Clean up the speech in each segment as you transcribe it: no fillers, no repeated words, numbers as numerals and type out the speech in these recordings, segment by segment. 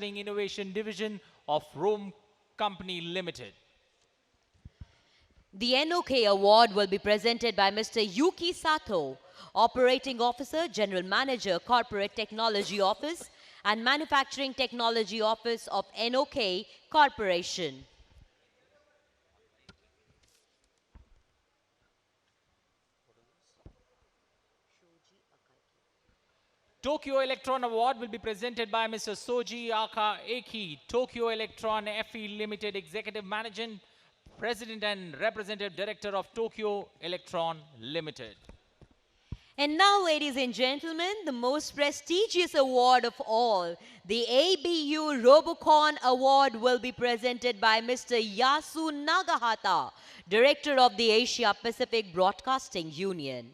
Innovation Division of Rome Company Limited. The NOK award will be presented by Mr. Yuki Sato, Operating Officer, General Manager, Corporate Technology Office and Manufacturing Technology Office of NOK Corporation. Tokyo Electron Award will be presented by Mr. Soji Eki, Tokyo Electron FE Limited Executive Manager, President and Representative Director of Tokyo Electron Limited. And now, ladies and gentlemen, the most prestigious award of all, the ABU Robocon Award will be presented by Mr. Yasu Nagahata, Director of the Asia Pacific Broadcasting Union.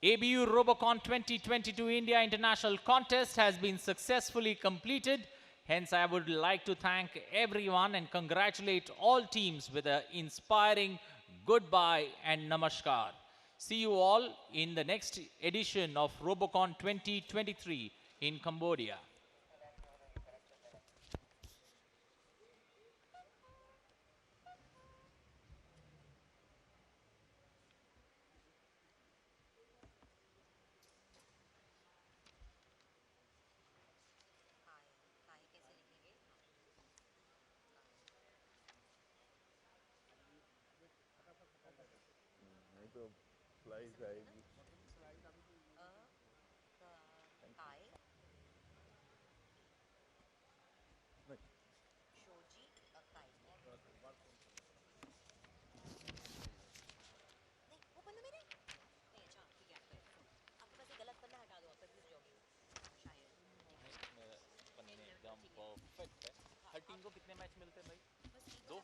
ABU Robocon 2022 India International Contest has been successfully completed. Hence, I would like to thank everyone and congratulate all teams with an inspiring goodbye and namaskar. See you all in the next edition of Robocon 2023 in Cambodia. तो flies आएगी हर team को कितने match मिलते हैं भाई? दो?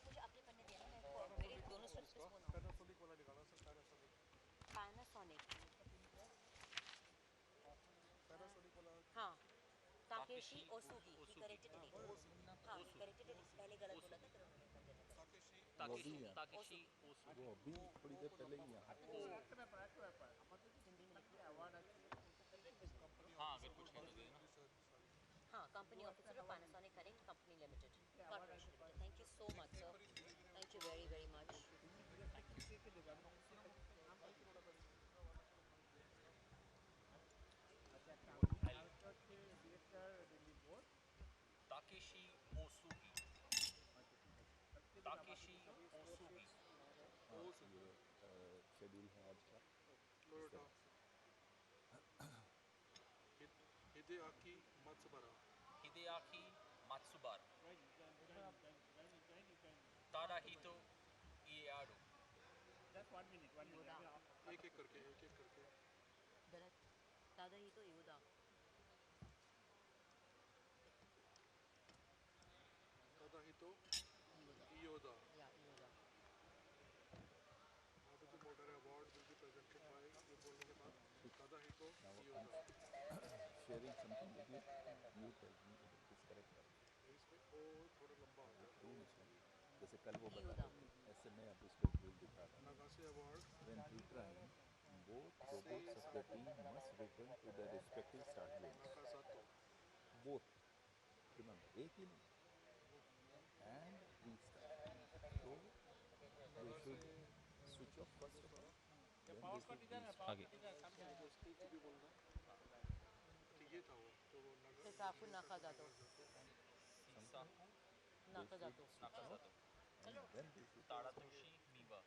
हाँ, Takeshi ओसुगी, he corrected it. हाँ, he corrected it. पहले गलत बोला था, फिर उन्होंने कर दिया था. ताकेशी वो अभी थोड़ी देर पहले ही यहाँ हाँ अगर कुछ कह दोगे ना हाँ, company officer of Panasonic Connect Company Limited, Corporation Limited. Thank you so much, sir. Thank you very, very much. Takeshi Osugi Takeshi Osugi schedule है आज का Hideaki Matsubara. हिदेआकी मात्सुबारा ताडाहितो इएआडो एक एक करके गलत. Tadahito Yoda. Tadahito Iyoda. Yeah, Yoda. Maruti Motor Award will be presented by ये बोलने के बाद Tadahito Iyoda. Sharing something with you mute है दिस करेक्ट इसमें वो थोड़ा लंबा हो गया. जैसे कल वो बता रहे थे ऐसे मैं अब उसको भूल दिखा रहा हूँ. Nagase Award. When retrying, both robots of the team must return to their respective start zones. Nakasato. Both. Remember, एक ही नहीं. And restart. So they should switch off first of all. Then they should restart. आगे speech भी बोलना. ठीक ये था वो तो वो साकू नाकाजातो. सीसाकू नाकाजातो. नाकाजातो And then they should ताडातोशी मीवा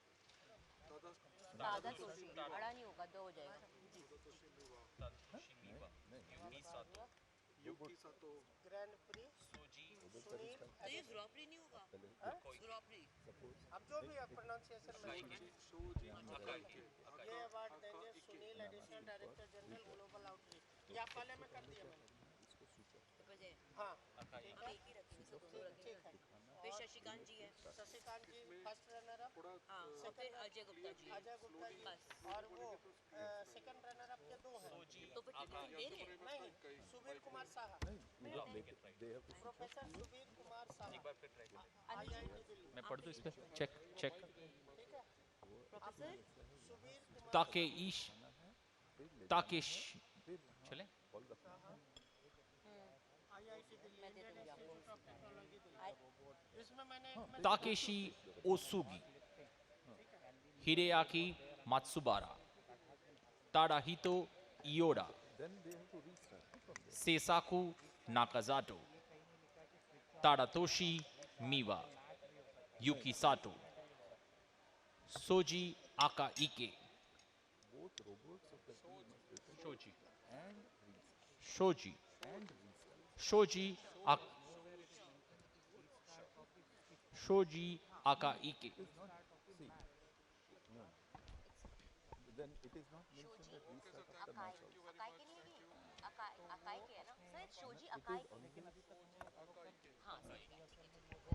तादातोशी. बड़ा नहीं होगा, दो हो जाएगा. Tadatoshi Miwa. ताडातोशी मीवा यूकी सातो Yuki Sato. Grand pre sooji तो ये ग्रॉपरी नहीं होगा. ग्रॉपरी. अब जो भी प्रोनाउंसिएशन में Shoji अकाई ये अवार्ड देंगे Sunil additional director general global outreach. या पहले में कर दिया मैंने. हाँ अकाई ठीक हम है एक ही रखेंगे, सब दो रखेंगे. ठीक है. फिर शशिकांत जी है. शशिकांत जी फर्स्ट रनर अप. थोड़ा हाँ, और फिर अजय गुप्ता जी. अजय गुप्ता जी बस. और वो सेकंड रनर अप के दो हैं. सोजी तो फिर टिकट दे रहे हैं. नहीं, Subir Kumar Saha. they have to professor Subir Kumar Saha. एक बार फिर ट्राई करो IIT दिल्ली. मैं पढ़ दूं इस पे चेक चेक ठीक है. प्रोफेसर सुबीर कुमार ताकेश चले call the university Delhi, Indian institute of technology Delhi, इसमें मैंने एक में Takeshi Osugi, Hideaki Matsubara, Tadahito Ioda, Then they have to restart from there. Seisaku Nakazato, Tadatoshi Miwa, Yuki Sato, Soji Akaike, Both robots of the team must return Shoji, and restart. Shoji, And restart. Shoji, Shoji Akaike. It is not, see, no, no. Then it is not mentioned that restart of the match also. Akai के लिए नहीं Akai के है ना sir Shoji It Akai is only हाँ सही है ठीक है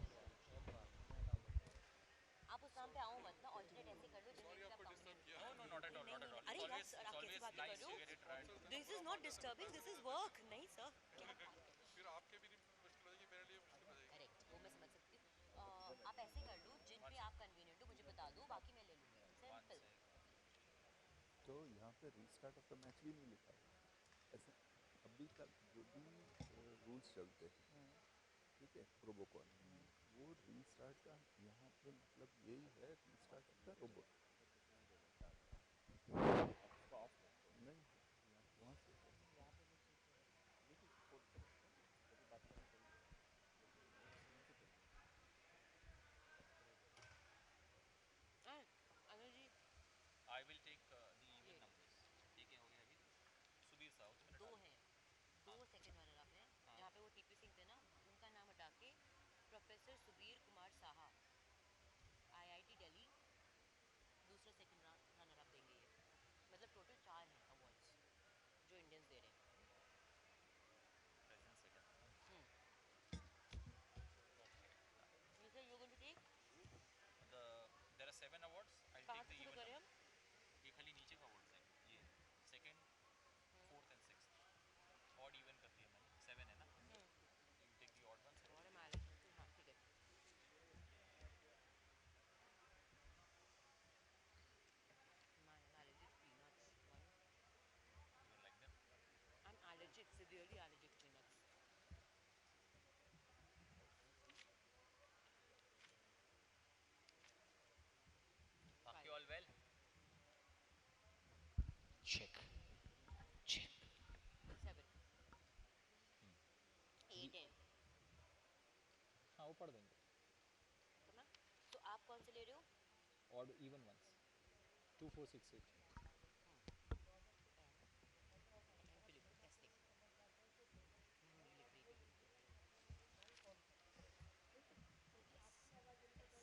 आप उस नाम पे आओ मत ना ऑल्टरनेट ऐसे कर लो जिनमें आप No, not at all, not at all. अरे यार सर आप कैसे बात कर रहे हो this is not disturbing this is work नहीं सर क्या फिर आपके भी मुश्किल हो जाएगी, मेरे लिए मुश्किल हो जाएगी। करेक्ट वो मैं समझ सकती हूँ आप ऐसे कर लो जिन पे आप कन्वीनियंट हो मुझे बता दो बाकी मैं ले लूँगी सिंपल तो यहाँ पे रीस्टार्ट ऑफ द मैच भी नहीं लिखा हुआ ऐसे अभी तक जो भी रूल्स चलते हैं ठीक है रोबोकॉन वो रीस्टार्ट का यहाँ पे मतलब यही है रीस्टार्ट ऑफ द रोबोट नहीं यहाँ वहाँ से Anuji I will take the even numbers. ठीक है हो गया अभी सुबीर साहब उसमें दो हैं दो सेकंड रनर अप हैं जहाँ पे वो टीपी सिंह थे ना उनका नाम हटा के प्रोफेसर सुबीर कुमार साहा आईआईटी दिल्ली दूसरा सेकंड रनर अप देंगे ये मतलब टोटल 4 हैं अवार्ड्स जो इंडियंस दे रहे हैं present second. You say you're going to take The there are 7 awards. I'll कहाँ take the से शुरू even करें हम number. ये खाली नीचे का awards है ये second, fourth and sixth. Odd even कर दिया मैंने 7 है ना. You take the odd ones. और मैनेजमेंट हाँ ठीक है My allergic peanuts one You don't like them. I'm allergic severely allergic peanuts Baकी all well. Check. Check. 7 8 हैं हाँ वो पढ़ देंगे. तो ना तो आप कौन से ले रहे हो Odd even ones. 2, 4, 6, 8. एम पे लिखो एस लिख मैं मुझे लिख रही थी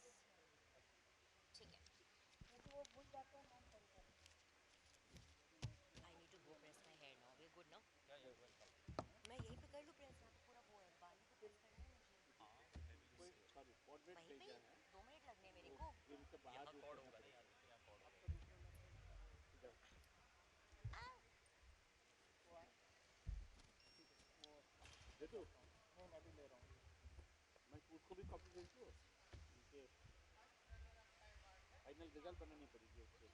ठीक है I need to go press my hair now we good now Yeah, you're welcome. मैं यहीं पे कर लूँ प्रेस यहाँ पे पूरा वो है बाली को प्रेस करना है मुझे वहीं पे 2 मिनट लगने हैं मेरे को यहाँ कॉर्ड होगा ना यार यहाँ कॉर्ड होगा. उसको भी कॉपी भेज दो उनके फाइनल रिजल्ट बनानी पड़ेगी उसके लिए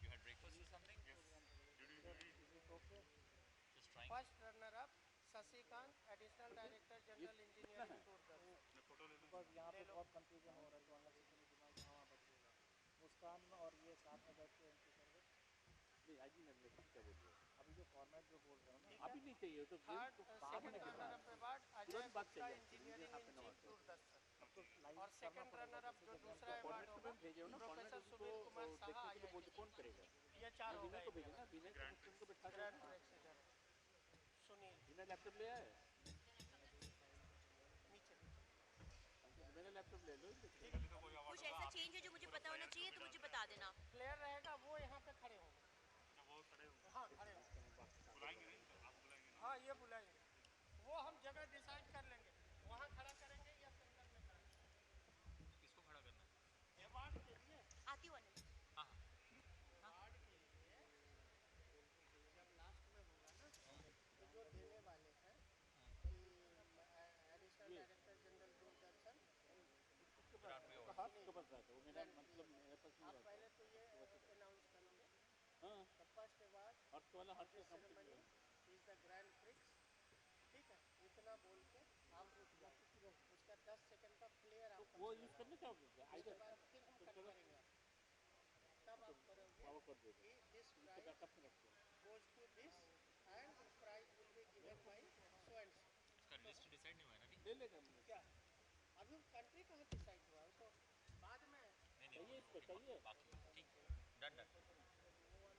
You had breakfast or something? Yes. Just trying. First runner up Shashikant additional director general engineering Doordarshan बस यहाँ पे बहुत कंफ्यूजन हो रहा है तो अलग से मेरे दिमाग वहाँ बदलेगा मुस्कान और ये साथ में बैठ के उनकी सर्विस नहीं आज ही नजर क्या बोल रहे हो अभी जो फॉर्मेट जो बोल रहे हो ना अभी नहीं चाहिए तो थर्ड तो second runner up award Ajay तुरंत बात गुप्ता चाहिए engineering in chief Doordarshan live और सेकंड रनर अप जो दूसरा अवार्ड होगा प्रोफेसर सुबीर कुमार साहा आईआईटी कौन करेगा ये 4 हो विनय गए को भेजना विनय को उनको बैठा ग्रैंड देना प्रेस इधर सुनील विनय लैपटॉप ले आए नीचे मैंने लैपटॉप ले लो कुछ ऐसा चेंज है जो मुझे पता होना चाहिए तो मुझे बता देना प्लेयर रहेगा वो यहाँ पे खड़े होंगे हाँ खड़े होंगे हाँ ये बुलाएंगे वो हम जगह डिसाइड कर लेंगे वहाँ खड़ा करेंगे या सेंटर में करेंगे किसको खड़ा करना है? अवार्ड के लिए आती हूँ अनिल हाँ अवार्ड के लिए जब लास्ट में होगा ना तो जो देने वाले हैं कि एडिशनल डायरेक्टर जनरल दूरदर्शन हाँ उसके पास रहता है वो मेरा मतलब मेरे पास नहीं आप रहता पहले तो ये अनाउंस करोगे हाँ द फर्स्ट अवार्ड हर्ष वाला हर्ष का काम ceremony is the grand prix ठीक है वो यूज करना चाहोगे क्या? उसके आइडिया बाद फिर हम कट करेंगे आप तब आप करोगे पावर कर दे दो, कि दिस इसको प्राइस बैकअप में रखते हैं। goes to this and this price will be given by so and so. इसका लिस्ट डिसाइड नहीं हुआ है ना अभी? ले लेंगे हम लोग। क्या अभी कंट्री कहाँ डिसाइड हुआ है वो तो बाद में नहीं चाहिए नहीं इसको, ओके चाहिए। बाकी ठीक डन डन हाँ, तब तो ठीक है। क्या करो?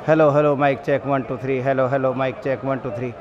Hello, hello, mic check 1 2 3. Hello, hello, mic check 1 2 3.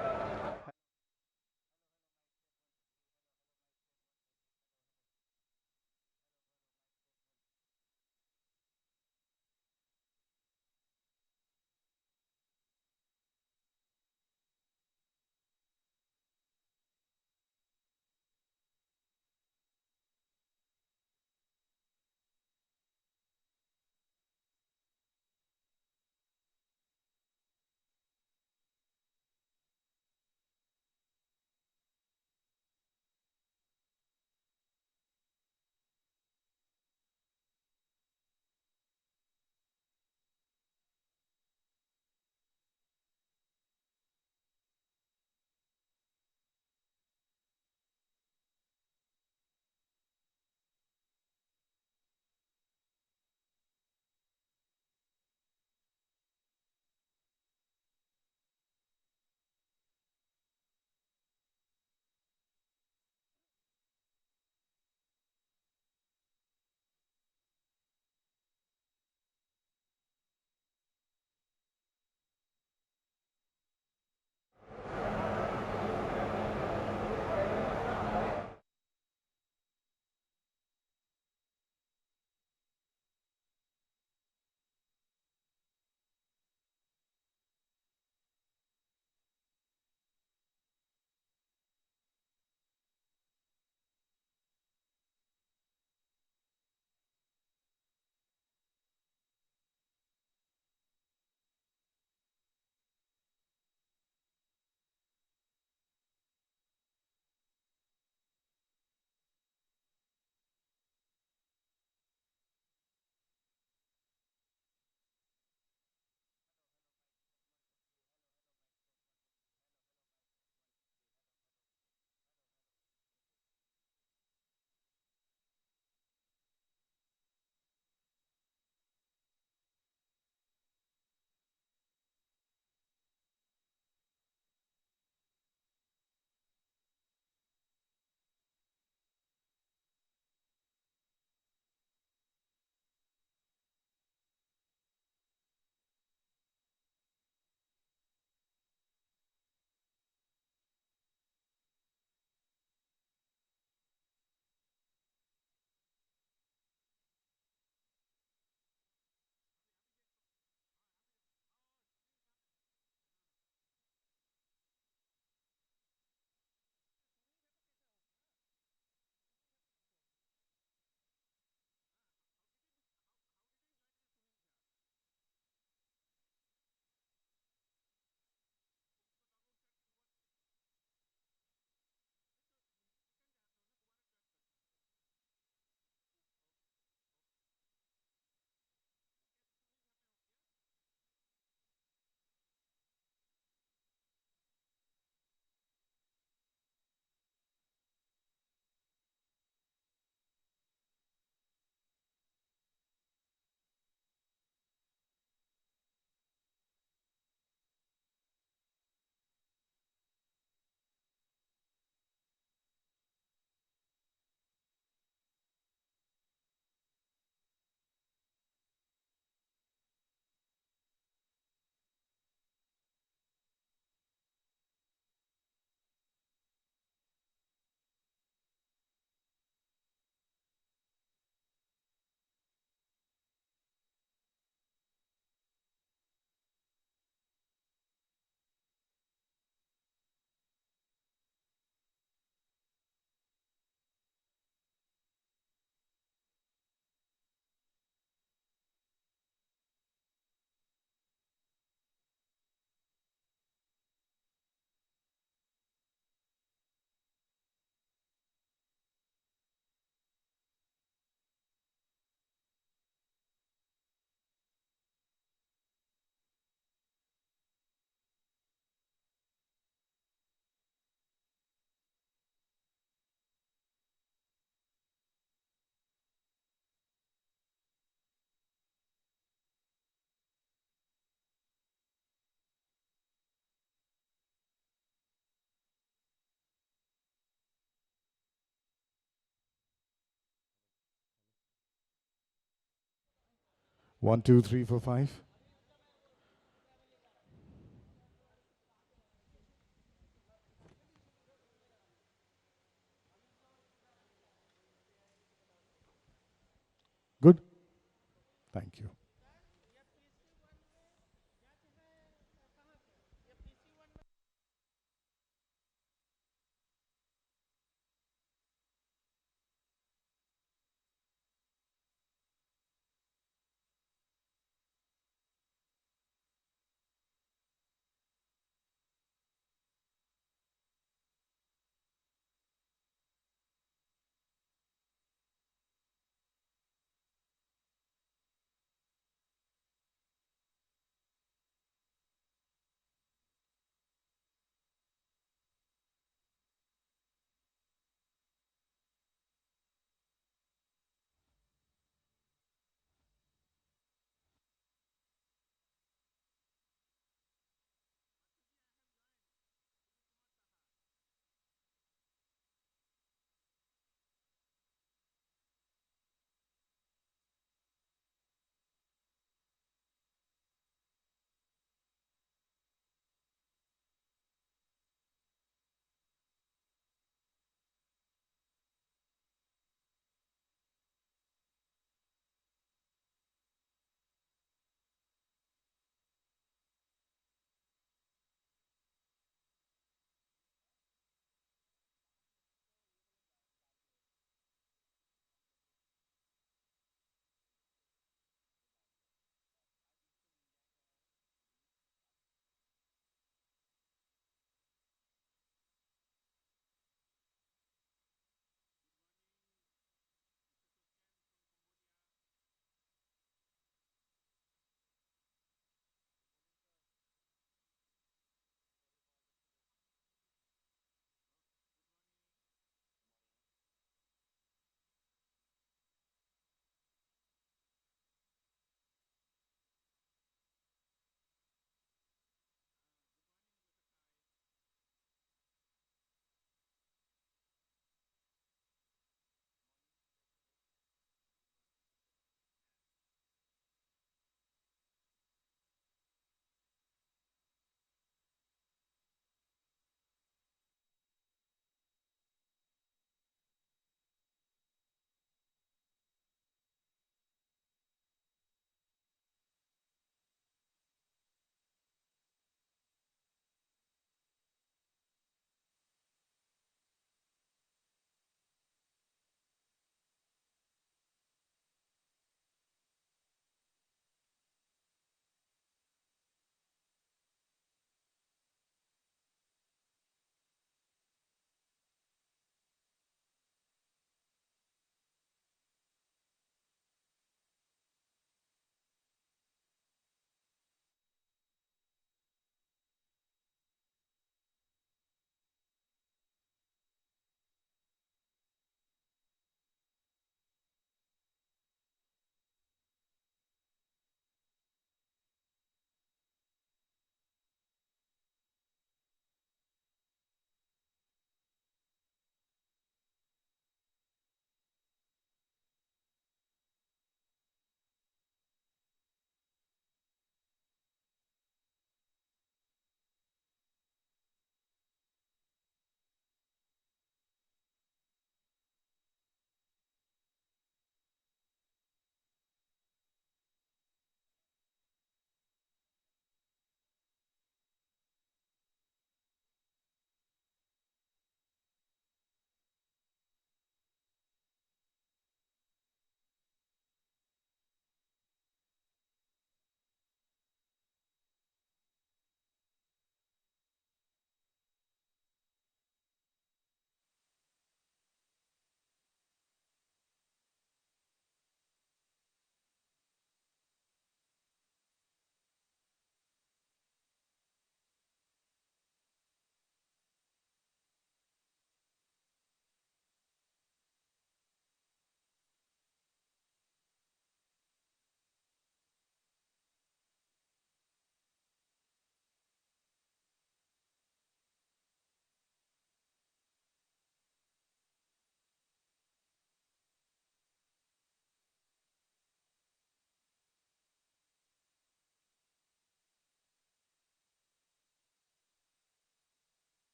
One, two, three, four, five. Thank you.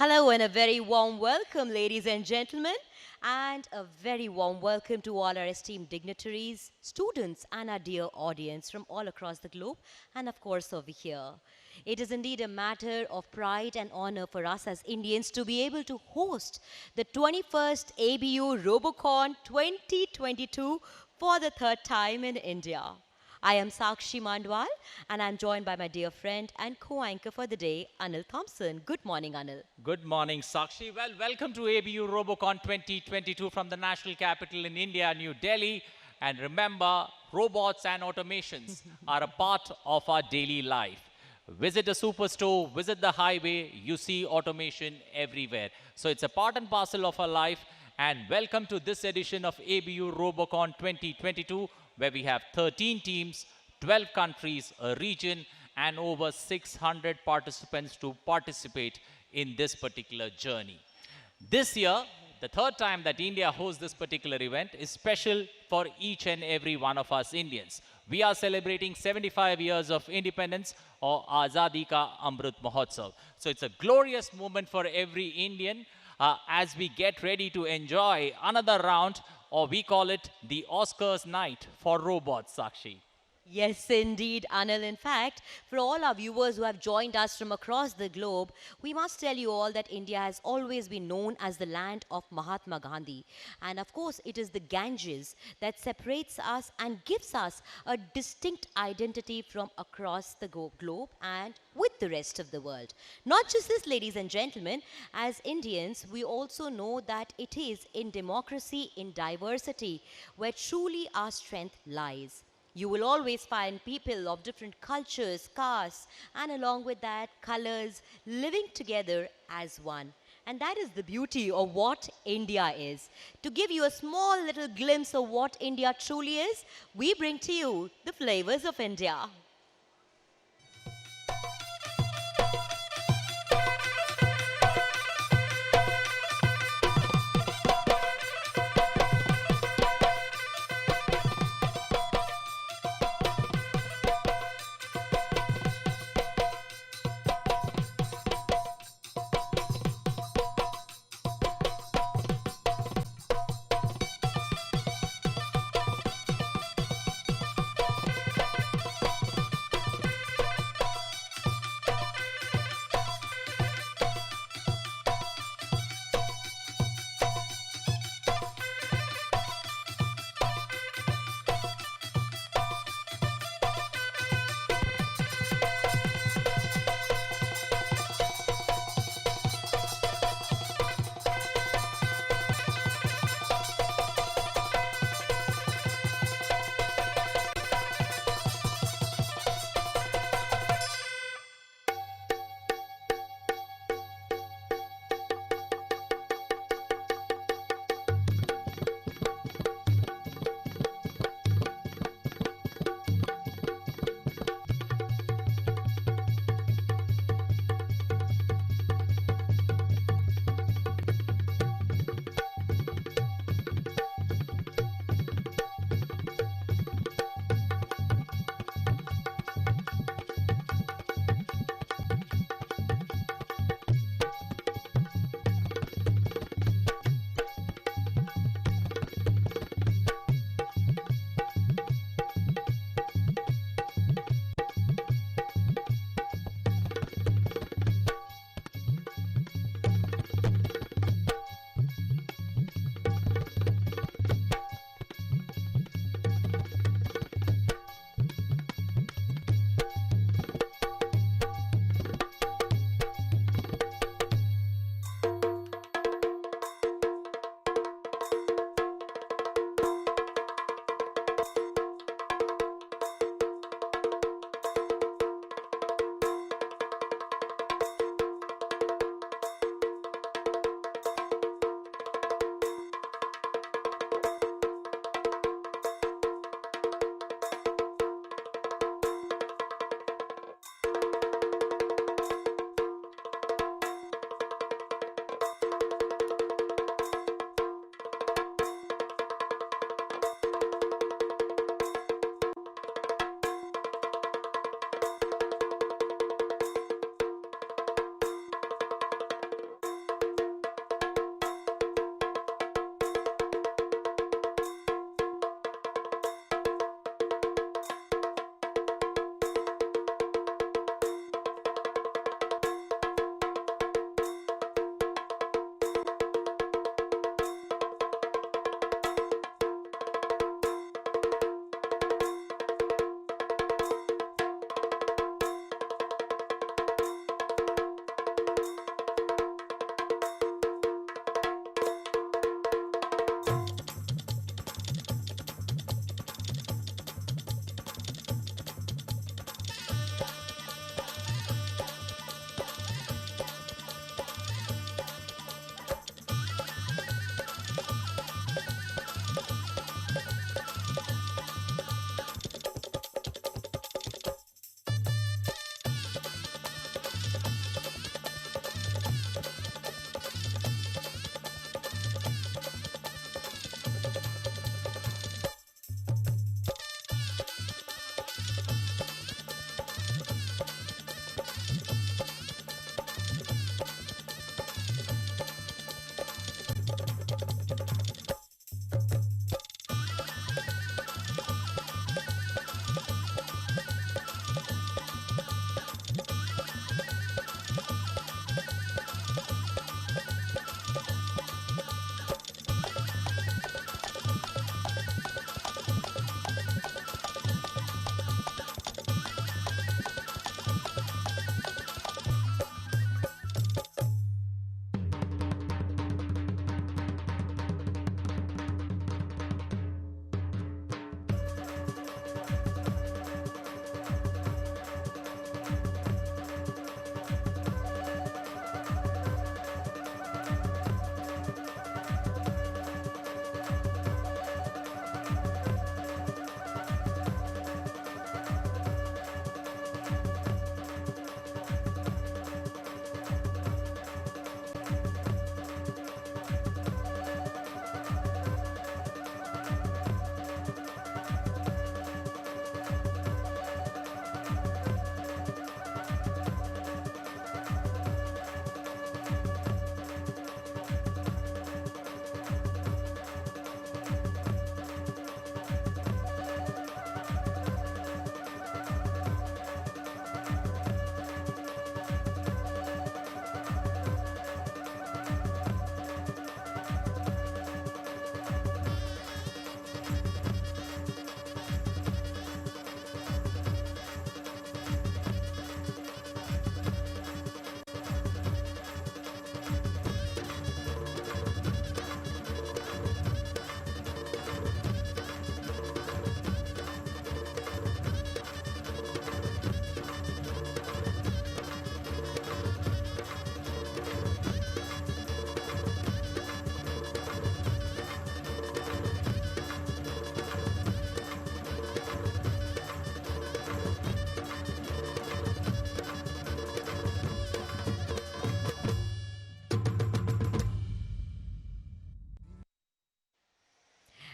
Hello and a very warm welcome, ladies and gentlemen, and a very warm welcome to all our esteemed dignitaries, students, and our dear audience from all across the globe, and of course over here. It is indeed a matter of pride and honor for us as Indians to be able to host the 21st ABU Robocon 2022 for the third time in India. I am Sakshi Mandwal and I'm joined by my dear friend and co-anchor for the day, Anil Thompson. Good morning, Anil. Good morning, Sakshi. Well, welcome to ABU Robocon 2022 from the national capital in India, New Delhi. And remember, robots and automations are a part of our daily life. Visit a superstore, visit the highway, you see automation everywhere. So it's a part and parcel of our life. And welcome to this edition of ABU Robocon 2022, where we have 13 teams, 12 countries, a region, and over 600 participants to participate in this particular journey. This year, the third time that India hosts this particular event is special for each and every one of us Indians. We are celebrating 75 years of independence, or Azadi Ka Amrit Mahotsav. So it's a glorious moment for every Indian as we get ready to enjoy another round, or we call it the Oscars night for robots, Sakshi. Yes, indeed, Anil. In fact, for all our viewers who have joined us from across the globe, we must tell you all that India has always been known as the land of Mahatma Gandhi. And of course, it is the Ganges that separates us and gives us a distinct identity from across the globe and with the rest of the world. Not just this, ladies and gentlemen, as Indians, we also know that it is in democracy, in diversity, where truly our strength lies. You will always find people of different cultures, castes, and along with that, colors living together as one. And that is the beauty of what India is. To give you a small little glimpse of what India truly is, we bring to you the flavors of India.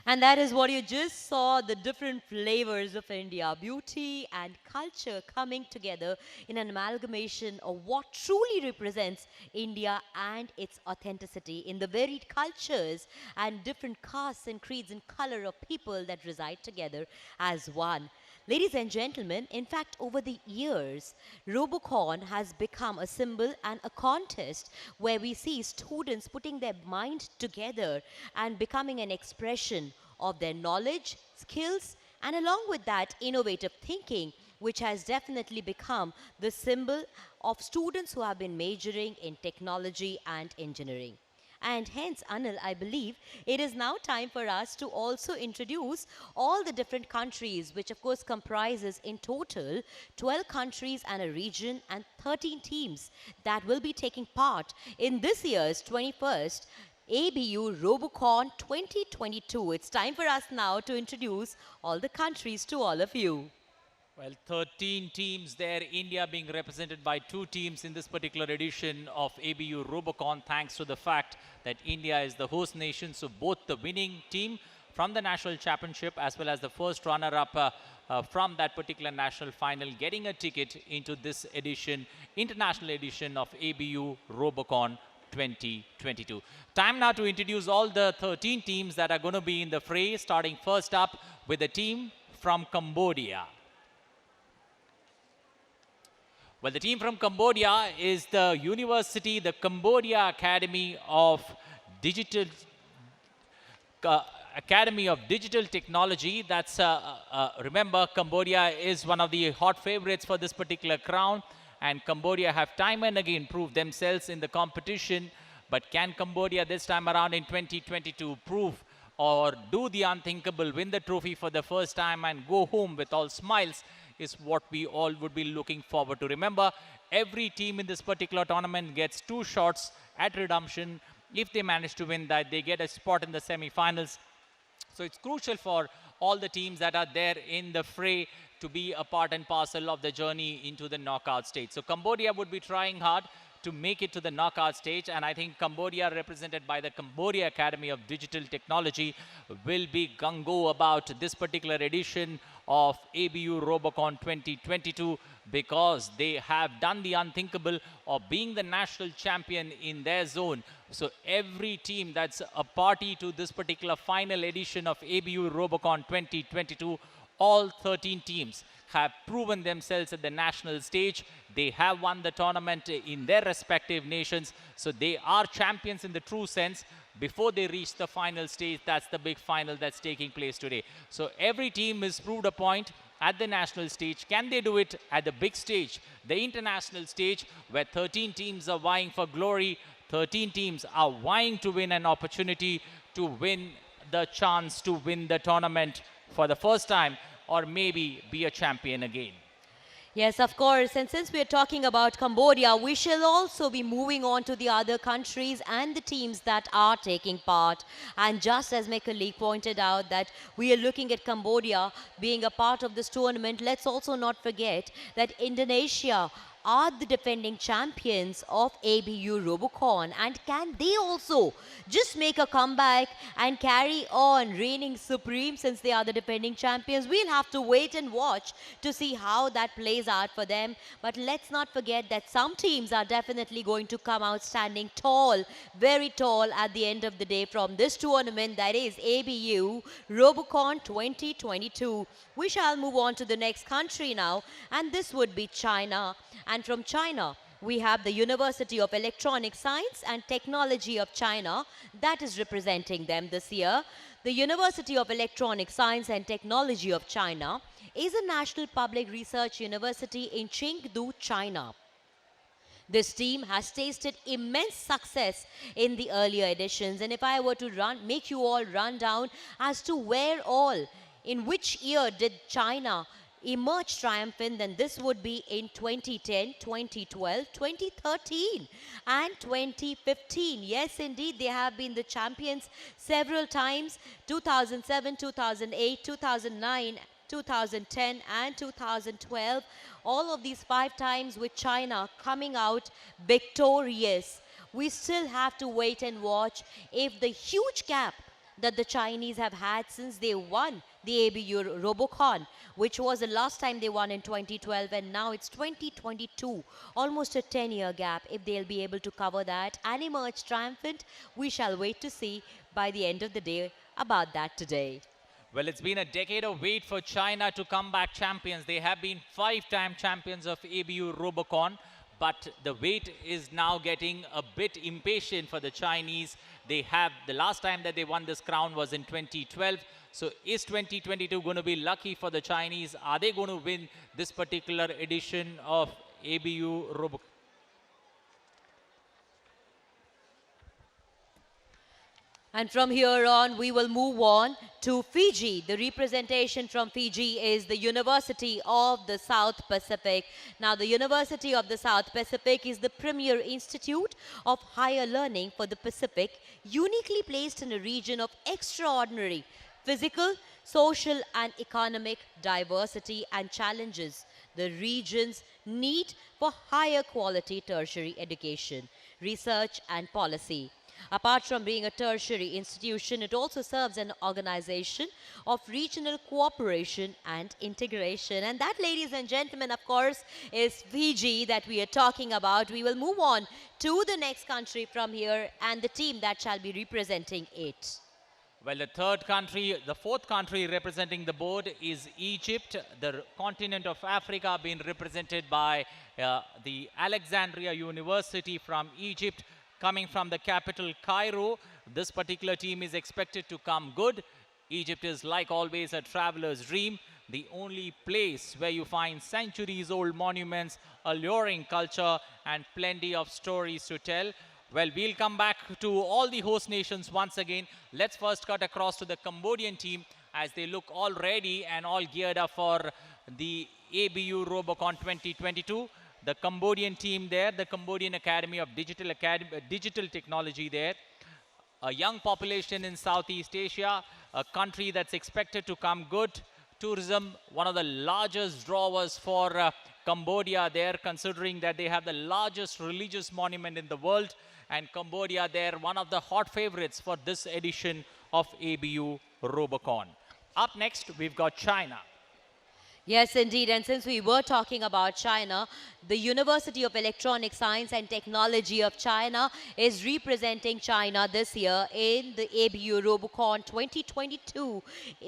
And that is what you just saw, the different flavors of India, beauty and culture coming together in an amalgamation of what truly represents India and its authenticity in the varied cultures and different castes and creeds and color of people that reside together as one. Ladies and gentlemen, in fact, over the years, Robocon has become a symbol and a contest where we see students putting their mind together and becoming an expression of their knowledge, skills, and along with that, innovative thinking, which has definitely become the symbol of students who have been majoring in technology and engineering. And hence, Anil, I believe it is now time for us to also introduce all the different countries, which of course comprises in total 12 countries and a region and 13 teams that will be taking part in this year's 21st ABU Robocon 2022. It's time for us now to introduce all the countries to all of you. Well, 13 teams there, India being represented by 2 teams in this particular edition of ABU Robocon, thanks to the fact that India is the host nation. So both the winning team from the national championship as well as the first runner-up from that particular national final getting a ticket into this edition, international edition of ABU Robocon 2022. Time now to introduce all the 13 teams that are going to be in the fray, starting first up with the team from Cambodia. Well, the team from Cambodia is the university, the Cambodia Academy of Digital Technology. That's, remember, Cambodia is one of the hot favorites for this particular crown. And Cambodia have time and again proved themselves in the competition. But can Cambodia this time around in 2022 prove or do the unthinkable, win the trophy for the first time and go home with all smiles, is what we all would be looking forward to. Remember, every team in this particular tournament gets 2 shots at redemption. If they manage to win that, they get a spot in the semi-finals. So it's crucial for all the teams that are there in the fray to be a part and parcel of the journey into the knockout stage. So Cambodia would be trying hard to make it to the knockout stage, and I think Cambodia, represented by the Cambodia Academy of Digital Technology, will be gung-ho about this particular edition of ABU Robocon 2022 because they have done the unthinkable of being the national champion in their zone. So every team that's a party to this particular final edition of ABU Robocon 2022, all 13 teams have proven themselves at the national stage. They have won the tournament in their respective nations. So they are champions in the true sense. Before they reach the final stage, that's the big final that's taking place today. So every team is proved a point at the national stage. Can they do it at the big stage, the international stage, where 13 teams are vying for glory, 13 teams are vying to win an opportunity to win the chance to win the tournament for the first time, or maybe be a champion again. Yes, of course. And since we are talking about Cambodia, we shall also be moving on to the other countries and the teams that are taking part. And just as my colleague pointed out that we are looking at Cambodia being a part of this tournament, let's also not forget that Indonesia are the defending champions of ABU Robocon, and can they also just make a comeback and carry on reigning supreme since they are the defending champions? We'll have to wait and watch to see how that plays out for them. But let's not forget that some teams are definitely going to come out standing tall, very tall at the end of the day from this tournament, that is ABU Robocon 2022. We shall move on to the next country now, and this would be China. And from China, we have the University of Electronic Science and Technology of China that is representing them this year. The University of Electronic Science and Technology of China is a national public research university in Chengdu, China. This team has tasted immense success in the earlier editions. And if I were to make you all run down as to where all, in which year did China emerge triumphant, then this would be in 2010, 2012, 2013 and 2015. Yes, indeed, they have been the champions several times: 2007, 2008, 2009, 2010 and 2012. All of these 5 times with China coming out victorious. We still have to wait and watch if the huge gap that the Chinese have had since they won the ABU Robocon, which was the last time they won in 2012, and now it's 2022, almost a 10-year gap. If they'll be able to cover that and emerge triumphant, we shall wait to see by the end of the day about that today. Well, it's been a decade of wait for China to come back champions. They have been 5-time champions of ABU Robocon, but the wait is now getting a bit impatient for the Chinese. They have, the last time that they won this crown was in 2012. So is 2022 going to be lucky for the Chinese? Are they going to win this particular edition of ABU Robocon? And from here on, we will move on to Fiji. The representation from Fiji is the University of the South Pacific. Now, the University of the South Pacific is the premier institute of higher learning for the Pacific, uniquely placed in a region of extraordinary physical, social, and economic diversity and challenges the region's need for higher quality tertiary education, research, and policy. Apart from being a tertiary institution, it also serves an organization of regional cooperation and integration. And that, ladies and gentlemen, of course, is Fiji that we are talking about. We will move on to the next country from here and the team that shall be representing it. Well, the fourth country representing the board is Egypt. The continent of Africa being represented by the Alexandria University from Egypt, coming from the capital Cairo. This particular team is expected to come good. Egypt is, like always, a traveler's dream, the only place where you find centuries-old monuments, alluring culture, and plenty of stories to tell. Well, we'll come back to all the host nations once again. Let's first cut across to the Cambodian team as they look all ready and all geared up for the ABU Robocon 2022. The Cambodian team there, the Cambodian Academy of Digital Technology there. A young population in Southeast Asia, a country that's expected to come good. Tourism, one of the largest drawers for Cambodia there, considering that they have the largest religious monument in the world. And Cambodia there, one of the hot favorites for this edition of ABU Robocon. Up next, we've got China. Yes, indeed. And since we were talking about China, the University of Electronic Science and Technology of China is representing China this year in the ABU Robocon 2022.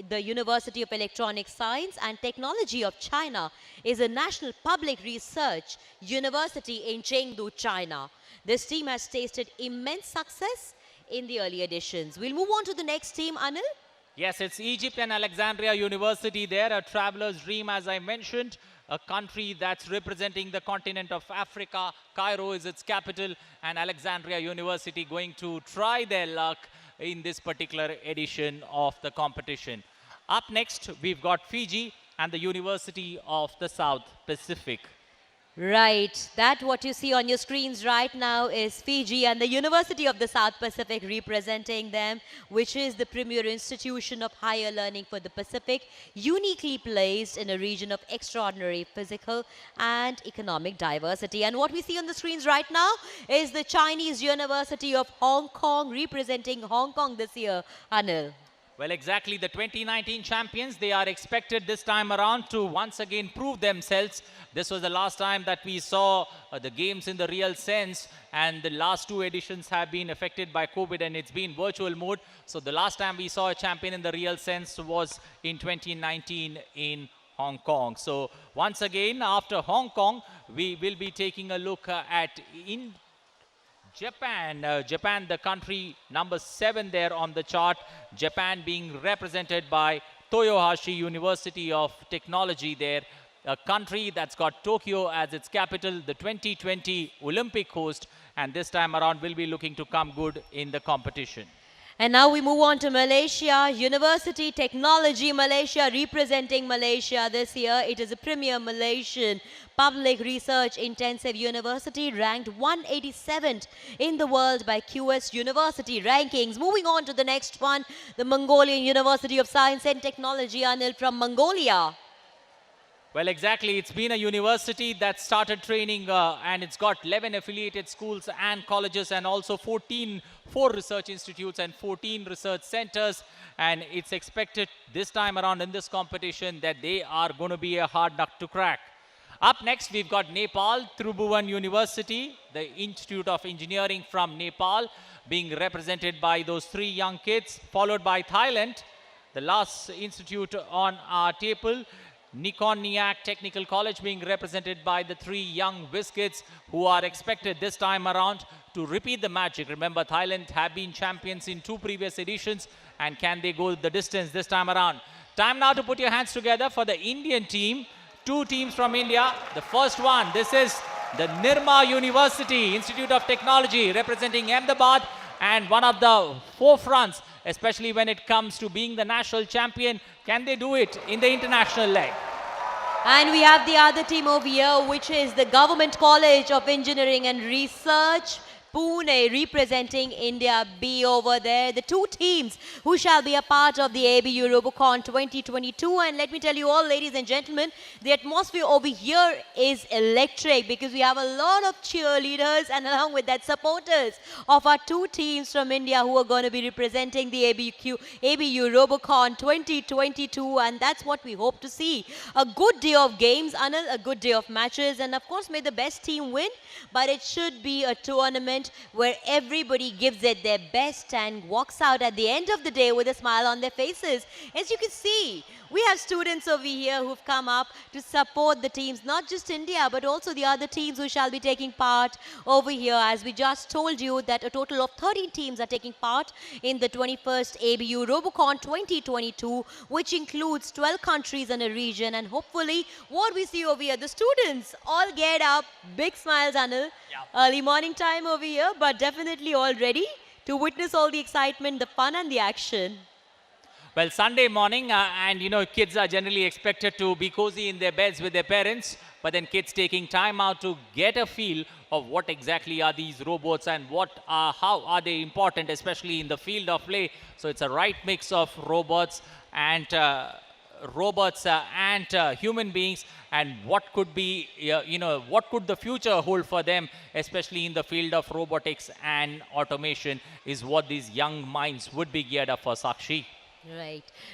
The University of Electronic Science and Technology of China is a national public research university in Chengdu, China. This team has tasted immense success in the early editions. We'll move on to the next team, Anil. Yes, it's Egypt and Alexandria University there, a traveler's dream, as I mentioned, a country that's representing the continent of Africa. Cairo is its capital, and Alexandria University going to try their luck in this particular edition of the competition. Up next, we've got Fiji and the University of the South Pacific. Right, that what you see on your screens right now is Fiji and the University of the South Pacific representing them, which is the premier institution of higher learning for the Pacific, uniquely placed in a region of extraordinary physical and economic diversity. And what we see on the screens right now is the Chinese University of Hong Kong representing Hong Kong this year. Anil. Well, exactly, the 2019 champions, they are expected this time around to once again prove themselves. This was the last time that we saw the games in the real sense, and the last two editions have been affected by COVID and it's been virtual mode. So the last time we saw a champion in the real sense was in 2019 in Hong Kong. So once again, after Hong Kong, we will be taking a look at Japan. Japan, the country number 7 there on the chart. Japan being represented by Toyohashi University of Technology there. A country that's got Tokyo as its capital, the 2020 Olympic host, and this time around will be looking to come good in the competition. And now we move on to Malaysia. University Technology Malaysia representing Malaysia this year. It is a premier Malaysian public research intensive university ranked 187th in the world by QS University Rankings. Moving on to the next one, the Mongolian University of Science and Technology, Anil, from Mongolia. Well, exactly. It's been a university that started training and it's got 11 affiliated schools and colleges and also 4 research institutes and 14 research centers. And it's expected this time around in this competition that they are going to be a hard nut to crack. Up next, we've got Nepal, Tribhuvan University, the Institute of Engineering from Nepal, being represented by those 3 young kids, followed by Thailand, the last institute on our table, Nikon Niak Technical College, being represented by the 3 young whiz-kids who are expected this time around to repeat the magic. Remember, Thailand have been champions in 2 previous editions, and can they go the distance this time around? Time now to put your hands together for the Indian team. 2 teams from India. The first one, this is the Nirma University Institute of Technology representing Ahmedabad, and one of the forefronts, especially when it comes to being the national champion. Can they do it in the international leg? And we have the other team over here, which is the Government College of Engineering and Research, Pune, representing India B over there. The 2 teams who shall be a part of the ABU Robocon 2022. And let me tell you all, ladies and gentlemen, the atmosphere over here is electric because we have a lot of cheerleaders and along with that supporters of our 2 teams from India who are going to be representing the ABU Robocon 2022. And that's what we hope to see. A good day of games, Anil, a good day of matches. And of course, may the best team win. But it should be a tournament where everybody gives it their best and walks out at the end of the day with a smile on their faces. As you can see, we have students over here who've come up to support the teams, not just India, but also the other teams who shall be taking part over here. As we just told you that a total of 13 teams are taking part in the 21st ABU Robocon 2022, which includes 12 countries in a region. And hopefully, what we see over here, the students all get up, big smiles, Anil. Early morning time over here, but definitely all ready to witness all the excitement, the fun and the action. Well, Sunday morning, and you know, kids are generally expected to be cozy in their beds with their parents, but then kids taking time out to get a feel of what exactly are these robots and how are they important, especially in the field of play. So it's a right mix of robots and human beings, and what could be, what could the future hold for them, especially in the field of robotics and automation, is what these young minds would be geared up for, Sakshi.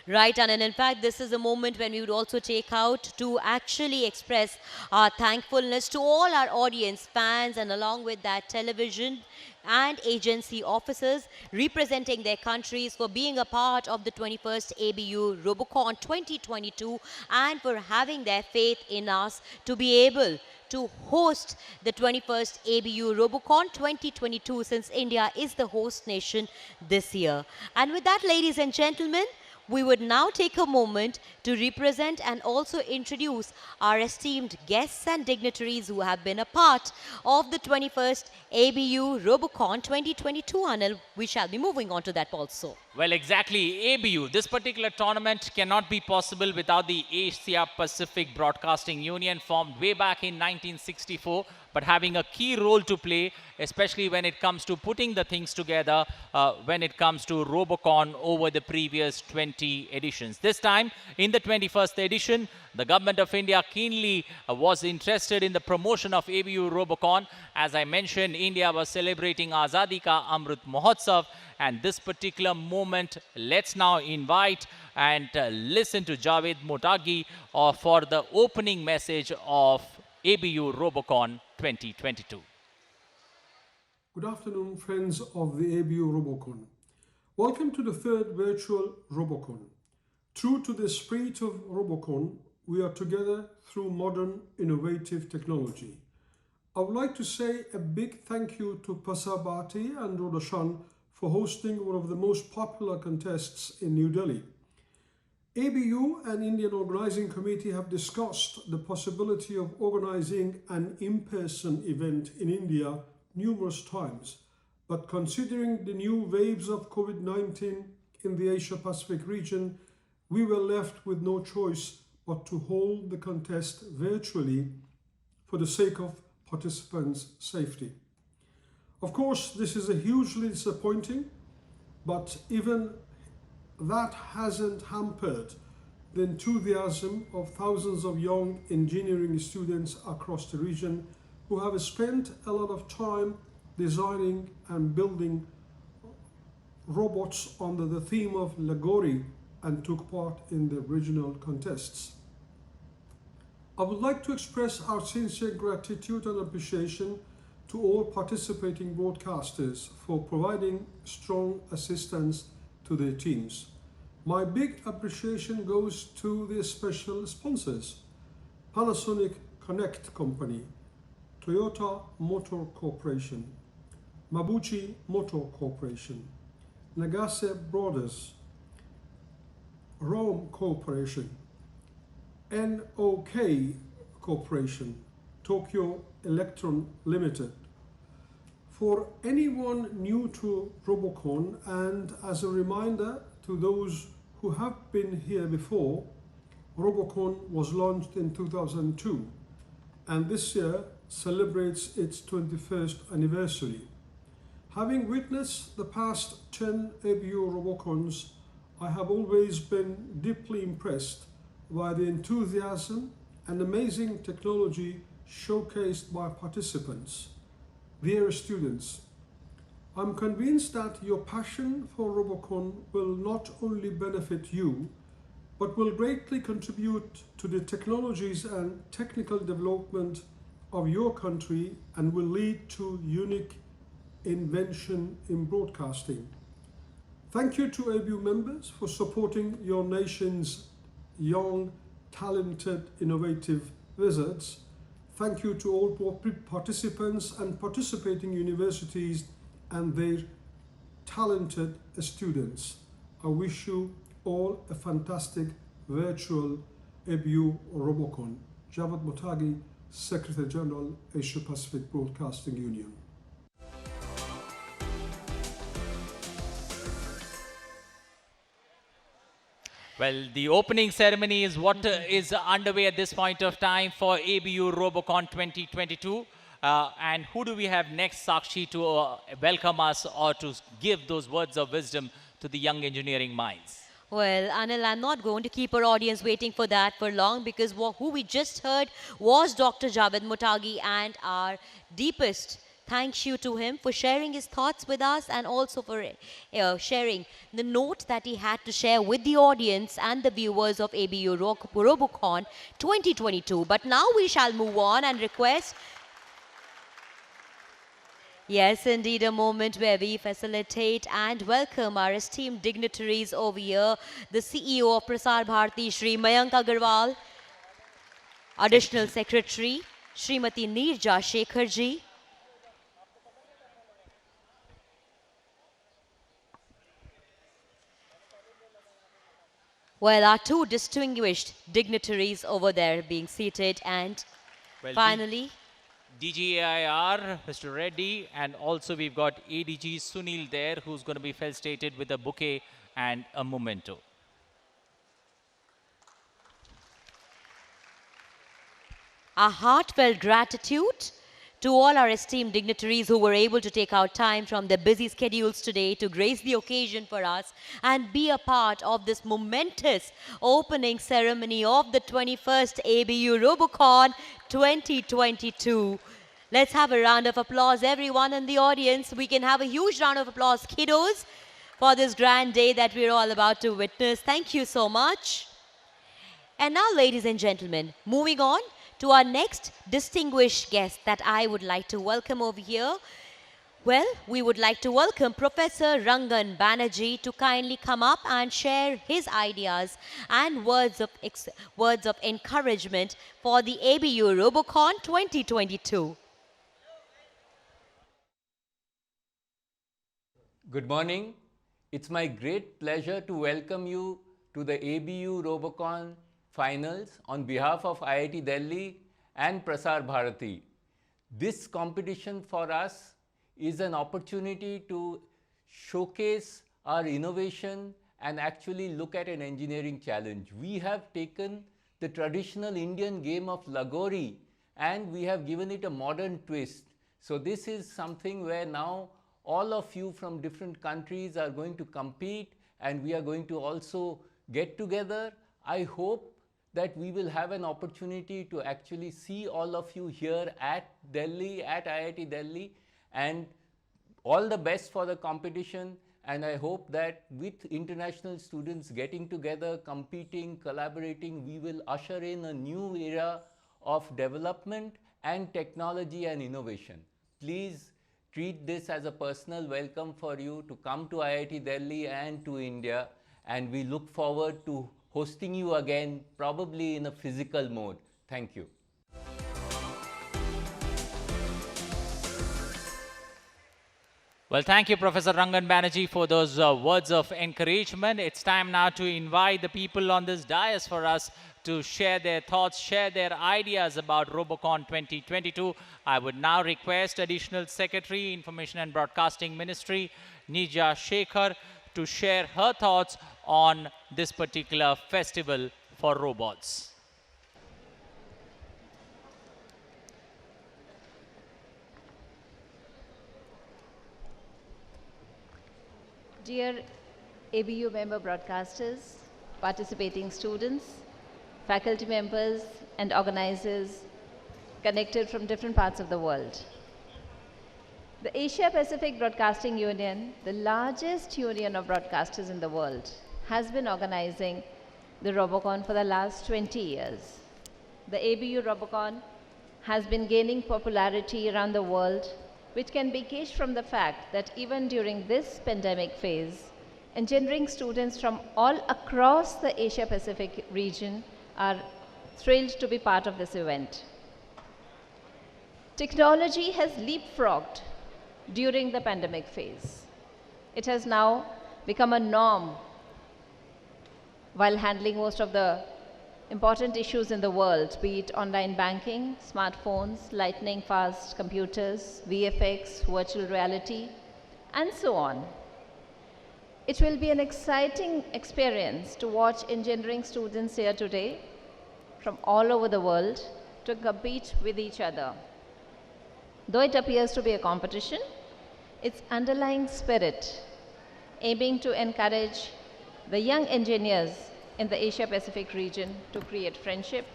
Right, and in fact, this is a moment when we would also take out to actually express our thankfulness to all our audience, fans, and along with that, television and agency officers representing their countries for being a part of the 21st ABU Robocon 2022 and for having their faith in us to be able to host the 21st ABU Robocon 2022, since India is the host nation this year. And with that, ladies and gentlemen, we would now take a moment to represent and also introduce our esteemed guests and dignitaries who have been a part of the 21st ABU Robocon 2022. Anil, we shall be moving on to that also. Well, exactly. ABU, this particular tournament cannot be possible without the Asia Pacific Broadcasting Union, formed way back in 1964, but having a key role to play, especially when it comes to putting the things together, when it comes to Robocon over the previous 20 editions. This time, in the 21st edition, the Government of India keenly was interested in the promotion of ABU Robocon. As I mentioned, India was celebrating Azadi Ka Amrit Mahotsav, and this particular moment, let's now invite and listen to Javed Motagi for the opening message of ABU Robocon 2022. Good afternoon, friends of the ABU Robocon. Welcome to the 3rd virtual Robocon. True to the spirit of Robocon, we are together through modern, innovative technology. I would like to say a big thank you to Pasabati and Rodashan for hosting one of the most popular contests in New Delhi. ABU and Indian Organizing Committee have discussed the possibility of organizing an in-person event in India numerous times, but considering the new waves of COVID-19 in the Asia-Pacific region, we were left with no choice but to hold the contest virtually for the sake of participants' safety. Of course, this is a hugely disappointing, but even that hasn't hampered the enthusiasm of thousands of young engineering students across the region who have spent a lot of time designing and building robots under the theme of Lagori and took part in the regional contests. I would like to express our sincere gratitude and appreciation to all participating broadcasters for providing strong assistance to their teams. My big appreciation goes to the special sponsors: Panasonic Connect Company, Toyota Motor Corporation, Mabuchi Motor Corporation, Nagase Brothers, Rome Corporation, NOK Corporation, Tokyo Electron Limited. For anyone new to Robocon, and as a reminder to those who have been here before, Robocon was launched in 2002 and this year celebrates its 21st anniversary. Having witnessed the past 10 ABU Robocons, I have always been deeply impressed by the enthusiasm and amazing technology showcased by participants, their students. I'm convinced that your passion for Robocon will not only benefit you, but will greatly contribute to the technologies and technical development of your country and will lead to unique invention in broadcasting. Thank you to ABU members for supporting your nation's young, talented, innovative wizards. Thank you to all participants and participating universities and their talented students. I wish you all a fantastic virtual ABU Robocon. Javad Motagi, Secretary General, Asia Pacific Broadcasting Union. Well, the opening ceremony is what is underway at this point of time for ABU Robocon 2022. And who do we have next, Sakshi, to welcome us or to give those words of wisdom to the young engineering minds? Well, Anil, I'm not going to keep our audience waiting for that for long, because who we just heard was Dr. Javed Motagi, and our deepest thank you to him for sharing his thoughts with us, and also for sharing the note that he had to share with the audience and the viewers of ABU Robocon 2022. But now we shall move on and request. Yes, indeed, a moment where we facilitate and welcome our esteemed dignitaries over here. The CEO of Prasar Bharati, Shri Mayank Agarwal, Additional Secretary, Srimati Neerja Shekharji, well, our two distinguished dignitaries over there being seated, and Well, finally, DGAIR, Mr. Reddy, and also we've got ADG Sunil there, who's going to be felicitated with a bouquet and a memento. a heartfelt gratitude to all our esteemed dignitaries who were able to take out time from their busy schedules today to grace the occasion for us and be a part of this momentous opening ceremony of the 21st ABU Robocon 2022. Let's have a round of applause, everyone in the audience. We can have a huge round of applause, kiddos, for this grand day that we're all about to witness. Thank you so much. And now, ladies and gentlemen, moving on to our next distinguished guest that I would like to welcome over here. Well, we would like to welcome Professor Rangan Banerjee to kindly come up and share his ideas and words of encouragement for the ABU Robocon 2022. Good morning. It's my great pleasure to welcome you to the ABU Robocon finals on behalf of IIT Delhi and Prasar Bharati. This competition for us is an opportunity to showcase our innovation and actually look at an engineering challenge. We have taken the traditional Indian game of Lagori and we have given it a modern twist. So this is something where now all of you from different countries are going to compete, and we are going to also get together. I hope that we will have an opportunity to actually see all of you here at Delhi, at IIT Delhi, and all the best for the competition. And I hope that with international students getting together, competing, collaborating, we will usher in a new era of development and technology and innovation. Please treat this as a personal welcome for you to come to IIT Delhi and to India. And we look forward to hosting you again, probably in a physical mode. Thank you. Well, thank you, Professor Rangan Banerjee, for those words of encouragement. It's time now to invite the people on this dais for us to share their thoughts, share their ideas about Robocon 2022. I would now request Additional Secretary, Information and Broadcasting Ministry, Nija Shekhar, to share her thoughts on this particular festival for robots. Dear ABU member broadcasters, participating students, faculty members and organizers connected from different parts of the world. The Asia Pacific Broadcasting Union, the largest union of broadcasters in the world, has been organizing the Robocon for the last 20 years. The ABU Robocon has been gaining popularity around the world, which can be gauged from the fact that even during this pandemic phase, engineering students from all across the Asia Pacific region are thrilled to be part of this event. Technology has leapfrogged during the pandemic phase. It has now become a norm while handling most of the important issues in the world, be it online banking, smartphones, lightning fast computers, VFX, virtual reality, and so on. It will be an exciting experience to watch engineering students here today from all over the world to compete with each other. Though it appears to be a competition, its underlying spirit, aiming to encourage the young engineers in the Asia Pacific region to create friendship,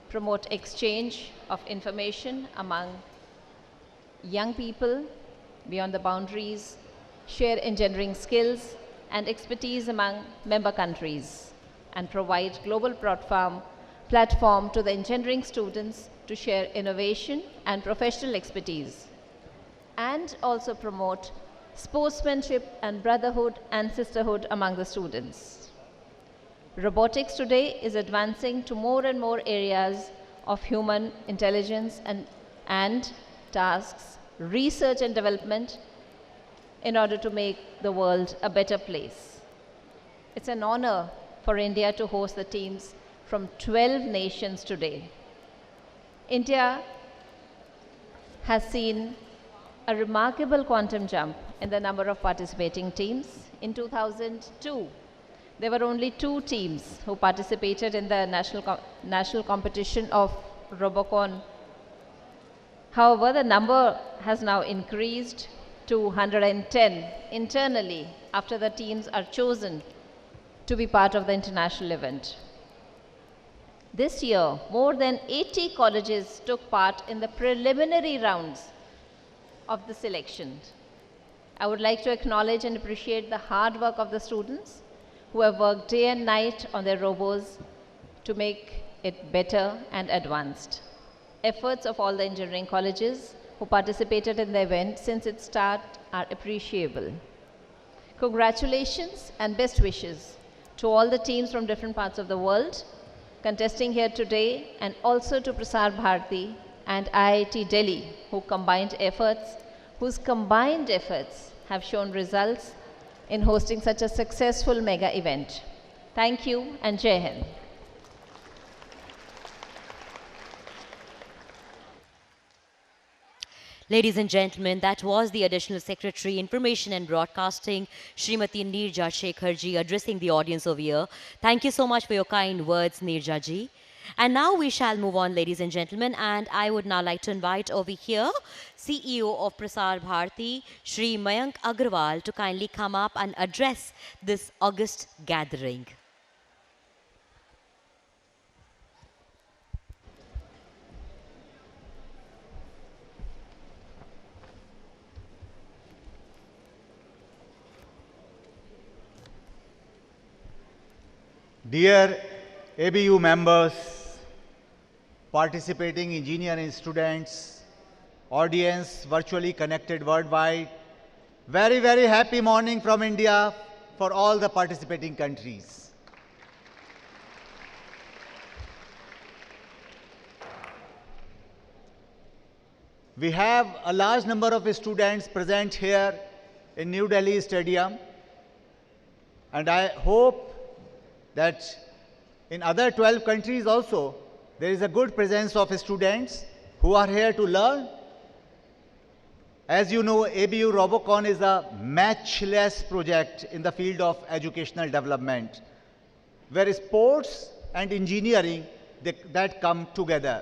promote exchange of information among young people beyond the boundaries, share engineering skills and expertise among member countries, and provide global platform to the engineering students to share innovation and professional expertise, and also promote sportsmanship and brotherhood and sisterhood among the students. Robotics today is advancing to more and more areas of human intelligence and tasks, research and development in order to make the world a better place. It's an honor for India to host the teams from 12 nations today. India has seen a remarkable quantum jump in the number of participating teams. In 2002, there were only 2 teams who participated in the national competition of Robocon. However, the number has now increased to 110 internally after the teams are chosen to be part of the international event. This year, more than 80 colleges took part in the preliminary rounds of the selection. I would like to acknowledge and appreciate the hard work of the students who have worked day and night on their robos to make it better and advanced. Efforts of all the engineering colleges who participated in the event since its start are appreciable. Congratulations and best wishes to all the teams from different parts of the world contesting here today, and also to Prasar Bharati and IIT Delhi whose combined efforts have shown results in hosting such a successful mega event. Thank you and Jai Hind. Ladies and gentlemen, that was the Additional Secretary, Information and Broadcasting, Srimati Nirja Shekharji, addressing the audience over here. Thank you so much for your kind words, Nirja ji. And now we shall move on, ladies and gentlemen, and I would now like to invite over here CEO of Prasar Bharati, Shri Mayank Agrawal, to kindly come up and address this august gathering. Dear ABU members, participating engineering students, audience virtually connected worldwide, very, very happy morning from India for all the participating countries. We have a large number of students present here in New Delhi Stadium, and I hope that in other 12 countries also, there is a good presence of students who are here to learn. As you know, ABU Robocon is a matchless project in the field of educational development, where sports and engineering that come together.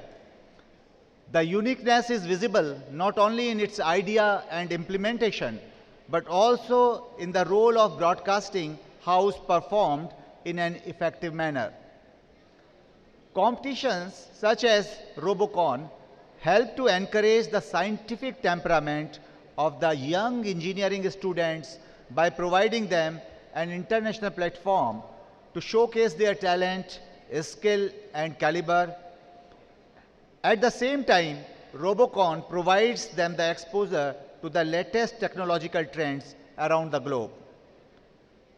The uniqueness is visible not only in its idea and implementation, but also in the role of broadcasting house performed in an effective manner. Competitions such as Robocon help to encourage the scientific temperament of the young engineering students by providing them an international platform to showcase their talent, skill, and caliber. At the same time, Robocon provides them the exposure to the latest technological trends around the globe.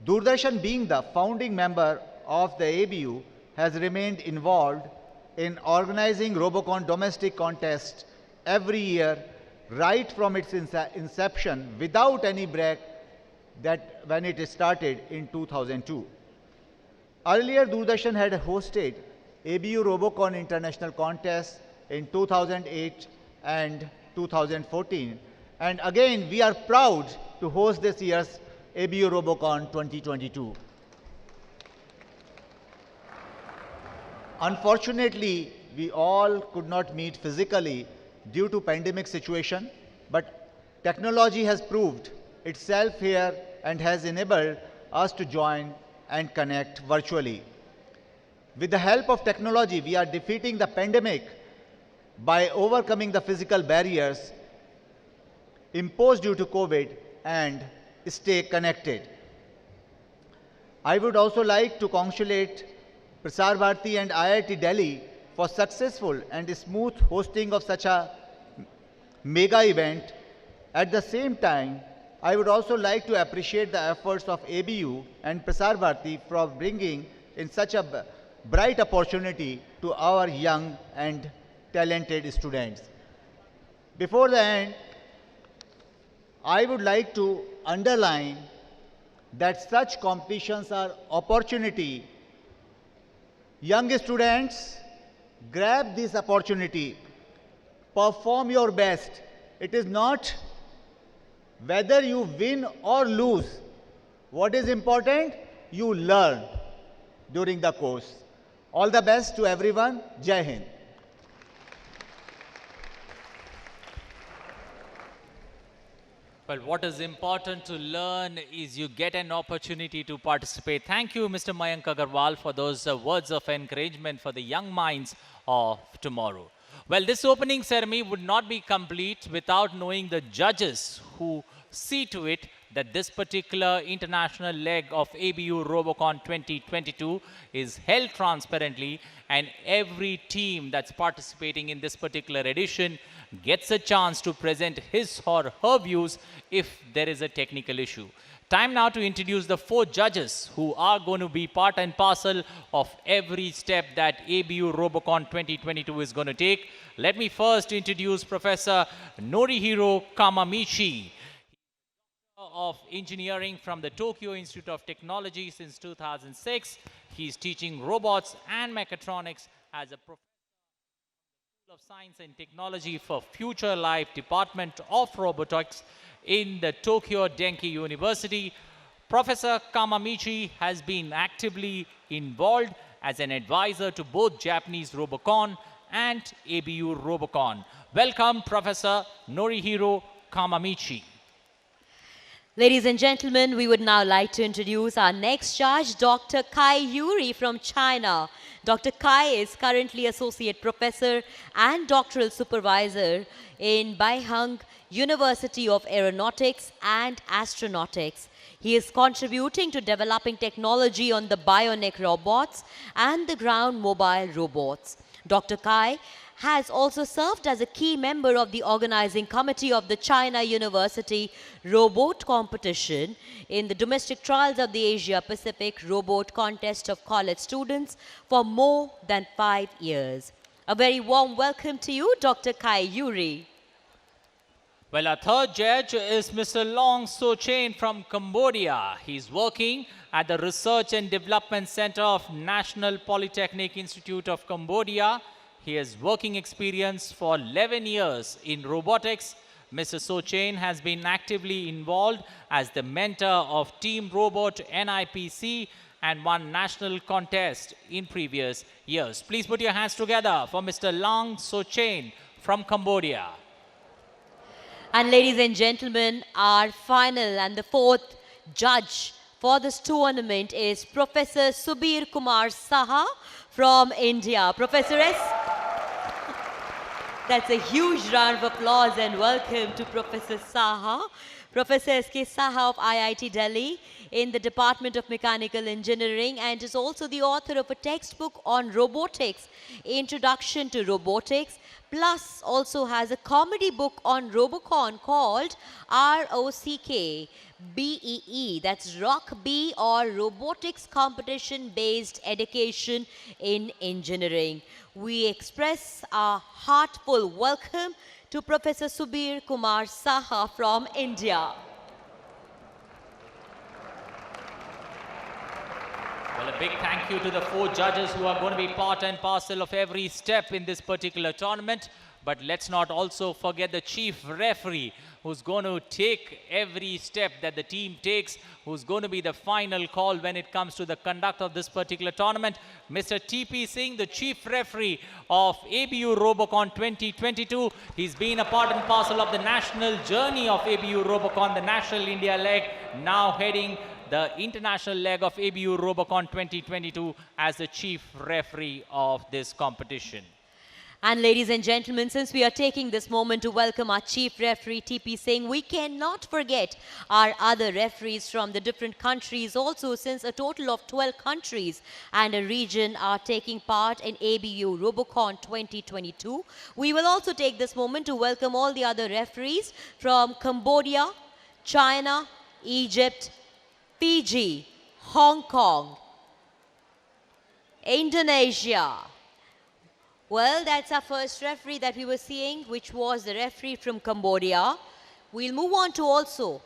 Doordarshan, being the founding member of the ABU, has remained involved in organizing Robocon domestic contests every year right from its inception without any break that when it started in 2002. Earlier, Doordarshan had hosted ABU Robocon International Contest in 2008 and 2014. And again, we are proud to host this year's ABU Robocon 2022. Unfortunately, we all could not meet physically due to pandemic situation, but technology has proved itself here and has enabled us to join and connect virtually. With the help of technology, we are defeating the pandemic by overcoming the physical barriers imposed due to COVID and stay connected. I would also like to congratulate Prasar Bharati and IIT Delhi for successful and smooth hosting of such a mega event. At the same time, I would also like to appreciate the efforts of ABU and Prasar Bharati for bringing in such a bright opportunity to our young and talented students. Before the end, I would like to underline that such competitions are opportunity. Young students, grab this opportunity, perform your best. It is not whether you win or lose. What is important? You learn during the course. All the best to everyone. Jai Hind. Well, what is important to learn is you get an opportunity to participate. Thank you, Mr. Mayank Agarwal, for those words of encouragement for the young minds of tomorrow. Well, this opening ceremony would not be complete without knowing the judges who see to it that this particular international leg of ABU Robocon 2022 is held transparently, and every team that's participating in this particular edition gets a chance to present his or her views if there is a technical issue. Time now to introduce the 4 judges who are going to be part and parcel of every step that ABU Robocon 2022 is going to take. Let me first introduce Professor Norihiro Kamamichi of Engineering from the Tokyo Institute of Technology since 2006. He's teaching robots and mechatronics as a professor of Science and Technology for Future Life Department of Robotics in the Tokyo Denki University. Professor Kamamichi has been actively involved as an advisor to both Japanese Robocon and ABU Robocon. Welcome, Professor Norihiro Kamamichi. Ladies and gentlemen, we would now like to introduce our next judge, Dr. Kai Yuri from China. Dr. Kai is currently Associate Professor and Doctoral Supervisor in Beihang University of Aeronautics and Astronautics. He is contributing to developing technology on the bionic robots and the ground mobile robots. Dr. Kai has also served as a key member of the organizing committee of the China University Robot Competition in the domestic trials of the Asia Pacific Robot Contest of college students for more than 5 years. A very warm welcome to you, Dr. Kai Yuri. Well, our third judge is Mr. Long So Chain from Cambodia. He's working at the Research and Development Center of National Polytechnic Institute of Cambodia. He has working experience for 11 years in robotics. Mr. So Chain has been actively involved as the mentor of Team Robot NIPC and won national contest in previous years. Please put your hands together for Mr. Long So Chain from Cambodia. And ladies and gentlemen, our final and the fourth judge for this tournament is Professor Subir Kumar Saha from India. Professor S. That's a huge round of applause and welcome to Professor Saha. Professor S.K. Saha of IIT Delhi in the Department of Mechanical Engineering and is also the author of a textbook on robotics, Introduction to Robotics, plus also has a comedy book on Robocon called ROCK BEE, that's Rock B or Robotics Competition Based Education in Engineering. We express our heartful welcome to Professor Subir Kumar Saha from India. Well, a big thank you to the 4 judges who are going to be part and parcel of every step in this particular tournament. But let's not also forget the chief referee who's going to take every step that the team takes, who's going to be the final call when it comes to the conduct of this particular tournament. Mr. T.P. Singh, the chief referee of ABU Robocon 2022. He's been a part and parcel of the national journey of ABU Robocon, the national India leg, now heading the international leg of ABU Robocon 2022 as the chief referee of this competition. And ladies and gentlemen, since we are taking this moment to welcome our chief referee T.P. Singh, we cannot forget our other referees from the different countries also, since a total of 12 countries and a region are taking part in ABU Robocon 2022. We will also take this moment to welcome all the other referees from Cambodia, China, Egypt, Fiji, Hong Kong, Indonesia. Well, that's our first referee that we were seeing, which was the referee from Cambodia. We'll move on to also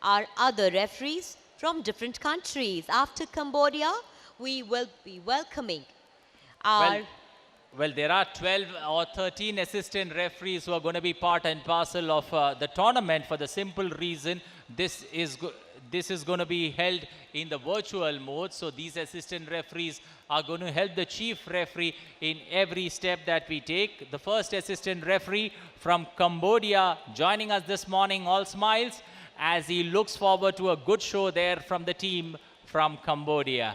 our other referees from different countries. After Cambodia, we will be welcoming our... Well, there are 12 or 13 assistant referees who are going to be part and parcel of the tournament for the simple reason this is going to be held in the virtual mode. So these assistant referees are going to help the chief referee in every step that we take. The first assistant referee from Cambodia joining us this morning, all smiles, as he looks forward to a good show there from the team from Cambodia.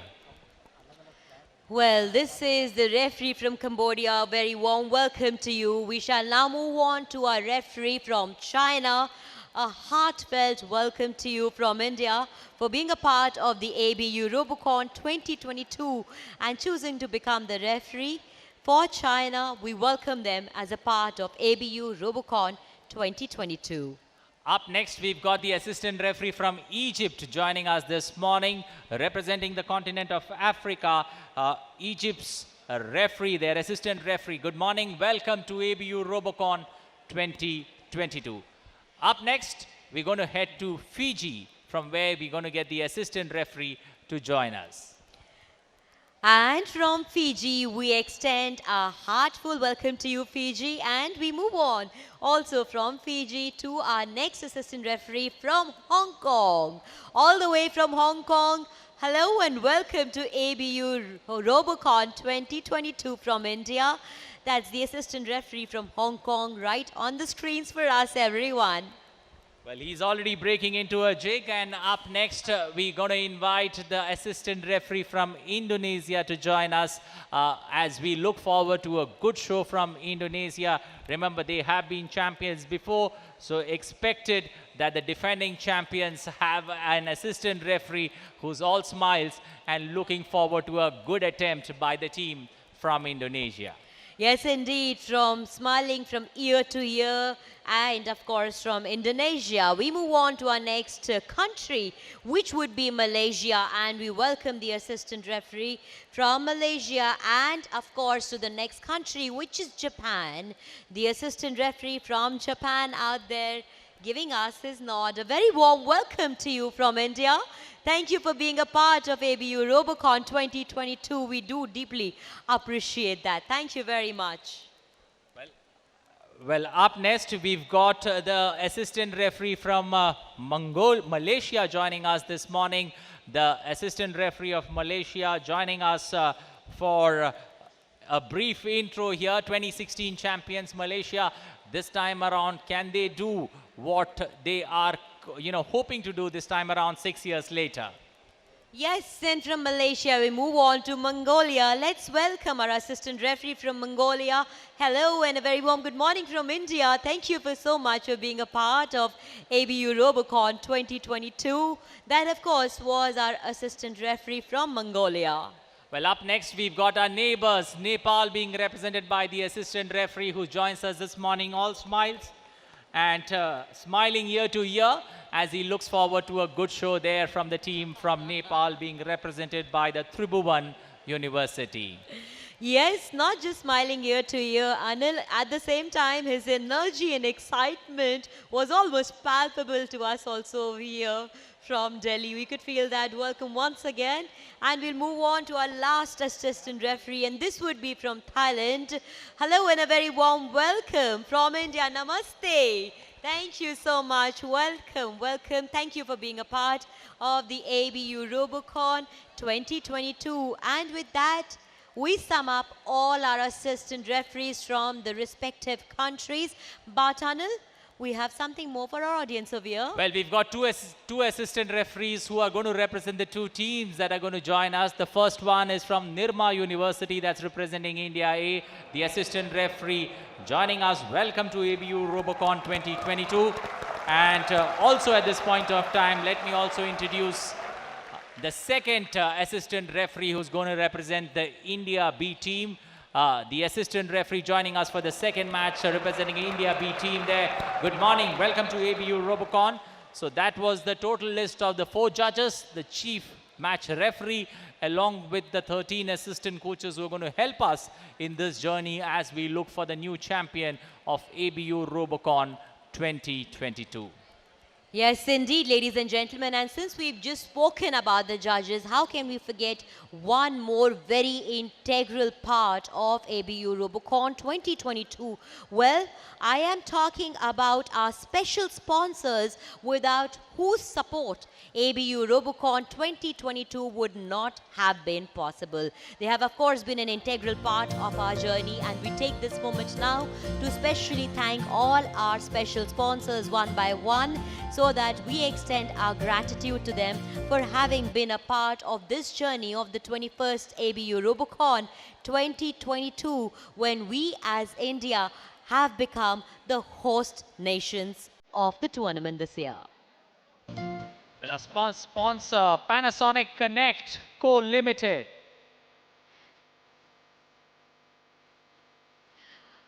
Well, this is the referee from Cambodia. A very warm welcome to you. We shall now move on to our referee from China. A heartfelt welcome to you from India for being a part of the ABU Robocon 2022 and choosing to become the referee for China. We welcome them as a part of ABU Robocon 2022. Up next, we've got the assistant referee from Egypt joining us this morning, representing the continent of Africa. Egypt's referee, their assistant referee. Good morning. Welcome to ABU Robocon 2022. Up next, we're going to head to Fiji, from where we're going to get the assistant referee to join us. And from Fiji, we extend a heartful welcome to you, Fiji, and we move on also from Fiji to our next assistant referee from Hong Kong. All the way from Hong Kong, hello and welcome to ABU Robocon 2022 from India. That's the assistant referee from Hong Kong right on the screens for us, everyone. Well, he's already breaking into a jig, and up next, we're going to invite the assistant referee from Indonesia to join us as we look forward to a good show from Indonesia. Remember, they have been champions before, so expected that the defending champions have an assistant referee who's all smiles and looking forward to a good attempt by the team from Indonesia. Yes, indeed, from smiling from ear to ear and of course from Indonesia. We move on to our next country, which would be Malaysia, and we welcome the assistant referee from Malaysia, and of course to the next country, which is Japan. The assistant referee from Japan out there giving us his nod. A very warm welcome to you from India. Thank you for being a part of ABU Robocon 2022. We do deeply appreciate that. Thank you very much. Well, up next, we've got the assistant referee from Malaysia joining us this morning. The assistant referee of Malaysia joining us for a brief intro here. 2016 champions Malaysia. This time around, can they do what they are hoping to do this time around 6 years later? Yes, and from Malaysia, we move on to Mongolia. Let's welcome our assistant referee from Mongolia. Hello and a very warm good morning from India. Thank you for so much for being a part of ABU Robocon 2022. That, of course, was our assistant referee from Mongolia. Well, up next, we've got our neighbors, Nepal being represented by the assistant referee who joins us this morning, all smiles and smiling ear to ear as he looks forward to a good show there from the team from Nepal being represented by the Tribhuvan University. Yes, not just smiling ear to ear, Anil, at the same time, his energy and excitement was almost palpable to us also here from Delhi. We could feel that. Welcome once again. And we'll move on to our last assistant referee, and this would be from Thailand. Hello and a very warm welcome from India. Namaste. Thank you so much. Welcome, welcome. Thank you for being a part of the ABU Robocon 2022. And with that, we sum up all our assistant referees from the respective countries. But Anil, we have something more for our audience over here. Well, we've got two assistant referees who are going to represent the two teams that are going to join us. The first one is from Nirma University, that's representing India A. The assistant referee joining us. Welcome to ABU Robocon 2022. And also at this point of time, let me also introduce the second assistant referee who's going to represent the India B team. The assistant referee joining us for the second match, representing India B team there. Good morning. Welcome to ABU Robocon. So that was the total list of the 4 judges, the chief match referee, along with the 13 assistant coaches who are going to help us in this journey as we look for the new champion of ABU Robocon 2022. Yes, indeed, ladies and gentlemen. And since we've just spoken about the judges, how can we forget one more very integral part of ABU Robocon 2022? Well, I am talking about our special sponsors without whose support ABU Robocon 2022 would not have been possible. They have, of course, been an integral part of our journey, and we take this moment now to especially thank all our special sponsors one by one, so that we extend our gratitude to them for having been a part of this journey of the 21st ABU Robocon 2022, when we as India have become the host nations of the tournament this year. Our sponsor, Panasonic Connect Co. Limited.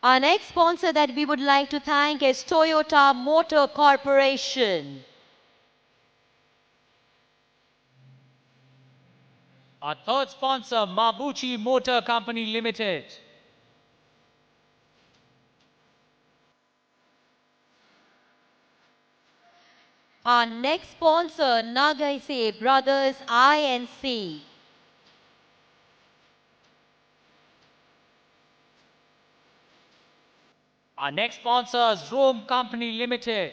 Our next sponsor that we would like to thank is Toyota Motor Corporation. Our third sponsor, Mabuchi Motor Company Limited. Our next sponsor, Nagaise Brothers INC. Our next sponsor is Rome Company Limited.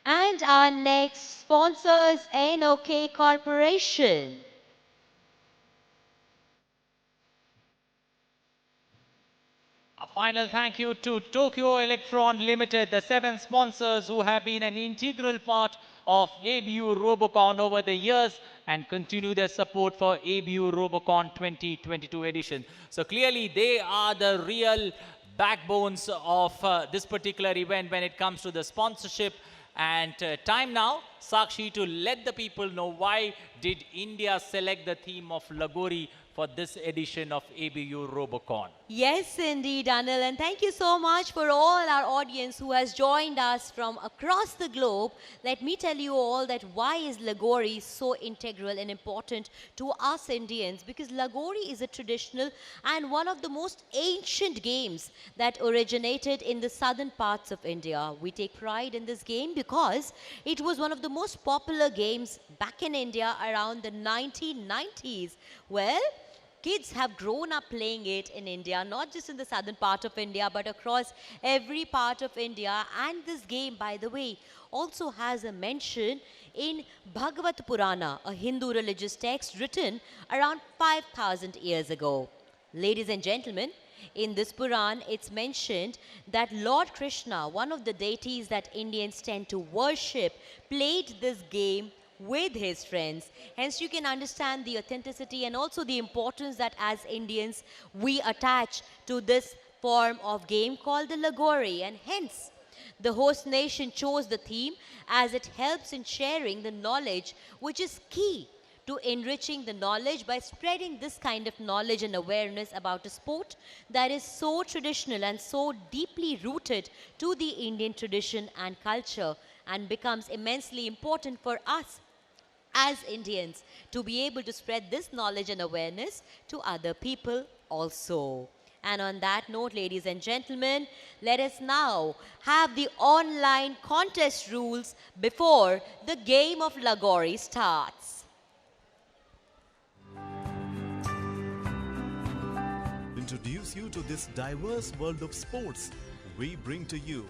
And our next sponsor is NOK Corporation. Final thank you to Tokyo Electron Limited, the 7 sponsors who have been an integral part of ABU Robocon over the years and continue their support for ABU Robocon 2022 edition. So clearly they are the real backbones of this particular event when it comes to the sponsorship. And time now, Sakshi, to let the people know why did India select the theme of Lagori for this edition of ABU Robocon. Yes, indeed, Anil. And thank you so much for all our audience who has joined us from across the globe. Let me tell you all that why is Lagori so integral and important to us Indians? Because Lagori is a traditional and one of the most ancient games that originated in the southern parts of India. We take pride in this game because it was one of the most popular games back in India around the 1990s. Well, kids have grown up playing it in India, not just in the southern part of India, but across every part of India. And this game, by the way, also has a mention in Bhagavad Purana, a Hindu religious text written around 5,000 years ago. Ladies and gentlemen, in this Puran, it's mentioned that Lord Krishna, one of the deities that Indians tend to worship, played this game with his friends. Hence, you can understand the authenticity and also the importance that as Indians we attach to this form of game called the Lagori. And hence, the host nation chose the theme as it helps in sharing the knowledge, which is key to enriching the knowledge by spreading this kind of knowledge and awareness about a sport that is so traditional and so deeply rooted to the Indian tradition and culture, and becomes immensely important for us as Indians to be able to spread this knowledge and awareness to other people also. And on that note, ladies and gentlemen, let us now have the online contest rules before the game of Lagori starts. Introduce you to this diverse world of sports, we bring to you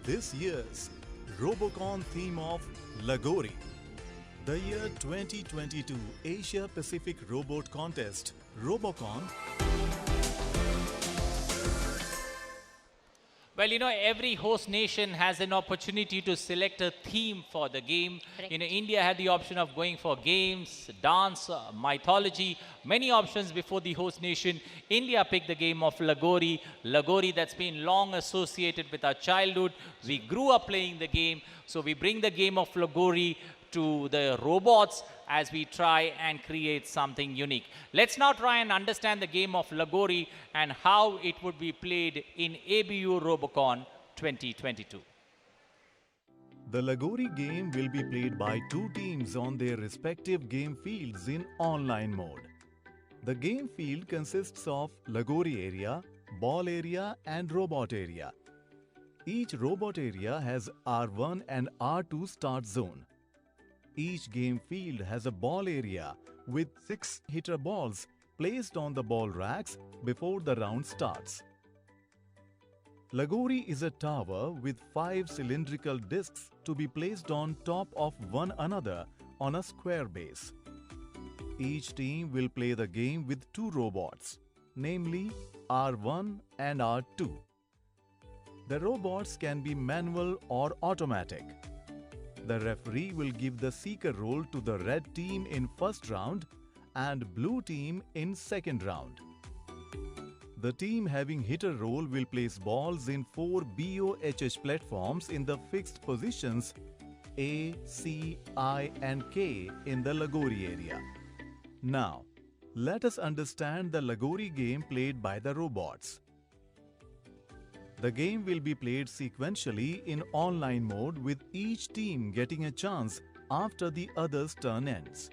this year's Robocon theme of Lagori. The year 2022 Asia Pacific Robot Contest, Robocon. Well, every host nation has an opportunity to select a theme for the game. Correct. India had the option of going for games, dance, mythology, many options before the host nation. India picked the game of Lagori. Lagori that's been long associated with our childhood. We grew up playing the game, so we bring the game of Lagori to the robots as we try and create something unique. Let's now try and understand the game of Lagori and how it would be played in ABU Robocon 2022. The Lagori game will be played by two teams on their respective game fields in online mode. The game field consists of Lagori area, ball area and robot area. Each robot area has R1 and R2 start zone. Each game field has a ball area with 6 hitter balls placed on the ball racks before the round starts. Lagori is a tower with 5 cylindrical discs to be placed on top of one another on a square base. Each team will play the game with 2 robots, namely R1 and R2. The robots can be manual or automatic. The referee will give the seeker role to the red team in first round and blue team in second round. The team having hitter role will place balls in 4 BOHH platforms in the fixed positions A, C, I and K in the Lagori area. Now, let us understand the Lagori game played by the robots. The game will be played sequentially in online mode with each team getting a chance after the other's turn ends.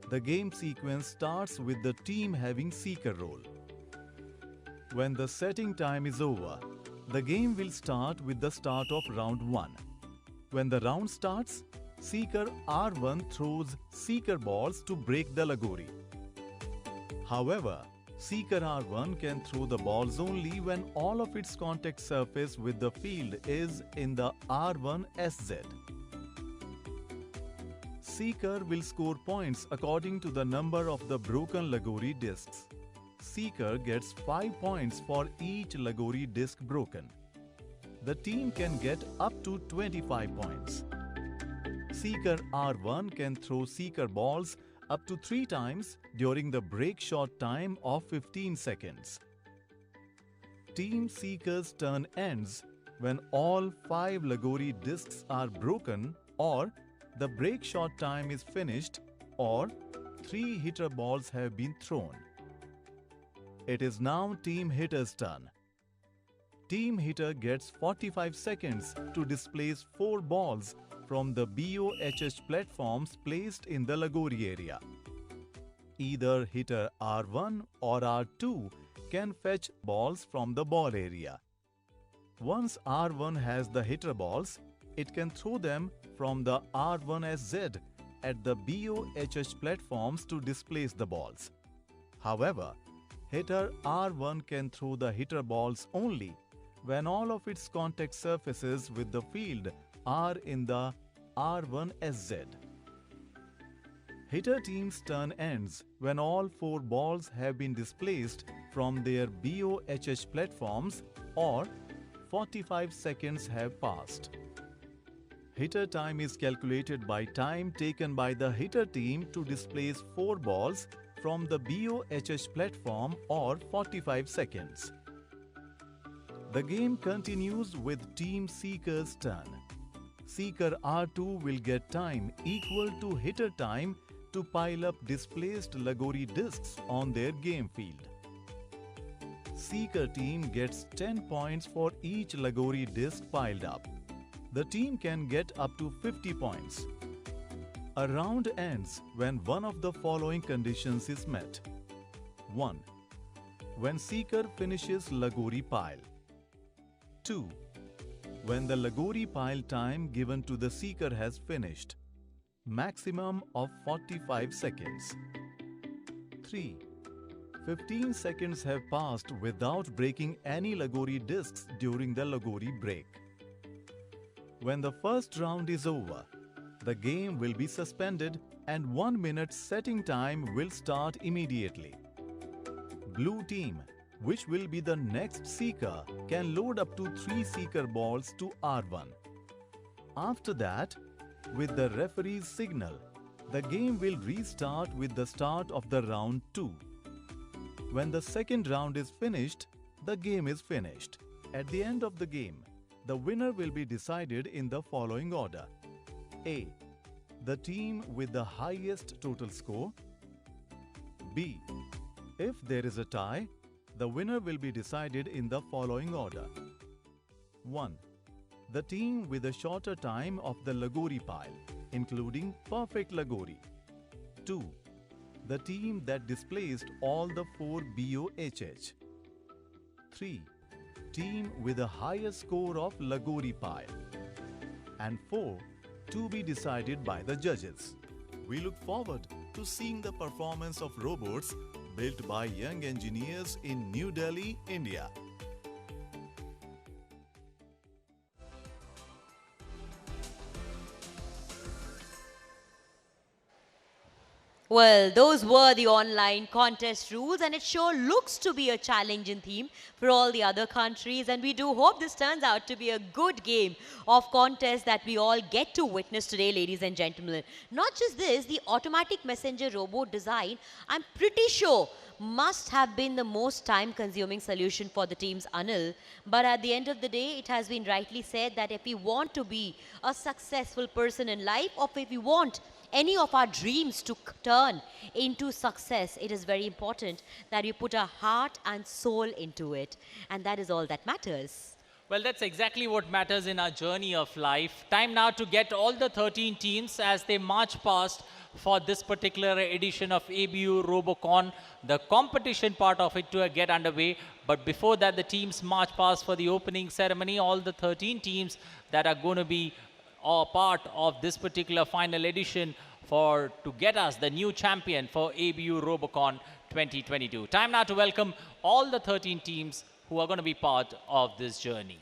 The game sequence starts with the team having seeker role. When the setting time is over, the game will start with the start of round 1. When the round starts, seeker R1 throws seeker balls to break the Lagori. However, seeker R1 can throw the balls only when all of its contact surface with the field is in the R1 SZ. Seeker will score points according to the number of the broken Lagori discs. Seeker gets 5 points for each Lagori disc broken. The team can get up to 25 points. Seeker R1 can throw Seeker balls up to 3 times during the break shot time of 15 seconds. Team Seeker's turn ends when all 5 Lagori discs are broken, or the break shot time is finished, or 3 hitter balls have been thrown. It is now Team Hitter's turn. Team Hitter gets 45 seconds to displace 4 balls from the BOHH platforms placed in the Lagori area. Either hitter R1 or R2 can fetch balls from the ball area. Once R1 has the hitter balls, it can throw them from the R1SZ at the BOHH platforms to displace the balls. However, hitter R1 can throw the hitter balls only when all of its contact surfaces with the field are in the R1SZ. Hitter team's turn ends when all 4 balls have been displaced from their BOHH platforms or 45 seconds have passed. Hitter time is calculated by time taken by the hitter team to displace 4 balls from the BOHH platform or 45 seconds. The game continues with Team Seeker's turn. Seeker R2 will get time equal to hitter time to pile up displaced Lagori discs on their game field. Seeker team gets 10 points for each Lagori disc piled up. The team can get up to 50 points. A round ends when one of the following conditions is met. 1. When Seeker finishes Lagori pile. 2. When the Lagori pile time given to the Seeker has finished. Maximum of 45 seconds. 3. 15 seconds have passed without breaking any Lagori discs during the Lagori break. When the first round is over, the game will be suspended and 1 minute setting time will start immediately. Blue team, which will be the next Seeker, can load up to 3 Seeker balls to R1. After that, with the referee's signal, the game will restart with the start of the round 2. When the second round is finished, the game is finished. At the end of the game, the winner will be decided in the following order. A. The team with the highest total score. B. If there is a tie, the winner will be decided in the following order. 1. The team with a shorter time of the Lagori pile, including perfect Lagori. 2. The team that displaced all the 4 BOHH. 3. Team with a higher score of Lagori pile. And 4. To be decided by the judges. We look forward to seeing the performance of robots built by young engineers in New Delhi, India. Well, those were the online contest rules, and it sure looks to be a challenging theme for all the other countries, and we do hope this turns out to be a good game of contest that we all get to witness today, ladies and gentlemen. Not just this, the automatic messenger robot design, I'm pretty sure, must have been the most time-consuming solution for the team's Anil. But at the end of the day, it has been rightly said that if we want to be a successful person in life, or if we want any of our dreams to turn into success, it is very important that we put our heart and soul into it. And that is all that matters. Well, that's exactly what matters in our journey of life. Time now to get all the 13 teams as they march past for this particular edition of ABU Robocon, the competition part of it to get underway. But before that, the teams march past for the opening ceremony. All the 13 teams that are going to be part of this particular final edition to get us the new champion for ABU Robocon 2022. Time now to welcome all the 13 teams who are going to be part of this journey.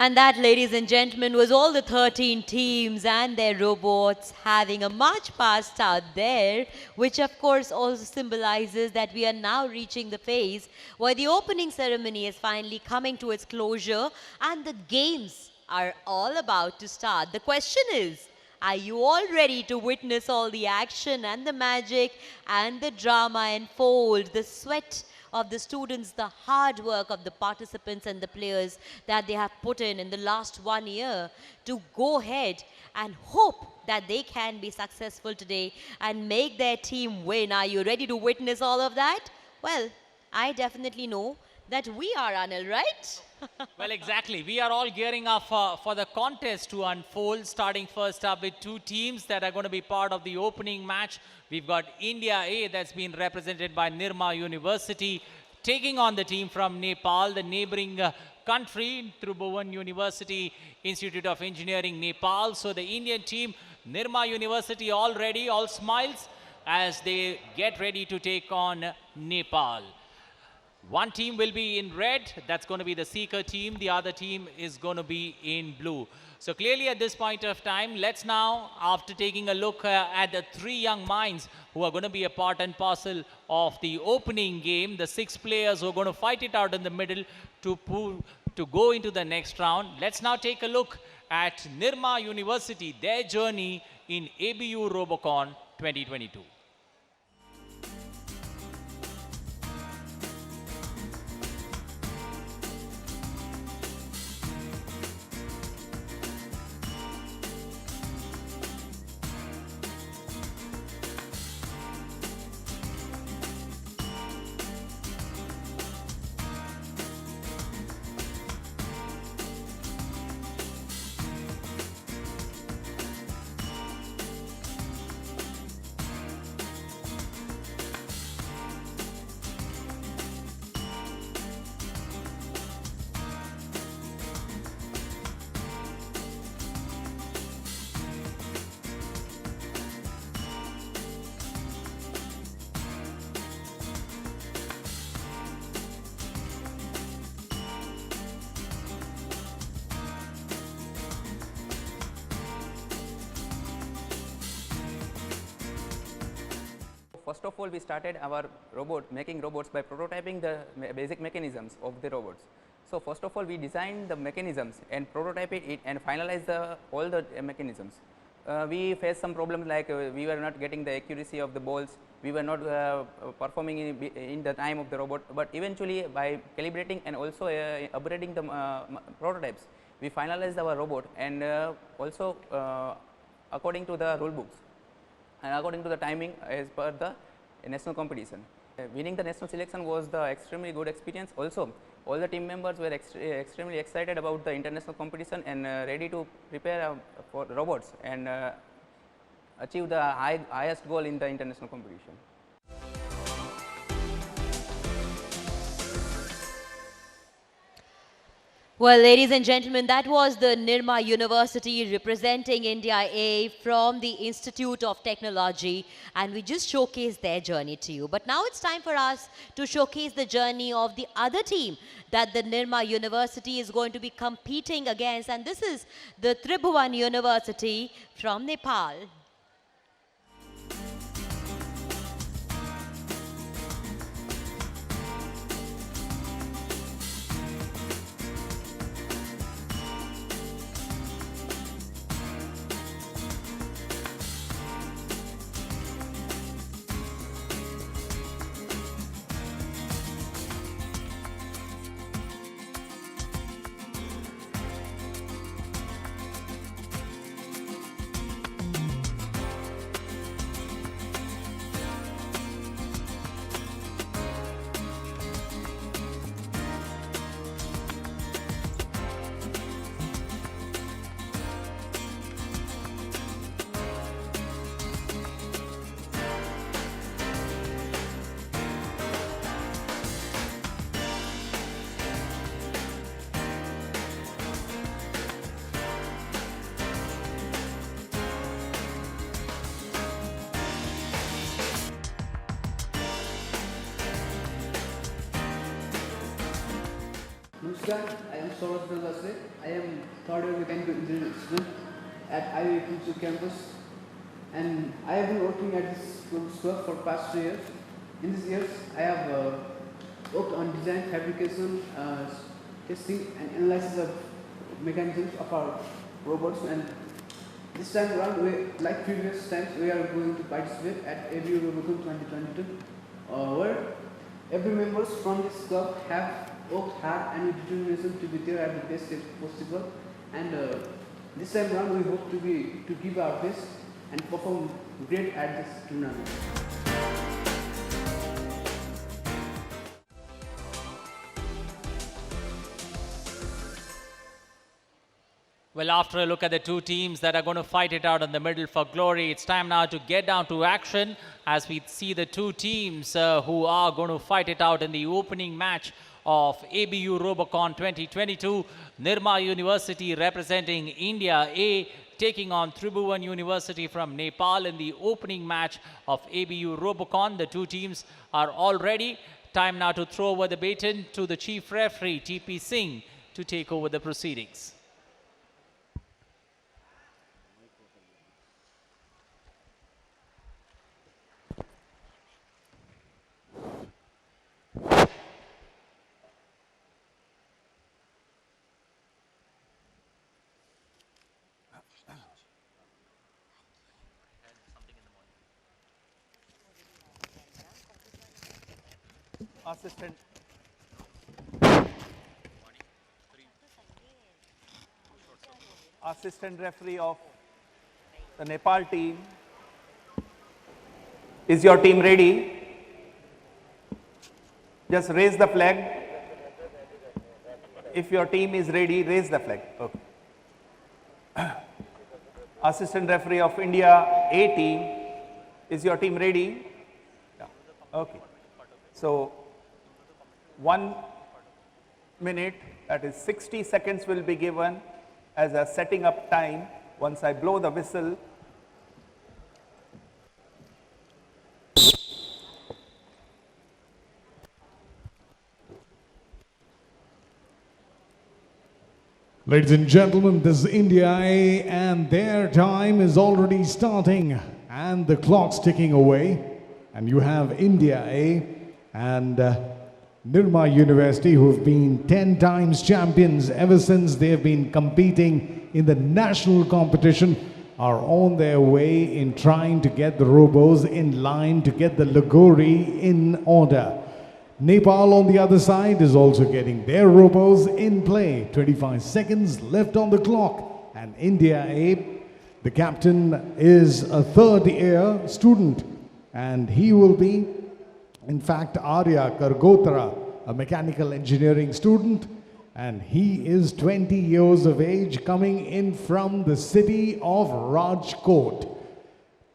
And that, ladies and gentlemen, was all the 13 teams and their robots having a march past out there, which of course also symbolizes that we are now reaching the phase where the opening ceremony is finally coming to its closure and the games are all about to start. The question is, are you all ready to witness all the action and the magic and the drama unfold, the sweat of the students, the hard work of the participants and the players that they have put in the last 1 year to go ahead and hope that they can be successful today and make their team win? Are you ready to witness all of that? Well, I definitely know that we are, Anil, right? Well, exactly. We are all gearing up for the contest to unfold, starting first up with two teams that are going to be part of the opening match. We've got India A, that's been represented by Nirma University, taking on the team from Nepal, the neighboring country, Tribhuvan University, Institute of Engineering, Nepal. So the Indian team, Nirma University, all ready, all smiles as they get ready to take on Nepal. One team will be in red, that's going to be the Seeker team. The other team is going to be in blue. So clearly at this point of time, let's now, after taking a look at the three young minds who are going to be a part and parcel of the opening game, the 6 players who are going to fight it out in the middle to go into the next round. Let's now take a look at Nirma University, their journey in ABU Robocon 2022. First of all, we started our making robots by prototyping the basic mechanisms of the robots. So first of all, we designed the mechanisms and prototyped it and finalized all the mechanisms. We faced some problems like we were not getting the accuracy of the balls, we were not performing in the time of the robot, but eventually by calibrating and also upgrading the prototypes, we finalized our robot and also according to the rule books and according to the timing as per the national competition. Winning the national selection was the extremely good experience. Also, all the team members were extremely excited about the international competition and ready to prepare for robots and achieve the highest goal in the international competition. Well, ladies and gentlemen, that was the Nirma University representing India A from the Institute of Technology, and we just showcased their journey to you. But now it's time for us to showcase the journey of the other team that the Nirma University is going to be competing against, and this is the Tribhuvan University from Nepal. Namaskar, I am Saurabh Dasre. I am third year mechanical engineering student at IIT campus, and I have been working at this club for past 3 years. In these years, I have worked on design, fabrication, testing, and analysis of mechanisms of our robots. And this time around, like previous times, we are going to participate at ABU Robocon 2022, where every members from this club have worked hard and with determination to be there at the best possible. And this time around, we hope to give our best and perform great at this tournament. Well, after a look at the two teams that are going to fight it out in the middle for glory, it's time now to get down to action as we see the two teams who are going to fight it out in the opening match of ABU Robocon 2022. Nirma University representing India A taking on Tribhuvan University from Nepal in the opening match of ABU Robocon. The two teams are all ready. Time now to throw over the baton to the chief referee, TP Singh, to take over the proceedings. Assistant referee of the Nepal team. Is your team ready? Just raise the flag. If your team is ready, raise the flag. Okay. Assistant referee of India A team. Is your team ready? Yeah. Okay. So 1 minute, that is 60 seconds will be given as a setting up time. Once I blow the whistle, ladies and gentlemen, this is India A and their time is already starting and the clock's ticking away, and you have India A and Nirma University, who have been 10 times champions ever since they have been competing in the national competition, are on their way in trying to get the robos in line to get the Lagori in order. Nepal on the other side is also getting their robos in play. 25 seconds left on the clock, and India A, the captain, is a third-year student, and he will be, in fact, Arya Kargotra, a mechanical engineering student, and he is 20 years of age, coming in from the city of Rajkot.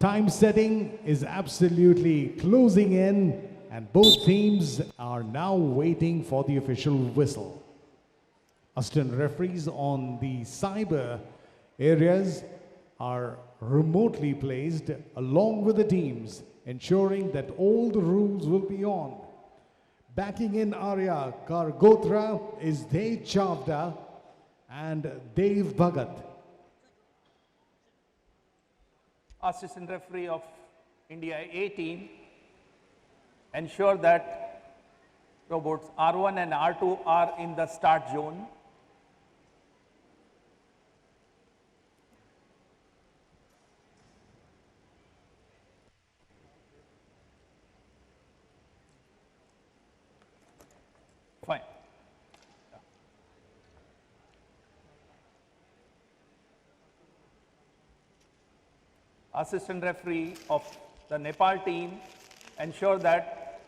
Time setting is absolutely closing in, and both teams are now waiting for the official whistle. Assistant referees on the cyber areas are remotely placed along with the teams, ensuring that all the rules will be on. Backing in Arya Kargotra is Tej Chavda and Dev Bhagat. assistant referee of India A team, ensure that robots R1 and R2 are in the start zone. Fine. Assistant referee of the Nepal team, ensure that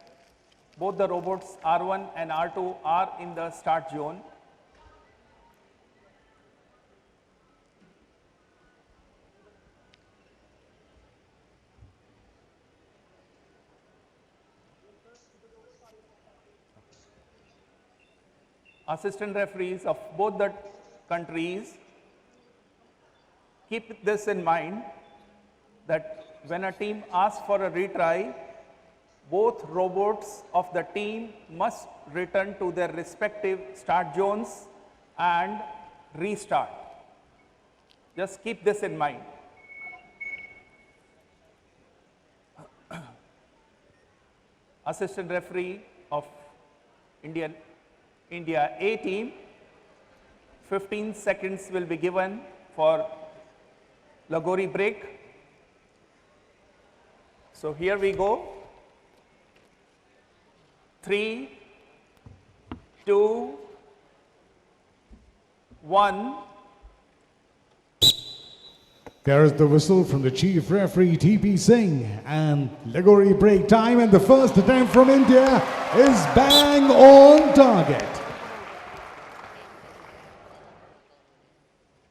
both the robots R1 and R2 are in the start zone. Assistant referees of both the countries, keep this in mind that when a team asks for a retry, both robots of the team must return to their respective start zones and restart. Just keep this in mind. Assistant referee of India A team, 15 seconds will be given for Lagori break. So here we go. 3, 2, 1. There is the whistle from the chief referee TP Singh, and Lagori break time, and the first attempt from India is bang on target.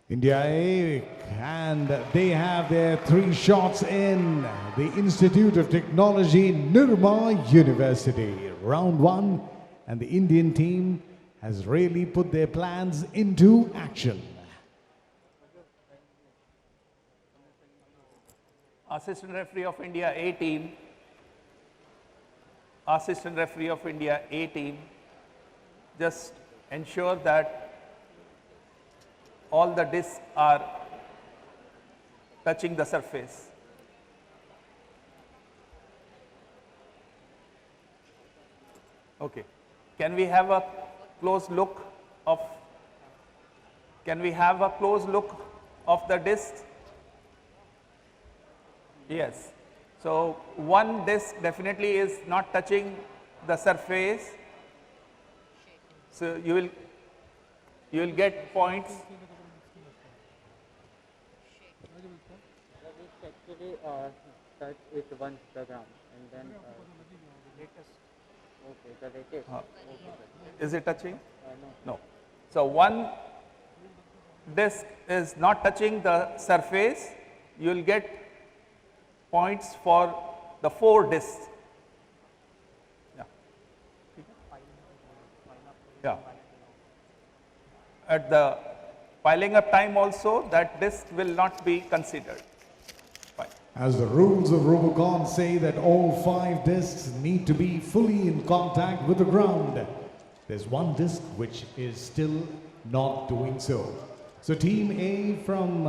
India A, and they have their 3 shots in the Institute of Technology, Nirma University. Round 1, and the Indian team has really put their plans into action. Assistant referee of India A team. Assistant referee of India A team. Just ensure that all the discs are touching the surface. Okay. Can we have a close look of the disc? Yes. So one disc definitely is not touching the surface. So you will get points. Actually touch it once the ground and then okay, the latest. Okay. Is it touching? No. No. So one disc is not touching the surface. You will get points for the 4 discs. Yeah. Yeah. At the piling up time also, that disc will not be considered. As the rules of Robocon say that all 5 discs need to be fully in contact with the ground. There's one disc which is still not doing so. So Team A from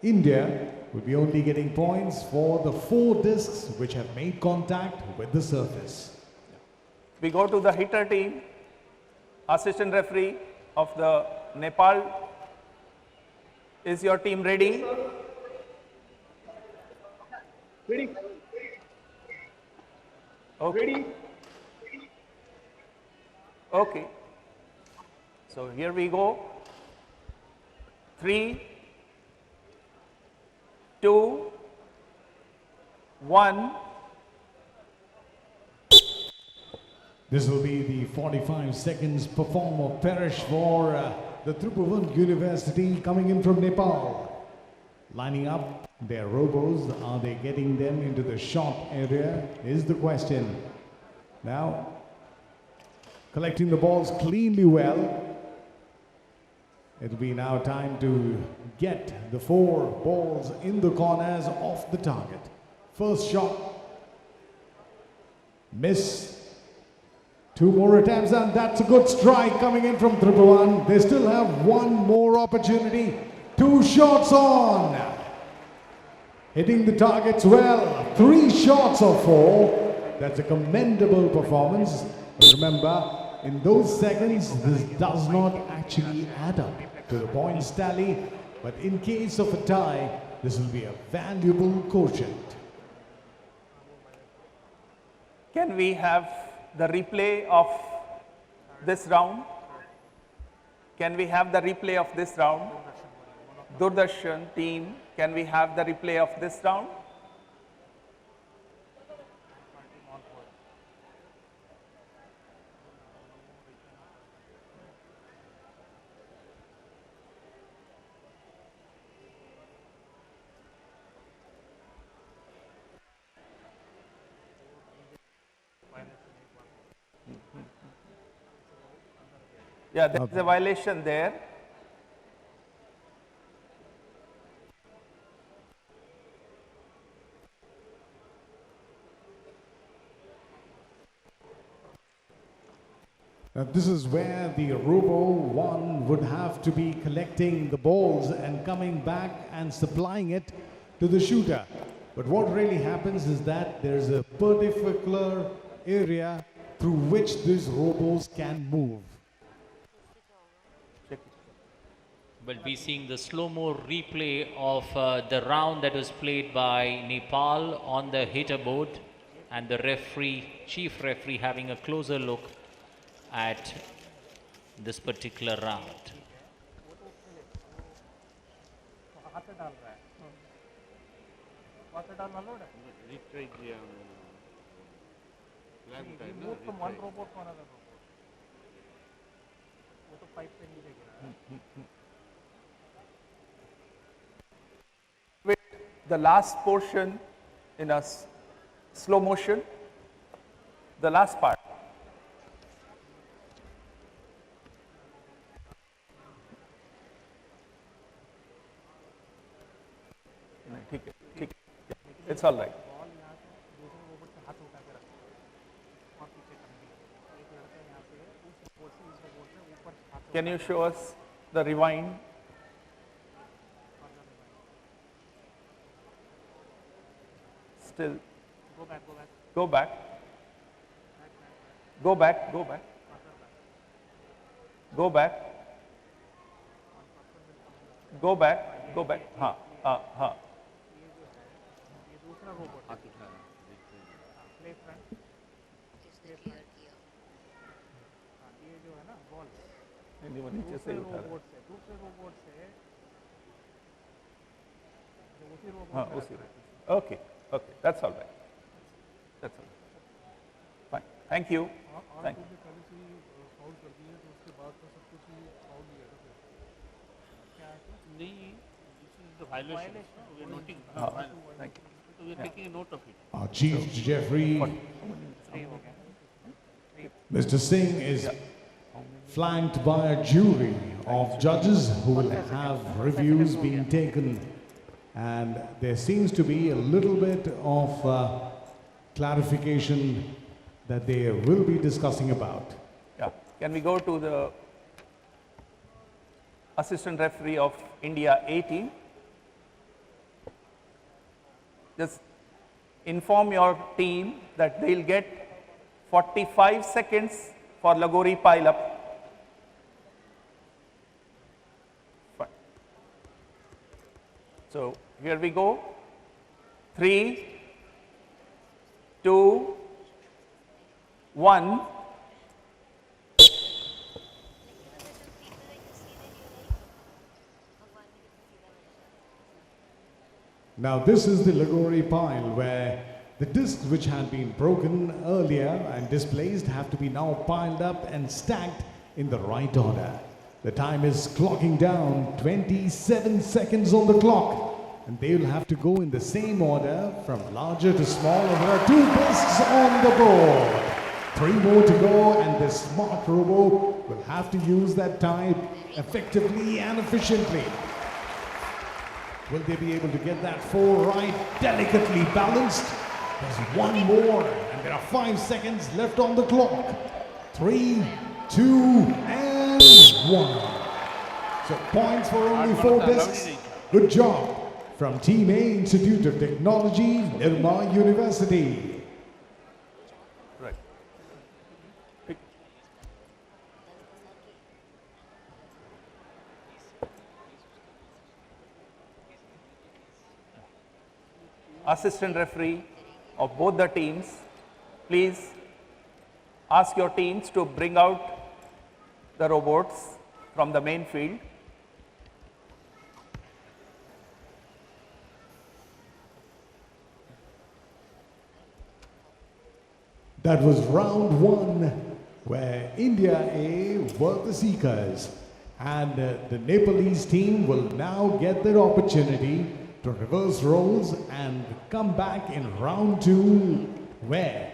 India will be only getting points for the 4 discs which have made contact with the surface. We go to the hitter team. Assistant referee of the Nepal. Is your team ready? Ready. Okay. Ready. Okay. So here we go. 3, 2, 1. This will be the 45 seconds performer perish for the Tribhuvan University coming in from Nepal. Lining up their robos, are they getting them into the shot area is the question. Now, collecting the balls cleanly well. It'll be now time to get the 4 balls in the corners off the target. First shot, miss. 2 more attempts, and that's a good strike coming in from Tribhuvan. They still have 1 more opportunity. 2 shots on. Hitting the targets well. 3 shots of 4. That's a commendable performance. But remember, in those seconds, this does not actually add up to the points tally. But in case of a tie, this will be a valuable quotient. Can we have the replay of this round? Can we have the replay of this round? Doordarshan team, can we have the replay of this round? Yeah, there's a violation there. Now this is where the Robo 1 would have to be collecting the balls and coming back and supplying it to the shooter. But what really happens is that there's a particular area through which these robos can move. We'll be seeing the slow-mo replay of the round that was played by Nepal on the hitter board, and the chief referee having a closer look at this particular round. With the last portion in a slow motion, the last part. It's all right. Can you show us the rewind? Still. Go back. Go back. Go back. Go back. Go back. Go back. हाँ हाँ हाँ. वो नीचे से उठा रहा है. हाँ उसी. Okay. Okay. That's all right. That's all right. Fine. Thank you. Thank you. Thank you. So we are taking a note of it. Our Chief Jeffrey, Mr. Singh, is flanked by a jury of judges who will have reviews being taken, and there seems to be a little bit of clarification that they will be discussing about. Yeah. Can we go to the assistant referee of India 18? Just inform your team that they'll get 45 seconds for Lagori pile up. Fine. So here we go. 3, 2, 1. Now this is the Lagori pile where the discs which had been broken earlier and displaced have to be now piled up and stacked in the right order. The time is clocking down, 27 seconds on the clock, and they will have to go in the same order from larger to smaller. There are 2 discs on the board. 3 more to go, and this smart robo will have to use that time effectively and efficiently. Will they be able to get that 4 right, delicately balanced? There's 1 more, and there are 5 seconds left on the clock. 3, 2, and 1. So points for only 4 discs. Good job from Team A, Institute of Technology, Nirma University. Right. Assistant referee of both the teams, please ask your teams to bring out the robots from the main field. That was round 1, where India A were the seekers, and the Nepalese team will now get their opportunity to reverse roles and come back in round 2, where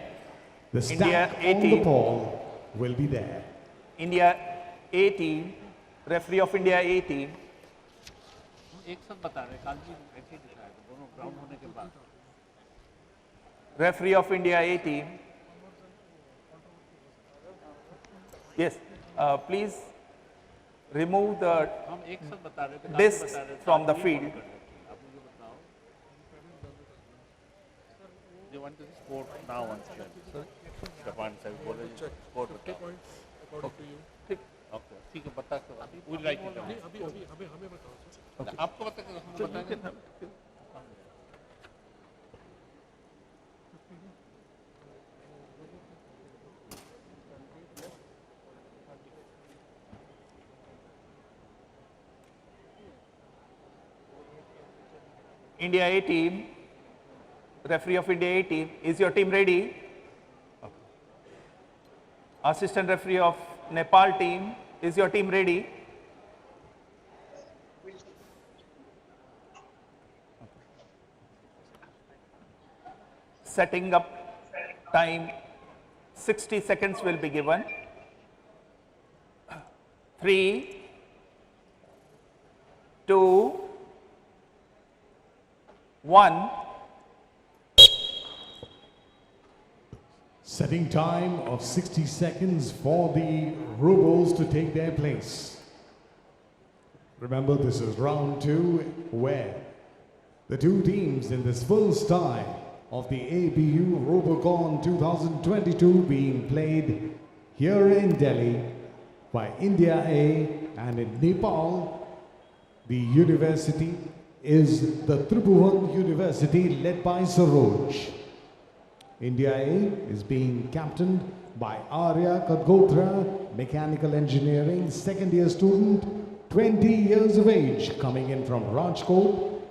the stack on the ball will be there. India A team, referee of India A team. एक सब बता रहे काल जी ऐसे दिखाया दोनों ground होने के बाद. Referee of India A team. Yes, please remove the discs from the field. They want to sport now on Japan side बोले sport बताओ. ठीक. Okay. ठीक है बता दो. Would like it. अभी हमें बताओ. आपको बताएंगे. India A team, referee of India A team, is your team ready? Okay. Assistant referee of Nepal team, is your team ready? Setting up time, 60 seconds will be given. 3, 2, 1. Setting time of 60 seconds for the Robos to take their place. Remember, this is round 2 where the two teams in this first tie of the ABU Robocon 2022 being played here in Delhi by India A, and in Nepal the university is the Tribhuvan University led by Saroj. India A is being captained by Arya Kadgotra, mechanical engineering, second year student, 20 years of age, coming in from Rajkot.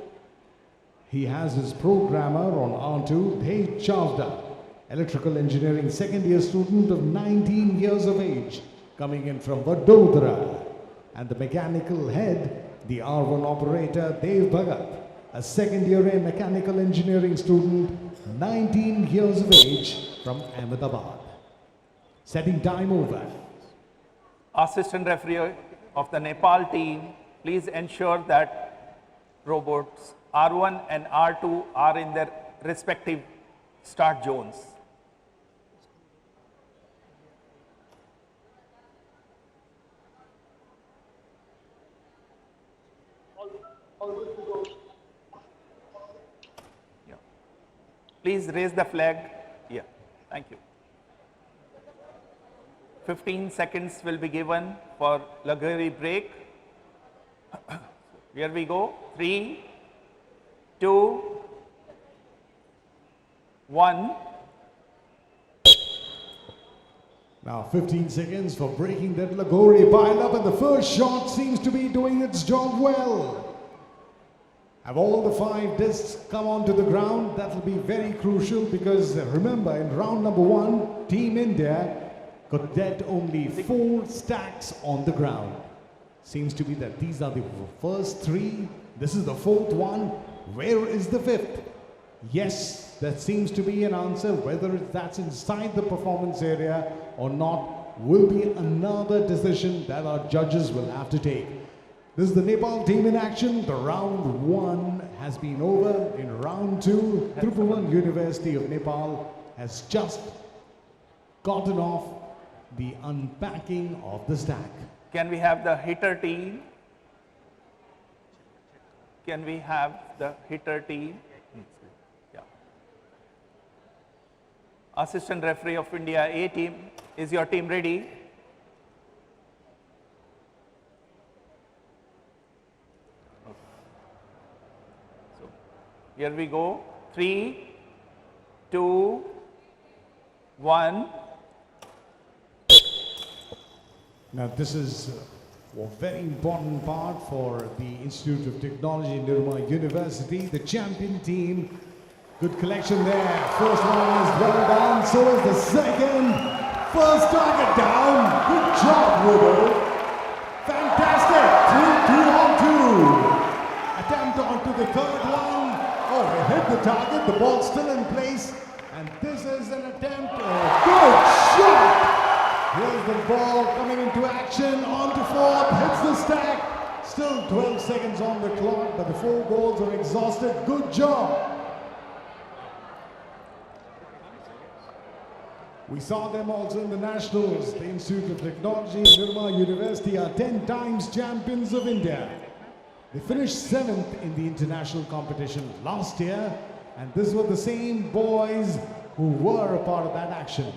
He has his programmer on R2, Dhej Chavda, electrical engineering, second year student of 19 years of age, coming in from Vadodara. And the mechanical head, the R1 operator, Dev Bhagat, a second year in mechanical engineering student, 19 years of age, from Ahmedabad. Setting time over. Assistant referee of the Nepal team, please ensure that robots R1 and R2 are in their respective start zones. Yeah. Please raise the flag. Yeah, thank you. 15 seconds will be given for luxury break. Here we go. 3, 2, 1. Now 15 seconds for breaking that Lagori pile up, and the first shot seems to be doing its job well. Have all the 5 discs come onto the ground? That will be very crucial, because remember, in round number 1, Team India could get only 4 stacks on the ground. Seems to be that these are the first 3. This is the 4th one. Where is the 5th? Yes, that seems to be an answer. Whether that's inside the performance area or not will be another decision that our judges will have to take. This is the Nepal team in action. The round 1 has been over. In round 2, Tribhuvan University of Nepal has just gotten off the unpacking of the stack. Can we have the hitter team? Can we have the hitter team? Yeah. Assistant referee of India A team, is your team ready? So here we go. 3, 2, 1. Now this is a very important part for the Institute of Technology, Nirma University. The champion team, good collection there. First one is well done, so is the second. First target down. Good job, Robo. Fantastic. 2 on 2. Attempt onto the third one. Oh, they hit the target. The ball's still in place. And this is an attempt. Good shot. Here's the ball coming into action, on to 4th, hits the stack. Still 12 seconds on the clock, but the 4 balls are exhausted. Good job. We saw them also in the Nationals. The Institute of Technology, Nirma University are 10 times champions of India. They finished 7th in the international competition last year, and these were the same boys who were a part of that action.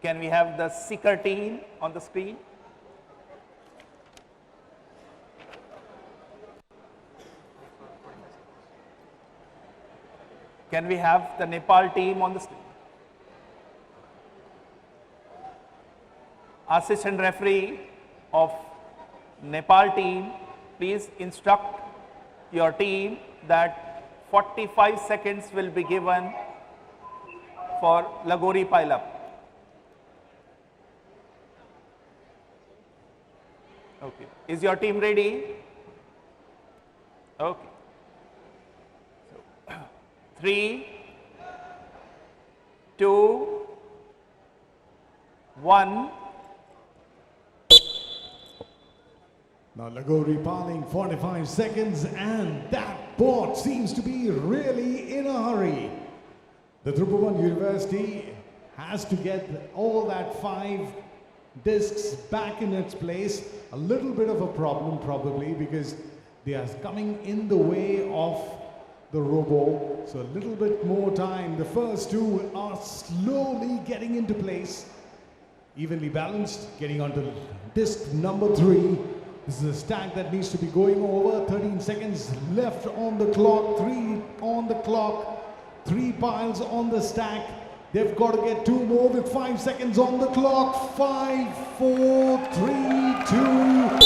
Can we have the seeker team on the screen? Can we have the Nepal team on the screen? Assistant referee of Nepal team, please instruct your team that 45 seconds will be given for Lagori pile-up. Okay. Is your team ready? Okay. So, 3, 2, 1. Now Lagori piling 45 seconds, and that board seems to be really in a hurry. The Tribhuvan University has to get all that 5 discs back in its place. A little bit of a problem probably because they are coming in the way of the robo. So a little bit more time. The first 2 are slowly getting into place. Evenly balanced, getting onto disc number 3. This is a stack that needs to be going over. 13 seconds left on the clock, 3 on the clock, 3 piles on the stack. They've got to get 2 more with 5 seconds on the clock. 5, 4, 3, 2, 1.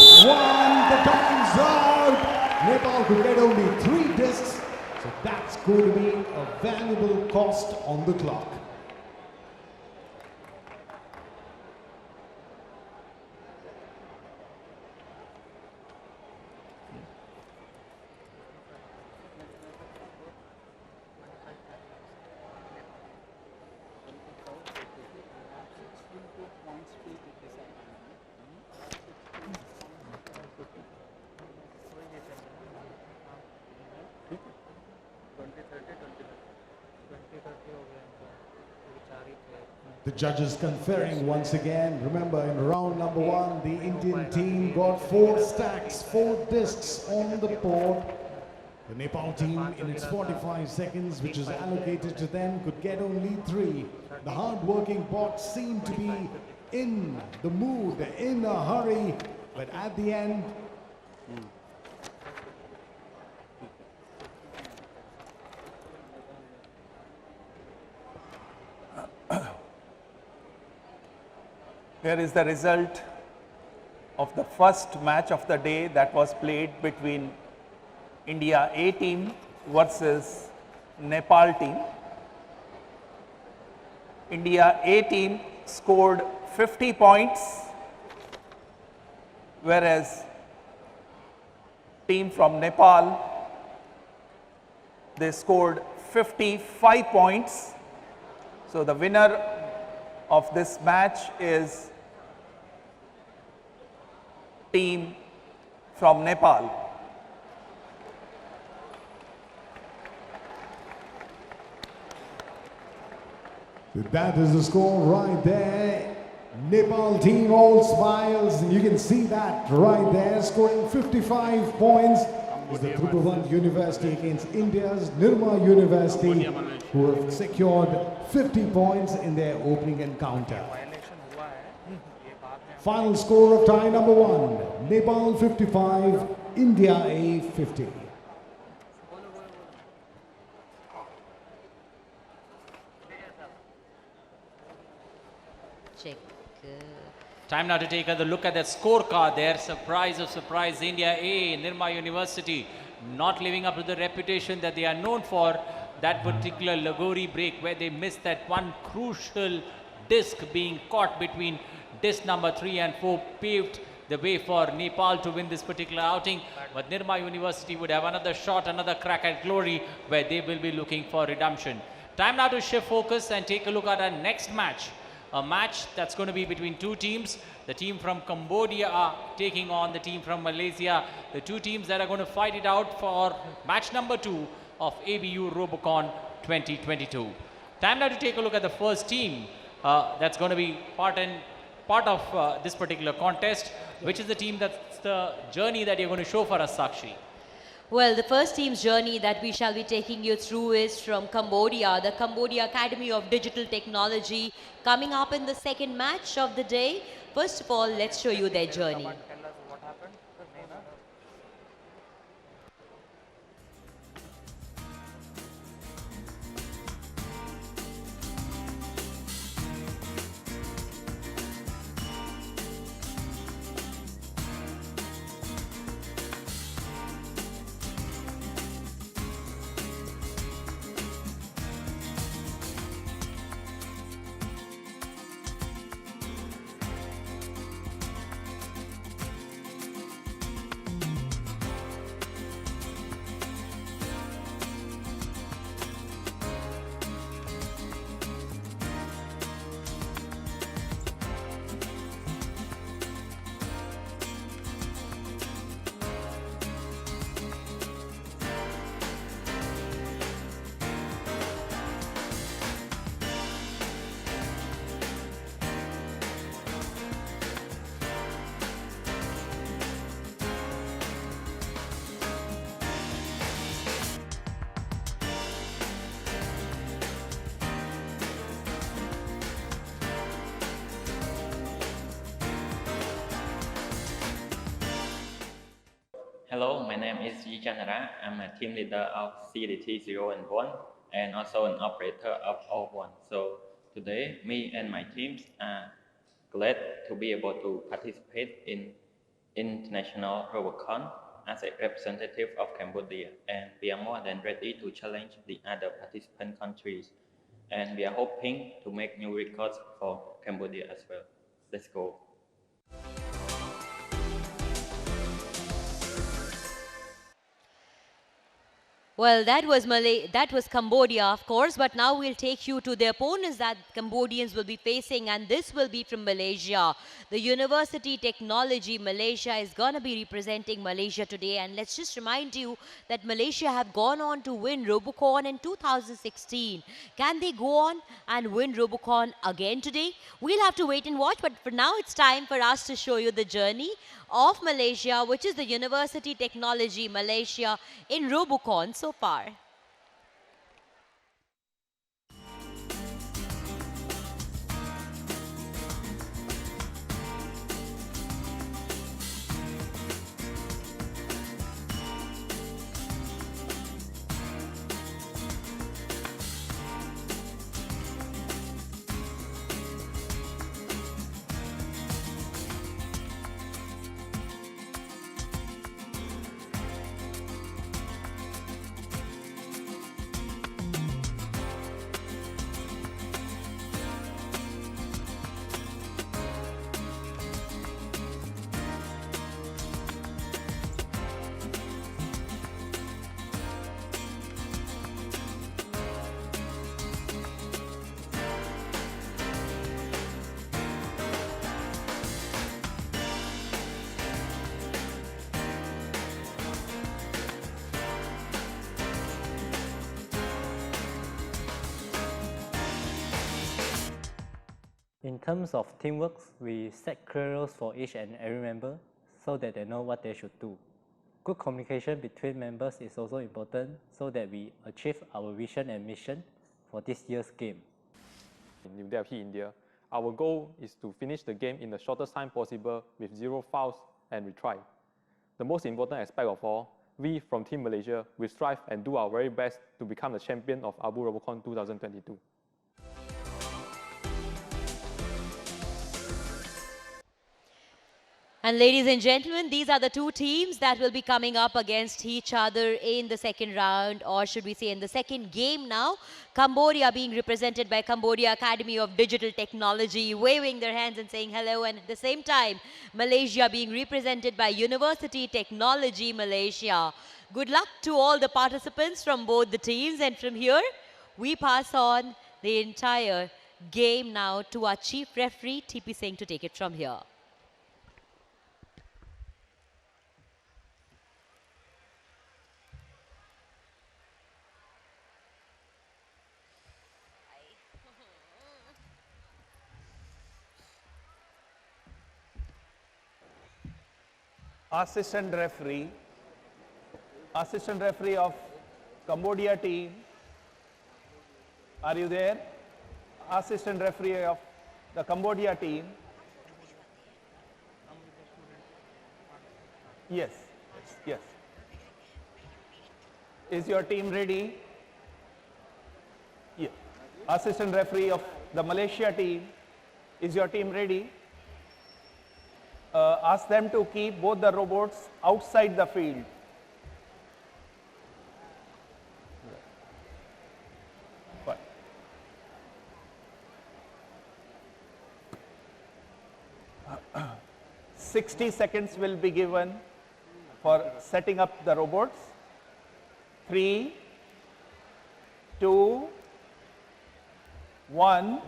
The time's out. Nepal could get only 3 discs. So that's going to be a valuable cost on the clock. The judges conferring once again. Remember, in round number 1, the Indian team got 4 stacks, 4 discs on the board. The Nepal team, in its 45 seconds, which is allocated to them, could get only 3. The hard-working bots seem to be in the mood, in a hurry, but at the end, here is the result of the first match of the day that was played between India A team versus Nepal team. India A team scored 50 points, whereas team from Nepal, they scored 55 points. So the winner of this match is team from Nepal. that is the score right there. Nepal team all smiles, and you can see that right there, scoring 55 points. Is the Tribhuvan University against India's Nirma University, who have secured 50 points in their opening encounter. Final score of tie number 1, Nepal 55, India A 50. Check. Time now to take a look at that scorecard there. Surprise of surprise, India A, Nirma University, not living up to the reputation that they are known for. That particular Lagori break where they missed that one crucial disc being caught between disc number 3 and 4 paved the way for Nepal to win this particular outing. But Nirma University would have another shot, another crack at glory where they will be looking for redemption. Time now to shift focus and take a look at our next match. a match that's going to be between two teams. The team from Cambodia are taking on the team from Malaysia. The two teams that are going to fight it out for match number 2 of ABU Robocon 2022. Time now to take a look at the first team that's going to be part of this particular contest. Which is the team that's the journey that you're going to show for us, Sakshi? Well, the first team's journey that we shall be taking you through is from Cambodia, the Cambodia Academy of Digital Technology, coming up in the second match of the day. First of all, let's show you their journey. Hello, my name is Yi Chanara. I'm a team leader of CDT 0 and 1 and also an operator of O1. So today, me and my teams are glad to be able to participate in International Robocon as a representative of Cambodia, and we are more than ready to challenge the other participant countries, and we are hoping to make new records for Cambodia as well. Let's go. Well, that was Cambodia, of course, but now we'll take you to the opponents that Cambodians will be facing, and this will be from Malaysia. The University Technology Malaysia is going to be representing Malaysia today, and let's just remind you that Malaysia have gone on to win Robocon in 2016. Can they go on and win Robocon again today? We'll have to wait and watch, but for now it's time for us to show you the journey of Malaysia, which is the University Technology Malaysia in Robocon so far. In terms of teamwork, we set clear roles for each and every member so that they know what they should do. Good communication between members is also important so that we achieve our vision and mission for this year's game. In New Delhi, India, our goal is to finish the game in the shortest time possible with 0 fouls and retry. The most important aspect of all, we from Team Malaysia will strive and do our very best to become the champion of ABU Robocon 2022. And ladies and gentlemen, these are the two teams that will be coming up against each other in the second round, or should we say in the second game now. Cambodia being represented by Cambodia Academy of Digital Technology, waving their hands and saying hello, and at the same time, Malaysia being represented by University Technology Malaysia. Good luck to all the participants from both the teams, and from here, we pass on the entire game now to our chief referee, TP Singh, to take it from here. Assistant referee of Cambodia team, are you there? Assistant referee of the Cambodia team. Yes, yes. Is your team ready? Yes. Assistant referee of the Malaysia team, is your team ready? Ask them to keep both the robots outside the field. Fine. Uh, 60 seconds will be given for setting up the robots. 3, 2, 1.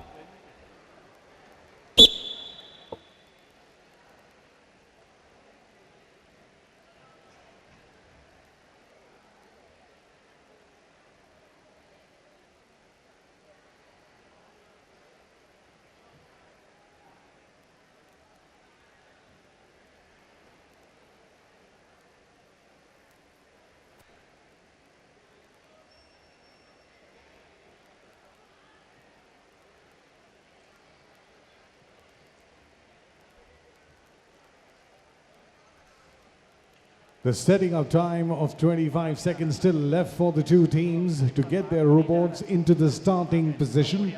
The setting up time of 25 seconds still left for the two teams to get their robots into the starting position.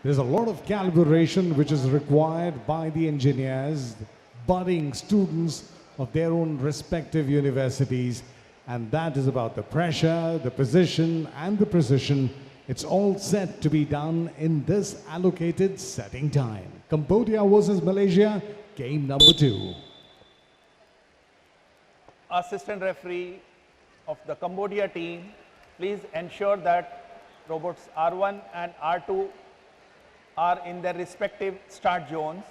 There's a lot of calibration which is required by the engineers, budding students of their own respective universities. And that is about the pressure, the position and the precision. It's all set to be done in this allocated setting time. Cambodia versus Malaysia, game number 2. Assistant referee of the Cambodia team, please ensure that robots R1 and R2 are in their respective start zones.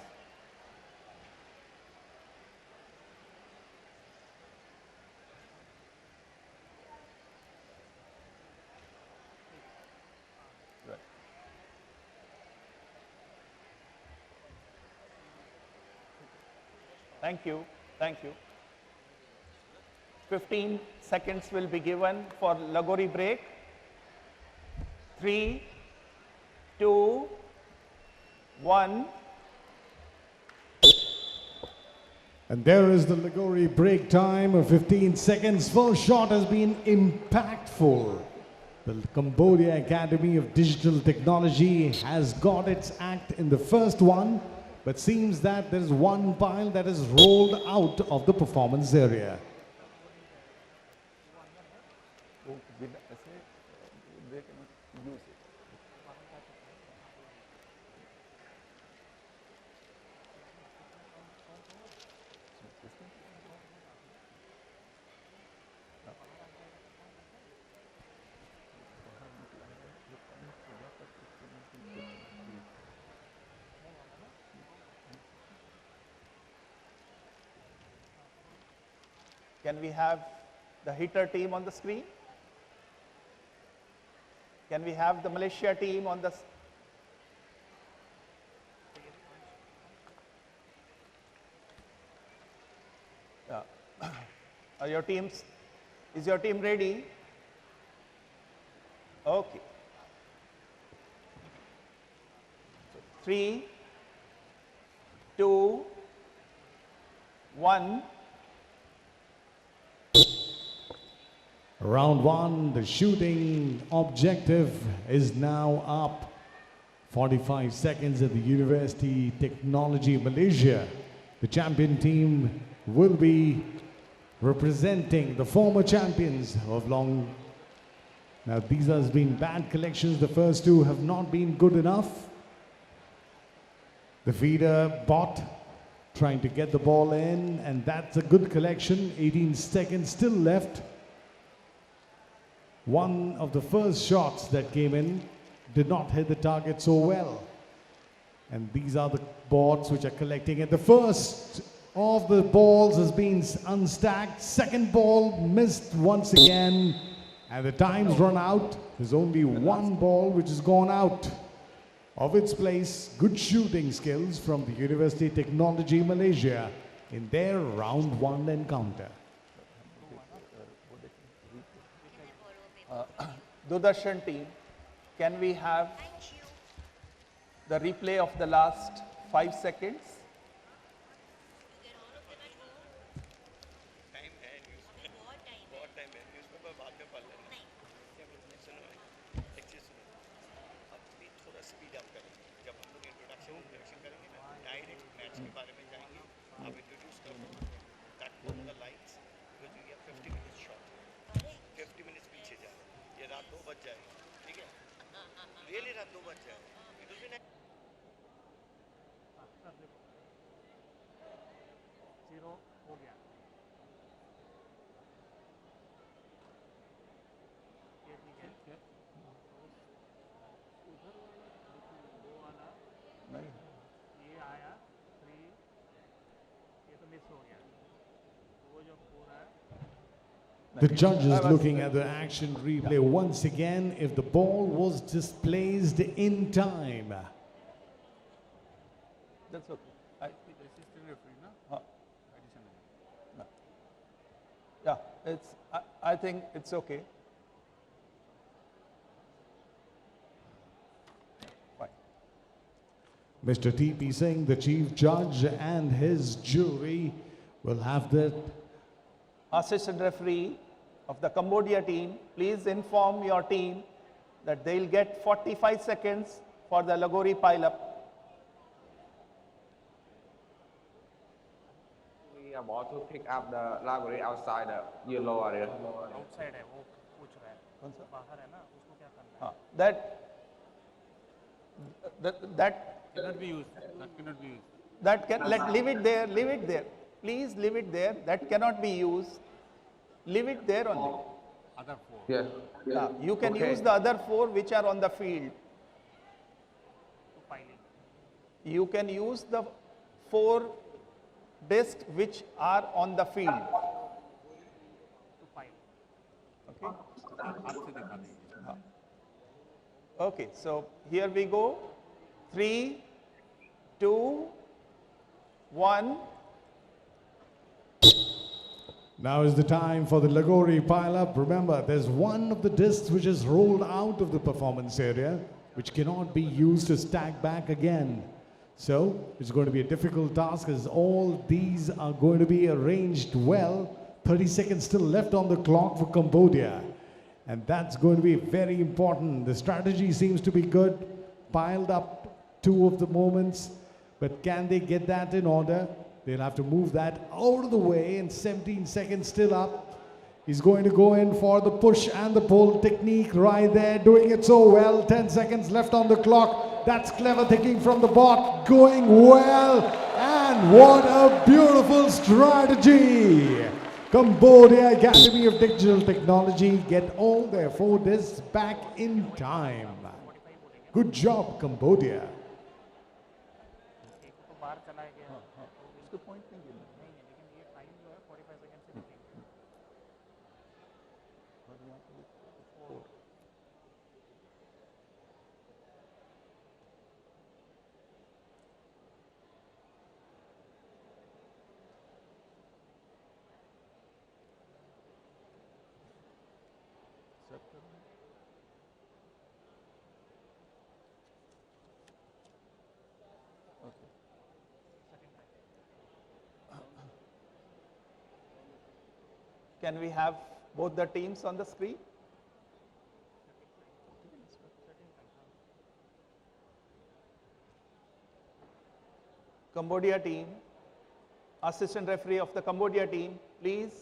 Right. Thank you. Thank you. 15 seconds will be given for Lagori break. 3, 2, 1. And there is the Lagori break time of 15 seconds. First shot has been impactful. The Cambodia Academy of Digital Technology has got its act in the first one, but seems that there's one pile that is rolled out of the performance area. Can we have the hitter team on the screen? Can we have the Malaysia team on the Are your teams, is your team ready? Okay. 3, 2, 1. Round 1, the shooting objective is now up. 45 seconds at the University Technology Malaysia. The champion team will be representing the former champions of long. Now these have been bad collections. The first two have not been good enough. The feeder bot trying to get the ball in, and that's a good collection. 18 seconds still left. One of the first shots that came in did not hit the target so well. And these are the boards which are collecting it. The first of the balls has been unstacked. Second ball missed once again. And the time's run out. There's only one ball which has gone out of its place. Good shooting skills from the University Technology Malaysia in their round one encounter. Doordarshan team, can we have the replay of the last 5 seconds? The judge is looking at the action replay once again if the ball was displaced in time. That's okay. Yeah, I think it's okay. Fine. Mr. T.P. Singh, the chief judge, and his jury will have the Assistant referee of the Cambodia team, please inform your team that they'll get 45 seconds for the Lagori pile-up. We are about to pick up the Lagori outside the yellow area. Outside है वो पूछ रहा है बाहर है ना उसको क्या करना है That cannot be used. That cannot be used. that can leave it there. Please leave it there. That cannot be used. Leave it there only. Other four. Yeah. You can Okay. use the other 4 which are on the field. You can use the 4 discs which are on the field. Okay, so here we go. 3, 2, 1. Now is the time for the Lagori pile-up. Remember, there's one of the discs which is rolled out of the performance area, which cannot be used to stack back again. So, it's going to be a difficult task as all these are going to be arranged well. 30 seconds still left on the clock for Cambodia. And that's going to be very important. The strategy seems to be good. Piled up 2 of the moments. But can they get that in order? They'll have to move that out of the way, and 17 seconds still up. He's going to go in for the push and the pull technique right there, doing it so well. 10 seconds left on the clock. That's clever thinking from the bot, going well. And what a beautiful strategy. Cambodia Academy of Digital Technology get all their 4 discs back in time. Good job, Cambodia. Can we have both the teams on the screen? Cambodia team, assistant referee of the Cambodia team, please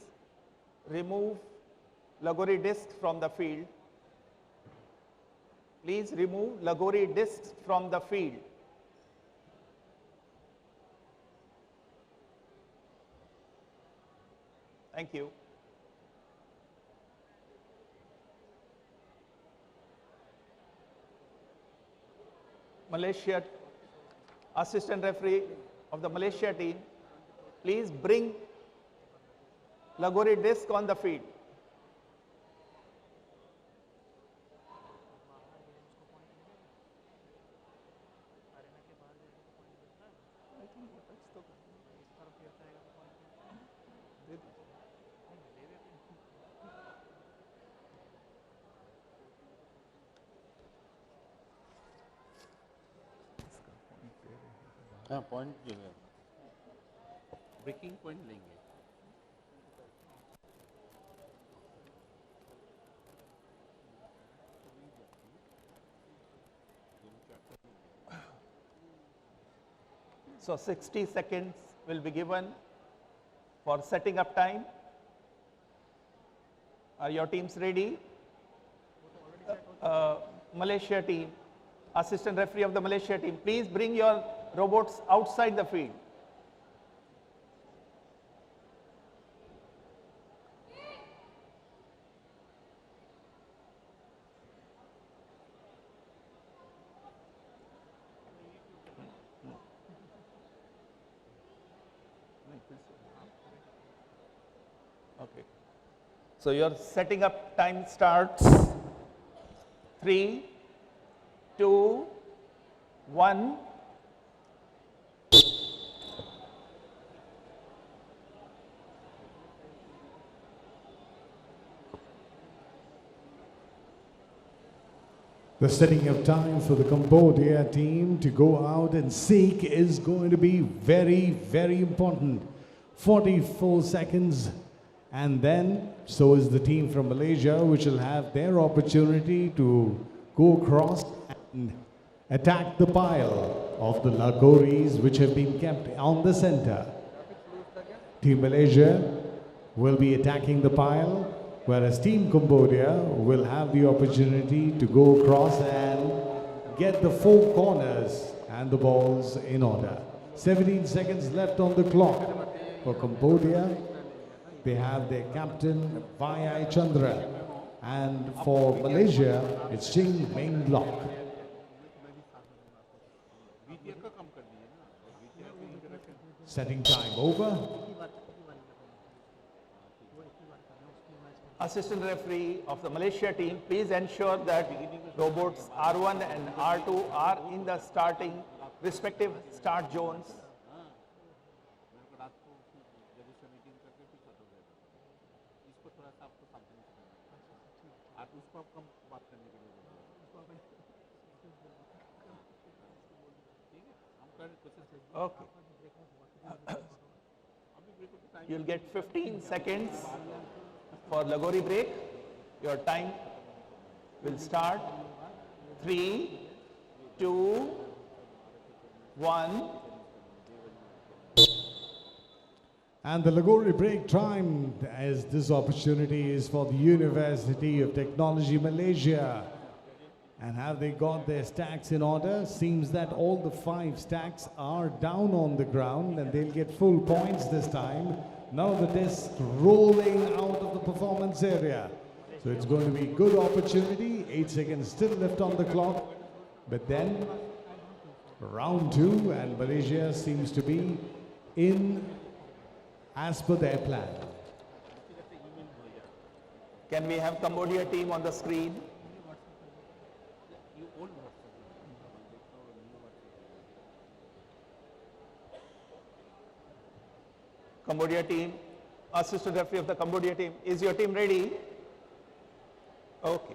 remove Lagori discs from the field. Please remove Lagori discs from the field. Thank you. Malaysia assistant referee of the Malaysia team, please bring Lagori disc on the field. हाँ point जो है breaking point लेंगे. So 60 seconds will be given for setting up time. Are your teams ready? Malaysia team, assistant referee of the Malaysia team, please bring your robots outside the field. Okay. So your setting up time starts. 3, 2, 1. The setting of time for the Cambodia team to go out and seek is going to be very, very important. 44 seconds. And then, so is the team from Malaysia, which will have their opportunity to go across and attack the pile of the Lagoris, which have been kept on the center. Team Malaysia will be attacking the pile, whereas Team Cambodia will have the opportunity to go across and get the 4 corners and the balls in order. 17 seconds left on the clock for Cambodia. They have their captain, Vayai Chandra. And for Malaysia, it's Ching Meng Lok. Setting time over. Assistant referee of the Malaysia team, please ensure that robots R1 and R2 are in the starting respective start zones. Okay. You'll get 15 seconds for Lagori break. Your time will start. 3, 2, 1. And the Lagori break time, as this opportunity is for the University of Technology Malaysia. And have they got their stacks in order? Seems that all the 5 stacks are down on the ground and they'll get full points this time. None of the discs rolling out of the performance area. So it's going to be a good opportunity. 8 seconds still left on the clock. But then round 2 and Malaysia seems to be in as per their plan. Can we have Cambodia team on the screen? Cambodia team, assistant referee of the Cambodia team, is your team ready? Okay.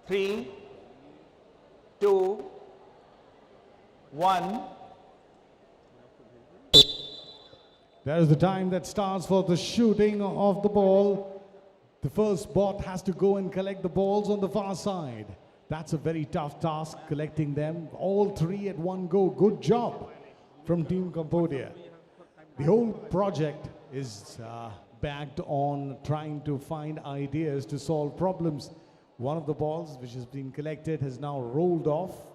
3, 2, 1. There's the time that starts for the shooting of the ball. The first bot has to go and collect the balls on the far side. That's a very tough task, collecting them. All 3 at one go. Good job from Team Cambodia. The whole project is backed on trying to find ideas to solve problems. One of the balls which has been collected has now rolled off.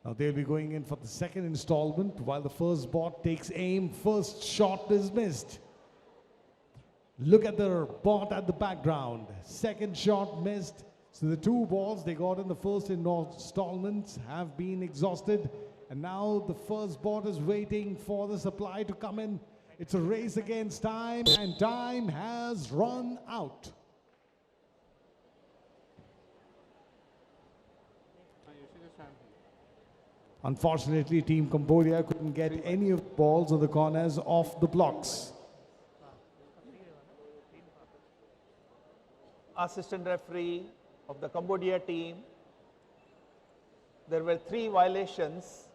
Now they'll be going in for the second installment while the first bot takes aim. First shot is missed. Look at the bot at the background. Second shot missed. So the 2 balls they got in the first installment have been exhausted. And now the first board is waiting for the supply to come in. It's a race against time, and time has run out. Unfortunately, Team Cambodia couldn't get any of the balls or the corners off the blocks. Assistant referee of the Cambodia team, there were 3 violations.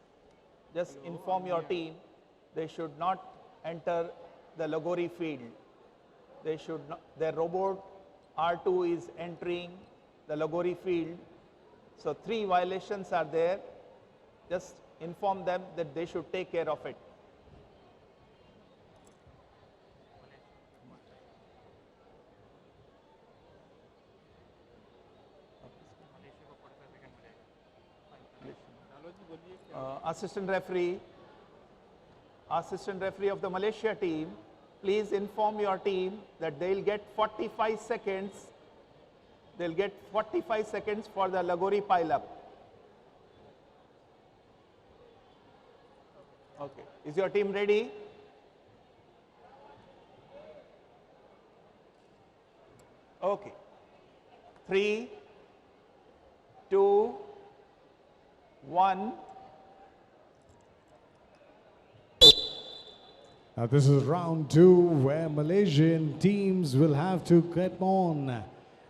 Just inform your team they should not enter the Lagori field. They should not, their robot R2 is entering the Lagori field. So 3 violations are there. Just inform them that they should take care of it. Assistant referee of the Malaysia team, please inform your team that they'll get 45 seconds. They'll get 45 seconds for the Lagori pile-up. Okay. Is your team ready? Okay. 3, 2, 1. Now this is round 2, where Malaysian teams will have to get on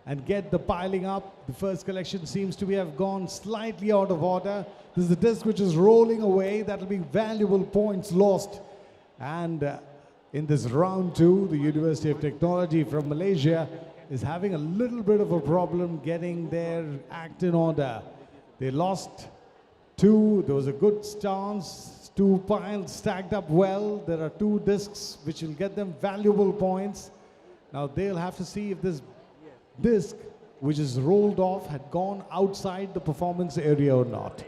and get the piling up. The first collection seems to have gone slightly out of order. This is the disc which is rolling away. That will be valuable points lost. And in this round 2, the University of Technology from Malaysia is having a little bit of a problem getting their act in order. They lost 2. There was a good stance. 2 piles stacked up well. There are 2 discs which will get them valuable points. Now they'll have to see if this disc which is rolled off had gone outside the performance area or not.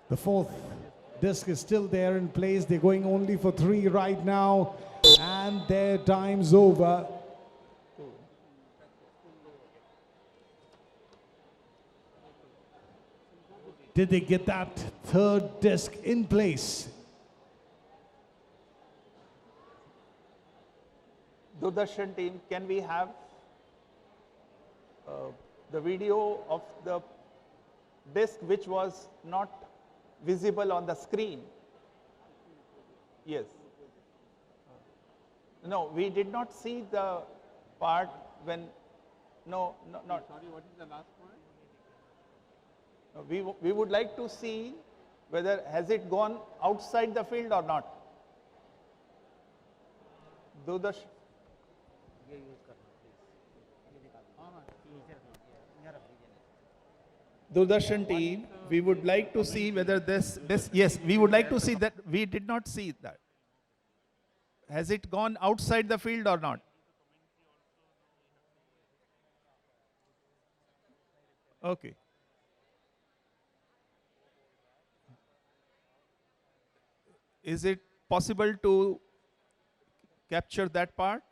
The 4th disc is still there in place. They're going only for 3 right now, and their time's over. Did they get that 3rd disc in place? Doordarshan team, can we have the video of the disc which was not visible on the screen? Yes. No, we did not see the part when, no, not. Sorry, what is the last point? We would like to see whether has it gone outside the field or not. Doordarshan team, we would like to see whether this, yes, we would like to see that. We did not see that. Has it gone outside the field or not? Okay. Is it possible to capture that part?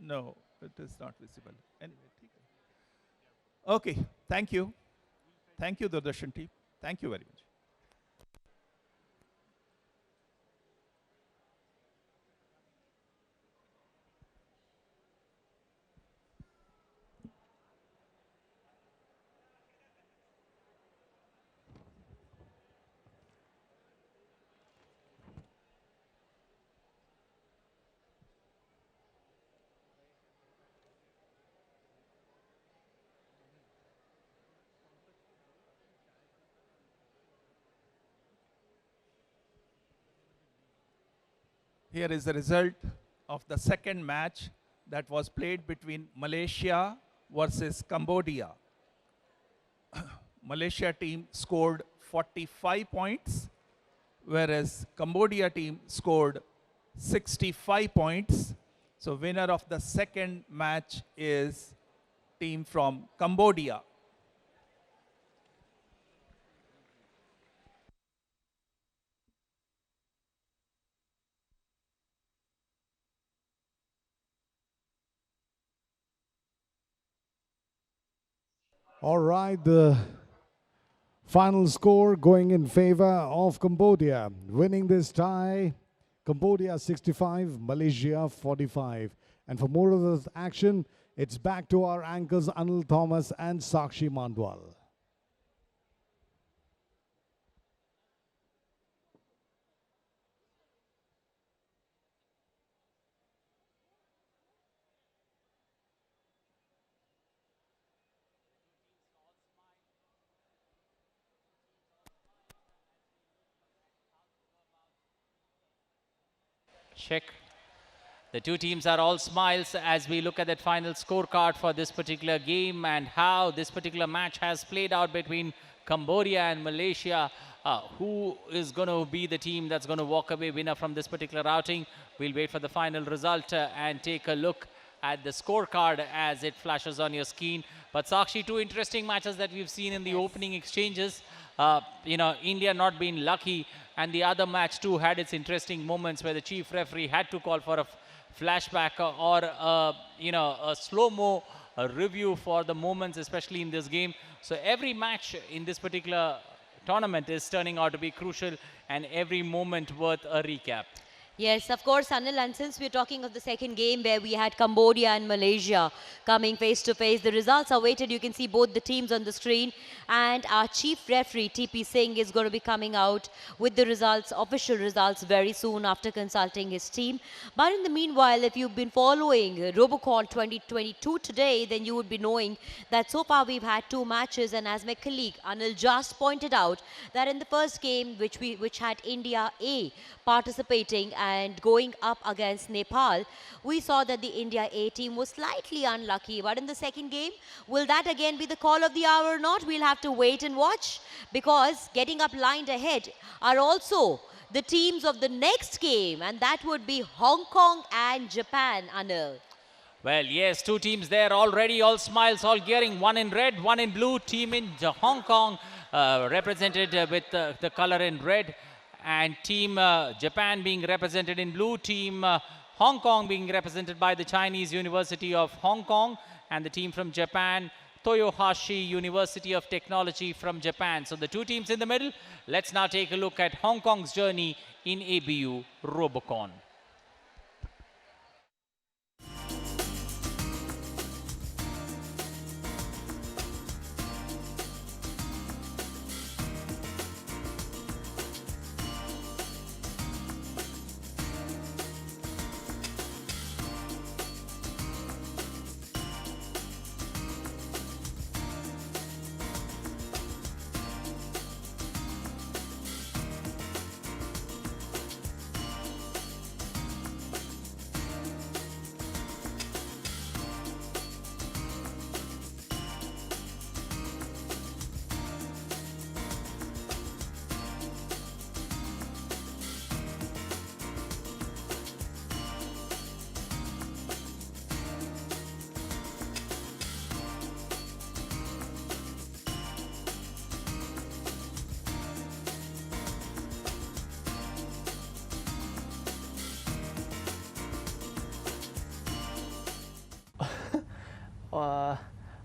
No, it is not visible. Anyway, okay, thank you. Thank you, Doordarshan team. Thank you very much. Here is the result of the second match that was played between Malaysia versus Cambodia. Malaysia team scored 45 points, whereas Cambodia team scored 65 points. So winner of the second match is team from Cambodia. All right, the final score going in favor of Cambodia. Winning this tie, Cambodia 65, Malaysia 45. And for more of this action, it's back to our anchors Anil Thomas and Sakshi Mandwal. Check. The two teams are all smiles as we look at that final scorecard for this particular game and how this particular match has played out between Cambodia and Malaysia. Who is going to be the team that's going to walk away winner from this particular outing? We'll wait for the final result and take a look at the scorecard as it flashes on your screen. But Sakshi, two interesting matches that we've seen in the opening exchanges. India not being lucky, and the other match too had its interesting moments where the chief referee had to call for a flashback or a slow-mo review for the moments, especially in this game. So every match in this particular tournament is turning out to be crucial, and every moment worth a recap. Yes, of course, Anil, and since we're talking of the second game where we had Cambodia and Malaysia coming face to face, the results are waited. You can see both the teams on the screen, and our chief referee, TP Singh, is going to be coming out with the results, official results, very soon after consulting his team. But in the meanwhile, if you've been following Robocon 2022 today, then you would be knowing that so far we've had two matches, and as my colleague Anil just pointed out, that in the first game, which had India A participating and going up against Nepal, we saw that the India A team was slightly unlucky. But in the second game, will that again be the call of the hour or not? We'll have to wait and watch, because getting up lined ahead are also the teams of the next game, and that would be Hong Kong and Japan, Anil. Well, yes, two teams there already, all smiles, all gearing, one in red, one in blue. Team in Hong Kong represented with the color in red, and team Japan being represented in blue, team Hong Kong being represented by the Chinese University of Hong Kong, and the team from Japan, Toyohashi University of Technology from Japan. So the two teams in the middle. Let's now take a look at Hong Kong's journey in ABU Robocon.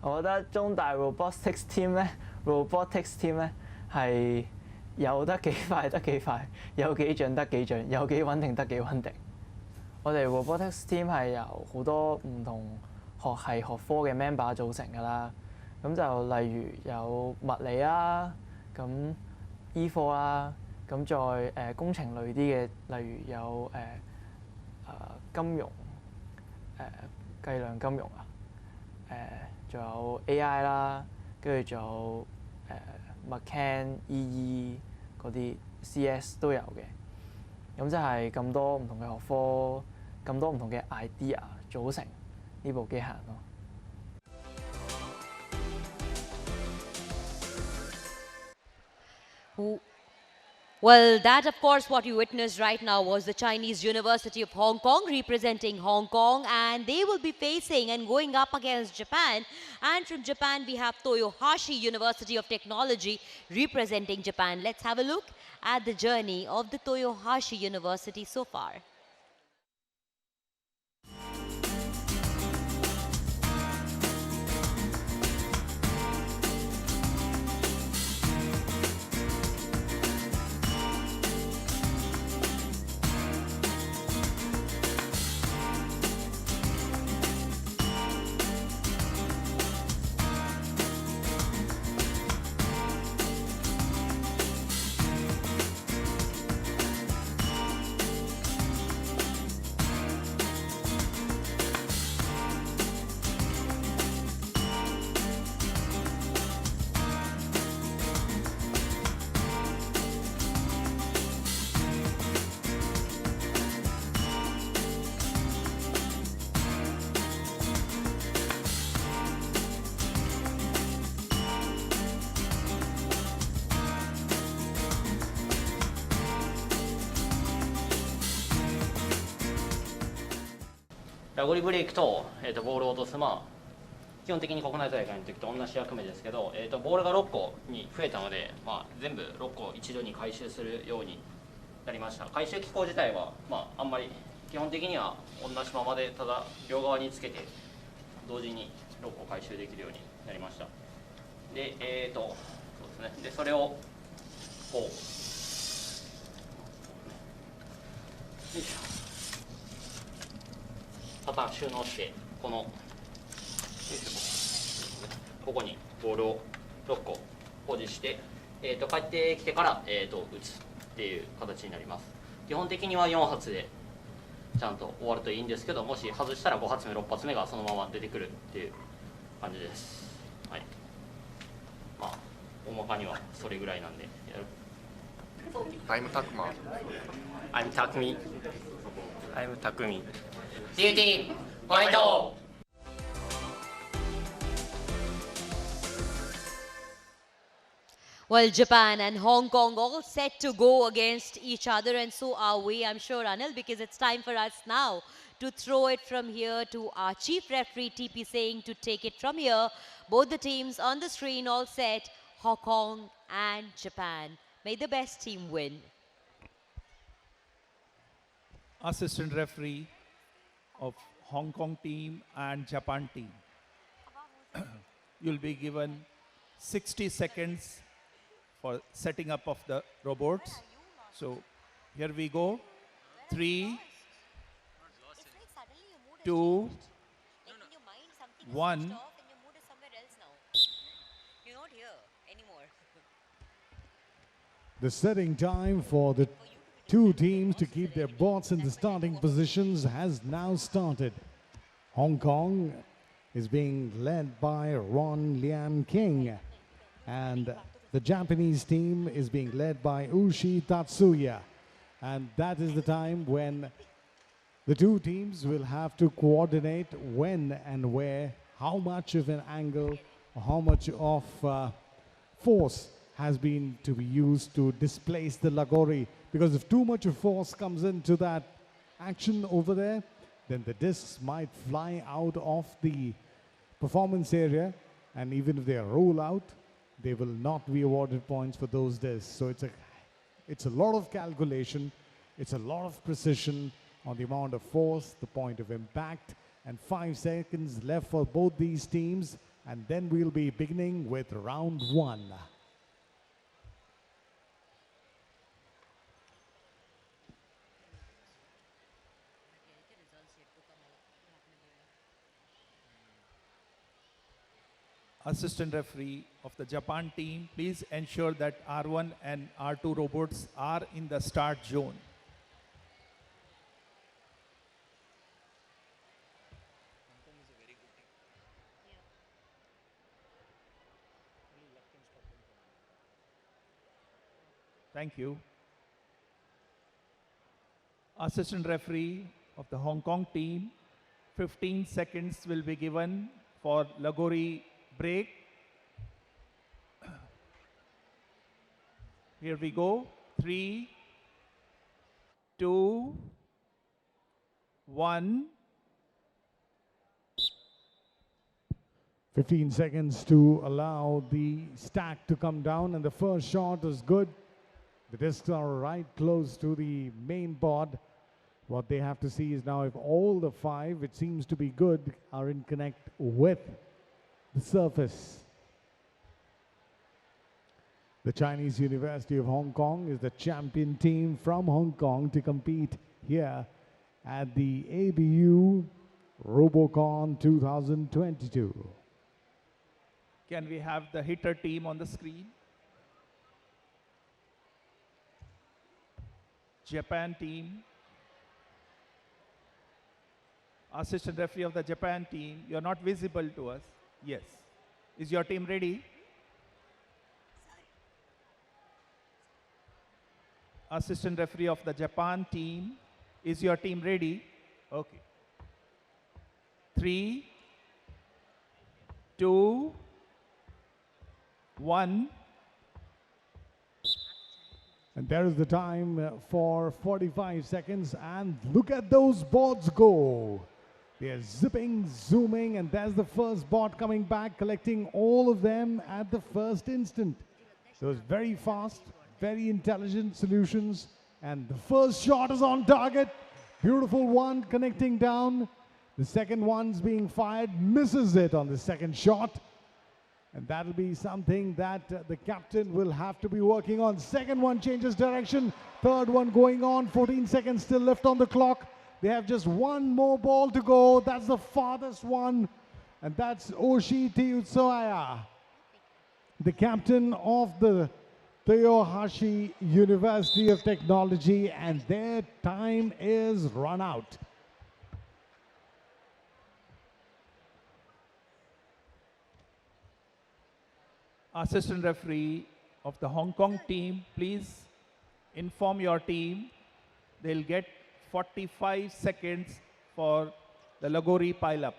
我覺得中大 robotics team 咧係有得幾快得幾快，有幾準得幾準，有幾穩定得幾穩定。我哋 robotics team 係由好多唔同學系學科嘅 member 組成㗎啦。咁就例如有物理啦，咁醫科啦，咁再工程類啲嘅，例如有金融計量金融啊。仲有 AI 啦，跟住仲有Mechan、EE 嗰啲 CS 都有嘅。咁即係咁多唔同嘅學科，咁多唔同嘅 idea 組成呢部機械人咯。Well, that of course what you witnessed right now was the Chinese University of Hong Kong representing Hong Kong, and they will be facing and going up against Japan. And from Japan we have Toyohashi University of Technology representing Japan. Let's have a look at the journey of the Toyohashi University so far.ラゴリブレイクと、ボールを落とす、基本的に国内大会の時と同じ役目ですけど、ボールが6個に増えたので、全部6個一度に回収するようになりました。回収機構自体は、あんまり基本的には同じままで、ただ両側につけて同時に6個回収できるようになりました。で、そうですね。で、それをこう、よいしょ。パターン収納して、ここにボールを6個保持して、帰ってきてから、打つっていう形になります。基本的には4発でちゃんと終わるといいんですけど、もし外したら5発目6発目がそのまま出てくるっていう感じです。はい、大まかにはそれぐらいなんでやる。I'm Takuma. I'm Takumi. I'm Takumi. Duty, fight on! Well, Japan and Hong Kong all set to go against each other, and so are we, I'm sure, Anil, because it's time for us now to throw it from here to our chief referee, TP, saying to take it from here. Both the teams on the screen all set, Hong Kong and Japan. May the best team win. Assistant referee of Hong Kong team and Japan team. You'll be given 60 seconds for setting up of the robots. So here we go. 3, 2, 1. The setting time for the two teams to keep their bots in the starting positions has now started. Hong Kong is being led by Ron Lian King, and the Japanese team is being led by Ushi Tatsuya. And that is the time when the two teams will have to coordinate when and where, how much of an angle, or how much of force has been to be used to displace the Lagori. Because if too much of force comes into that action over there, then the discs might fly out of the performance area, and even if they roll out, they will not be awarded points for those discs. So it's a lot of calculation, it's a lot of precision on the amount of force, the point of impact, and 5 seconds left for both these teams, and then we'll be beginning with round 1. Assistant referee of the Japan team, please ensure that R1 and R2 robots are in the start zone. Thank you. Assistant referee of the Hong Kong team, 15 seconds will be given for Lagori break. Here we go. 3, 2, 1. 15 seconds to allow the stack to come down, and the first shot is good. The discs are right close to the main board. What they have to see is now if all the 5, which seems to be good, are in connect with the surface. The Chinese University of Hong Kong is the champion team from Hong Kong to compete here at the ABU Robocon 2022. Can we have the hitter team on the screen? Japan team. Assistant referee of the Japan team, you're not visible to us. Yes. Is your team ready? Assistant referee of the Japan team, is your team ready? Okay. 3, 2, 1. And there is the time for 45 seconds, and look at those boards go. They're zipping, zooming, and there's the first board coming back, collecting all of them at the first instant. So it's very fast, very intelligent solutions, and the first shot is on target. Beautiful one connecting down. The second one's being fired, misses it on the second shot. And that'll be something that the captain will have to be working on. Second one changes direction. Third one going on. 14 seconds still left on the clock. They have just one more ball to go. That's the farthest one. And that's Oshi Utsuaya, the captain of the Toyohashi University of Technology. And their time is run out. Assistant referee of the Hong Kong team, please inform your team. They'll get 45 seconds for the Lagori pile-up.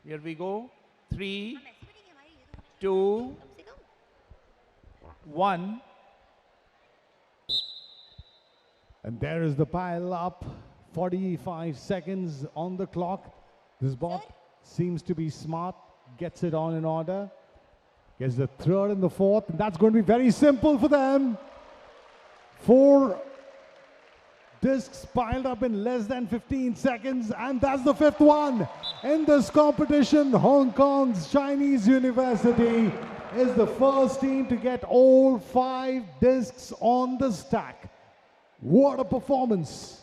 Here we go. 3, 2, 1. And there is the pile up. 45 seconds on the clock. This bot seems to be smart, gets it on in order, gets the third and the fourth, and that's going to be very simple for them. 4 discs piled up in less than 15 seconds, and that's the 5th one. In this competition, Hong Kong's Chinese University is the first team to get all 5 discs on the stack. What a performance!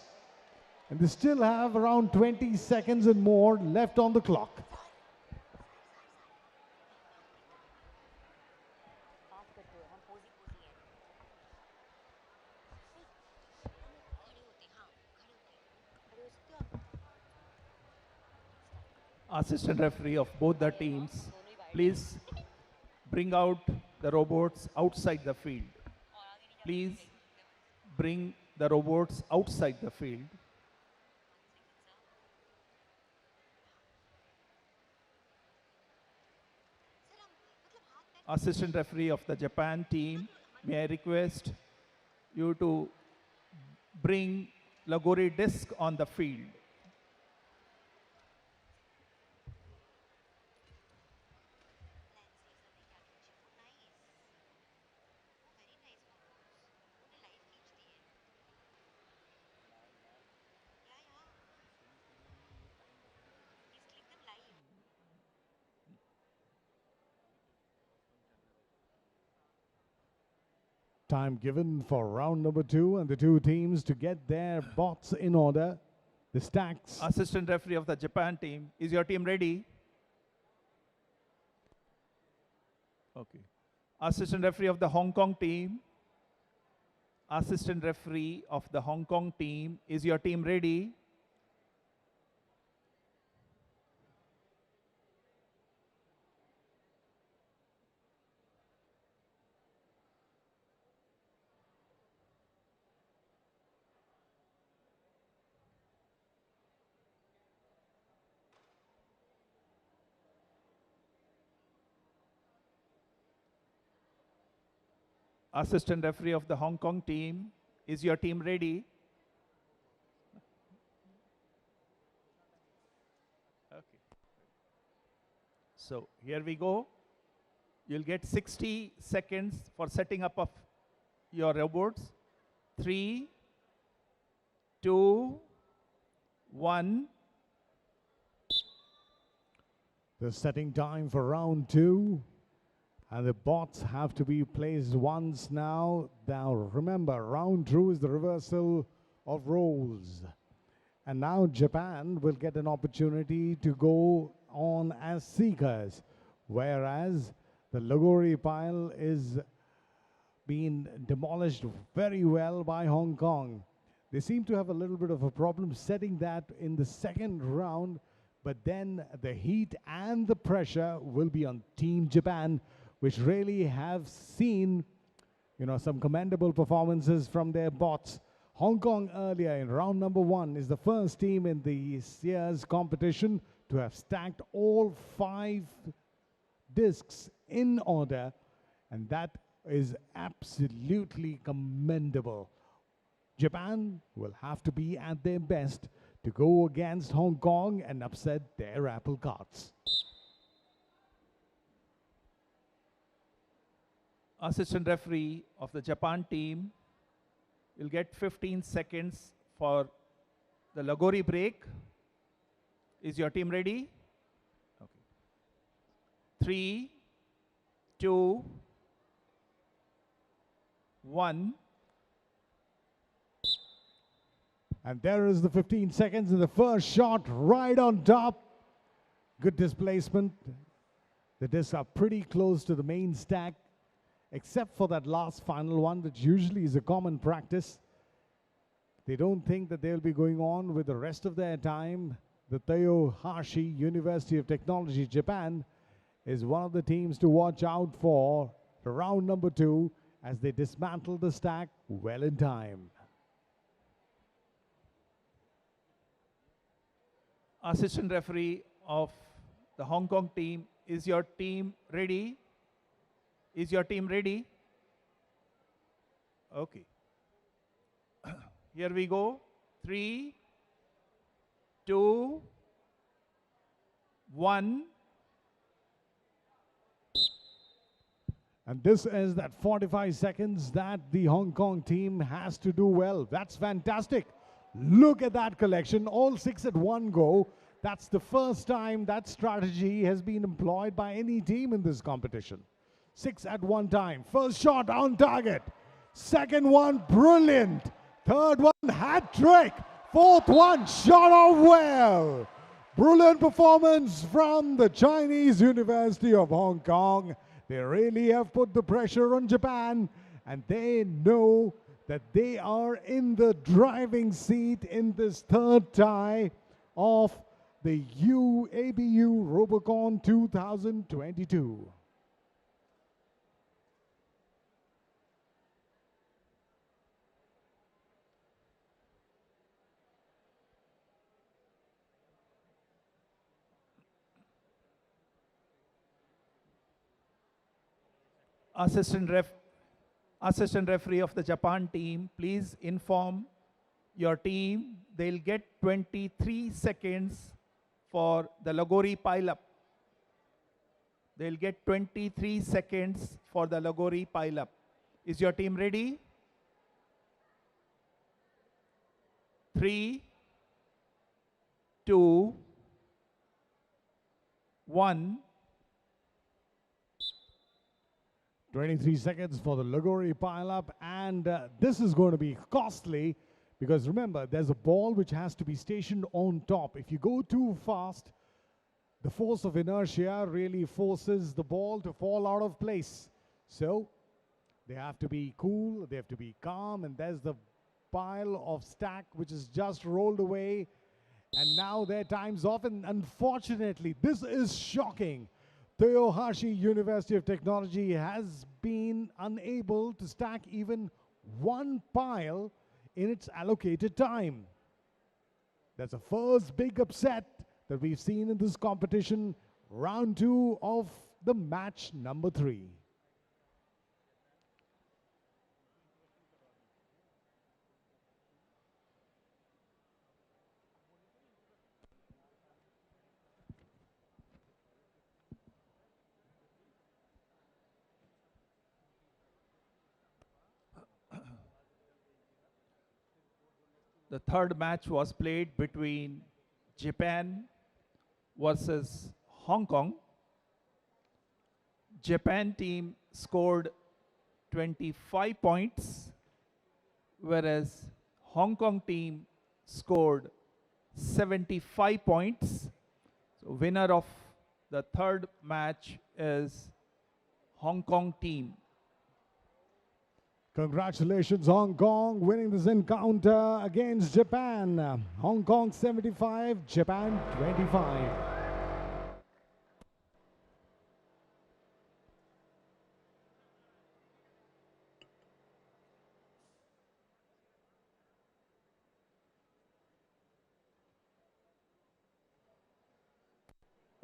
And they still have around 20 seconds and more left on the clock. Assistant referee of both the teams, please bring out the robots outside the field. Please bring the robots outside the field. Assistant referee of the Japan team, may I request you to bring Lagori disc on the field. Time given for round number 2 and the 2 teams to get their bots in order. The stacks. Assistant referee of the Japan team, is your team ready? Okay. Assistant referee of the Hong Kong team. Assistant referee of the Hong Kong team, is your team ready? Assistant referee of the Hong Kong team, is your team ready? Okay. So here we go. You'll get 60 seconds for setting up of your robots. 3, 2, 1. The setting time for round 2. And the bots have to be placed once now. Now remember, round 2 is the reversal of roles. And now Japan will get an opportunity to go on as seekers, whereas the Lagori pile is being demolished very well by Hong Kong. They seem to have a little bit of a problem setting that in the second round, but then the heat and the pressure will be on Team Japan, which really have seen, some commendable performances from their bots. Hong Kong earlier in round number 1 is the first team in this year's competition to have stacked all 5 discs in order, and that is absolutely commendable. Japan will have to be at their best to go against Hong Kong and upset their apple carts. Assistant referee of the Japan team will get 15 seconds for the Lagori break. Is your team ready? Okay. 3, 2, 1. And there is the 15 seconds in the first shot right on top. Good displacement. The discs are pretty close to the main stack, except for that last final one, which usually is a common practice. They don't think that they'll be going on with the rest of their time. The Toyohashi University of Technology, Japan, is one of the teams to watch out for round number 2 as they dismantle the stack well in time. Assistant referee of the Hong Kong team, is your team ready? Is your team ready? Okay. Here we go. 3, 2, 1. And this is that 45 seconds that the Hong Kong team has to do well. That's fantastic. Look at that collection, all 6 at one go. That's the first time that strategy has been employed by any team in this competition. 6 at one time. First shot on target. Second one, brilliant. Third one, hat trick. Fourth one, shot off well. Brilliant performance from the Chinese University of Hong Kong. They really have put the pressure on Japan, and they know that they are in the driving seat in this third tie of the ABU Robocon 2022. Assistant referee of the Japan team, please inform your team they'll get 23 seconds for the Lagori pile-up. They'll get 23 seconds for the Lagori pile-up. Is your team ready? 3, 2, 1. 23 seconds for the Lagori pile-up, and this is going to be costly because remember, there's a ball which has to be stationed on top. If you go too fast, the force of inertia really forces the ball to fall out of place. So they have to be cool, they have to be calm, and there's the pile of stack which is just rolled away, and now their time's off, and unfortunately, this is shocking. Toyohashi University of Technology has been unable to stack even one pile in its allocated time. That's the first big upset that we've seen in this competition, round 2 of the match number 3. the third match was played between Japan versus Hong Kong. Japan team scored 25 points, whereas Hong Kong team scored 75 points. So winner of the third match is Hong Kong team. Congratulations, Hong Kong, winning this encounter against Japan. Hong Kong 75, Japan 25.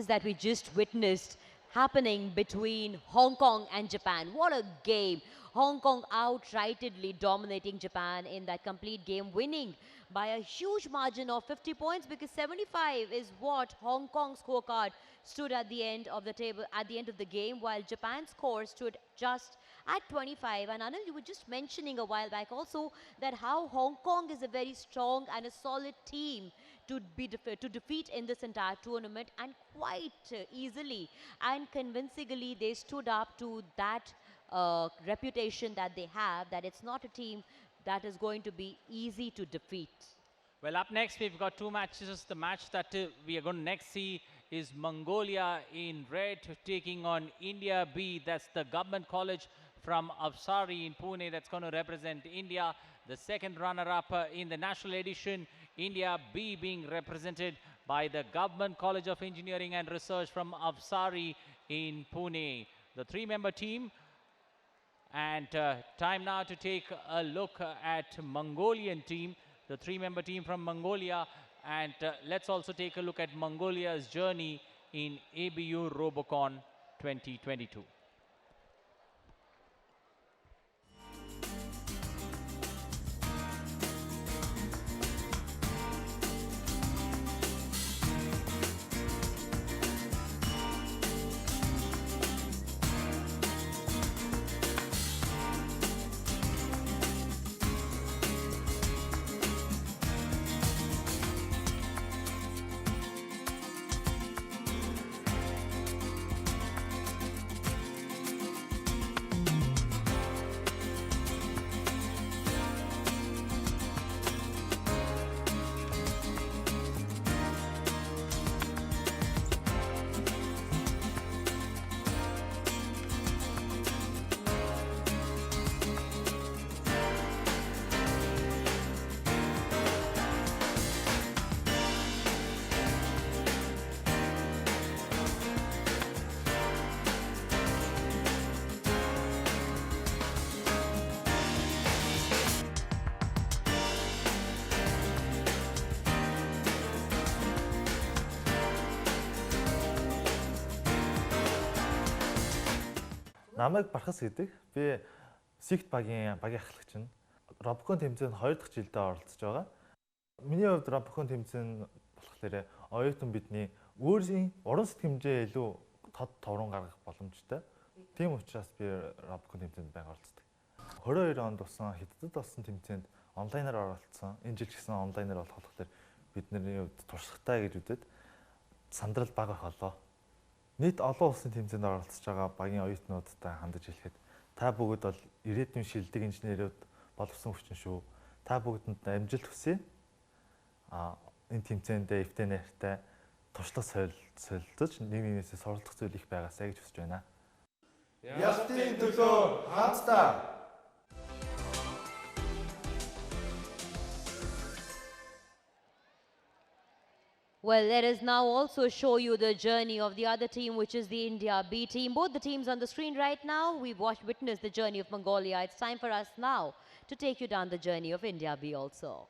That we just witnessed happening between Hong Kong and Japan. What a game. Hong Kong outrightedly dominating Japan in that complete game, winning by a huge margin of 50 points, because 75 is what Hong Kong's scorecard stood at the end of the table, at the end of the game, while Japan's score stood just at 25. And Anil, you were just mentioning a while back also that how Hong Kong is a very strong and a solid team to defeat in this entire tournament, and quite easily and convincingly they stood up to that reputation that they have, that it's not a team that is going to be easy to defeat. Well, up next we've got two matches. The match that we are going to next see is Mongolia in red taking on India B. That's the government college from Avsari in Pune that's going to represent India. The second runner-up in the national edition, India B, being represented by the Government College of Engineering and Research from Avsari in Pune. The three-member team. And time now to take a look at Mongolian team, the three-member team from Mongolia. And let's also take a look at Mongolia's journey in ABU Robocon 2022. Намайг Бархас гэдэг. Би Сигт багийн ахлагч нь. Robocon тэмцээнд 2 дахь жилдээ оролцож байгаа. Миний хувьд Robocon тэмцээн болохоор оюутан бидний өөрийн уран сэтгэмжээ илүү тод товрон гаргах боломжтой. Тийм учраас би Robocon тэмцээнд байнга оролцдог. 22 онд болсон Хятадд болсон тэмцээнд онлайнаар оролцсон. Энэ жил ч гэсэн онлайнаар болох болохоор бидний хувьд туршлагатай гэж үзээд сандрал бага болоо. Нийт олон улсын тэмцээнд оролцож байгаа багийн оюутнуудтай хандаж хэлэхэд та бүгд бол ирээдүйн шилдэг инженерүүд боловсон хүчин шүү. Та бүгдэнд амжилт хүсье. Энэ тэмцээндээ эвтэй найртай туршлага солилцож нэг нэгнээсээ суралцах зүйл их байгаасаа гэж хүсэж байна. Ялтын төлөө хамтдаа. Well, let us now also show you the journey of the other team, which is the India B team. Both the teams on the screen right now, we've witnessed the journey of Mongolia. It's time for us now to take you down the journey of India B also.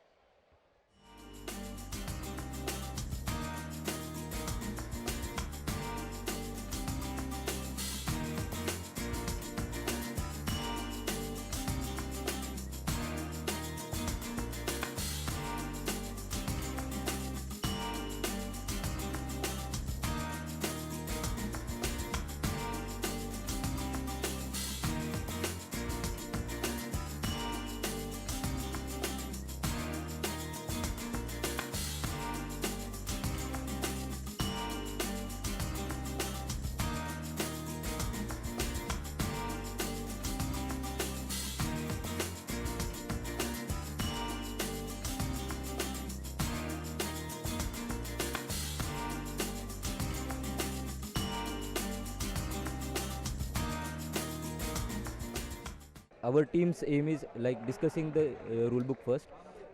our team's aim is like discussing the rule book first,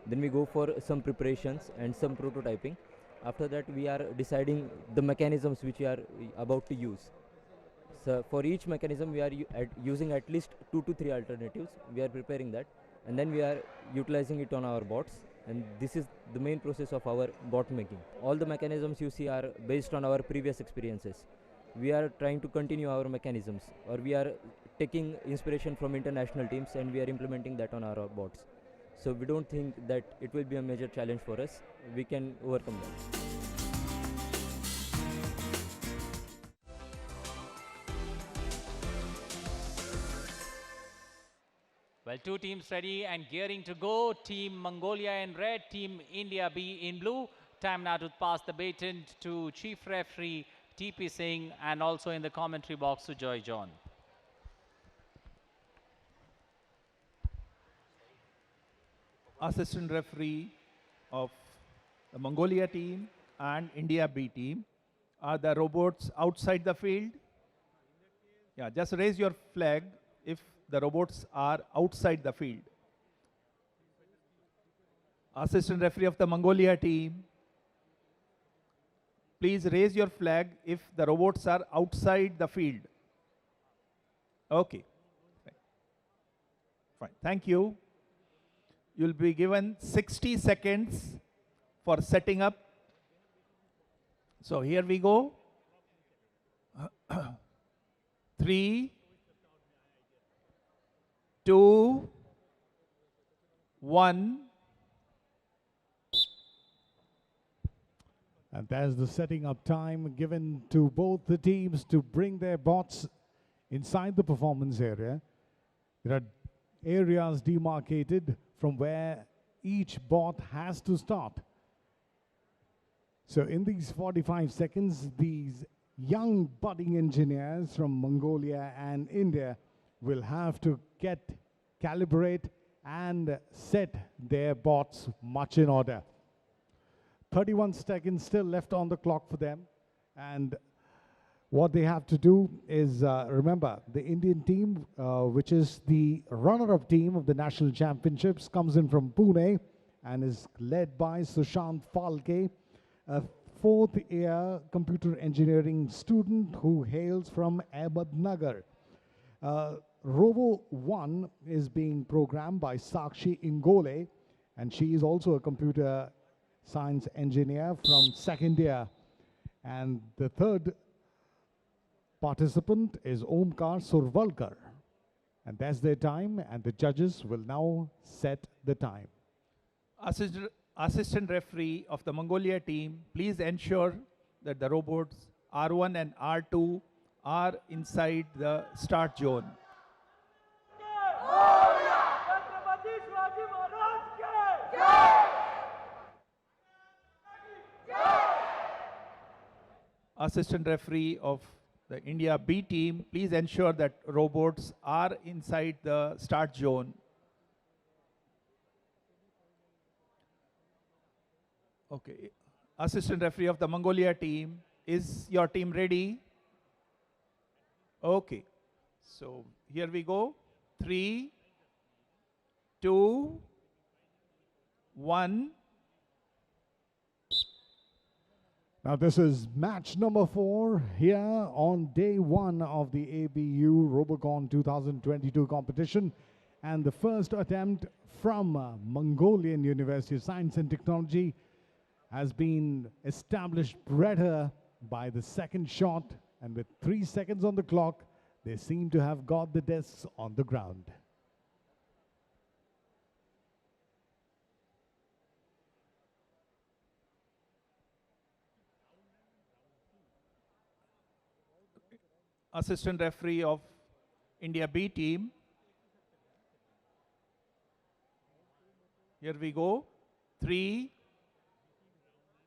then we go for some preparations and some prototyping. After that we are deciding the mechanisms which we are about to use. So for each mechanism we are using at least 2 to 3 alternatives. We are preparing that and then we are utilizing it on our bots, and this is the main process of our bot making. All the mechanisms you see are based on our previous experiences. We are trying to continue our mechanisms, or we are taking inspiration from international teams and we are implementing that on our bots. So we don't think that it will be a major challenge for us. We can overcome that. Well, two teams ready and gearing to go. Team Mongolia in red, Team India B in blue. Time now to pass the baton to Chief Referee TP Singh and also in the commentary box to Joy John. Assistant referee of the Mongolia team and India B team. Are the robots outside the field? Yeah, just raise your flag if the robots are outside the field. Assistant referee of the Mongolia team, please raise your flag if the robots are outside the field. Okay. Fine. Thank you. You'll be given 60 seconds for setting up. So here we go. 3, 2, 1. And there's the setting up time given to both the teams to bring their bots inside the performance area. There are areas demarcated from where each bot has to start. So in these 45 seconds, these young budding engineers from Mongolia and India will have to calibrate and set their bots much in order. 31 seconds still left on the clock for them, and what they have to do is, remember, the Indian team, which is the runner-up team of the national championships, comes in from Pune and is led by Sushant Falke, a fourth-year computer engineering student who hails from Ahmednagar. Robo 1 is being programmed by Sakshi Ingole, and she is also a computer science engineer from second year. And the third participant is Omkar Survalkar. And that's their time, and the judges will now set the time. Assistant referee of the Mongolia team, please ensure that the robots R1 and R2 are inside the start zone. Assistant referee of the India B team, please ensure that robots are inside the start zone. Okay. Assistant referee of the Mongolia team, is your team ready? Okay. So here we go. 3, 2, 1. Now this is match number 4 here on day 1 of the ABU Robocon 2022 competition, and the first attempt from Mongolian University of Science and Technology has been established better by the second shot, and with 3 seconds on the clock, they seem to have got the discs on the ground. Assistant referee of India B team. Here we go. 3,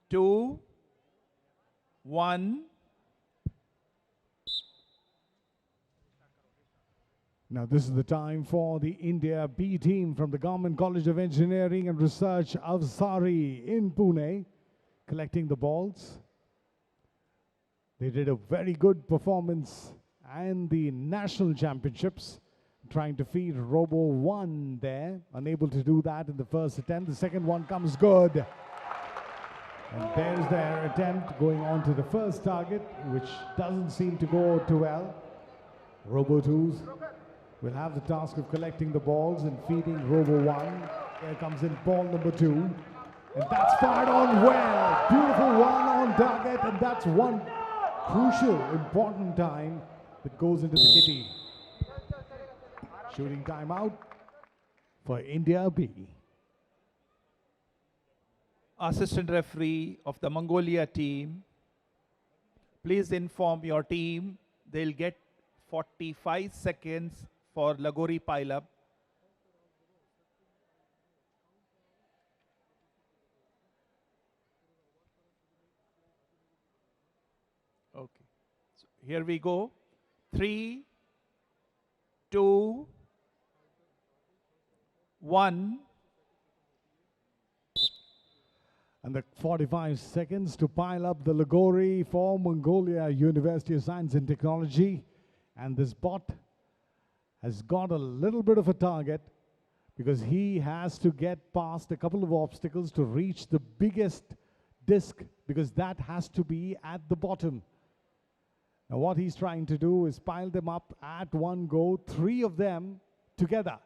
2, 1. Now this is the time for the India B team from the Government College of Engineering and Research Avsari in Pune, collecting the balls. They did a very good performance in the national championships. trying to feed Robo 1 there. Unable to do that in the first attempt. The second one comes good. And there's their attempt going on to the first target, which doesn't seem to go too well. Robo 2s will have the task of collecting the balls and feeding Robo 1. There comes in ball number 2. And that's fired on well. Beautiful one on target, and that's one crucial, important time that goes into the kitty. Shooting time out for India B. Assistant referee of the Mongolia team, please inform your team they'll get 45 seconds for Lagori pile-up. Okay, so here we go. 3, 2, 1. And the 45 seconds to pile up the Lagori for Mongolia University of Science and Technology. And this bot has got a little bit of a target because he has to get past a couple of obstacles to reach the biggest disc, because that has to be at the bottom. Now what he's trying to do is pile them up at one go, 3 of them together.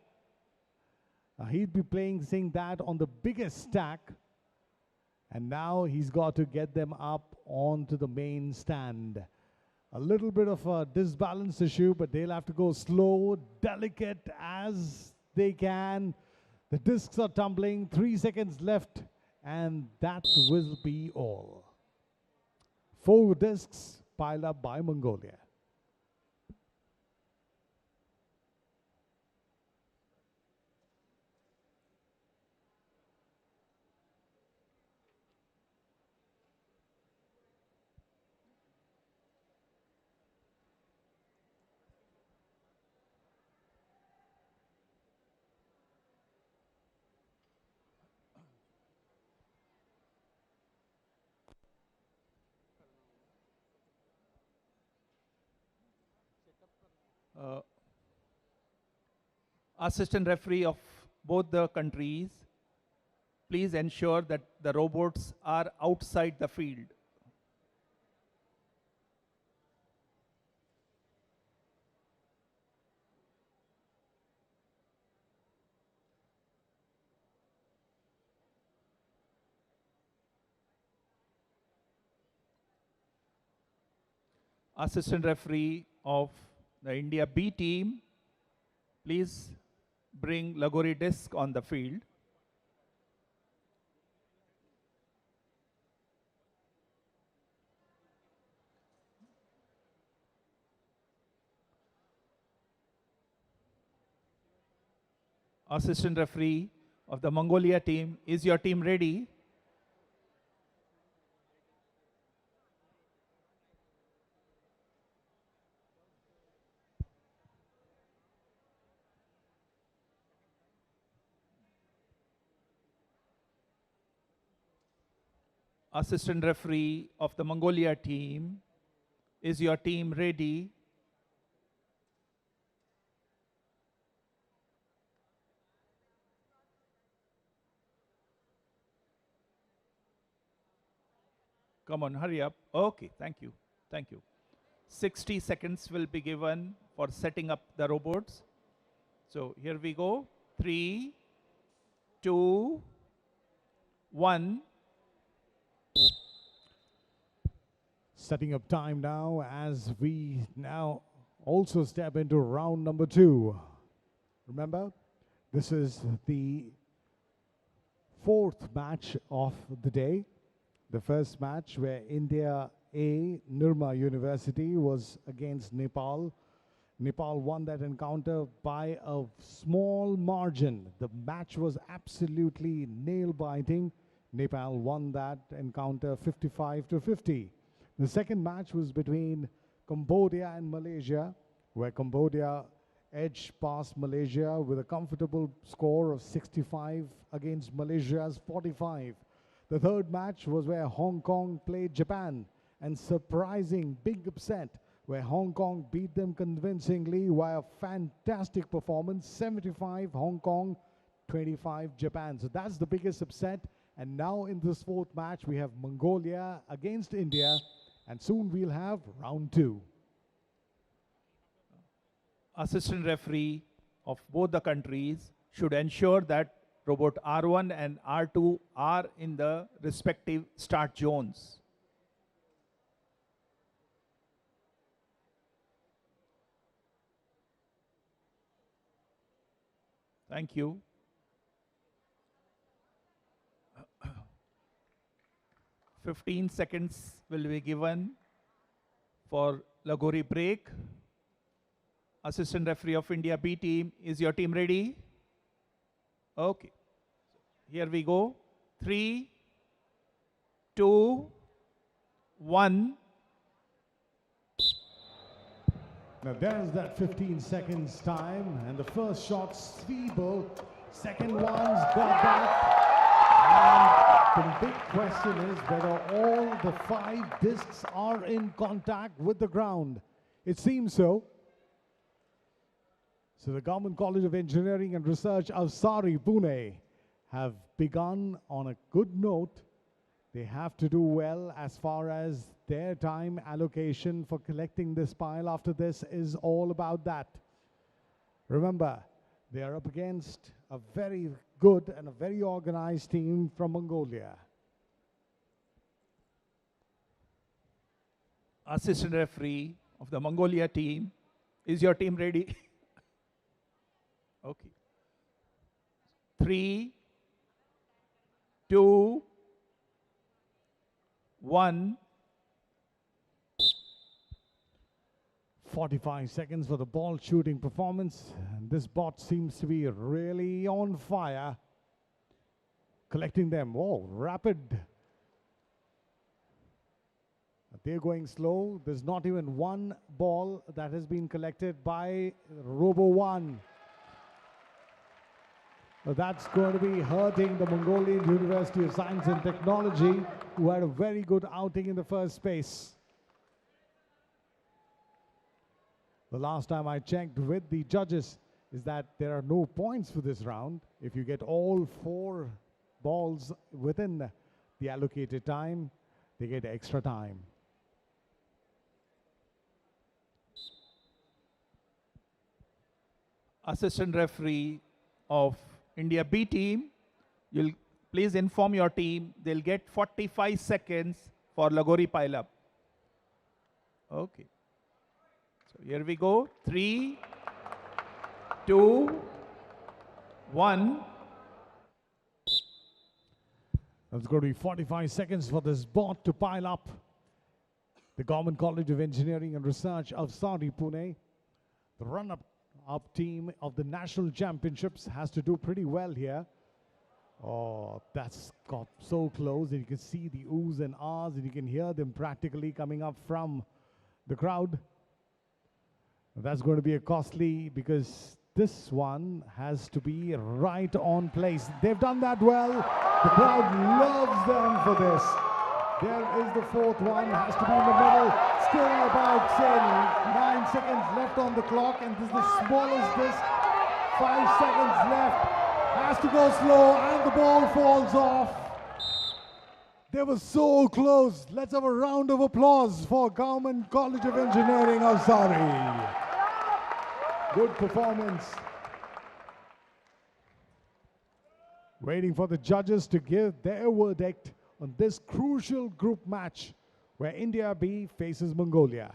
Now he'd be saying that on the biggest stack. And now he's got to get them up onto the main stand. A little bit of a disbalance issue, but they'll have to go slow, delicate as they can. The discs are tumbling, 3 seconds left, and that will be all. 4 discs piled up by Mongolia. Assistant referee of both the countries, please ensure that the robots are outside the field. Assistant referee of the India B team, please bring Lagori disc on the field. Assistant referee of the Mongolia team, is your team ready? Assistant referee of the Mongolia team, is your team ready? Come on, hurry up. Okay, thank you. Thank you. 60 seconds will be given for setting up the robots. So here we go. 3, 2, 1. Setting up time now as we now also step into round number 2. Remember, this is the 4th match of the day. The first match where India A, Nirma University, was against Nepal. Nepal won that encounter by a small margin. The match was absolutely nail-biting. Nepal won that encounter 55-50. The second match was between Cambodia and Malaysia, where Cambodia edged past Malaysia with a comfortable score of 65 against Malaysia's 45. The third match was where Hong Kong played Japan, and surprising big upset where Hong Kong beat them convincingly via fantastic performance, 75 Hong Kong, 25 Japan. So that's the biggest upset. And now in this fourth match, we have Mongolia against India, and soon we'll have round 2. Assistant referee of both the countries should ensure that robot R1 and R2 are in the respective start zones. Thank you. "15 seconds will be given for Lagori break. Assistant referee of India B team, is your team ready? Okay. Here we go. 3, 2, 1. Now there's that 15 seconds time, and the first shot's feeble, second one's got back, and the big question is whether all the 5 discs are in contact with the ground. It seems so. So the Government College of Engineering and Research of Sari, Pune, have begun on a good note. They have to do well as far as their time allocation for collecting this pile after this is all about that. Remember, they are up against a very good and a very organized team from Mongolia. Assistant referee of the Mongolia team, is your team ready? Okay. 3, 2, 1. 45 seconds for the ball shooting performance. And this bot seems to be really on fire. Collecting them. Oh, rapid. They're going slow. There's not even one ball that has been collected by Robo 1. That's going to be hurting the Mongolian University of Science and Technology, who had a very good outing in the first space. The last time I checked with the judges is that there are no points for this round. If you get all 4 balls within the allocated time, they get extra time. Assistant referee of India B team, you'll please inform your team they'll get 45 seconds for Lagori pile up. Okay. So here we go. 3, 2, 1. That's going to be 45 seconds for this bot to pile up. The Government College of Engineering and Research of Sari, Pune, the run-up team of the national championships, has to do pretty well here. Oh, that's got so close, and you can see the oohs and ahs, and you can hear them practically coming up from the crowd. That's going to be a costly, because this one has to be right on place. They've done that well. The crowd loves them for this. There is the fourth one, has to be in the middle. Still about, say, 9 seconds left on the clock, and this is the smallest disc. 5 seconds left. Has to go slow, and the ball falls off. They were so close. Let's have a round of applause for Government College of Engineering of Sari. Good performance. Waiting for the judges to give their verdict on this crucial group match where India B faces Mongolia.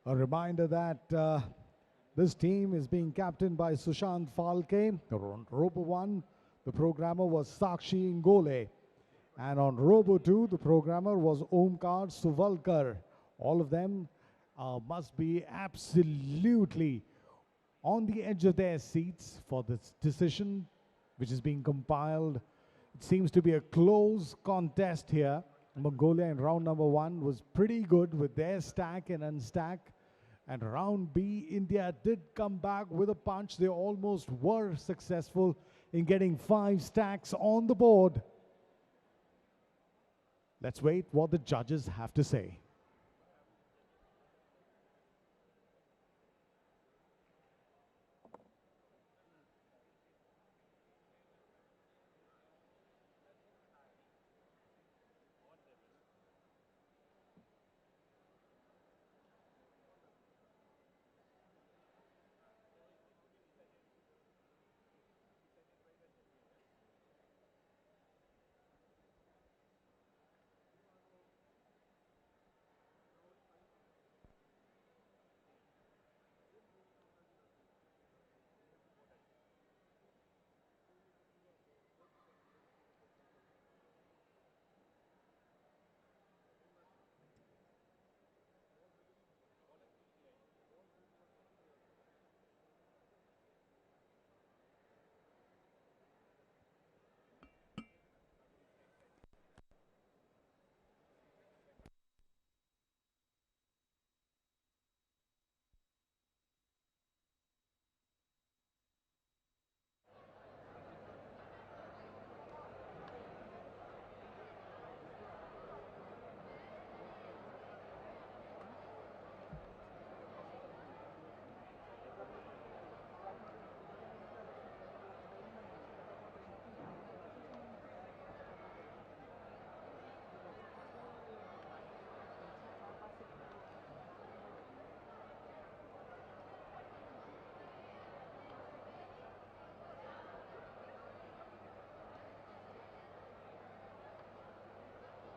A reminder that this team is being captained by Sushant Falke. On Robo 1, the programmer was Sakshi Ngole. And on Robo 2, the programmer was Omkar Suvalkar. All of them must be absolutely on the edge of their seats for this decision, which is being compiled. It seems to be a close contest here. Mongolia in round number 1 was pretty good with their stack and unstack. And round B, India did come back with a punch. They almost were successful in getting 5 stacks on the board. Let's wait what the judges have to say.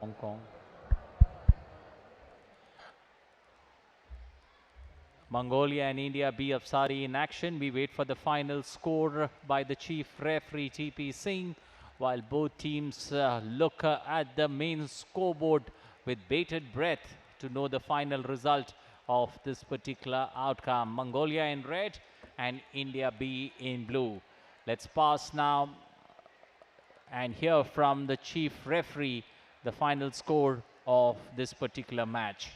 Hong Kong. Mongolia and India B. Afsari in action. We wait for the final score by the chief referee TP Singh, while both teams look at the main scoreboard with bated breath to know the final result of this particular outcome. Mongolia in red and India B in blue. Let's pass now and hear from the chief referee the final score of this particular match.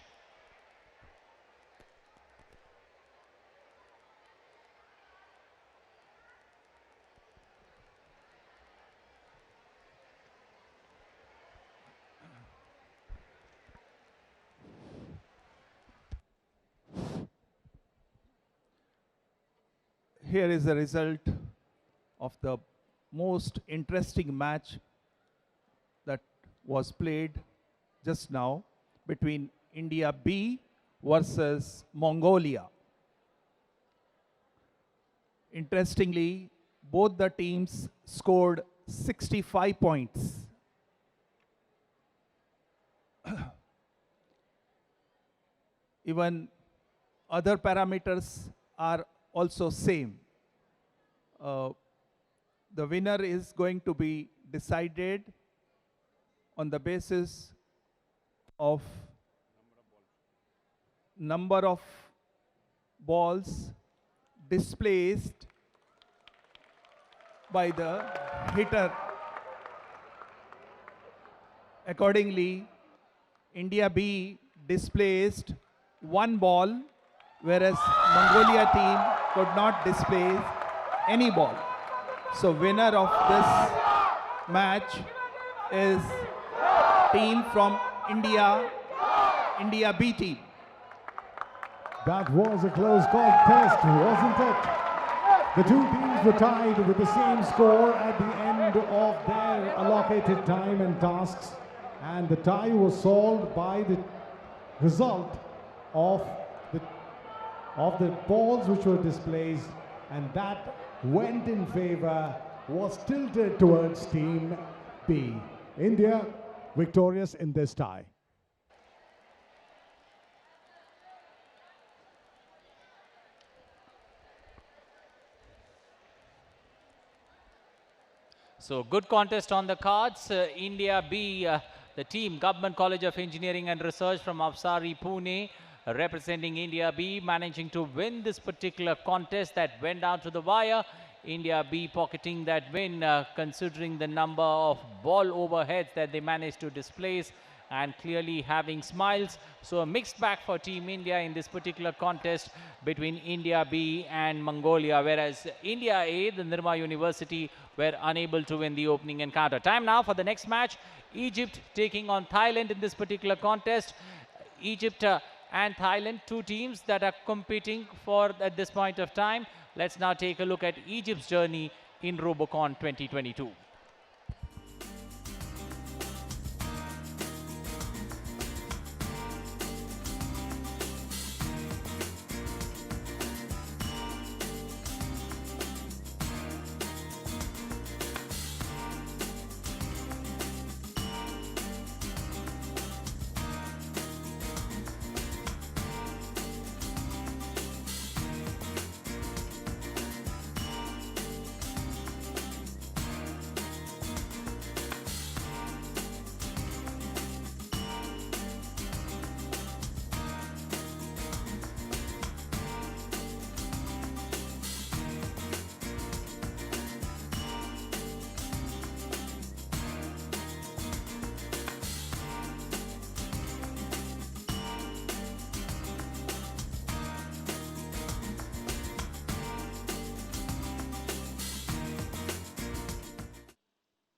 Here is the result of the most interesting match that was played just now between India B versus Mongolia. Interestingly, both the teams scored 65 points. Even other parameters are also same. The winner is going to be decided on the basis of number of balls displaced by the hitter. Accordingly, India B displaced 1 ball, whereas Mongolia team could not displace any ball. So winner of this match is team from India B team. That was a close contest, wasn't it? The two teams were tied with the same score at the end of their allocated time and tasks, and the tie was solved by the result of the balls which were displaced, and that went in favor, was tilted towards team B. India victorious in this tie. So good contest on the cards. India B, the team Government College of Engineering and Research from Avsari, Pune, representing India B, managing to win this particular contest that went down to the wire. India B pocketing that win, considering the number of ball overheads that they managed to displace and clearly having smiles. So a mixed bag for Team India in this particular contest between India B and Mongolia, whereas India A, the Nirma University, were unable to win the opening encounter. Time now for the next match. Egypt taking on Thailand in this particular contest. Egypt and Thailand, two teams that are competing for at this point of time. Let's now take a look at Egypt's journey in Robocon 2022.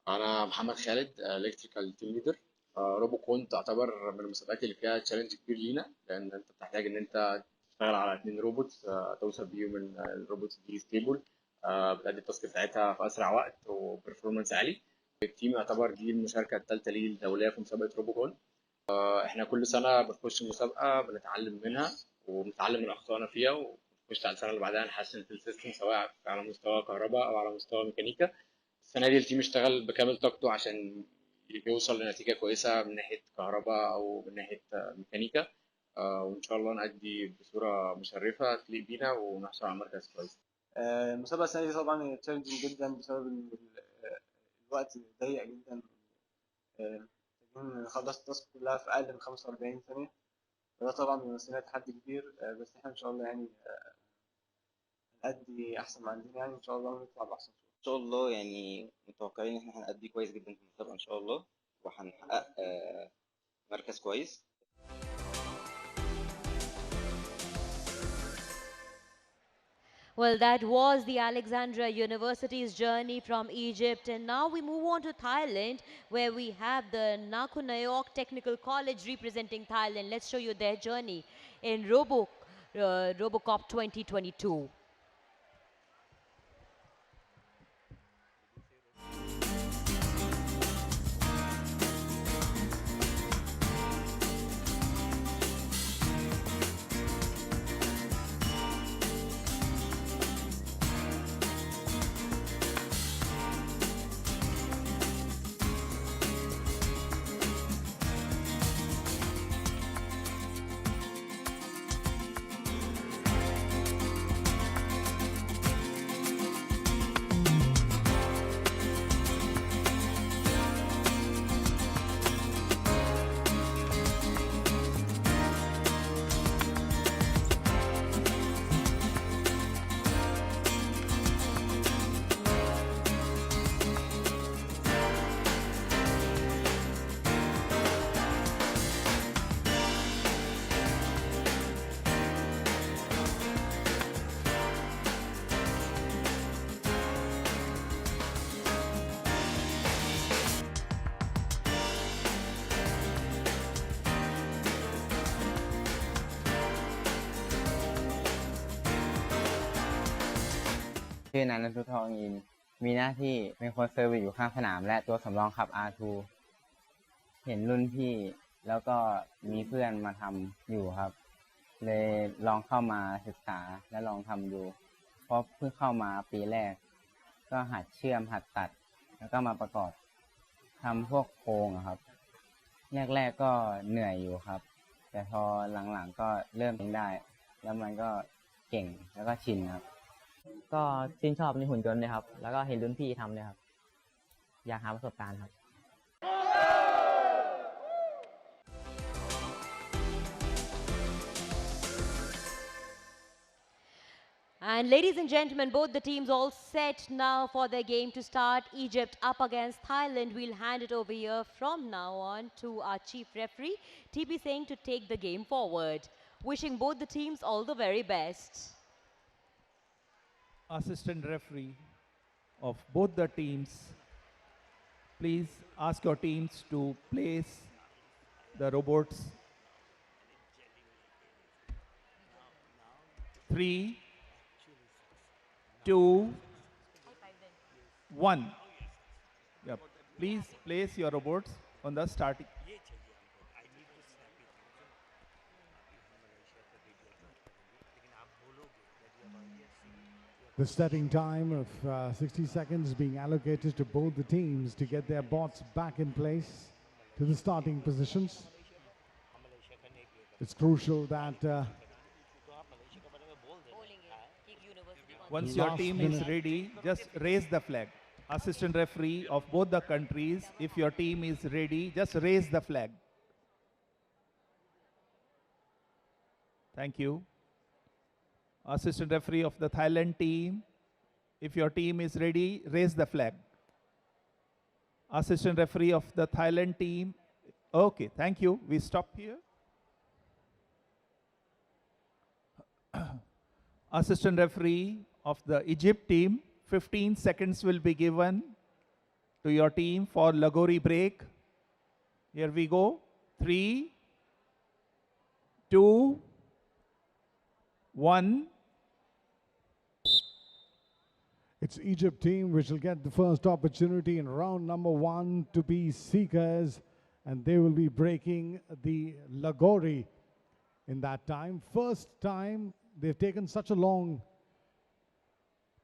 أنا محمد خالد الكتريكال تيم ليدر. روبوكون تعتبر من المسابقات اللي فيها تشالنج كبير لينا، لأن أنت بتحتاج إن أنت تشتغل على 2 روبوت، توصل بيهم إن الروبوت دي ستيبل، بتأدي التاسك بتاعتها في أسرع وقت وبرفورمانس عالي. التيم يعتبر دي المشاركة الثالثة ليه الدولية في مسابقة روبوكون. إحنا كل سنة بنخش مسابقة بنتعلم منها وبنتعلم من أخطائنا فيها، ونخش على السنة اللي بعدها نحسن في السيستم سواء على مستوى كهرباء أو على مستوى ميكانيكا. السنة دي التيم اشتغل بكامل طاقته عشان يوصل لنتيجة كويسة من ناحية كهرباء أو من ناحية ميكانيكا، وإن شاء الله نأدي بصورة مشرفة تليق بينا ونحصل على مركز كويس. المسابقة السنة دي طبعا تشالنجينج جدا بسبب إن الوقت ضيق جدا، محتاجين نخلص التاسك كلها في أقل من 45 ثانية، وده طبعا بيمثل لنا تحدي كبير، بس احنا إن شاء الله يعني نأدي أحسن ما عندنا يعني إن شاء الله ونطلع بأحسن صورة. إن شاء الله يعني متوقعين إن إحنا هنأدي كويس جدا في المسابقة إن شاء الله، وهنحقق مركز كويس. Well, that was the Alexandria University's journey from Egypt. And now we move on to Thailand, where we have the Nakhon Technical College representing Thailand. Let's show you their journey in Robocop 2022.ชื่อนันททองอินมีหน้าที่เป็นคนเซอร์วิสอยู่ข้างสนามและตัวสำรองขับ R2 เห็นรุ่นพี่แล้วก็มีเพื่อนมาทำอยู่ครับเลยลองเข้ามาศึกษาและลองทำดูเพราะเพิ่งเข้ามาปีแรกก็หัดเชื่อมหัดตัดแล้วก็มาประกอบทำพวกโครงครับแรกๆก็เหนื่อยอยู่ครับแต่พอหลังๆก็เริ่มได้แล้วมันก็เก่งแล้วก็ชินครับก็ชื่นชอบในหุ่นยนต์เลยครับแล้วก็เห็นรุ่นพี่ทำเลยครับ อยากหาประสบการณ์ครับ And ladies and gentlemen, both the teams all set now for their game to start. Egypt up against Thailand. We'll hand it over here from now on to our chief referee, TB Singh, to take the game forward. Wishing both the teams all the very best. Assistant referee of both the teams, please ask your teams to place the robots. 3, 2, 1. Yep. Please place your robots on the starting. The starting time of 60 seconds being allocated to both the teams to get their bots back in place to the starting positions. It's crucial that once your team is ready, just raise the flag. Assistant referee of both the countries, if your team is ready, just raise the flag. Thank you. Assistant referee of the Thailand team, if your team is ready, raise the flag. Assistant referee of the Thailand team, okay, thank you. We stop here. Assistant referee of the Egypt team, 15 seconds will be given to your team for Lagori break. Here we go. 3, 2, 1. it's Egypt team which will get the first opportunity in round number 1 to be seekers, and they will be breaking the Lagori in that time. First time they've taken such a long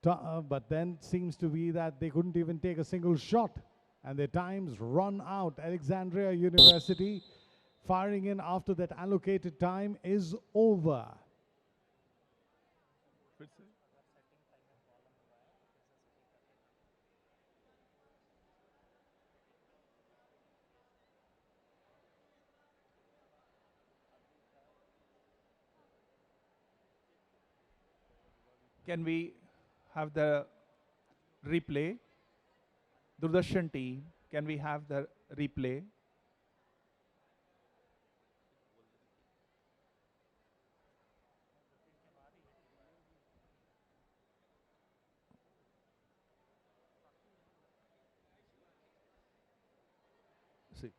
but then seems to be that they couldn't even take a single shot and their times run out. Alexandria University firing in after that allocated time is over. Can we have the replay? Durdarshan team, can we have the replay? See.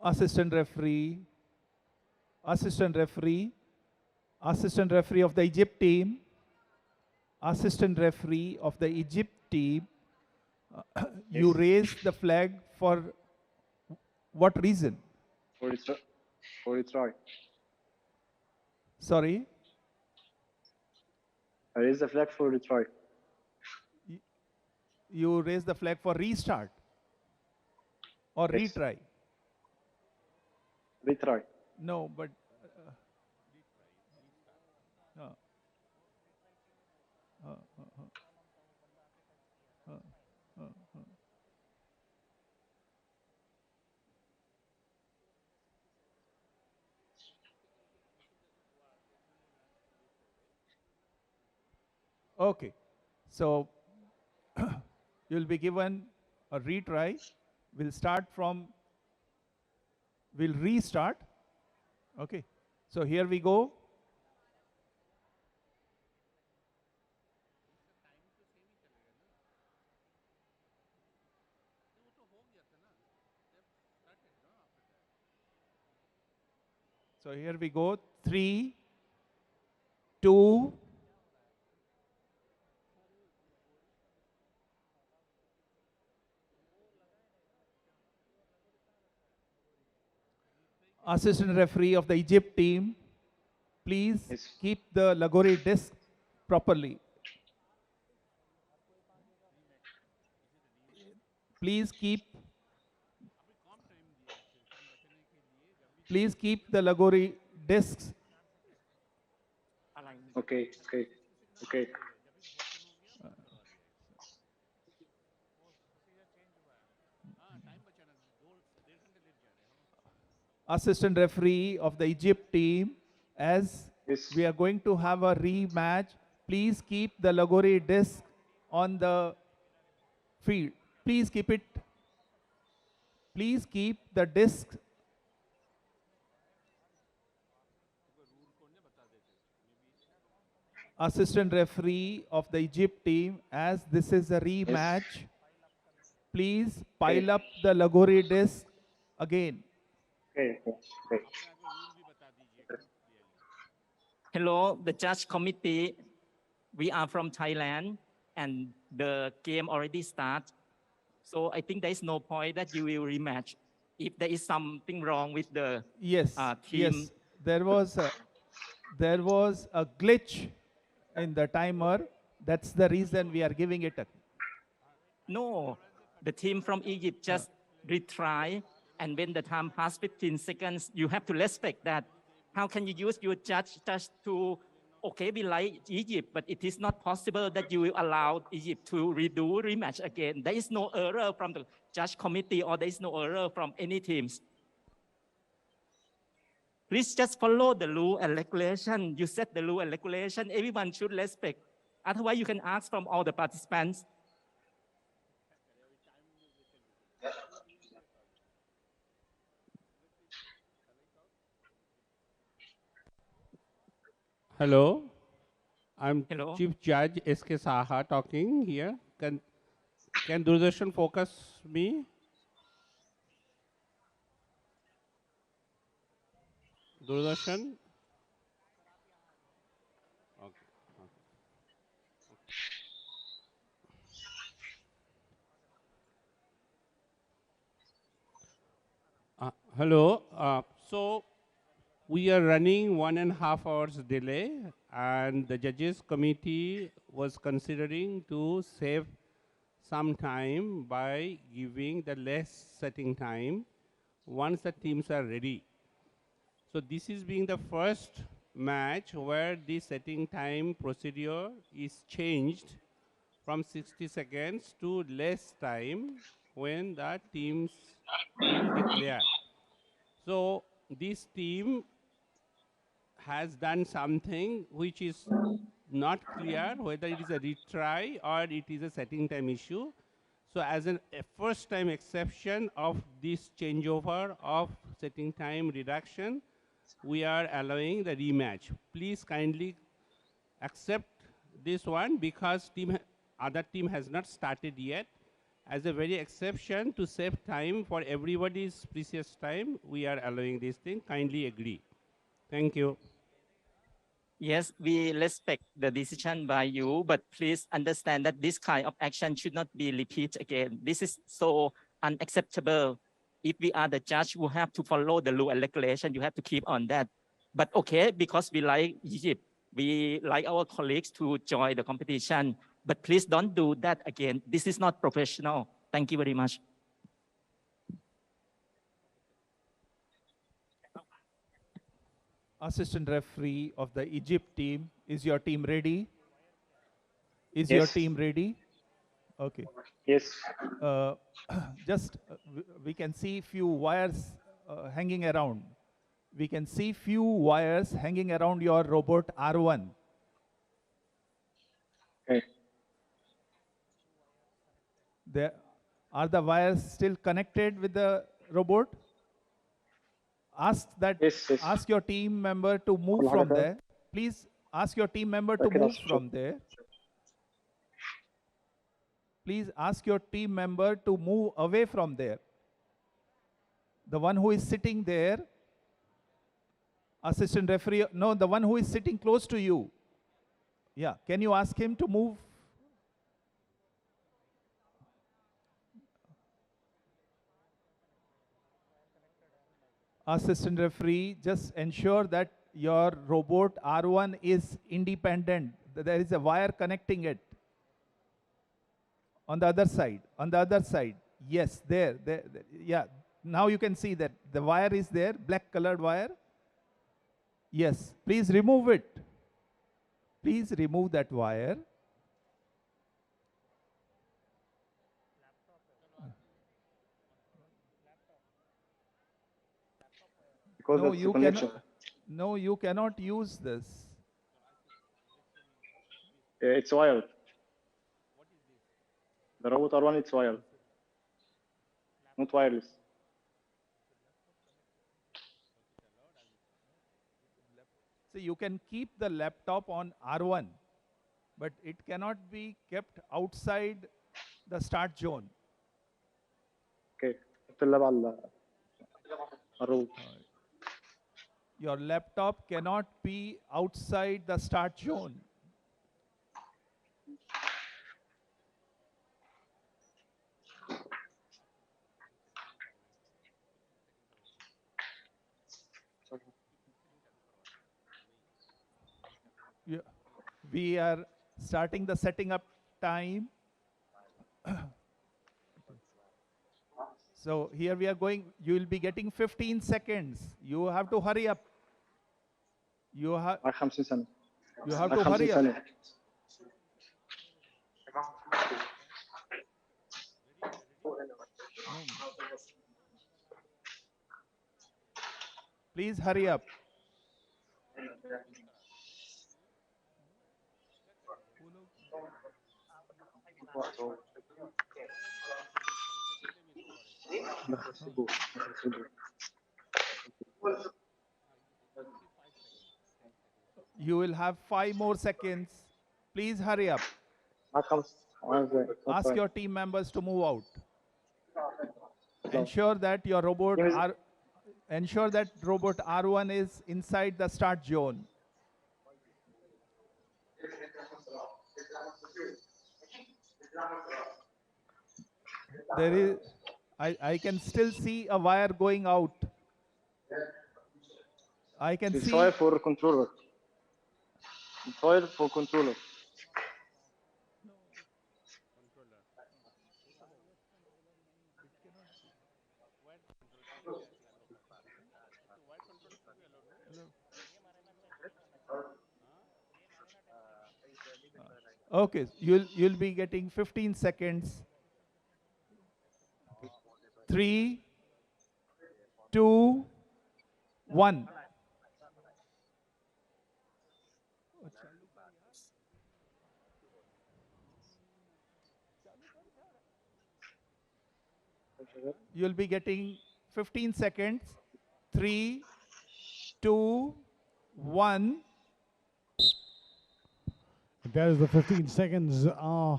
Assistant referee, assistant referee, assistant referee of the Egypt team, assistant referee of the Egypt team, you raised the flag for what reason? For retry. Sorry? I raised the flag for retry. You raised the flag for restart or Yes. retry? Retry. No, but okay. So you'll be given a retry. We'll restart. Okay. So here we go. So here we go. 3, 2, assistant referee of the Egypt team, please keep the Lagori disc properly. Please keep the Lagori discs Okay, okay, okay. Assistant referee of the Egypt team, as we are going to have a rematch, please keep the Lagori disc on the field. Please keep it. Please keep the disc. Assistant referee of the Egypt team, as this is a rematch, please pile up the Lagori disc again. Okay, okay. Hello, the judge committee. We are from Thailand, and the game already started. So I think there is no point that you will rematch. If there is something wrong with the Yes, team, yes. There was a glitch in the timer. That's the reason we are giving it a. no, the team from Egypt just retry, and when the time past 15 seconds, you have to respect that. How can you use your judge just to, okay, we like Egypt, but it is not possible that you will allow Egypt to redo rematch again. There is no error from the judge committee, or there is no error from any teams. Please just follow the rule and regulation. You set the rule and regulation. Everyone should respect. Otherwise, you can ask from all the participants. Hello, I'm Hello. Chief Judge S.K. Saha talking here. Can Doordarshan focus me? Doordarshan? Okay. Hello. So we are running 1.5 hours delay, and the judges committee was considering to save some time by giving the less setting time once the teams are ready. So this is being the first match where the setting time procedure is changed from 60 seconds to less time when the teams will declare. So this team has done something which is not clear whether it is a retry or it is a setting time issue. So as a first time exception of this changeover of setting time reduction, we are allowing the rematch. Please kindly accept this one because other team has not started yet. As a very exception to save time for everybody's precious time, we are allowing this thing. Kindly agree. Thank you. Yes, we respect the decision by you, but please understand that this kind of action should not be repeated again. This is so unacceptable. If we are the judge, we have to follow the rule and regulation. You have to keep on that. But okay, because we like Egypt, we like our colleagues to join the competition. But please don't do that again. This is not professional. Thank you very much. Assistant referee of the Egypt team, is your team ready? Is Yes. your team ready? Okay. Yes. Just we can see few wires hanging around. We can see few wires hanging around your robot R1. Okay. Are the wires still connected with the robot? Ask your team member to move from there. Please ask your team member to move from there. Please ask your team member to move away from there. The one who is sitting there, assistant referee, no, the one who is sitting close to you. Yeah, can you ask him to move? Assistant referee, just ensure that your robot R1 is independent. There is a wire connecting it. On the other side. Yes, there. Yeah, now you can see that the wire is there, black colored wire. Yes, please remove it. Please remove that wire. Because No, that's the you connection. cannot. No, you cannot use this. It's wired. The robot R1 it's wired, not wireless. So you can keep the laptop on R1, but it cannot be kept outside the start zone. Okay. حط اللاب على الروبوت. Your laptop cannot be outside the start zone. We are starting the setting up time. So here we are going, you will be getting 15 seconds. You have to hurry up. You have to hurry up. No. Please hurry up. You will have 5 more seconds. Please hurry up. Ask your team members to move out. Ensure that your robot robot R1 is inside the start zone. There is, I can still see a wire going out. I can It's see. wire for controller. It's wire for controller. Okay, you'll be getting 15 seconds. 3, 2, 1. You'll be getting 15 seconds. 3, 2, 1. There's the 15 seconds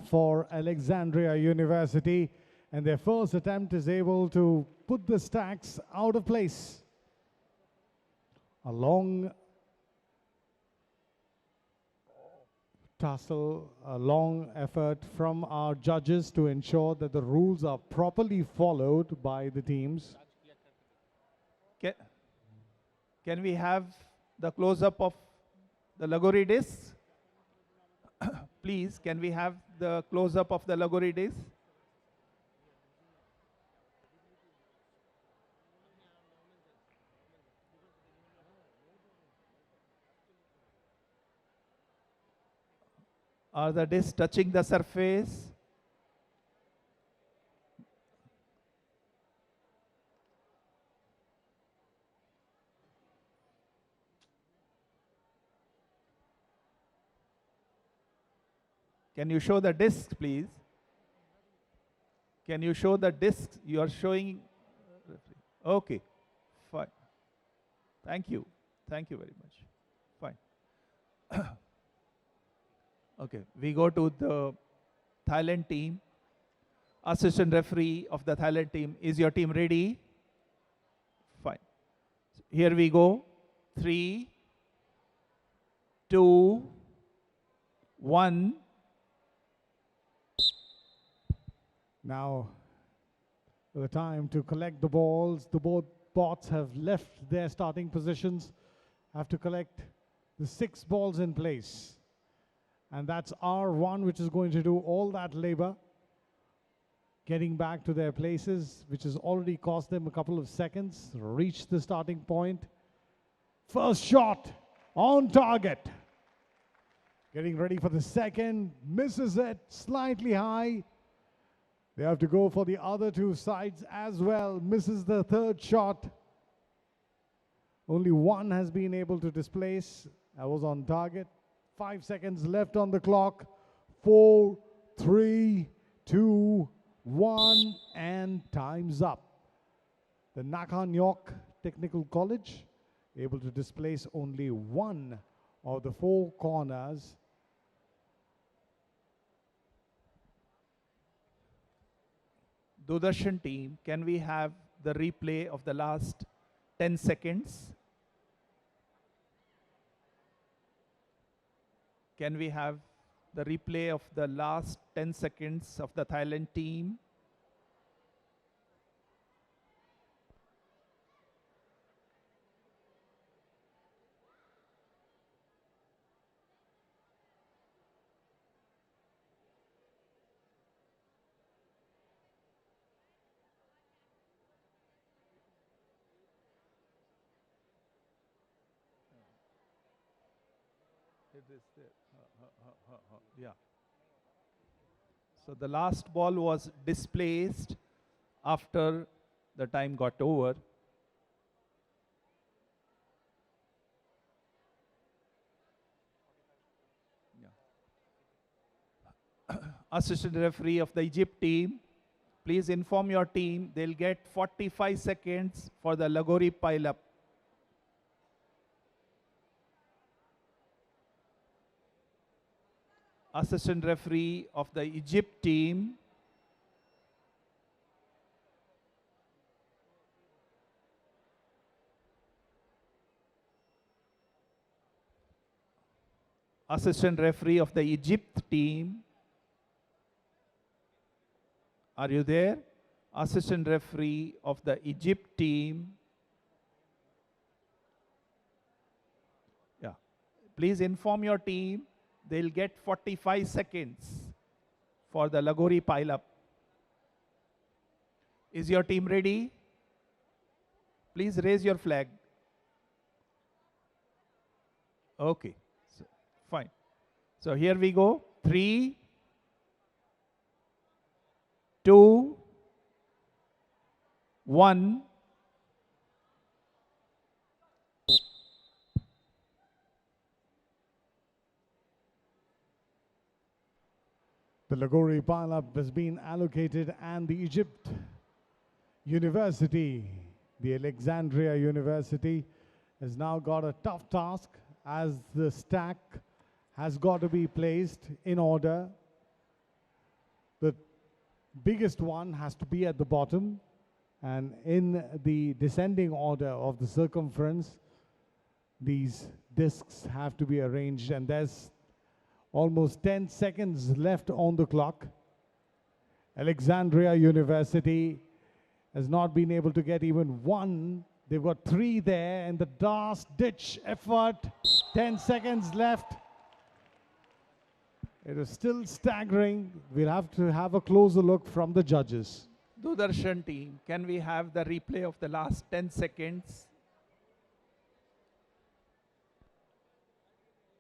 for Alexandria University, and their first attempt is able to put the stacks out of place. A long tussle, a long effort from our judges to ensure that the rules are properly followed by the teams. Can we have the close-up of the Lagori disc? Please, can we have the close-up of the Lagori disc? Are the discs touching the surface? Can you show the disc, please? Can you show the disc you are showing? Okay, fine. Thank you. Thank you very much. Fine. Okay, we go to the Thailand team. Assistant referee of the Thailand team, is your team ready? Fine. Here we go. 3, 2, 1. Now, the time to collect the balls. The both bots have left their starting positions, have to collect the 6 balls in place. And that's R1, which is going to do all that labor, getting back to their places, which has already cost them a couple of seconds, reach the starting point. First shot on target. Getting ready for the second, misses it slightly high. They have to go for the other two sides as well. Misses the third shot. Only one has been able to displace. I was on target. 5 seconds left on the clock. 4, 3, 2, 1, and time's up. The Nakhon Yok Technical College able to displace only one of the 4 corners. Dodarshan team, can we have the replay of the last 10 seconds? Can we have the replay of the last 10 seconds of the Thailand team? It is there. Yeah. So the last ball was displaced after the time got over. Assistant referee of the Egypt team, please inform your team they'll get 45 seconds for the Lagori pile-up. Assistant referee of the Egypt team, assistant referee of the Egypt team, are you there? Assistant referee of the Egypt team. Yeah. Please inform your team they'll get 45 seconds for the Lagori pile-up. Is your team ready? Please raise your flag. Okay, so, fine. So here we go. 3, 2, 1. The Lagori pile-up has been allocated, and the Egypt University, the Alexandria University, has now got a tough task as the stack has got to be placed in order. The biggest one has to be at the bottom, and in the descending order of the circumference, these discs have to be arranged, and there's almost 10 seconds left on the clock. Alexandria University has not been able to get even one. They've got 3 there, and the last ditch effort. 10 seconds left. It is still staggering. We'll have to have a closer look from the judges. Dodarshan team, can we have the replay of the last 10 seconds?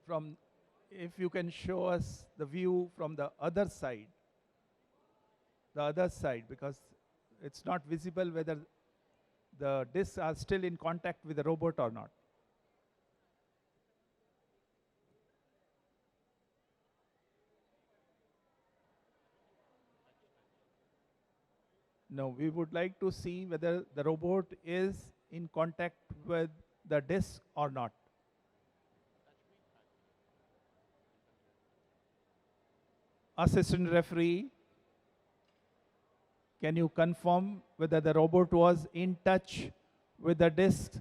From, if you can show us the view from the other side, because it's not visible whether the discs are still in contact with the robot or not. No, we would like to see whether the robot is in contact with the disc or not. Assistant referee, can you confirm whether the robot was in touch with the disc?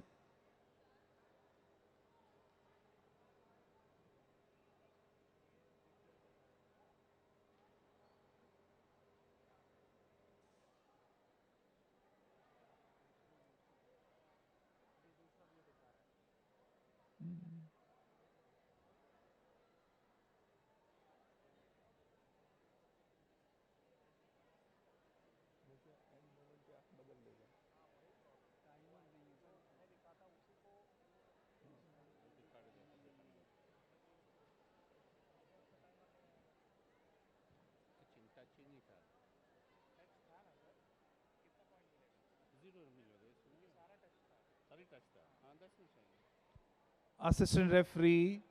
Assistant referee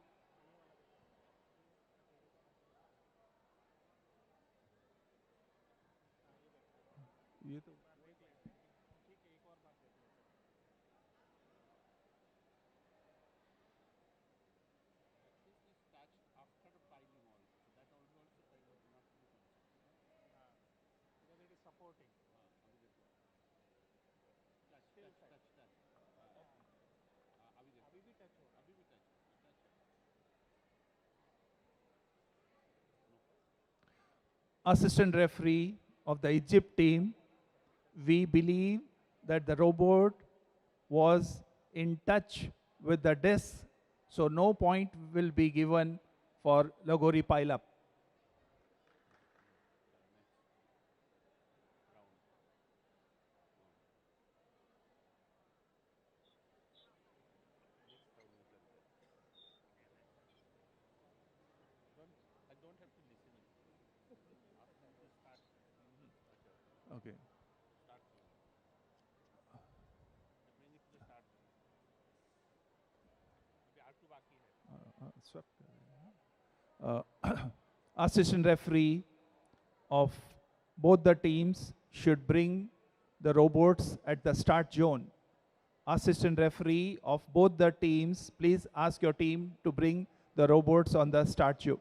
assistant referee of the Egypt team, we believe that the robot was in touch with the disc, so no point will be given for Lagori pile-up. Okay. Assistant referee of both the teams should bring the robots at the start zone. Assistant referee of both the teams, please ask your team to bring the robots on the start zone.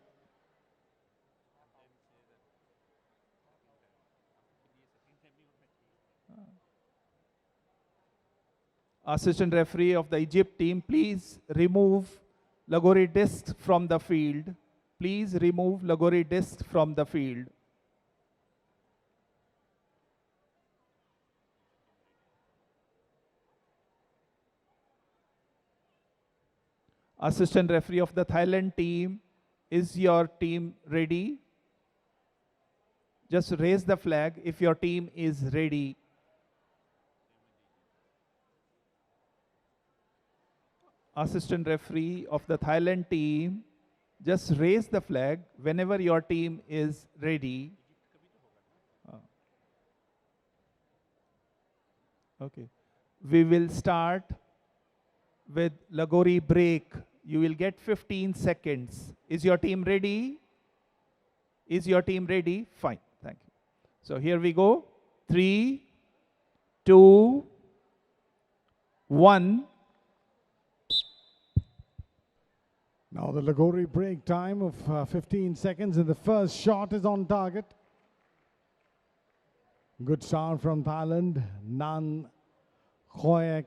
Assistant referee of the Egypt team, please remove Lagori disc from the field. Please remove Lagori disc from the field. Assistant referee of the Thailand team, is your team ready? Just raise the flag if your team is ready. Assistant referee of the Thailand team, just raise the flag whenever your team is ready. Okay. We will start with Lagori break. You will get 15 seconds. Is your team ready? Is your team ready? Fine. Thank you. So here we go. 3, 2, 1. Now the Lagori break time of 15 seconds and the first shot is on target. Good start from Thailand, Nan Khoyak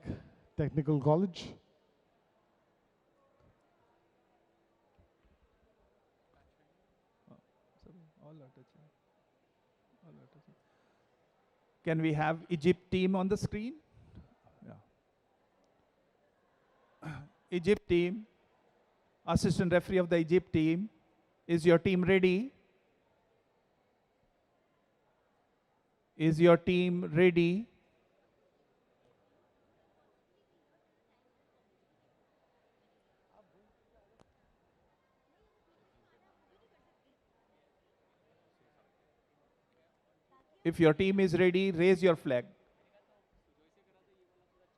Technical College. Can we have Egypt team on the screen? Yeah. Egypt team, assistant referee of the Egypt team, is your team ready? Is your team ready? If your team is ready, raise your flag.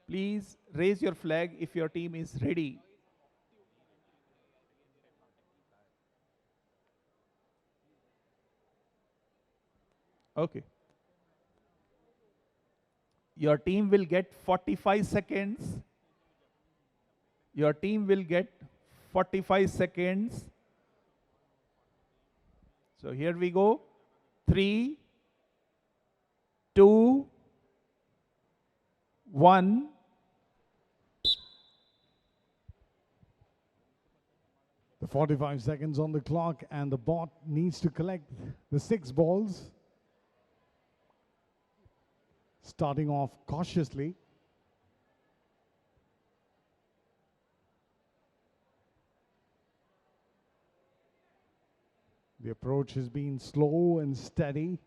Please raise your flag if your team is ready. Okay. Your team will get 45 seconds. Your team will get 45 seconds. So here we go. 3, 2, 1. The 45 seconds on the clock and the bot needs to collect the 6 balls. Starting off cautiously. The approach has been slow and steady.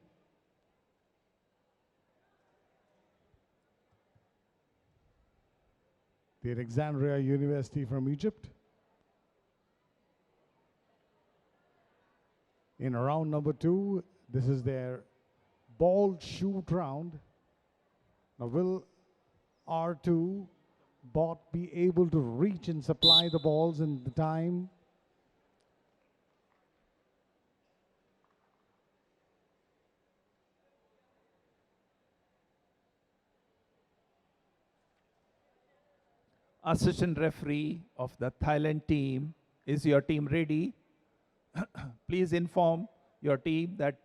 The Alexandria University from Egypt. In round number 2, this is their ball shoot round. Now will R2 bot be able to reach and supply the balls in the time? Assistant referee of the Thailand team, is your team ready? Please inform your team that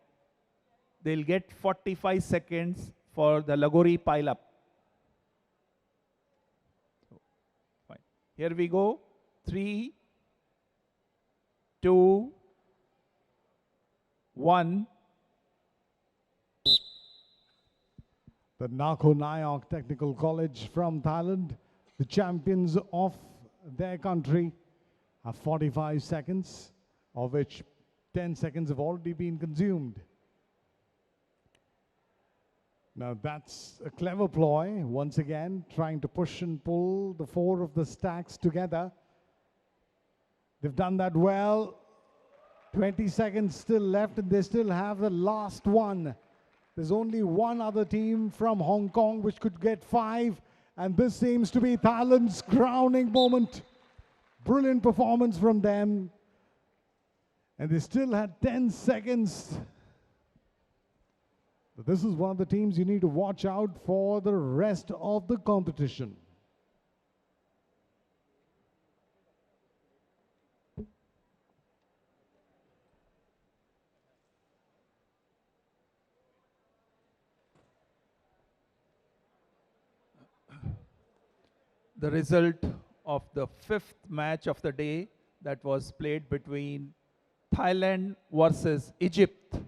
they'll get 45 seconds for the Lagori pile-up. Fine. Here we go. 3, 2, 1. The Nakhon Nayok Technical College from Thailand, the champions of their country, have 45 seconds, of which 10 seconds have already been consumed. Now that's a clever ploy, once again, trying to push and pull the 4 of the stacks together. They've done that well. 20 seconds still left, and they still have the last one. There's only one other team from Hong Kong which could get 5, and this seems to be Thailand's crowning moment. Brilliant performance from them. And they still had 10 seconds. But this is one of the teams you need to watch out for the rest of the competition. The result of the 5th match of the day that was played between Thailand versus Egypt.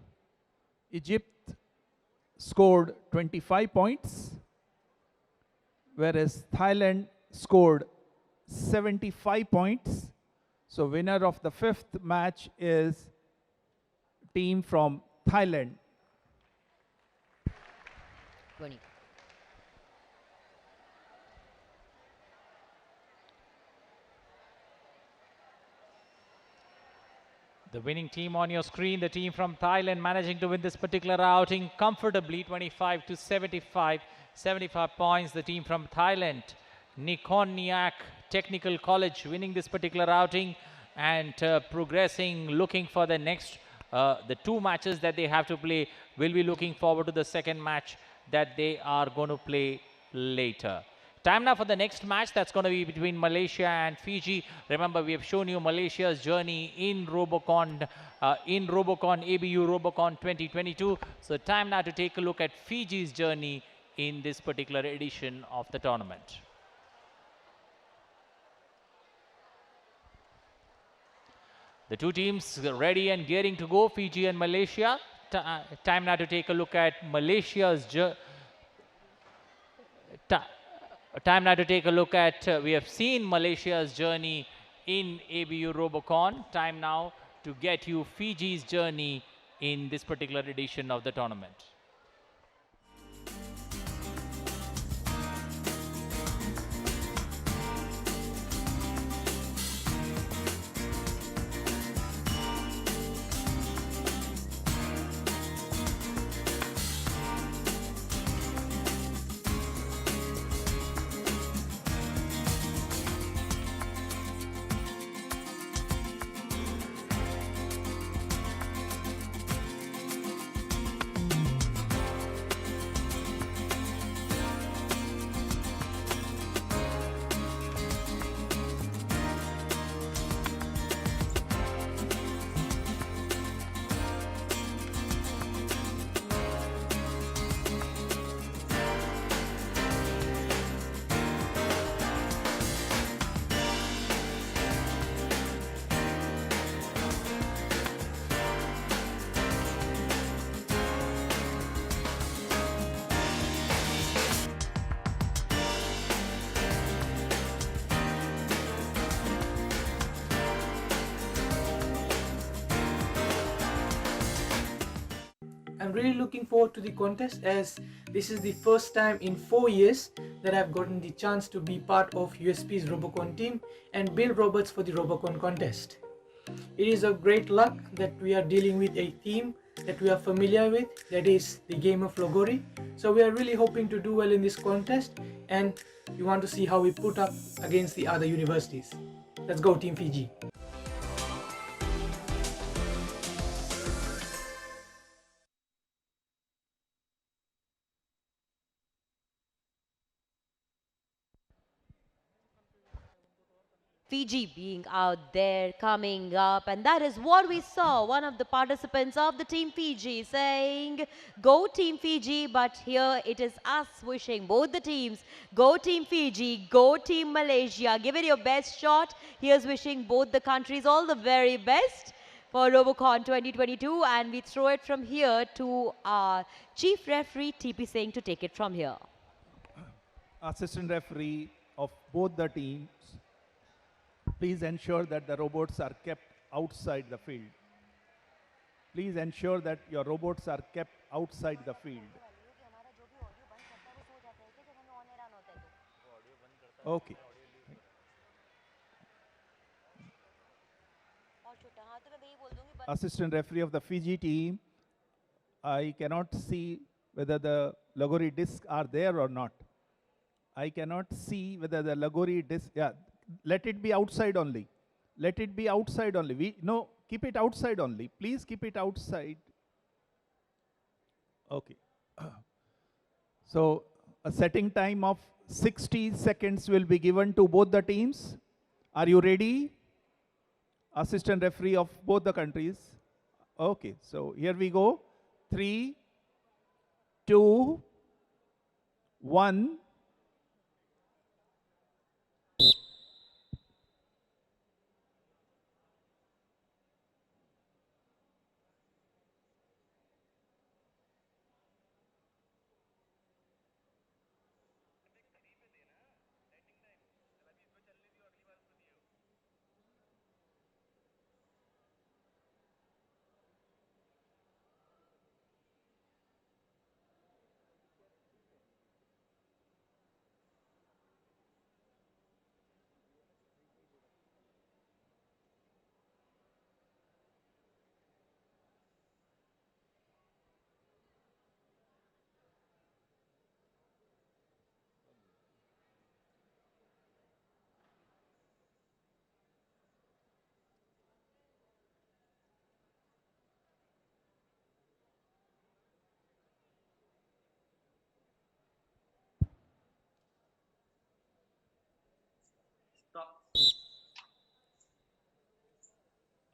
Egypt scored 25 points, whereas Thailand scored 75 points. So winner of the 5th match is team from Thailand. 20. The winning team on your screen, the team from Thailand, managing to win this particular outing comfortably, 25 to 75, 75 points. The team from Thailand, Nakhon Nayok Technical College, winning this particular outing and progressing, looking for the next, the 2 matches that they have to play. Will be looking forward to the second match that they are going to play later. Time now for the next match. That's going to be between Malaysia and Fiji. Remember, we have shown you Malaysia's journey in Robocon, ABU Robocon 2022. So time now to take a look at Fiji's journey in this particular edition of the tournament. The 2 teams ready and gearing to go, Fiji and Malaysia. Time now to take a look at Malaysia's journey. Time now to take a look at, we have seen Malaysia's journey in ABU Robocon. Time now to get you Fiji's journey in this particular edition of the tournament. I'm really looking forward to the contest, as this is the first time in 4 years that I've gotten the chance to be part of USP's Robocon team and build robots for the Robocon contest. It is a great luck that we are dealing with a team that we are familiar with, that is the game of Logori. So we are really hoping to do well in this contest, and we want to see how we put up against the other universities. Let's go Team Fiji. Fiji being out there, coming up, and that is what we saw. One of the participants of the Team Fiji saying, go Team Fiji, but here it is us wishing both the teams, go Team Fiji, go Team Malaysia. Give it your best shot. Here's wishing both the countries all the very best for Robocon 2022, and we throw it from here to our Chief Referee, TP Singh, to take it from here. Assistant referee of both the teams, please ensure that the robots are kept outside the field. Please ensure that your robots are kept outside the field. Okay. Assistant referee of the Fiji team, I cannot see whether the Lagori discs are there or not. I cannot see whether the Lagori disc, yeah, let it be outside only. Let it be outside only. No, keep it outside only. Please keep it outside. Okay. So a setting time of 60 seconds will be given to both the teams. Are you ready? Assistant referee of both the countries. Okay, so here we go. 3, 2, 1.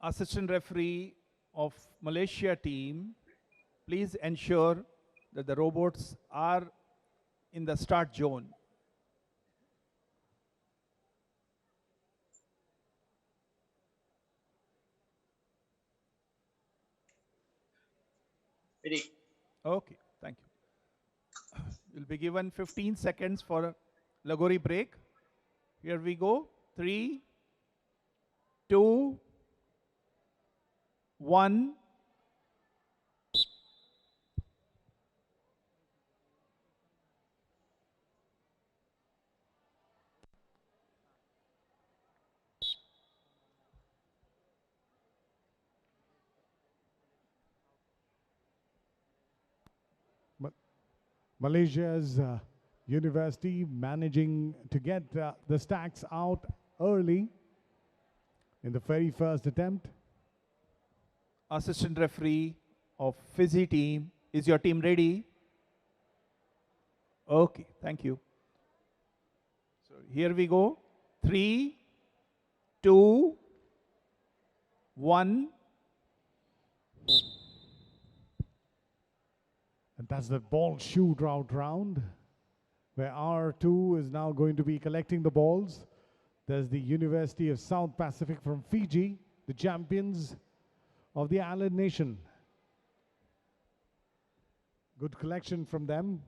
Assistant referee of Malaysia team, please ensure that the robots are in the start zone. Ready. Okay, thank you. You'll be given 15 seconds for Lagori break. Here we go. 3, 2, 1. Malaysia's university managing to get the stacks out early in the very first attempt. Assistant referee of Fiji team, is your team ready? Okay, thank you. So here we go. 3, 2, 1. And that's the ball shootout round, where R2 is now going to be collecting the balls. There's the University of South Pacific from Fiji, the champions of the island nation. Good collection from them.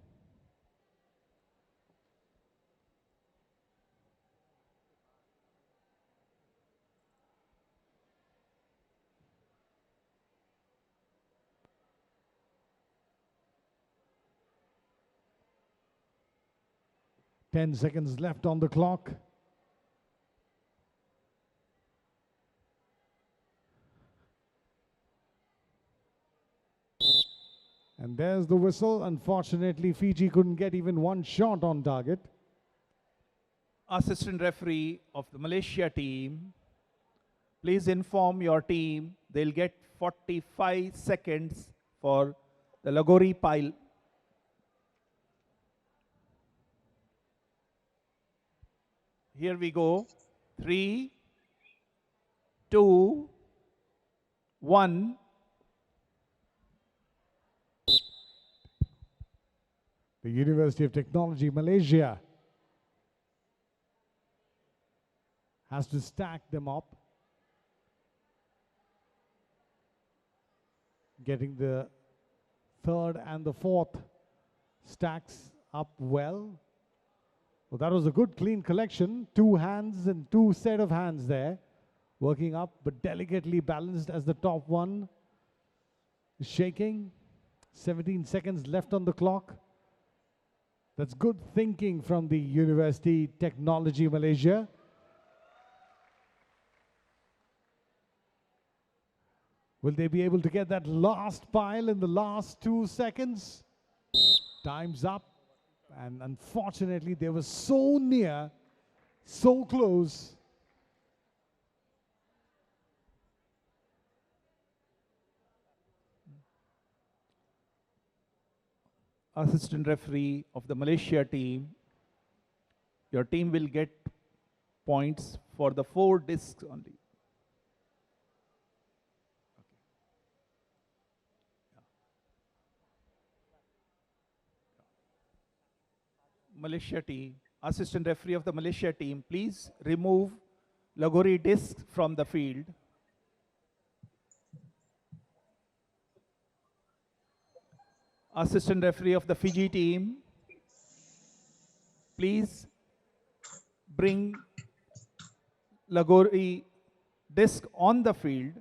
Ten seconds left on the clock. there's the whistle. Unfortunately, Fiji couldn't get even one shot on target. Assistant referee of the Malaysia team, please inform your team they'll get 45 seconds for the Lagori pile. Here we go. 3, 2, 1. The University of Technology Malaysia has to stack them up, getting the third and the fourth stacks up well. Well, that was a good clean collection. 2 hands and 2 set of hands there, working up but delicately balanced as the top one is shaking. 17 seconds left on the clock. That's good thinking from the University Technology Malaysia. Will they be able to get that last pile in the last 2 seconds? Time's up. And unfortunately, they were so near, so close. Assistant referee of the Malaysia team, your team will get points for the 4 discs only. Malaysia team, assistant referee of the Malaysia team, please remove Lagori disc from the field. Assistant referee of the Fiji team, please bring Lagori disc on the field.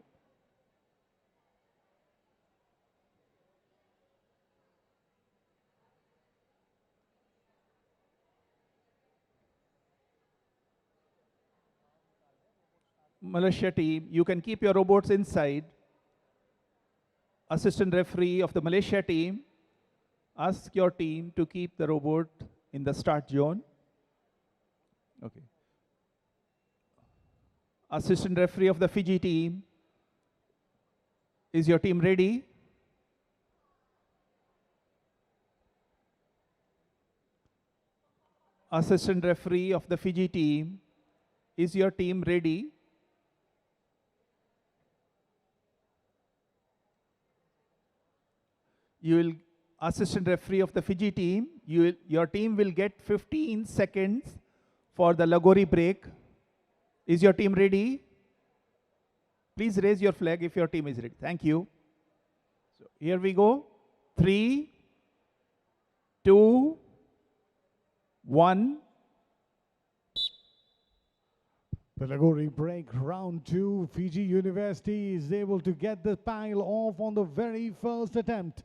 Malaysia team, you can keep your robots inside. Assistant referee of the Malaysia team, ask your team to keep the robot in the start zone. Okay. Assistant referee of the Fiji team, is your team ready? Assistant referee of the Fiji team, is your team ready? You will, assistant referee of the Fiji team, your team will get 15 seconds for the Lagori break. Is your team ready? Please raise your flag if your team is ready. Thank you. So here we go. 3, 2, 1. The Lagori break, round 2. Fiji University is able to get the pile off on the very first attempt.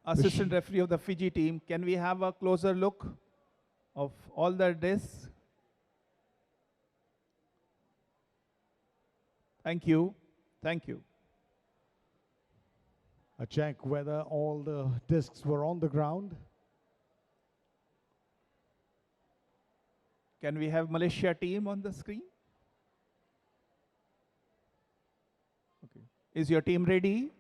Assistant referee of the Fiji team, can we have a closer look of all the discs? Thank you. Thank you. A check whether all the discs were on the ground. Can we have Malaysia team on the screen? Okay. Is your team ready?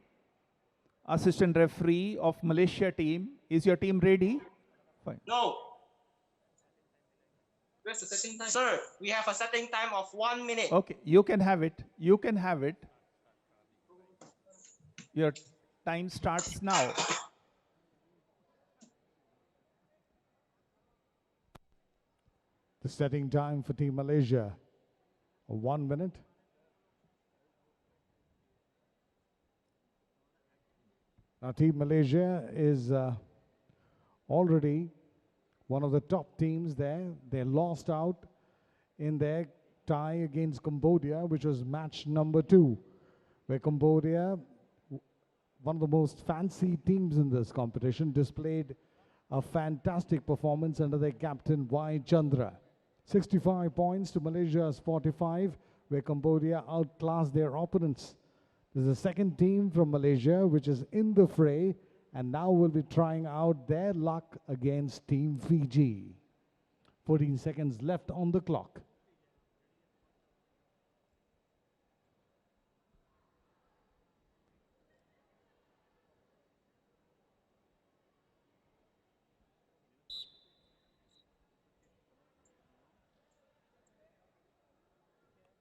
Assistant referee of Malaysia team, is your team ready? Fine. No. Where's the setting time? Sir, we have a setting time of 1 minute. Okay, you can have it. You can have it. Your time starts now. The setting time for Team Malaysia, 1 minute. Now, Team Malaysia is already one of the top teams there. They lost out in their tie against Cambodia, which was match number 2, where Cambodia, one of the most fancy teams in this competition, displayed a fantastic performance under their captain Y. Chandra. 65 points to Malaysia's 45. where Cambodia outclassed their opponents. There's a second team from Malaysia which is in the fray and now will be trying out their luck against Team Fiji. 14 seconds left on the clock.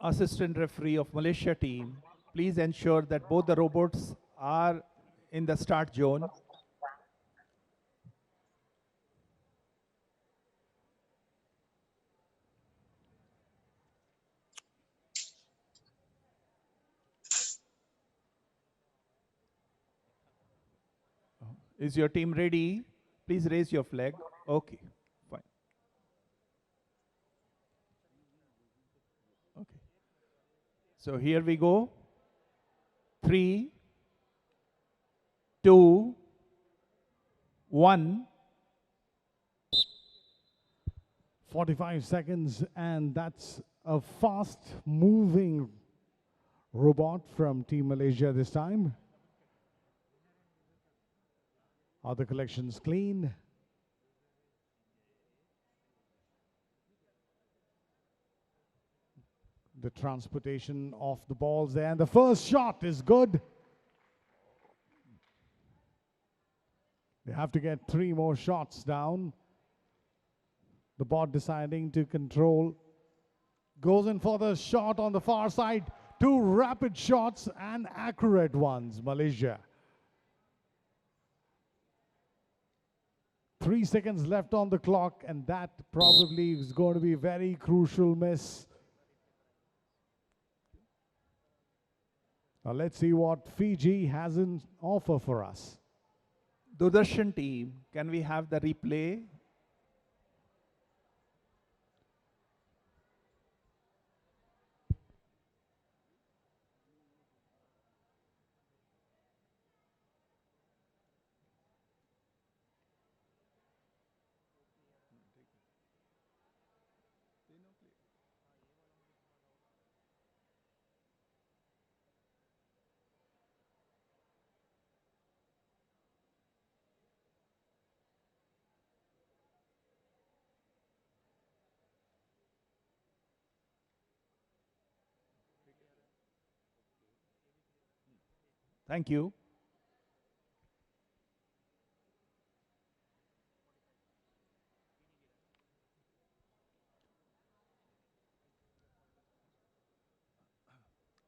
Assistant referee of Malaysia team, please ensure that both the robots are in the start zone. Is your team ready? Please raise your flag. Okay, fine. Okay. So here we go. 3, 2, 1. 45 seconds, and that's a fast moving robot from Team Malaysia this time. Are the collections clean? The transportation of the balls there, and the first shot is good. They have to get 3 more shots down. The bot deciding to control. Goes in for the shot on the far side. 2 rapid shots and accurate ones, Malaysia. 3 seconds left on the clock, and that probably is going to be a very crucial miss. Now let's see what Fiji has in offer for us. Doordarshan team, can we have the replay? Thank you.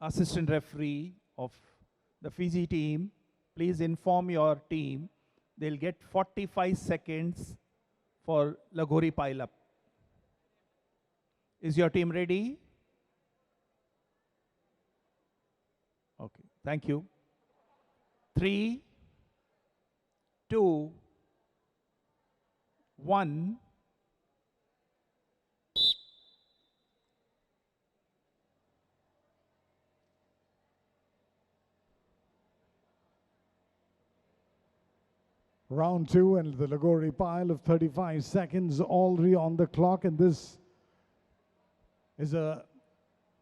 Assistant referee of the Fiji team, please inform your team they'll get 45 seconds for Lagori pile-up. Is your team ready? Okay, thank you. 3, 2, 1. Round 2 and the Lagori pile of 35 seconds already on the clock, and this is a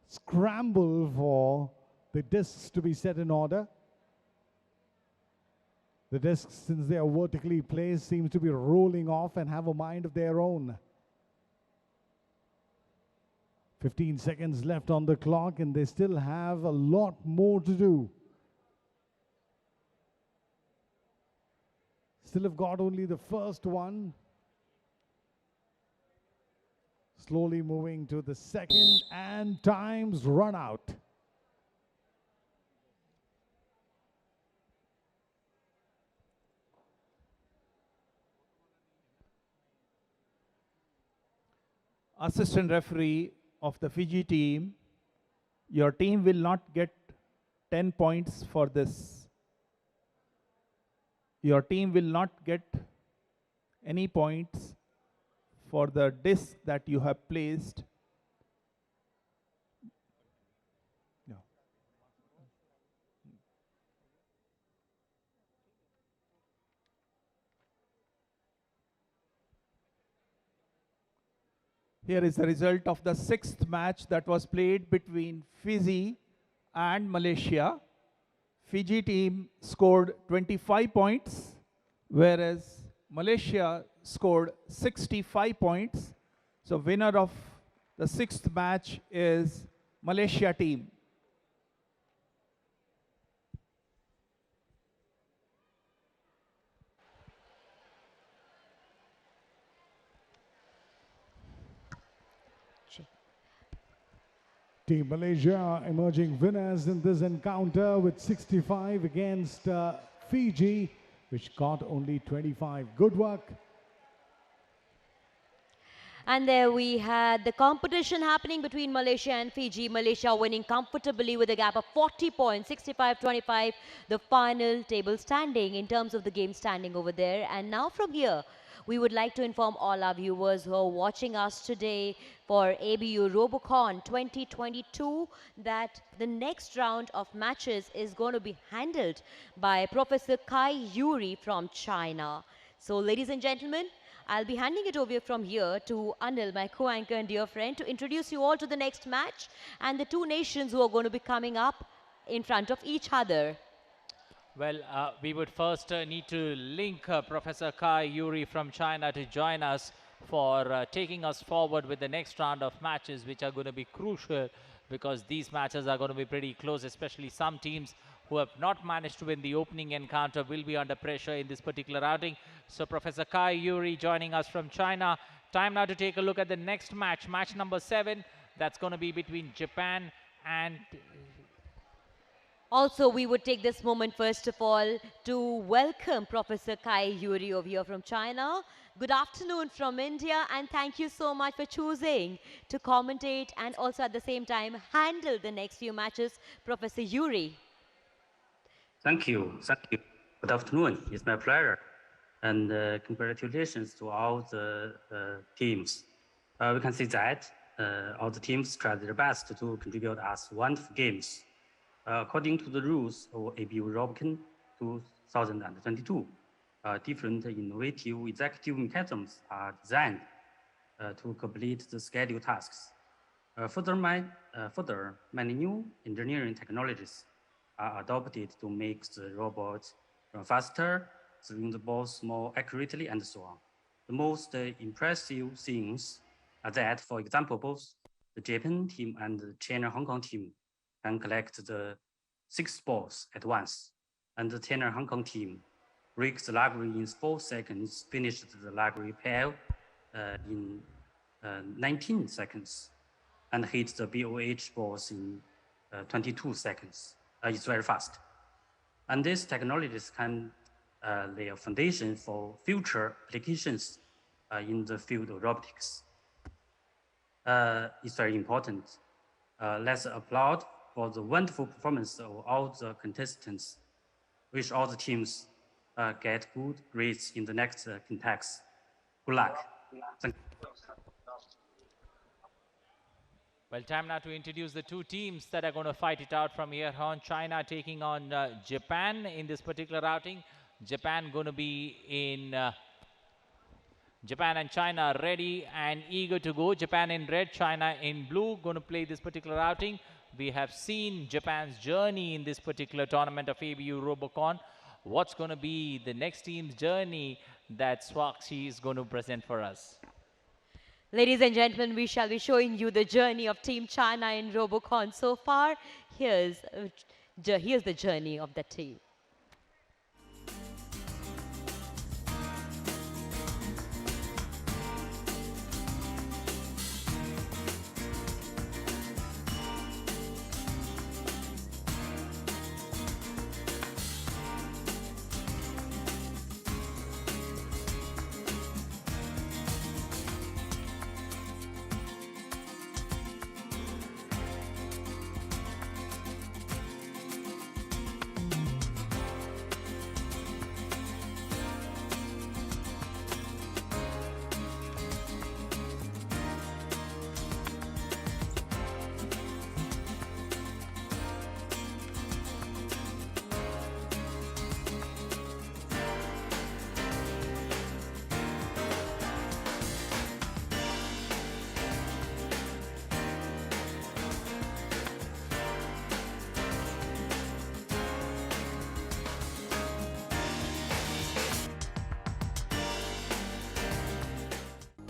scramble for the discs to be set in order. The discs, since they are vertically placed, seem to be rolling off and have a mind of their own. 15 seconds left on the clock, and they still have a lot more to do. Still have got only the first one. Slowly moving to the second, and time's run out. Assistant referee of the Fiji team, your team will not get 10 points for this. Your team will not get any points for the disc that you have placed. No. Here is the result of the sixth match that was played between Fiji and Malaysia. Fiji team scored 25 points, whereas Malaysia scored 65 points. So winner of the sixth match is Malaysia team. Team Malaysia emerging winners in this encounter with 65 against Fiji, which got only 25. Good work. And there we had the competition happening between Malaysia and Fiji. Malaysia winning comfortably with a gap of 40 points, 65-25, the final table standing in terms of the game standing over there. And now from here, we would like to inform all our viewers who are watching us today for ABU Robocon 2022 that the next round of matches is going to be handled by Professor Kai Yuri from China. So ladies and gentlemen, I'll be handing it over from here to Anil, my co-anchor and dear friend, to introduce you all to the next match and the two nations who are going to be coming up in front of each other. Well, we would first need to link Professor Kai Yuri from China to join us for taking us forward with the next round of matches, which are going to be crucial because these matches are going to be pretty close, especially some teams who have not managed to win the opening encounter will be under pressure in this particular outing. So Professor Kai Yuri joining us from China. Time now to take a look at the next match, match number 7. That's going to be between Japan and... Also, we would take this moment, first of all, to welcome Professor Kai Yuri over here from China. Good afternoon from India, and thank you so much for choosing to commentate and also at the same time handle the next few matches, Professor Yuri. Thank you. Thank you. Good afternoon. It's my pleasure. And congratulations to all the teams. We can see that all the teams tried their best to contribute as wonderful games. According to the rules of ABU Robocon 2022, different innovative executive mechanisms are designed to complete the scheduled tasks. Further, many new engineering technologies are adopted to make the robots run faster, throwing the balls more accurately, and so on. The most impressive things are that, for example, both the Japan team and the China-Hong Kong team can collect the 6 balls at once, and the China-Hong Kong team breaks the library in 4 seconds, finished the library pair in 19 seconds, and hit the BOH balls in 22 seconds. It's very fast. And these technologies can lay a foundation for future applications in the field of robotics. It's very important. Let's applaud for the wonderful performance of all the contestants. Wish all the teams get good grades in the next context. Good luck. Thank you. Well, time now to introduce the two teams that are going to fight it out from here on. China taking on Japan in this particular outing. Japan going to be in... Japan and China are ready and eager to go. Japan in red, China in blue, going to play this particular outing. We have seen Japan's journey in this particular tournament of ABU Robocon. What's going to be the next team's journey that Swakshi is going to present for us? Ladies and gentlemen, we shall be showing you the journey of Team China in Robocon so far. Here's the journey of the team.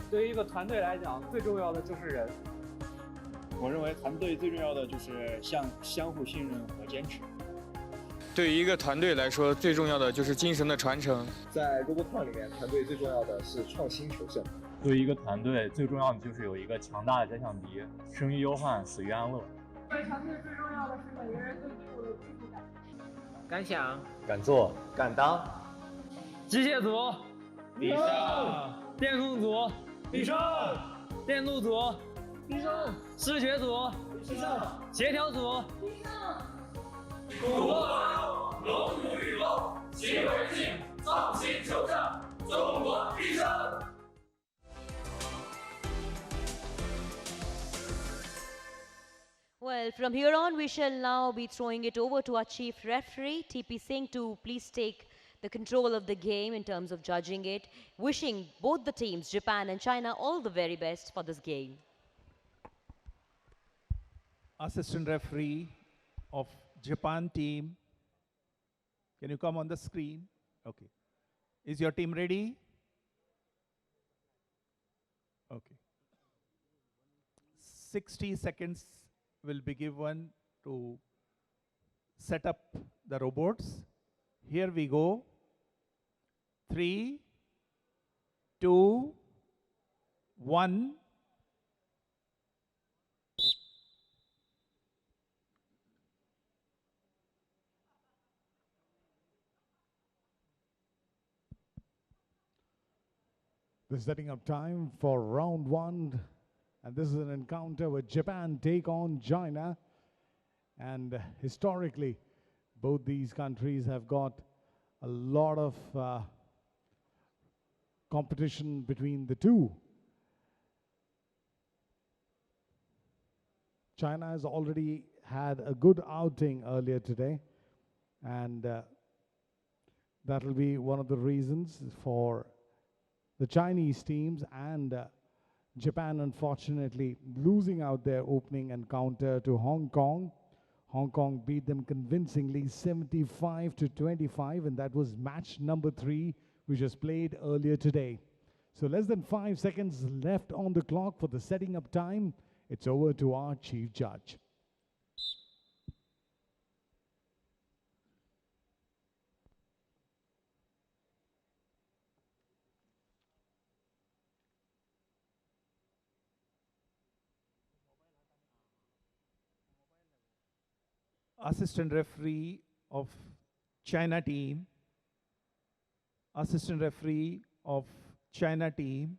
对于一个团队来讲，最重要的就是人。我认为团队最重要的就是相互信任和坚持。对于一个团队来说，最重要的就是精神的传承。在 Robocon 里面，团队最重要的是创新求胜。对于一个团队，最重要的就是有一个强大的假想敌，生于忧患，死于安乐。对团队最重要的是每个人对队伍有归属感。敢想，敢做，敢当。机械组，必胜；电控组，必胜；电路组，必胜；视觉组，必胜；协调组，必胜。古国有龙虎与龙，齐为劲，创新求胜，中国必胜。Well, from here on, we shall now be throwing it over to our chief referee, TP Singh, to please take the control of the game in terms of judging it. Wishing both the teams, Japan and China, all the very best for this game. Assistant referee of Japan team, can you come on the screen? Okay. Is your team ready? Okay. 60 seconds will be given to set up the robots. Here we go. 3, 2, 1. The setting up time for round 1. And this is an encounter with Japan take on China. And historically, both these countries have got a lot of competition between the two. China has already had a good outing earlier today. And that will be one of the reasons for the Chinese teams and Japan, unfortunately, losing out their opening encounter to Hong Kong. Hong Kong beat them convincingly 75-25, and that was match number 3, which was played earlier today. So less than 5 seconds left on the clock for the setting up time. It's over to our chief judge. Assistant referee of China team. Assistant referee of China team.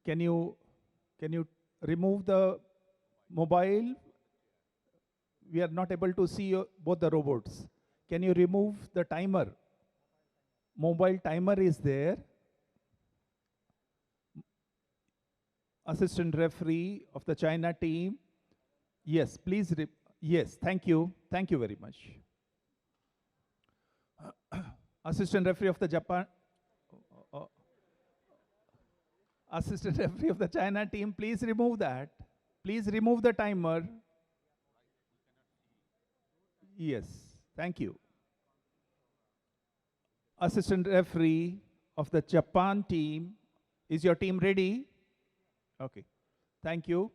Can you remove the mobile? We are not able to see both the robots. Can you remove the timer? Mobile timer is there. Assistant referee of the China team. Yes, please. Yes, thank you. Thank you very much. Assistant referee of the Japan. Assistant referee of the China team, please remove that. Please remove the timer. Yes, thank you. Assistant referee of the Japan team, is your team ready? Okay, thank you.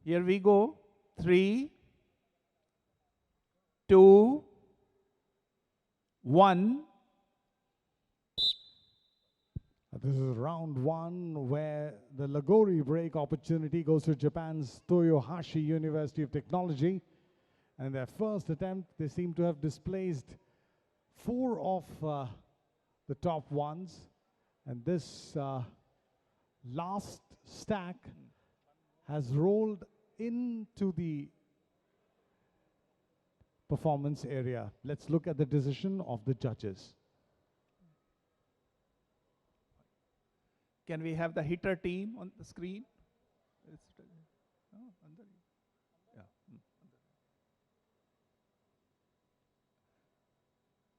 Here we go. 3, 2, 1. This is round 1 where the Lagori break opportunity goes to Japan's Toyohashi University of Technology. And in their first attempt, they seem to have displaced 4 of the top ones. And this last stack has rolled into the performance area. Let's look at the decision of the judges. Can we have the hitter team on the screen?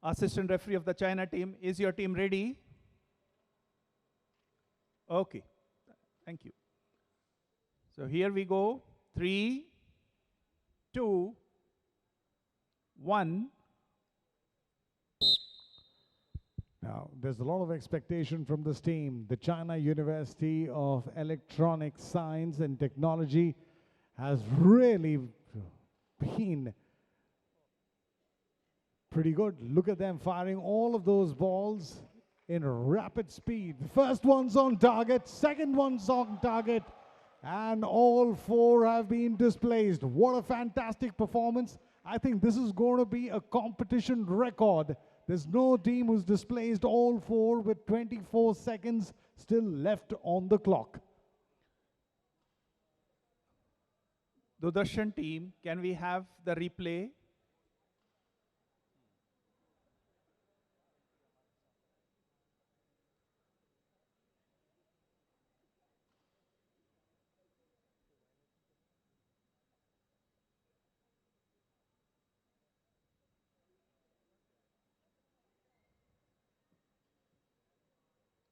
Assistant referee of the China team, is your team ready? Okay, thank you. So here we go. 3, 2, 1. Now, there's a lot of expectation from this team. The China University of Electronic Science and Technology has really been pretty good. Look at them firing all of those balls in rapid speed. The first one's on target, second one's on target, and all four have been displaced. What a fantastic performance. I think this is going to be a competition record. There's no team who's displaced all four with 24 seconds still left on the clock. Dodarshan team, can we have the replay?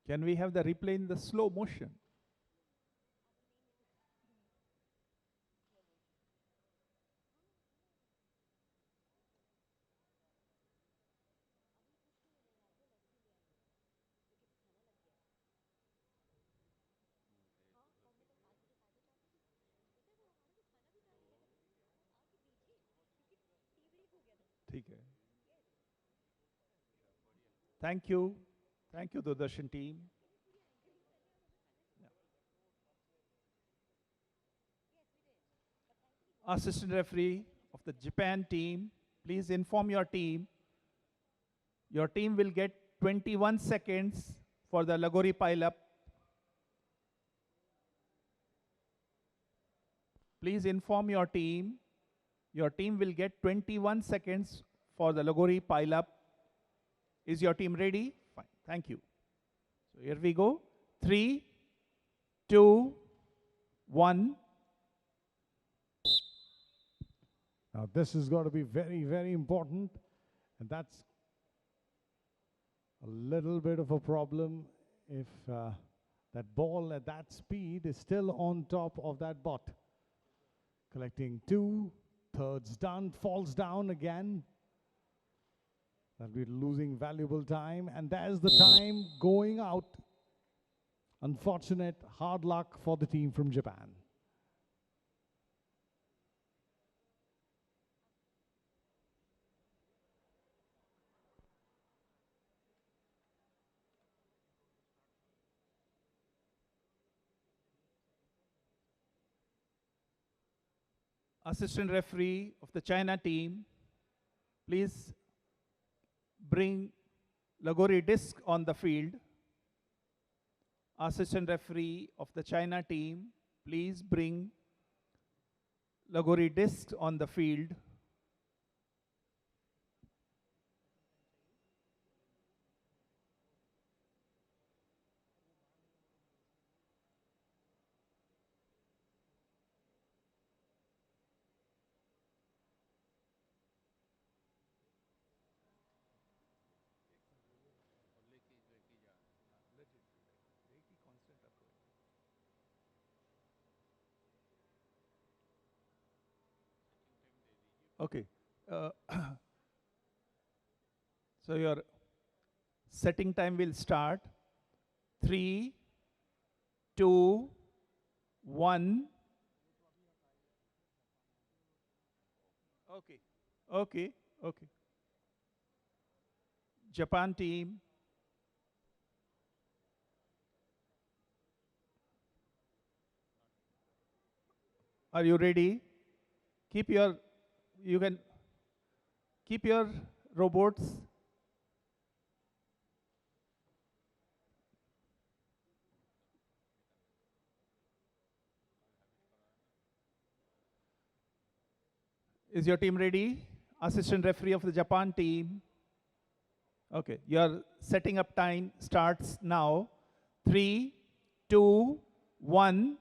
Can we have the replay in the slow motion? ठीक है. Thank you. Thank you, Dodarshan team. Assistant referee of the Japan team, please inform your team. Your team will get 21 seconds for the Lagori pile-up. Please inform your team. Your team will get 21 seconds for the Lagori pile-up. Is your team ready? Fine. Thank you. So here we go. 3, 2, 1. Now this is going to be very, very important, and that's a little bit of a problem if that ball at that speed is still on top of that bot. Collecting 2, thirds done, falls down again. That'll be losing valuable time, and there's the time going out. Unfortunate, hard luck for the team from Japan. Assistant referee of the China team, please bring Lagori disc on the field. Assistant referee of the China team, please bring Lagori disc on the field. Okay. So your setting time will start. 3, 2, 1. Okay. Okay. Okay. Japan team. Are you ready? You can keep your robots. Is your team ready? Assistant referee of the Japan team. Okay, your setting up time starts now. 3, 2, 1.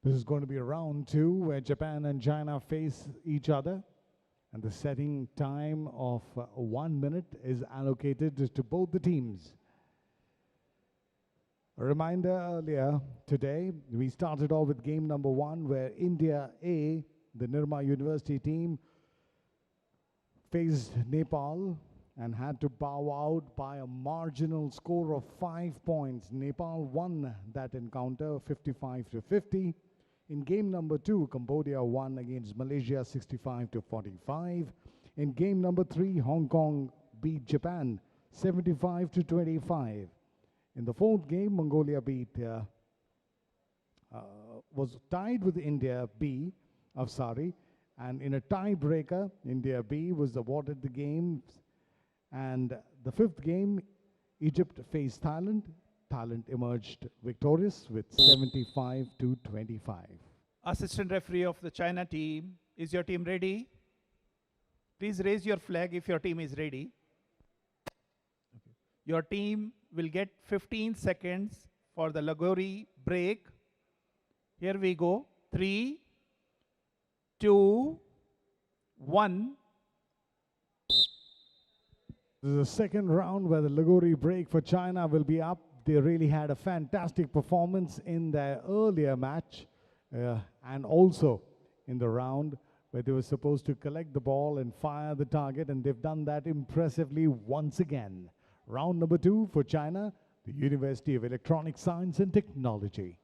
This is going to be round 2 where Japan and China face each other, and the setting time of 1 minute is allocated to both the teams. A reminder earlier today, we started off with game number 1 where India A, the Nirma University team, faced Nepal and had to bow out by a marginal score of 5 points. Nepal won that encounter 55-50. In game number 2, Cambodia won against Malaysia 65-45. In game number 3, Hong Kong beat Japan 75-25. In the 4th game, Mongolia was tied with India B of Sari, and in a tiebreaker, India B was awarded the game. And the 5th game, Egypt faced Thailand. Thailand emerged victorious with 75-25. Assistant referee of the China team, is your team ready? Please raise your flag if your team is ready. Your team will get 15 seconds for the Lagori break. Here we go. 3, 2, 1. This is the second round where the Lagori break for China will be up. They really had a fantastic performance in their earlier match and also in the round where they were supposed to collect the ball and fire the target, and they've done that impressively once again. Round number 2 for China, the University of Electronic Science and Technology.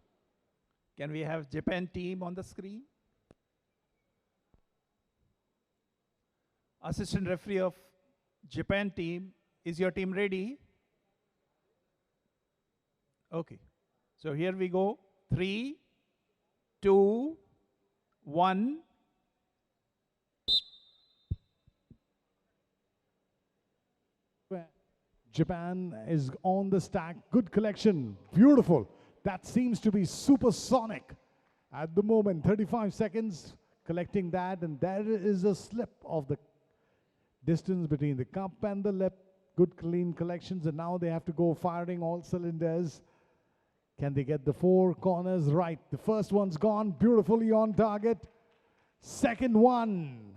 Can we have Japan team on the screen? Assistant referee of Japan team, is your team ready? Okay. So here we go. 3, 2, 1. Japan is on the stack. Good collection. Beautiful. That seems to be supersonic at the moment. 35 seconds collecting that, and there is a slip of the distance between the cup and the lip. Good clean collections, and now they have to go firing all cylinders. Can they get the 4 corners right? The first one's gone beautifully on target. Second one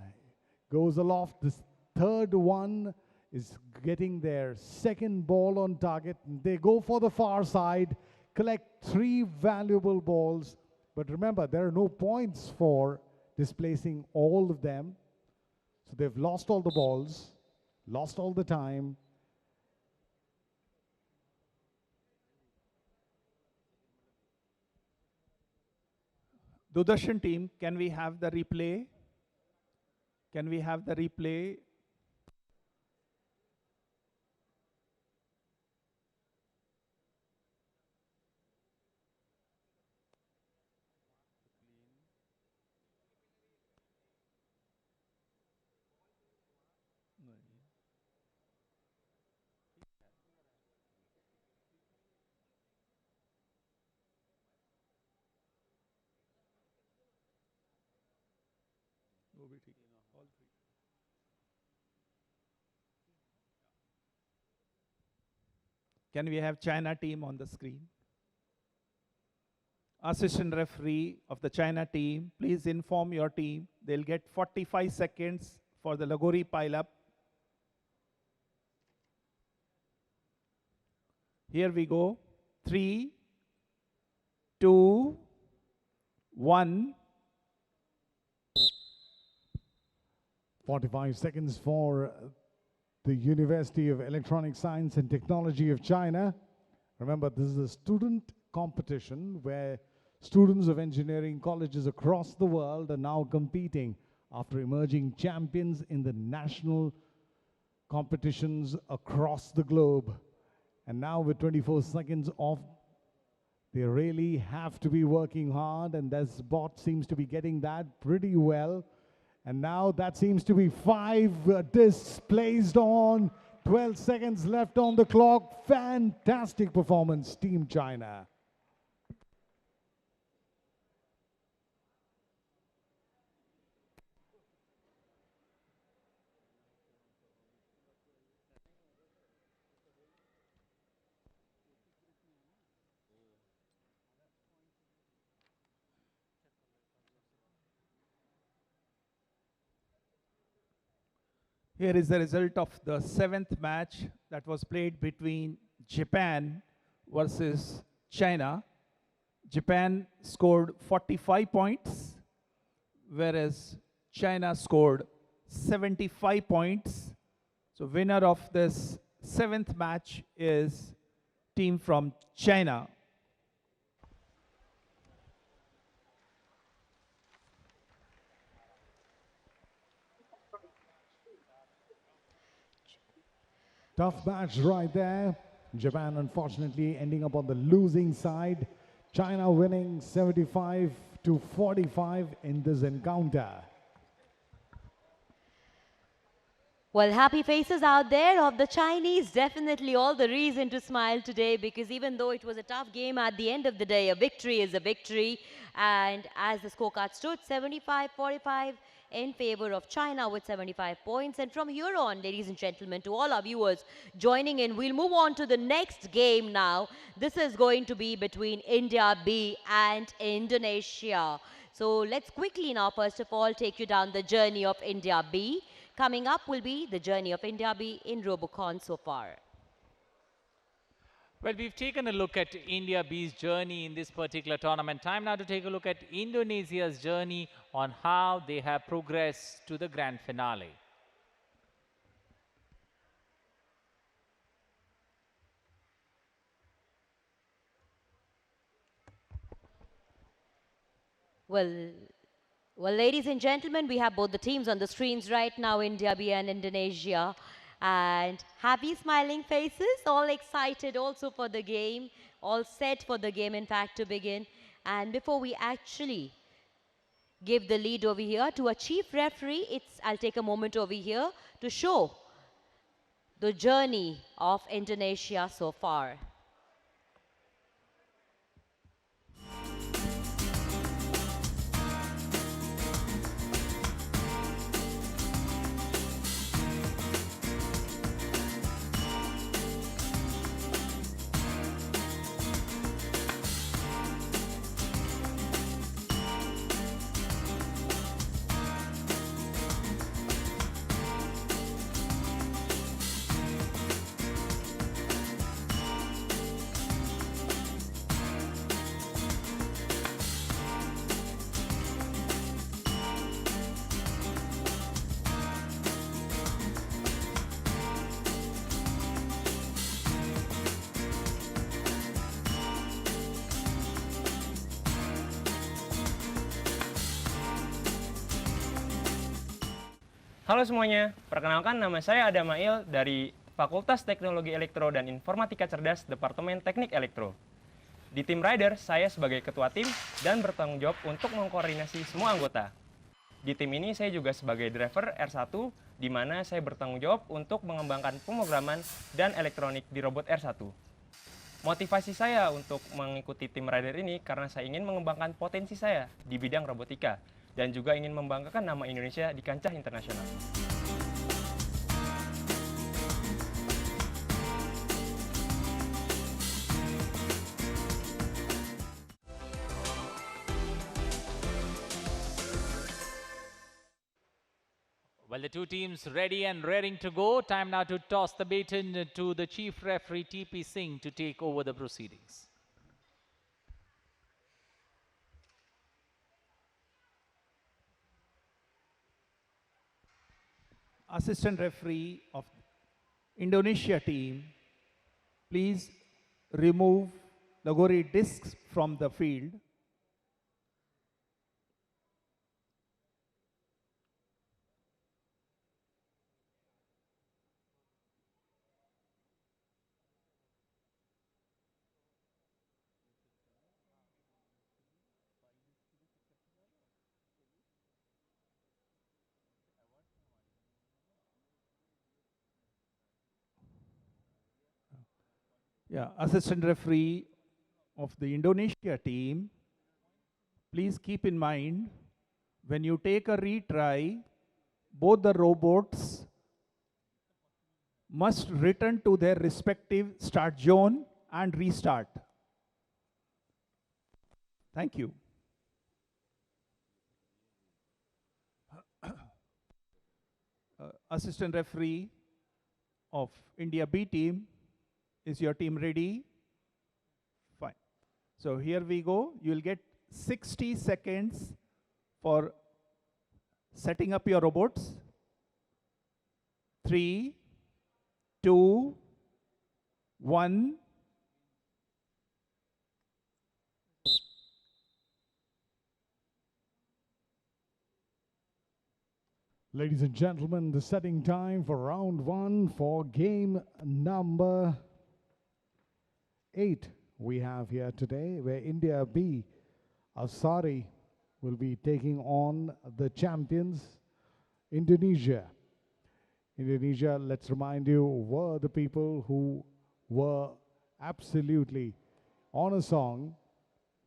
goes aloft. The third one is getting their second ball on target. They go for the far side, collect 3 valuable balls. But remember, there are no points for displacing all of them. So they've lost all the balls, lost all the time. Dudarshan team, can we have the replay? Can we have the replay? Can we have China team on the screen? Assistant referee of the China team, please inform your team. They'll get 45 seconds for the Lagori pile-up. Here we go. 3, 2, 1. 45 seconds for the University of Electronic Science and Technology of China. Remember, this is a student competition where students of engineering colleges across the world are now competing after emerging champions in the national competitions across the globe. And now with 24 seconds off, they really have to be working hard, and this bot seems to be getting that pretty well. And now that seems to be 5 discs placed on. 12 seconds left on the clock. Fantastic performance, Team China. Here is the result of the 7th match that was played between Japan versus China. Japan scored 45 points, whereas China scored 75 points. So winner of this 7th match is team from China. Tough match right there. Japan unfortunately ending up on the losing side. China winning 75 to 45 in this encounter. Well, happy faces out there of the Chinese. Definitely all the reason to smile today, because even though it was a tough game, at the end of the day, a victory is a victory. And as the scorecard stood, 75-45 in favor of China with 75 points. And from here on, ladies and gentlemen, to all our viewers joining in, we'll move on to the next game now. This is going to be between India B and Indonesia. So let's quickly now, first of all, take you down the journey of India B. Coming up will be the journey of India B in Robocon so far. Well, we've taken a look at India B's journey in this particular tournament. Time now to take a look at Indonesia's journey on how they have progressed to the grand finale. Well, ladies and gentlemen, we have both the teams on the screens right now, India B and Indonesia. And happy smiling faces, all excited also for the game, all set for the game, in fact, to begin. And before we actually give the lead over here to a chief referee, I'll take a moment over here to show the journey of Indonesia so far. Halo semuanya, perkenalkan nama saya Adamail dari Fakultas Teknologi Elektro dan Informatika Cerdas Departemen Teknik Elektro. Di tim Rider, saya sebagai ketua tim dan bertanggung jawab untuk mengkoordinasi semua anggota. Di tim ini saya juga sebagai driver R1, di mana saya bertanggung jawab untuk mengembangkan pemrograman dan elektronik di robot R1. Motivasi saya untuk mengikuti tim Rider ini karena saya ingin mengembangkan potensi saya di bidang robotika, dan juga ingin membanggakan nama Indonesia di kancah internasional. Well, the two teams ready and raring to go. Time now to toss the baton to the chief referee TP Singh to take over the proceedings. Assistant referee of Indonesia team, please remove Lagori discs from the field. Yeah, assistant referee of the Indonesia team, please keep in mind, when you take a retry, both the robots must return to their respective start zone and restart. Thank you. Assistant referee of India B team, is your team ready? Fine. So here we go. You will get 60 seconds for setting up your robots. 3, 2, 1. Ladies and gentlemen, the setting time for round 1 for game number 8 we have here today, where India B, Asari, will be taking on the champions, Indonesia. Indonesia, let's remind you, were the people who were absolutely on a song.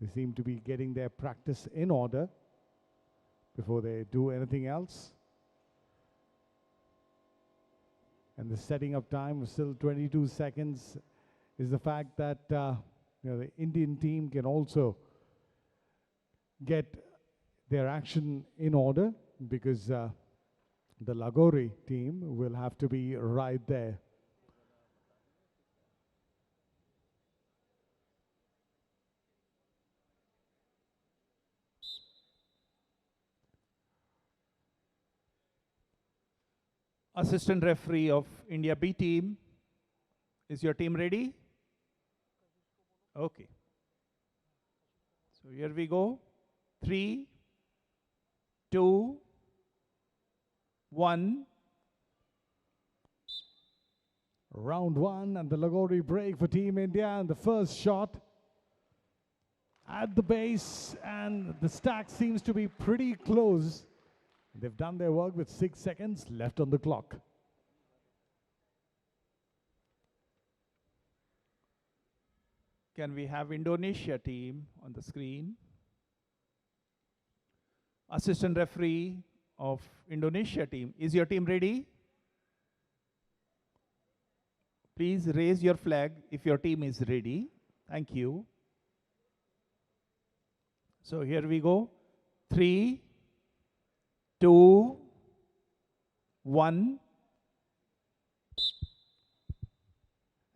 They seem to be getting their practice in order before they do anything else. And the setting up time was still 22 seconds is the fact that the Indian team can also get their action in order, because the Lagori team will have to be right there. Assistant referee of India B team, is your team ready? Okay. So here we go. 3, 2, 1. Round 1 and the Lagori break for Team India, and the first shot at the base, and the stack seems to be pretty close. They've done their work with 6 seconds left on the clock. Can we have Indonesia team on the screen? Assistant referee of Indonesia team, is your team ready? Please raise your flag if your team is ready. Thank you. So here we go. 3, 2, 1.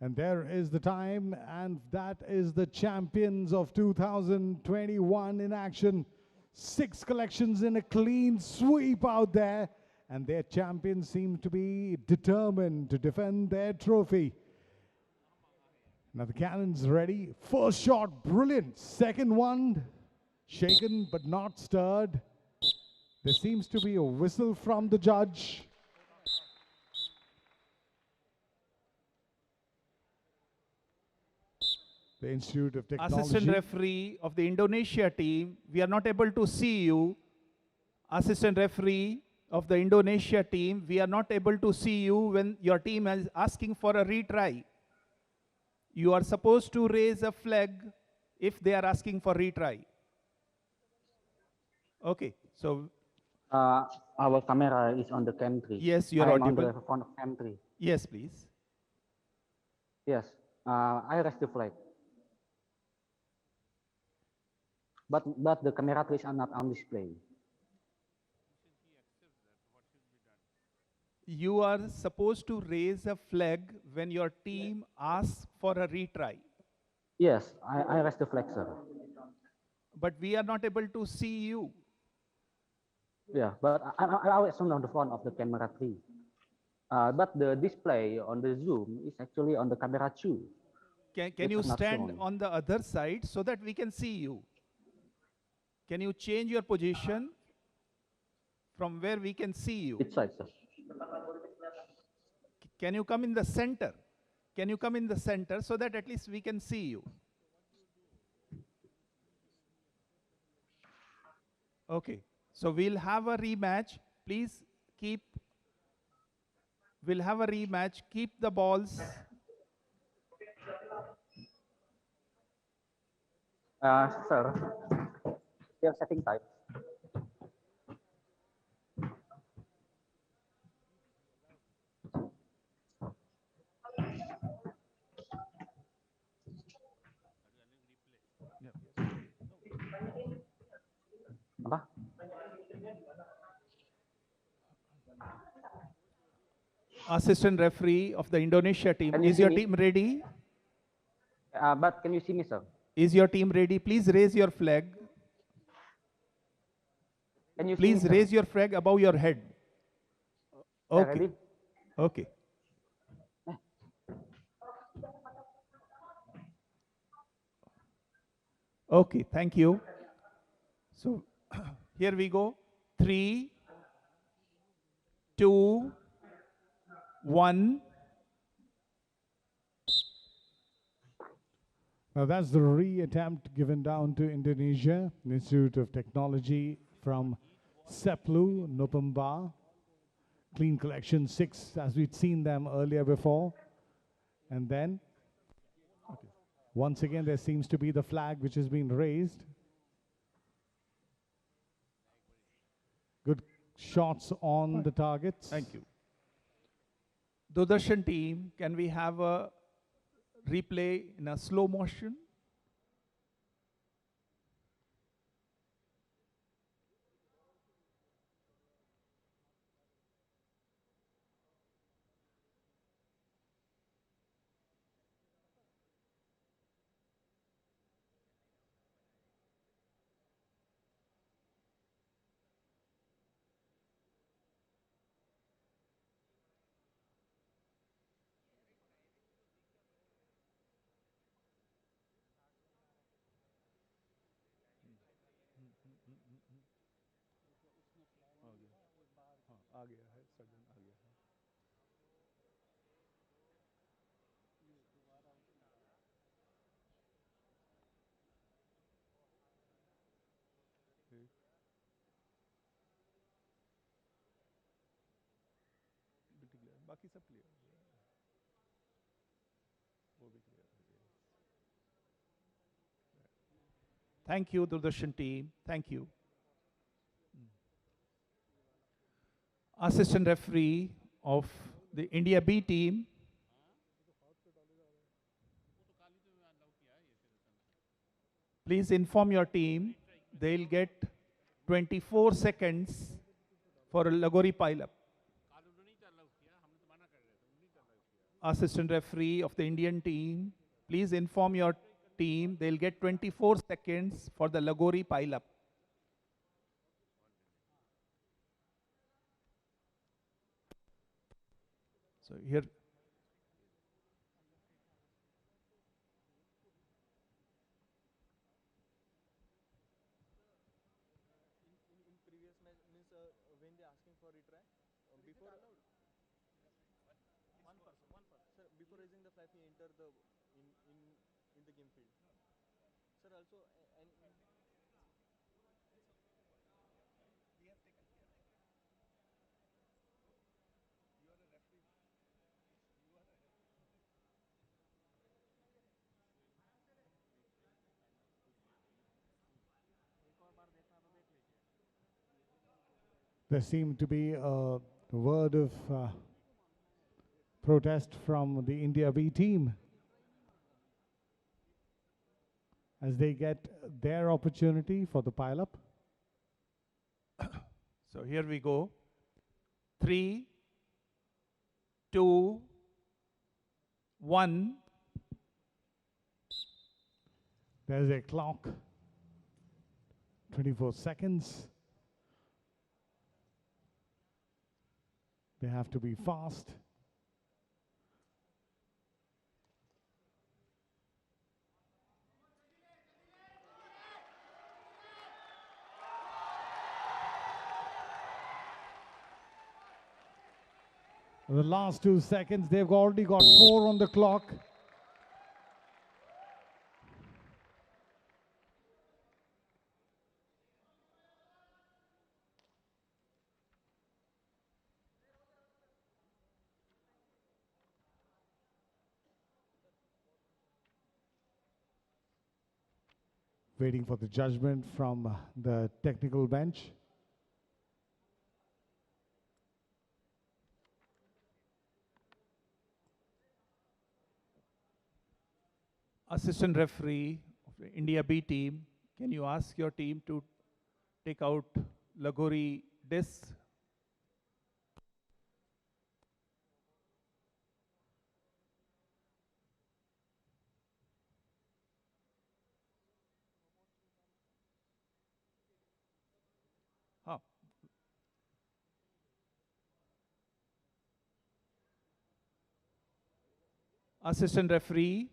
And there is the time, and that is the champions of 2021 in action. 6 collections in a clean sweep out there, and their champions seem to be determined to defend their trophy. Now the cannon's ready. First shot, brilliant. Second one, shaken but not stirred. There seems to be a whistle from the judge. The Institute of Technology. Assistant referee of the Indonesia team, we are not able to see you. Assistant referee of the Indonesia team, we are not able to see you when your team is asking for a retry. You are supposed to raise a flag if they are asking for retry. Okay, so our camera is on the cam 3. Yes, you are audible. on the front of cam 3. Yes, please. Yes, I raised the flag. But the camera 3 is not on display. You are supposed to raise a flag when your team asks for a retry. Yes, I raised the flag, sir. But we are not able to see you. Yeah, but I was on the front of the camera 3. But the display on the Zoom is actually on the camera 2. Can you stand on the other side so that we can see you? Can you change your position from where we can see you? Which side, sir? Can you come in the center? Can you come in the center so that at least we can see you? Okay, so we'll have a rematch. Please we'll have a rematch. Keep the balls. Sir, we are setting time. Apa? Assistant referee of the Indonesia team, is your team ready? But can you see me, sir? Is your team ready? Please raise your flag. Can you Please see me, raise your flag above your head. Okay. Ready? Okay. Okay, thank you. So here we go. 3, 2, 1. Now that's the re-attempt given down to Indonesia, Institute of Technology from Seplu, Nopamba. Clean collection 6, as we'd seen them earlier before. And then, once again, there seems to be the flag which has been raised. Good shots on the targets. Thank you. Dodarshan team, can we have a replay in a slow motion? आ गया है surgeon आ गया है बाकी सब clear वो भी clear Thank you, Dodarshan team. Thank you. Assistant referee of the India B team. Please inform your team. They'll get 24 seconds for a Lagori pile-up. Assistant referee of the Indian team, please inform your team. They'll get 24 seconds for the Lagori pile-up. So here, There seemed to be a word of protest from the India B team as they get their opportunity for the pile-up. so here we go. 3, 2, 1. There's a clock. 24 seconds. They have to be fast. The last 2 seconds, they've already got 4 on the clock. Waiting for the judgment from the technical bench. Assistant referee of the India B team, can you ask your team to take out Lagori discs? assistant referee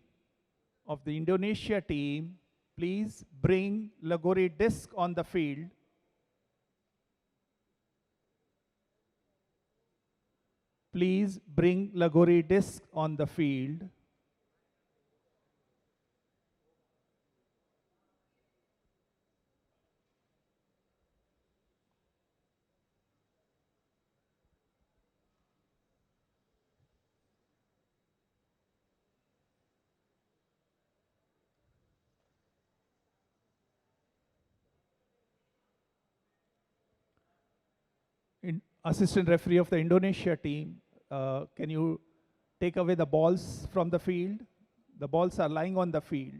of the Indonesia team, please bring Lagori disc on the field. Please bring Lagori disc on the field. Assistant referee of the Indonesia team, can you take away the balls from the field? The balls are lying on the field.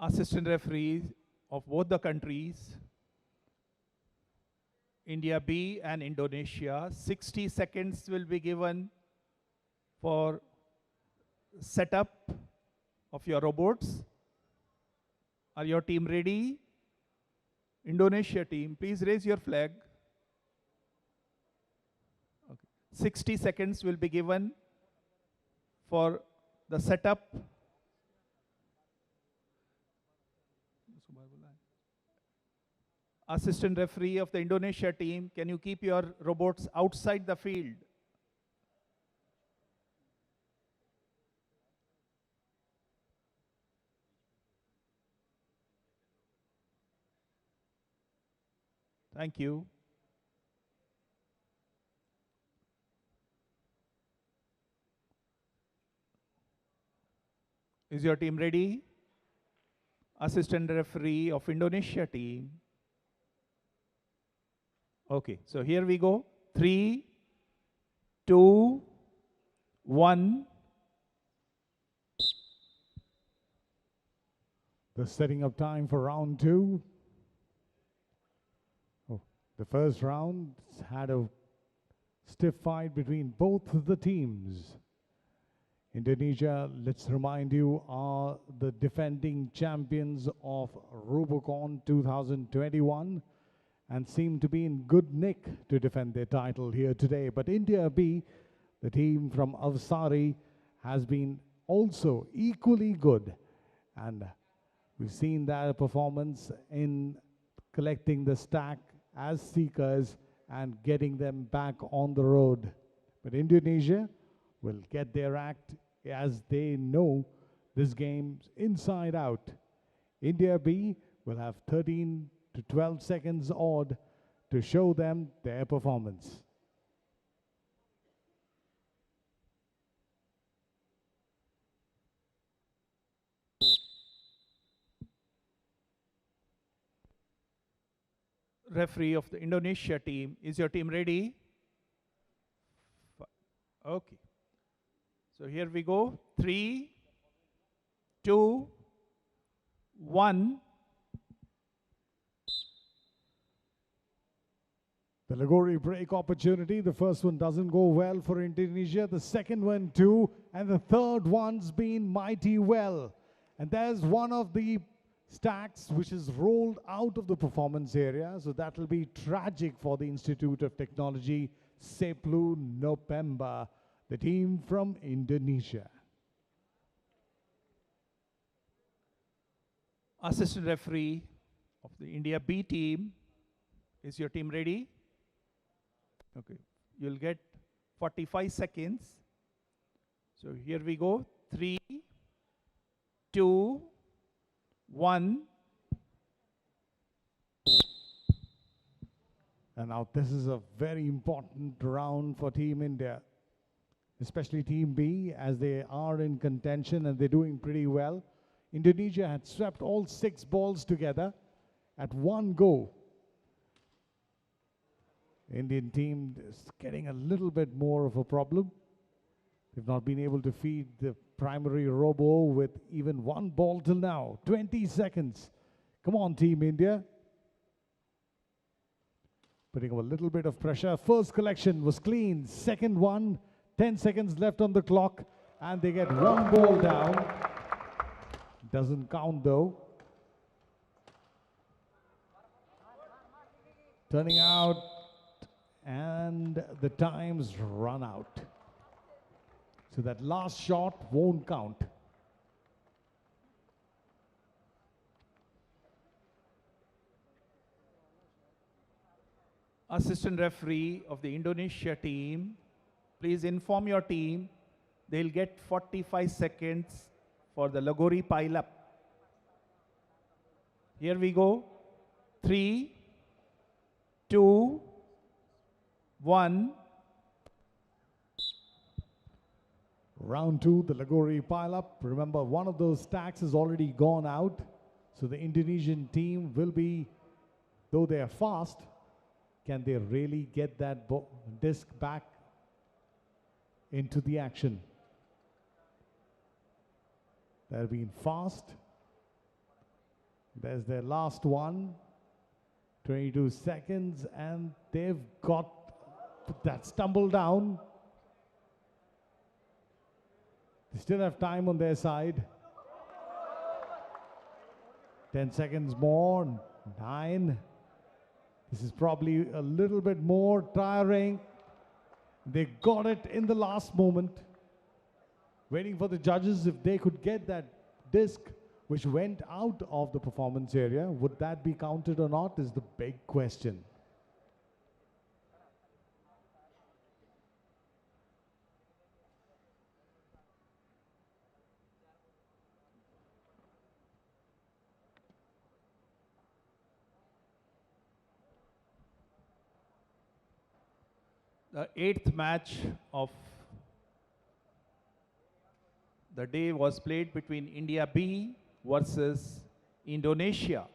Assistant referees of both the countries, India B and Indonesia, 60 seconds will be given for setup of your robots. Are your team ready? Indonesia team, please raise your flag. Okay. 60 seconds will be given for the setup. Assistant referee of the Indonesia team, can you keep your robots outside the field? Thank you. Is your team ready? Assistant referee of Indonesia team. Okay, so here we go. 3, 2, 1. The setting up time for round 2. Oh, the first round had a stiff fight between both the teams. Indonesia, let's remind you, are the defending champions of Robocon 2021 and seem to be in good nick to defend their title here today. But India B, the team from Avsari, has been also equally good. And we've seen their performance in collecting the stack as seekers and getting them back on the road. But Indonesia will get their act as they know this game's inside out. India B will have 13 to 12 seconds odd to show them their performance. Referee of the Indonesia team, is your team ready? Okay. So here we go. 3, 2, 1. The Lagori break opportunity. The first one doesn't go well for Indonesia. The second one too. And the third one's been mighty well. And there's one of the stacks which is rolled out of the performance area. So that will be tragic for the Institute of Technology, Seplu Nopemba, the team from Indonesia. Assistant referee of the India B team, is your team ready? Okay, you'll get 45 seconds. So here we go. 3, 2, 1. And now this is a very important round for Team India, especially Team B, as they are in contention and they're doing pretty well. Indonesia had swept all 6 balls together at one go. Indian team is getting a little bit more of a problem. They've not been able to feed the primary robo with even one ball till now. 20 seconds. Come on, Team India. putting up a little bit of pressure. First collection was clean. Second one, 10 seconds left on the clock, and they get one ball down. Doesn't count though. Turning out, and the time's run out. So that last shot won't count. Assistant referee of the Indonesia team, please inform your team they'll get 45 seconds for the Lagori pile-up. Here we go. 3, 2, 1. Round 2, the Lagori pile-up. Remember, one of those stacks has already gone out. So the Indonesian team will be, though they are fast, can they really get that disc back into the action? They've been fast. There's their last one. 22 seconds, and they've got that stumble down. They still have time on their side. 10 seconds more, 9. This is probably a little bit more tiring. They got it in the last moment. Waiting for the judges if they could get that disc which went out of the performance area. Would that be counted or not is the big question. The 8th match of the day was played between India B versus Indonesia.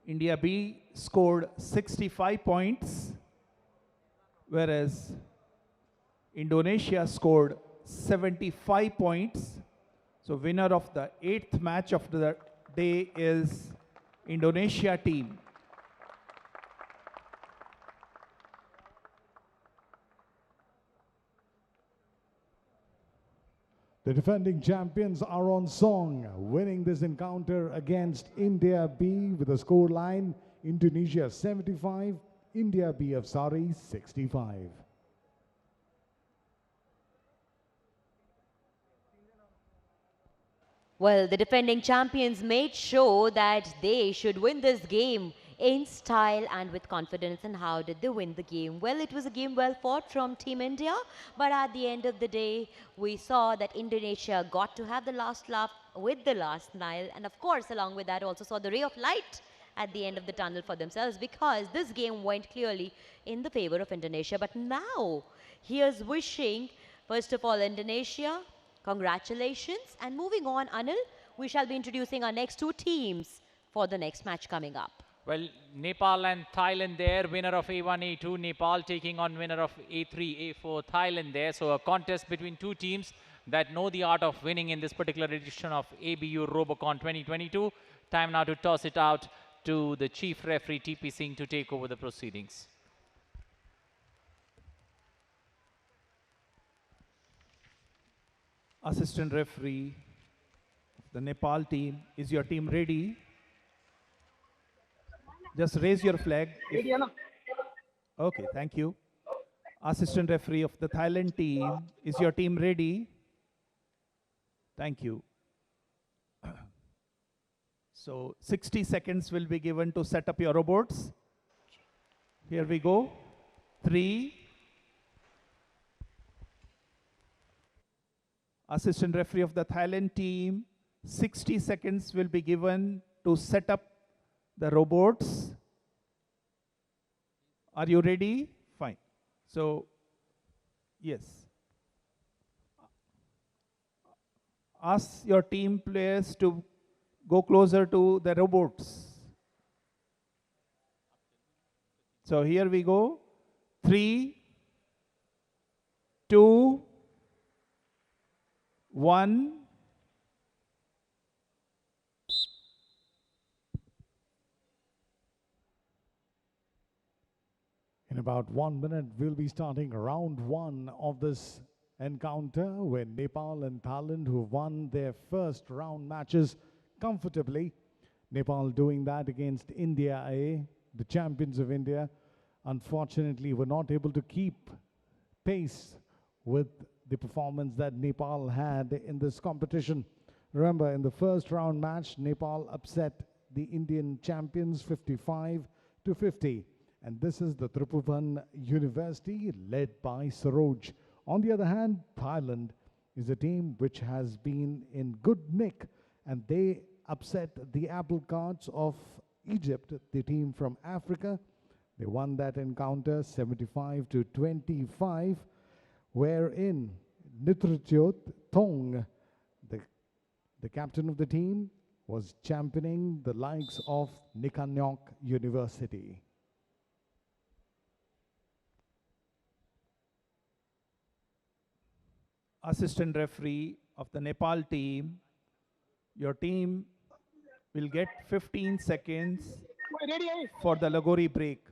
India B scored 65 points, whereas Indonesia scored 75 points. So winner of the 8th match of the day is Indonesia team. The defending champions are on song, winning this encounter against India B with a score line Indonesia 75, India B of Sari 65. Well, the defending champions made sure that they should win this game in style and with confidence. And how did they win the game? Well, it was a game well fought from Team India, but at the end of the day, we saw that Indonesia got to have the last laugh with the last Nile, and of course, along with that, also saw the ray of light at the end of the tunnel for themselves, because this game went clearly in the favor of Indonesia. But now, here's wishing, first of all, Indonesia, congratulations. And moving on, Anil, we shall be introducing our next two teams for the next match coming up. Well, Nepal and Thailand there, winner of A1, A2, Nepal taking on winner of A3, A4, Thailand there. So a contest between two teams that know the art of winning in this particular edition of ABU Robocon 2022. Time now to toss it out to the chief referee TP Singh to take over the proceedings. Assistant referee of the Nepal team, is your team ready? Just raise your flag. Okay, thank you. Assistant referee of the Thailand team, is your team ready? Thank you. So 60 seconds will be given to set up your robots. Here we go. 3. Assistant referee of the Thailand team, 60 seconds will be given to set up the robots. Are you ready? Fine. So, yes. Ask your team players to go closer to the robots. So here we go. 3, 2, 1. about 1 minute, we'll be starting round 1 of this encounter where Nepal and Thailand, who won their first round matches comfortably. Nepal doing that against India A, the champions of India. Unfortunately, were not able to keep pace with the performance that Nepal had in this competition. Remember, in the first round match, Nepal upset the Indian champions 55-50. And this is the Tribhuvan University led by Saroj. On the other hand, Thailand is a team which has been in good nick, and they upset the apple carts of Egypt, the team from Africa. They won that encounter 75-25, wherein Nitrityot Thong, the captain of the team, was championing the likes of Nikanyok University. Assistant referee of the Nepal team, your team will get 15 seconds for the Lagori break.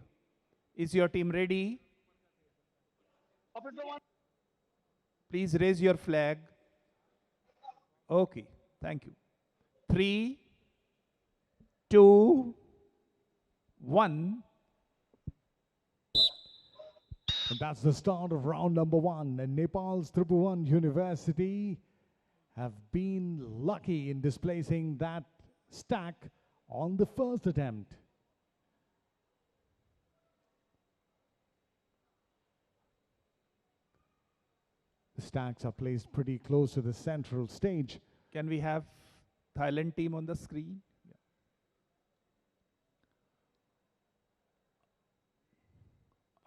Is your team ready? Please raise your flag. Okay, thank you. 3, 2, 1. And that's the start of round number 1. And Nepal's Tribhuvan University have been lucky in displacing that stack on the first attempt. The stacks are placed pretty close to the central stage. Can we have Thailand team on the screen?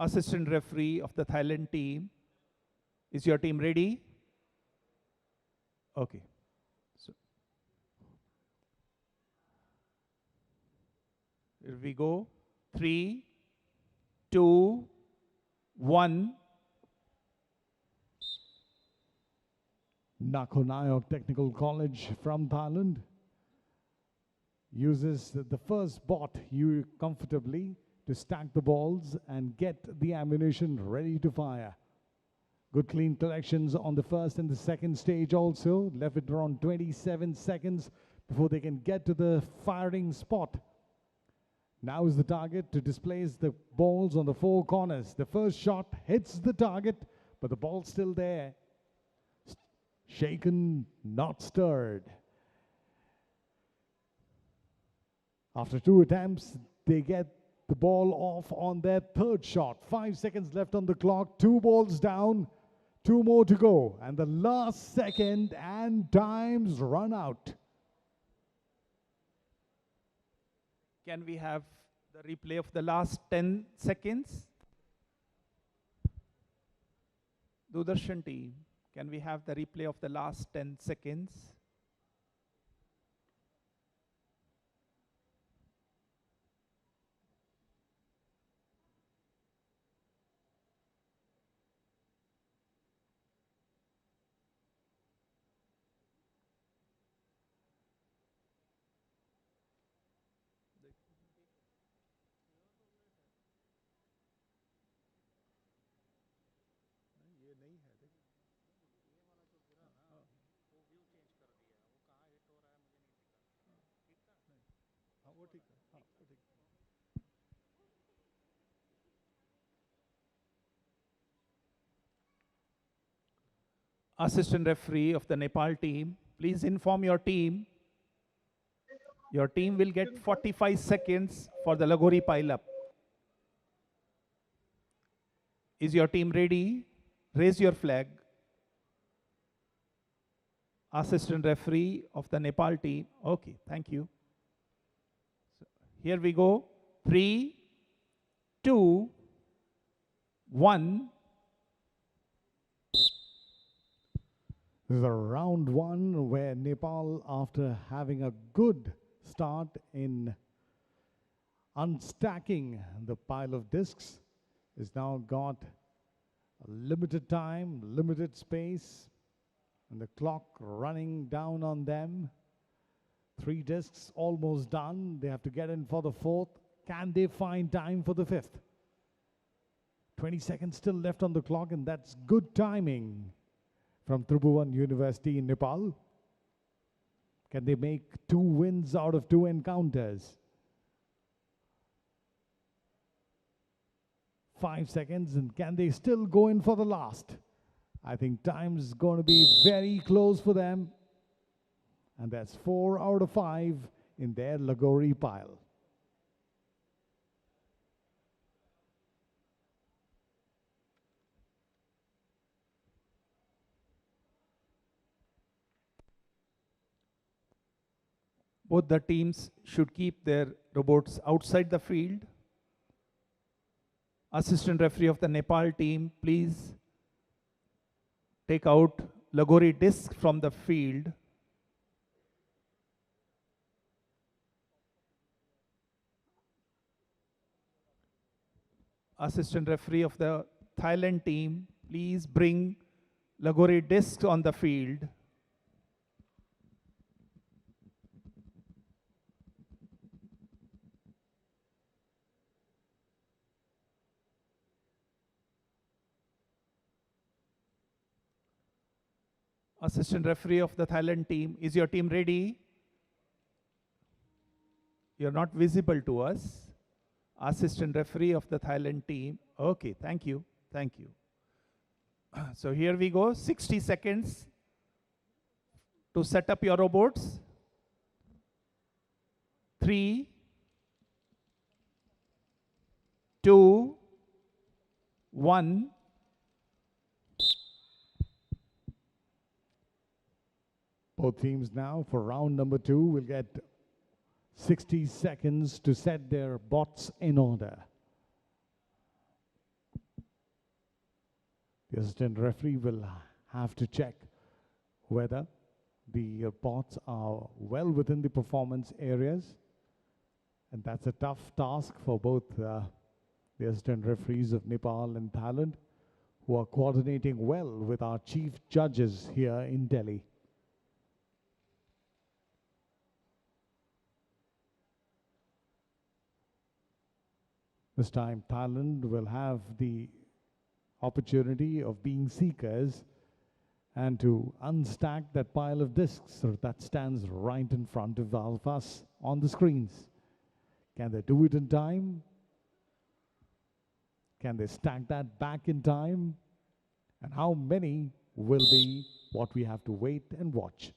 Assistant referee of the Thailand team, is your team ready? Okay. So here we go. 3, 2, 1. Nakhon Technical College from Thailand uses the first bot comfortably to stack the balls and get the ammunition ready to fire. Good clean collections on the first and the second stage also. Left it around 27 seconds before they can get to the firing spot. Now is the target to displace the balls on the 4 corners. The first shot hits the target, but the ball's still there. Shaken, not stirred. After 2 attempts, they get the ball off on their third shot. 5 seconds left on the clock, 2 balls down, 2 more to go. And the last second and time's run out. Can we have the replay of the last 10 seconds? Doordarshan team, can we have the replay of the last 10 seconds? Assistant referee of the Nepal team, please inform your team. Your team will get 45 seconds for the Lagori pile-up. Is your team ready? Raise your flag. Assistant referee of the Nepal team. Okay, thank you. So here we go. 3, 2, 1. This is a round 1 where Nepal, after having a good start in unstacking the pile of discs, has now got a limited time, limited space, and the clock running down on them. 3 discs almost done. They have to get in for the 4th. Can they find time for the 5th? 20 seconds still left on the clock, and that's good timing from Tribhuvan University in Nepal. Can they make 2 wins out of 2 encounters? 5 seconds, and can they still go in for the last? I think time's going to be very close for them. And that's 4 out of 5 in their Lagori pile. Both the teams should keep their robots outside the field. Assistant referee of the Nepal team, please take out Lagori disc from the field. Assistant referee of the Thailand team, please bring Lagori disc on the field. Assistant referee of the Thailand team, is your team ready? You're not visible to us. Assistant referee of the Thailand team. Okay, thank you. Thank you. So here we go, 60 seconds to set up your robots. 3, 2, 1. Both teams now for round number 2 will get 60 seconds to set their bots in order. The assistant referee will have to check whether the bots are well within the performance areas. And that's a tough task for both the assistant referees of Nepal and Thailand, who are coordinating well with our chief judges here in Delhi. This time, Thailand will have the opportunity of being seekers and to unstack that pile of discs that stands right in front of us on the screens. Can they do it in time? Can they stack that back in time? And how many will be what we have to wait and watch?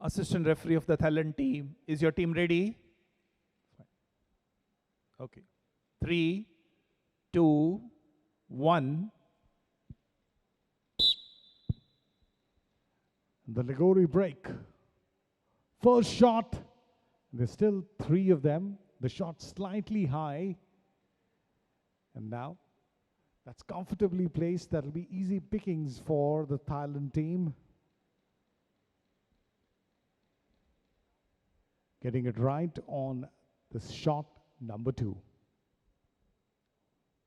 Assistant referee of the Thailand team, is your team ready? Okay. 3, 2, 1. The Lagori break. First shot. There's still 3 of them. The shot slightly high. And now that's comfortably placed. That'll be easy pickings for the Thailand team. Getting it right on the shot number 2.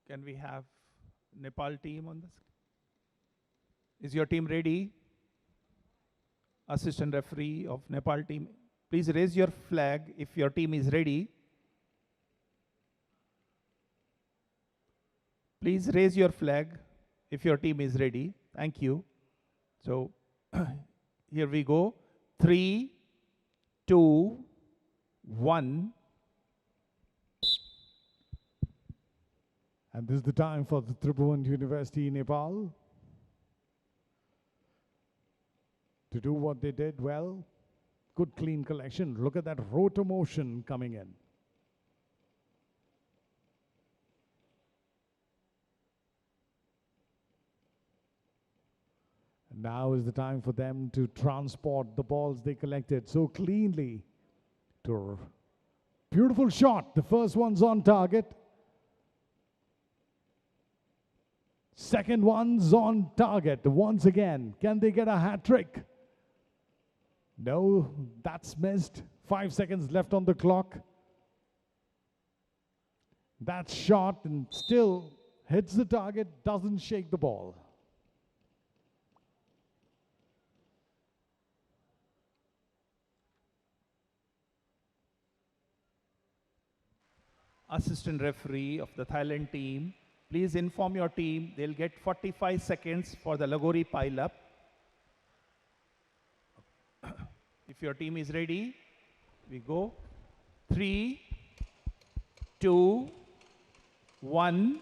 Can we have Nepal team on this? Is your team ready? Assistant referee of Nepal team, please raise your flag if your team is ready. Please raise your flag if your team is ready. Thank you. So here we go. 3, 2, 1. And this is the time for the Tribhuvan University in Nepal to do what they did well. Good clean collection. Look at that rotor motion coming in. And now is the time for them to transport the balls they collected so cleanly to a beautiful shot. The first one's on target. Second one's on target once again. Can they get a hat trick? No, that's missed. 5 seconds left on the clock. That shot and still hits the target, doesn't shake the ball. assistant referee of the Thailand team, please inform your team. They'll get 45 seconds for the Lagori pile-up. If your team is ready, we go. 3, 2, 1.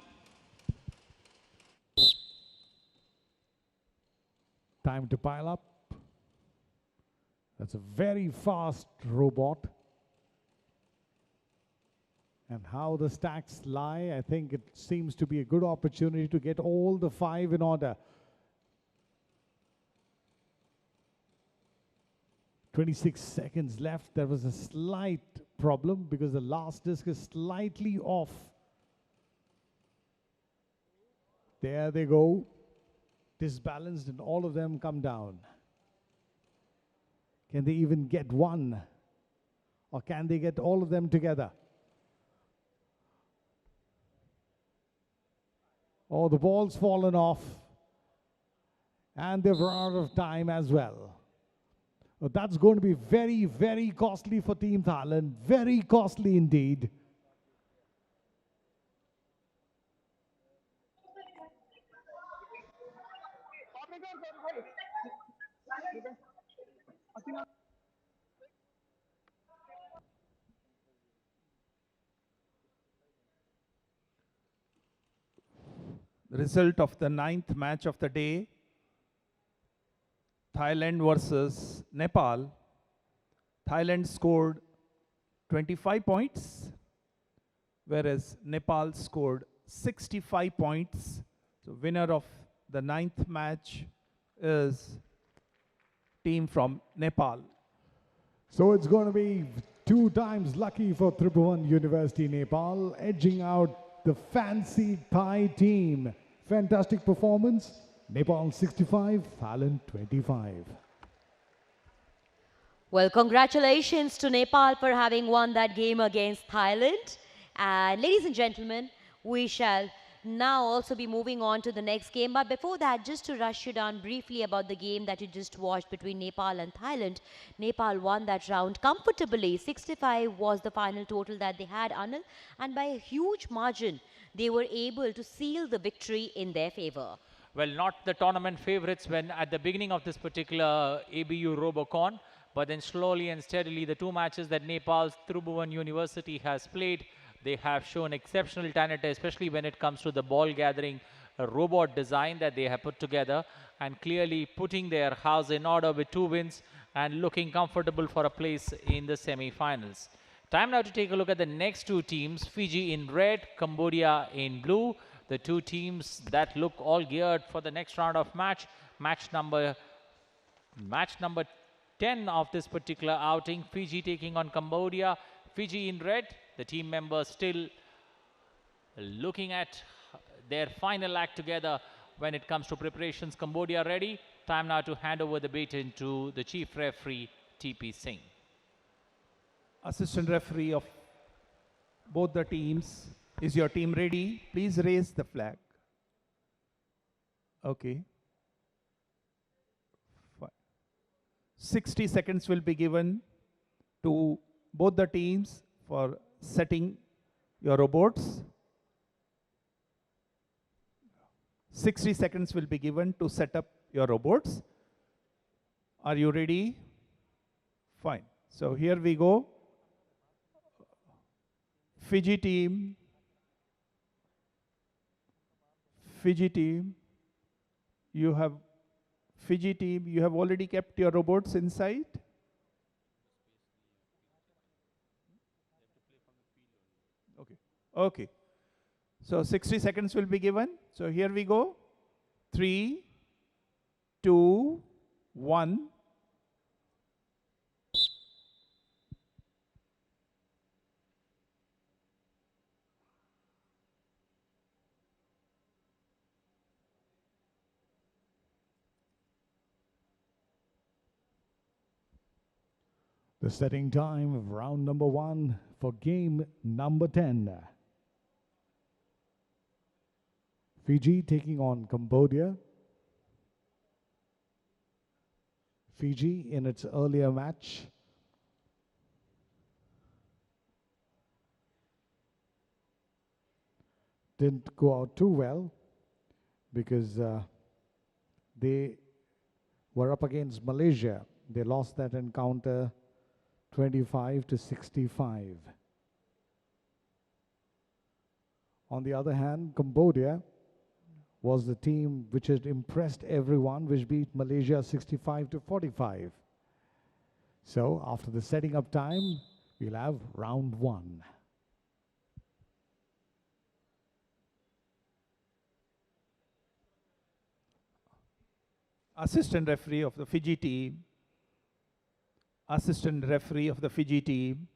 Time to pile up. That's a very fast robot. And how the stacks lie, I think it seems to be a good opportunity to get all the 5 in order. 26 seconds left. There was a slight problem because the last disc is slightly off. There they go. Disbalanced and all of them come down. Can they even get one? Or can they get all of them together? Oh, the ball's fallen off. And they've run out of time as well. Oh, that's going to be very, very costly for Team Thailand. Very costly indeed. The result of the 9th match of the day, Thailand versus Nepal. Thailand scored 25 points, whereas Nepal scored 65 points. So winner of the 9th match is team from Nepal. So it's going to be 2 times lucky for Tribhuvan University Nepal, edging out the fancy Thai team. Fantastic performance. Nepal 65, Thailand 25. Well, congratulations to Nepal for having won that game against Thailand. And ladies and gentlemen, we shall now also be moving on to the next game. But before that, just to rush you down briefly about the game that you just watched between Nepal and Thailand. Nepal won that round comfortably. 65 was the final total that they had, Anil. And by a huge margin, they were able to seal the victory in their favor. Well, not the tournament favorites when at the beginning of this particular ABU Robocon, but then slowly and steadily the 2 matches that Nepal's Tribhuvan University has played, they have shown exceptional talent, especially when it comes to the ball gathering robot design that they have put together, and clearly putting their house in order with 2 wins and looking comfortable for a place in the semi-finals. Time now to take a look at the next 2 teams, Fiji in red, Cambodia in blue. The 2 teams that look all geared for the next round of match number 10 of this particular outing. Fiji taking on Cambodia. Fiji in red, the team members still looking at their final act together when it comes to preparations. Cambodia ready. Time now to hand over the baton to the chief referee, TP Singh. Assistant referee of both the teams, is your team ready? Please raise the flag. Okay. 60 seconds will be given to both the teams for setting your robots. 60 seconds will be given to set up your robots. Are you ready? Fine. So here we go. Fiji team, you have already kept your robots inside. Okay. So 60 seconds will be given. So here we go. 3, 2, 1. The setting time of round number 1 for game number 10. Fiji taking on Cambodia. Fiji in its earlier match didn't go out too well because they were up against Malaysia. They lost that encounter 25-65. On the other hand, Cambodia was the team which had impressed everyone, which beat Malaysia 65-45. So after the setting up time, we'll have round one. Assistant referee of the Fiji team. Assistant referee of the Fiji team.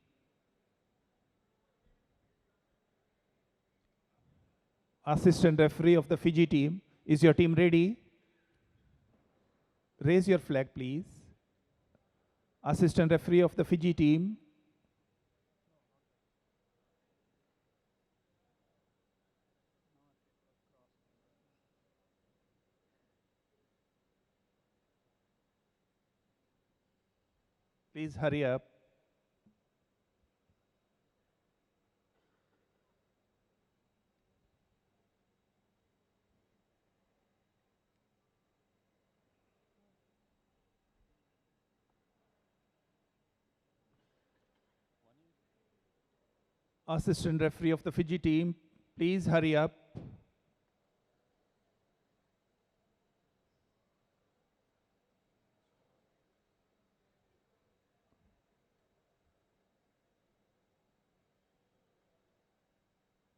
Assistant referee of the Fiji team. Is your team ready? Raise your flag, please. Assistant referee of the Fiji team. Please hurry up. Assistant referee of the Fiji team, please hurry up.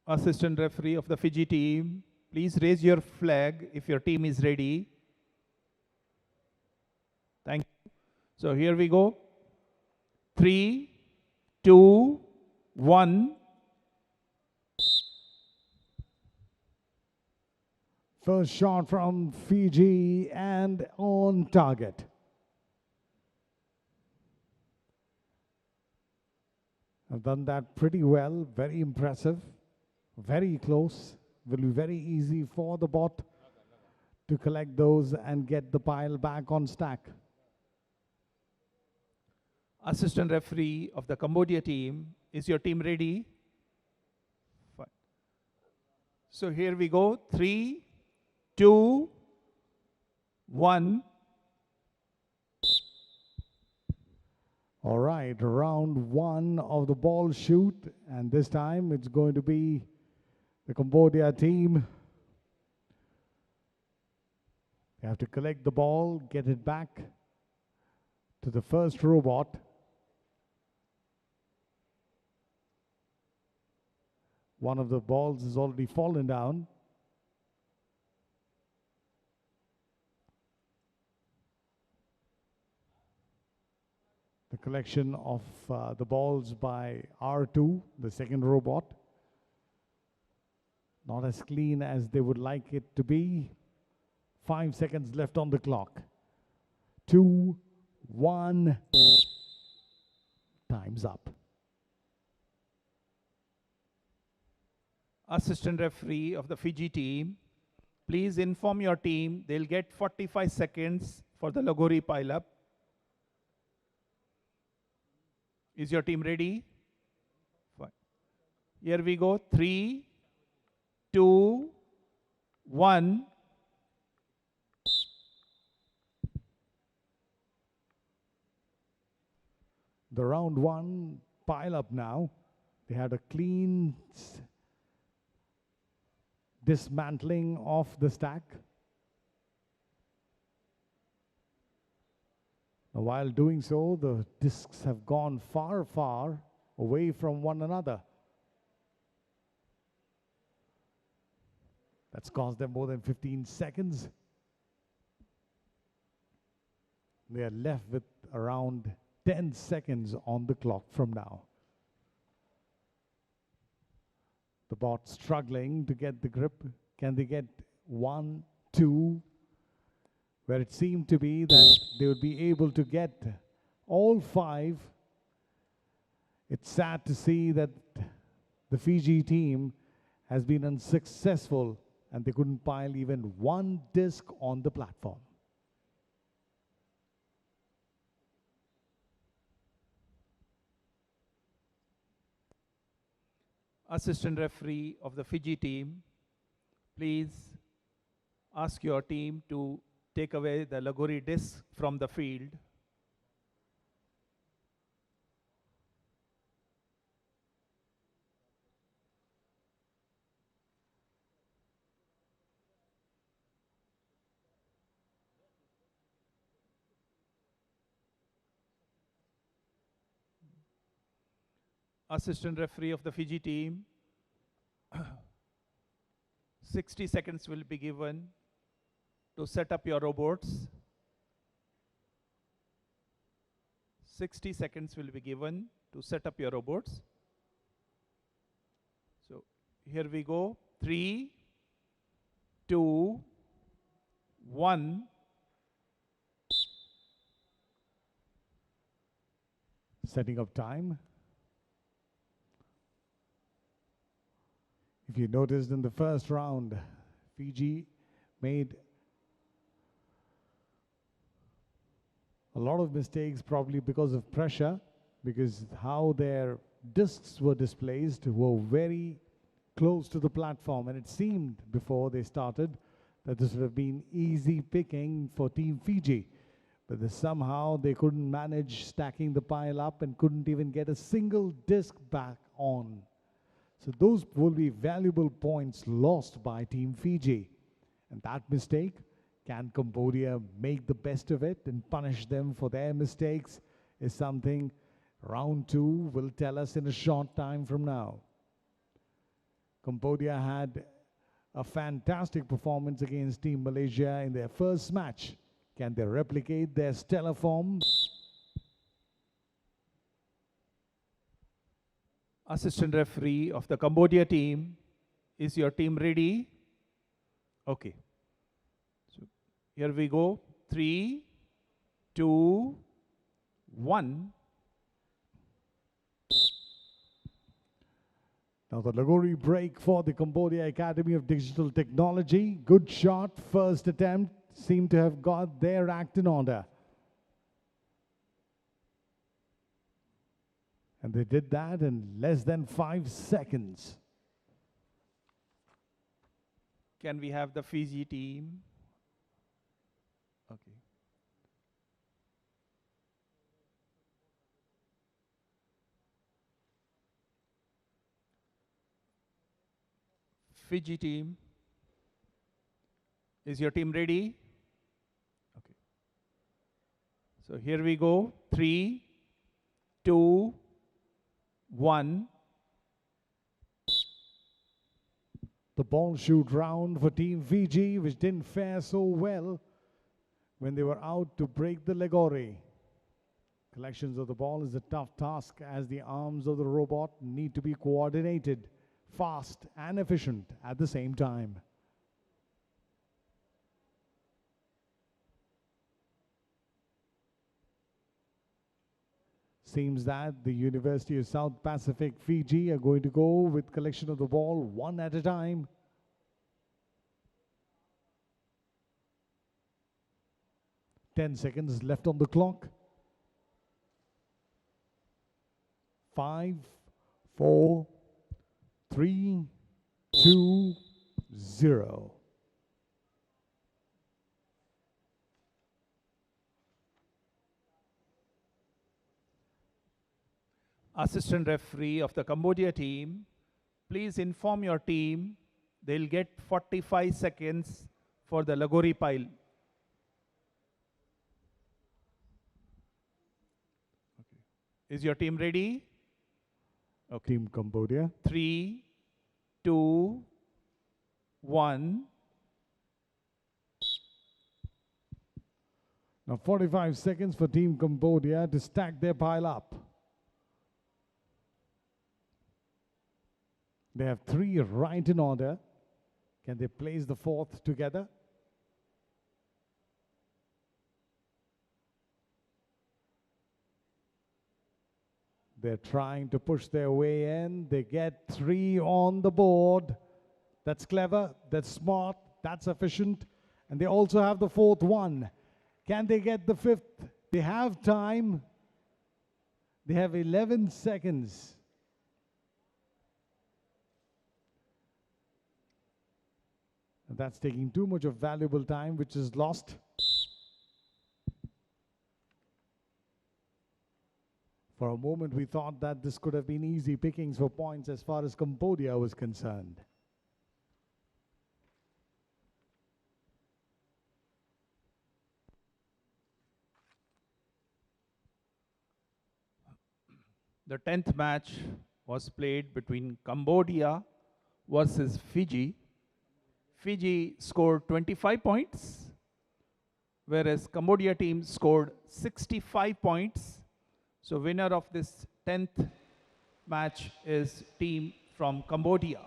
Assistant referee of the Fiji team, please raise your flag if your team is ready. Thank you. So here we go. 3, 2, 1. First shot from Fiji and on target. Have done that pretty well, very impressive, very close. Will be very easy for the bot to collect those and get the pile back on stack. Assistant referee of the Cambodia team, is your team ready? Fine. So here we go. 3, 2, 1. All right, round one of the ball shoot, and this time it's going to be the Cambodia team. They have to collect the ball, get it back to the first robot. One of the balls has already fallen down. The collection of the balls by R2, the second robot. Not as clean as they would like it to be. 5 seconds left on the clock. 2, 1. Time's up. Assistant referee of the Fiji team, please inform your team they'll get 45 seconds for the Logori pile-up. Is your team ready? Fine. Here we go. 3, 2, 1. The round one pile up now. They had a clean dismantling of the stack. Now, while doing so, the discs have gone far, far away from one another. That's cost them more than 15 seconds. They are left with around 10 seconds on the clock from now. The bot struggling to get the grip. Can they get 1, 2? Where it seemed to be that they would be able to get all 5. It's sad to see that the Fiji team has been unsuccessful and they couldn't pile even 1 disc on the platform. Assistant referee of the Fiji team, please ask your team to take away the Lagori disc from the field. Assistant referee of the Fiji team, 60 seconds will be given to set up your robots. 60 seconds will be given to set up your robots. So here we go. 3, 2, 1. Setting up time. If you noticed in the first round, Fiji made a lot of mistakes, probably because of pressure, because how their discs were displaced were very close to the platform, and it seemed before they started that this would have been easy picking for Team Fiji. But somehow they couldn't manage stacking the pile up and couldn't even get a single disc back on. So those will be valuable points lost by Team Fiji. And that mistake, can Cambodia make the best of it and punish them for their mistakes, is something round 2 will tell us in a short time from now. Cambodia had a fantastic performance against Team Malaysia in their first match. Can they replicate their stellar form? Assistant referee of the Cambodia team, is your team ready? Okay. So here we go. 3, 2, 1. Now the Lagori break for the Cambodia Academy of Digital Technology. Good shot, first attempt, seemed to have got their act in order. And they did that in less than 5 seconds. Can we have the Fiji team? Okay. Fiji team, is your team ready? Okay. So here we go. 3, 2, 1. The ball shoot round for Team Fiji, which didn't fare so well when they were out to break the Lagori. Collections of the ball is a tough task, as the arms of the robot need to be coordinated, fast and efficient at the same time. Seems that the University of South Pacific Fiji are going to go with collection of the ball one at a time. Ten seconds left on the clock. 5, 4, 3, 2, 0. Assistant referee of the Cambodia team, please inform your team they'll get 45 seconds for the Lagori pile. Okay. Is your team ready? Okay. Team Cambodia. 3, 2, 1. Now 45 seconds for Team Cambodia to stack their pile up. They have 3 right in order. Can they place the 4th together? They're trying to push their way in. They get 3 on the board. That's clever, that's smart, that's efficient. And they also have the 4th one. Can they get the 5th? They have time. They have 11 seconds. That's taking too much of valuable time, which is lost. For a moment, we thought that this could have been easy pickings for points as far as Cambodia was concerned. The 10th match was played between Cambodia versus Fiji. Fiji scored 25 points, whereas Cambodia team scored 65 points. So winner of this 10th match is team from Cambodia.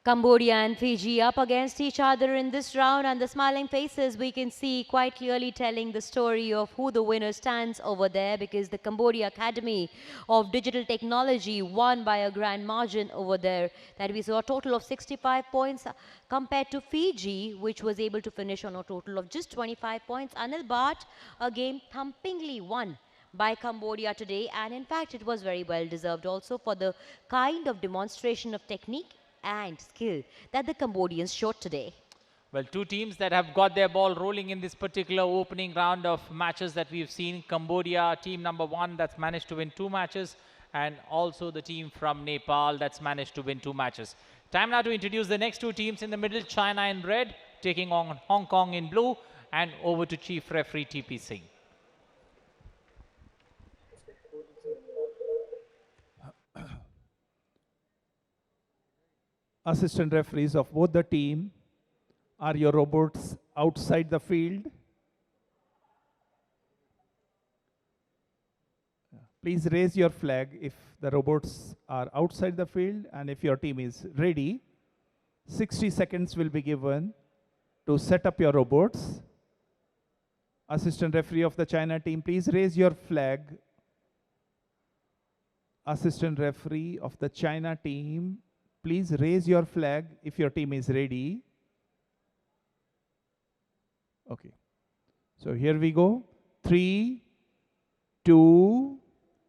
Cambodia and Fiji up against each other in this round, and the smiling faces we can see quite clearly telling the story of who the winner stands over there, because the Cambodia Academy of Digital Technology won by a grand margin over there, that we saw a total of 65 points compared to Fiji, which was able to finish on a total of just 25 points. Anil, but a game thumpingly won by Cambodia today, and in fact it was very well deserved also for the kind of demonstration of technique and skill that the Cambodians showed today. Well, two teams that have got their ball rolling in this particular opening round of matches that we've seen. Cambodia, team number 1, that's managed to win 2 matches, and also the team from Nepal that's managed to win 2 matches. Time now to introduce the next 2 teams in the middle. China in red taking on Hong Kong in blue, and over to Chief Referee TP Singh. Assistant referees of both the team, are your robots outside the field? Please raise your flag if the robots are outside the field, and if your team is ready. 60 seconds will be given to set up your robots. Assistant referee of the China team, please raise your flag. Assistant referee of the China team, please raise your flag if your team is ready. Okay. So here we go. 3, 2,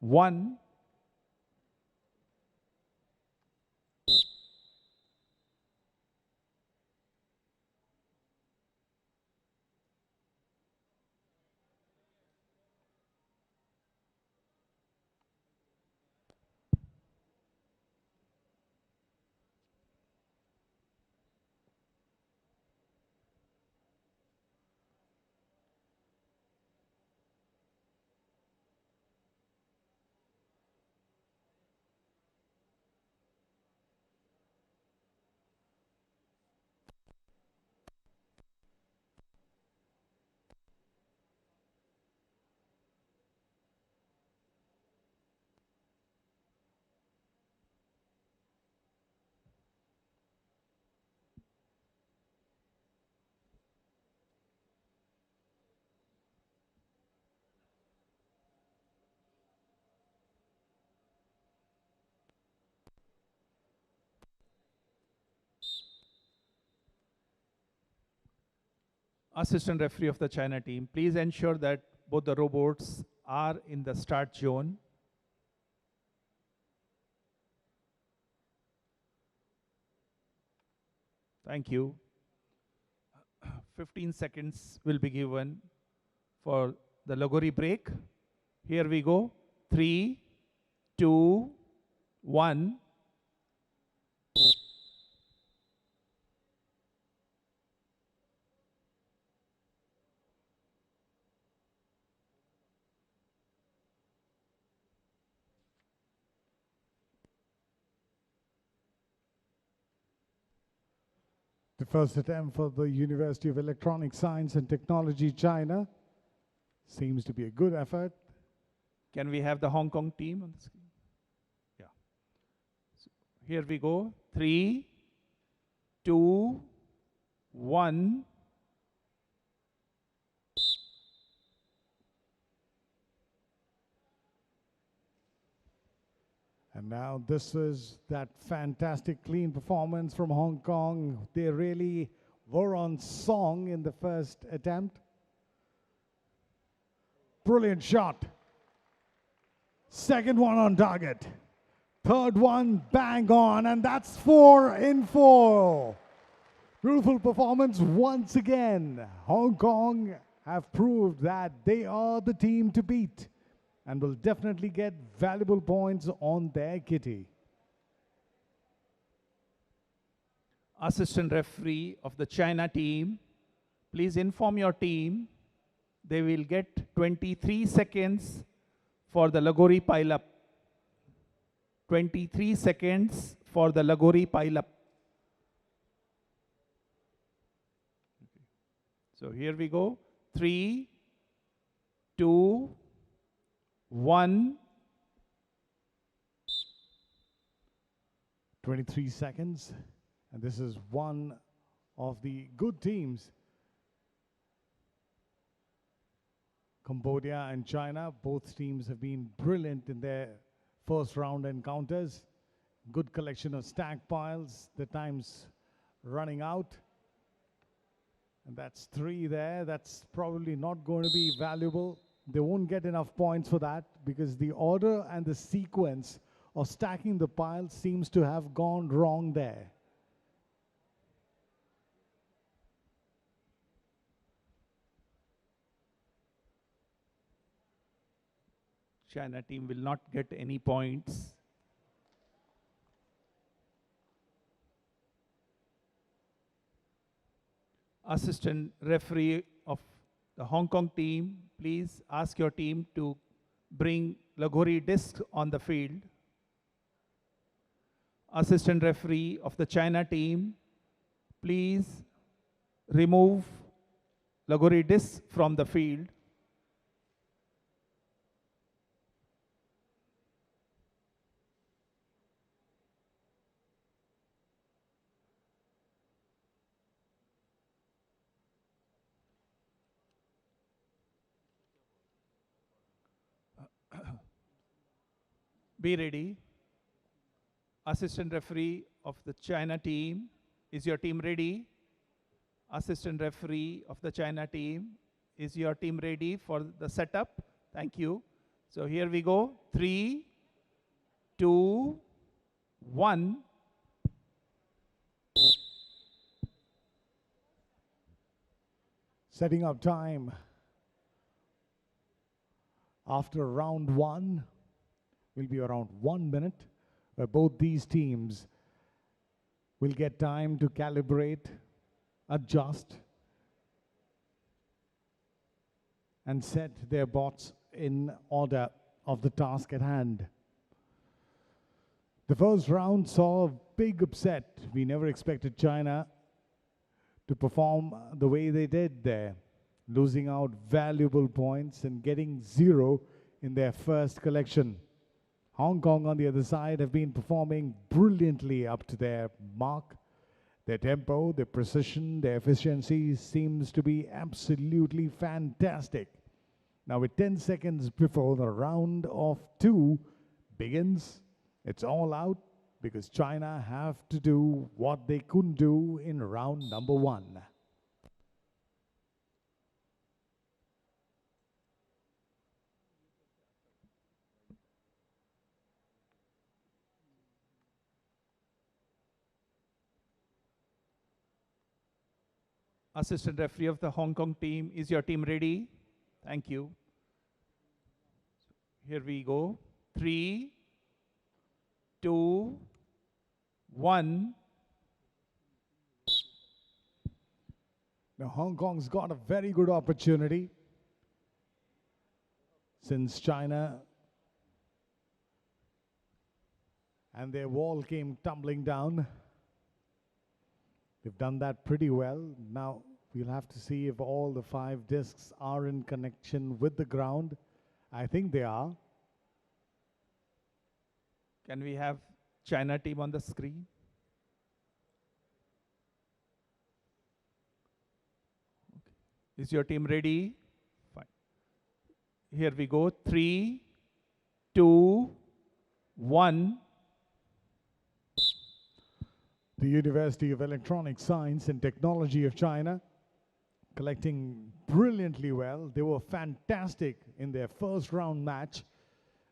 1. Assistant referee of the China team, please ensure that both the robots are in the start zone. Thank you. 15 seconds will be given for the Logori break. Here we go. 3, 2, 1. The first attempt for the University of Electronic Science and Technology, China. Seems to be a good effort. Can we have the Hong Kong team on the screen? Yeah. So here we go. 3, 2, 1. And now this is that fantastic clean performance from Hong Kong. They really were on song in the first attempt. Brilliant shot. Second one on target. Third one bang on, and that's 4 in 4. Beautiful performance once again. Hong Kong have proved that they are the team to beat and will definitely get valuable points on their kitty. Assistant referee of the China team, please inform your team they will get 23 seconds for the Lagori pile-up. 23 seconds for the Lagori pile-up. So here we go. 3, 2, 1. 23 seconds. And this is one of the good teams. Cambodia and China, both teams have been brilliant in their first round encounters. Good collection of stack piles. The time's running out. And that's 3 there. That's probably not going to be valuable. They won't get enough points for that because the order and the sequence of stacking the piles seems to have gone wrong there. China team will not get any points. Assistant referee of the Hong Kong team, please ask your team to bring Lagori disc on the field. Assistant referee of the China team, please remove Lagori disc from the field. Be ready. Assistant referee of the China team, is your team ready? Assistant referee of the China team, is your team ready for the setup? Thank you. So here we go. 3, 2, 1. Setting up time after round 1 will be around 1 minute, where both these teams will get time to calibrate, adjust, and set their bots in order of the task at hand. The first round saw a big upset. We never expected China to perform the way they did there, losing out valuable points and getting 0 in their first collection. Hong Kong, on the other side, have been performing brilliantly up to their mark. Their tempo, their precision, their efficiency seems to be absolutely fantastic. Now, with 10 seconds before the round of 2 begins, it's all out because China have to do what they couldn't do in round number 1. Assistant referee of the Hong Kong team, is your team ready? Thank you. Here we go. 3, 2, 1. Now, Hong Kong's got a very good opportunity since China and their wall came tumbling down. They've done that pretty well. Now, we'll have to see if all the 5 discs are in connection with the ground. I think they are. Can we have China team on the screen? Okay. Is your team ready? Fine. Here we go. 3, 2, 1. The University of Electronic Science and Technology of China collecting brilliantly well. They were fantastic in their first round match,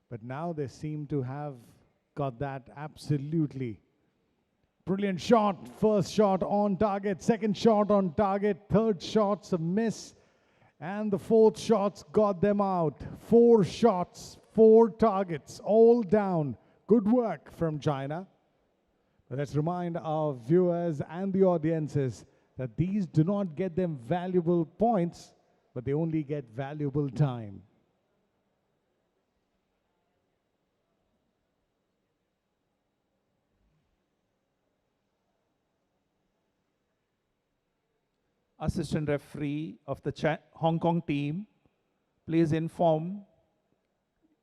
But now they seem to have got that absolutely. Brilliant shot. First shot on target, second shot on target, third shot's a miss, and the fourth shot's got them out. 4 shots, 4 targets, all down. Good work from China. But let's remind our viewers and the audiences that these do not get them valuable points, but they only get valuable time. Assistant referee of the Hong Kong team, please inform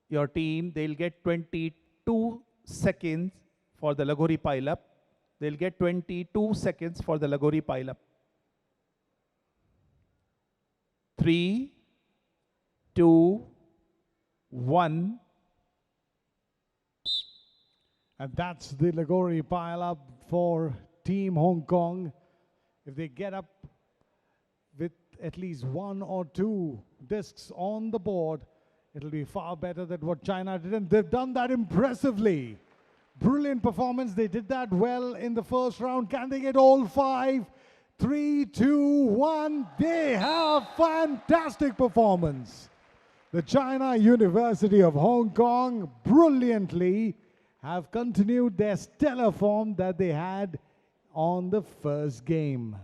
your team they'll get 22 seconds for the Lagori pile-up. They'll get 22 seconds for the Lagori pile-up. 3, 2, 1. And that's the Lagori pile-up for Team Hong Kong. If they get up with at least 1 or 2 discs on the board, it'll be far better than what China did, and they've done that impressively. Brilliant performance. They did that well in the first round. Can they get all 5? 3, 2, 1. They have fantastic performance. The China University of Hong Kong brilliantly have continued their stellar form that they had on the first game.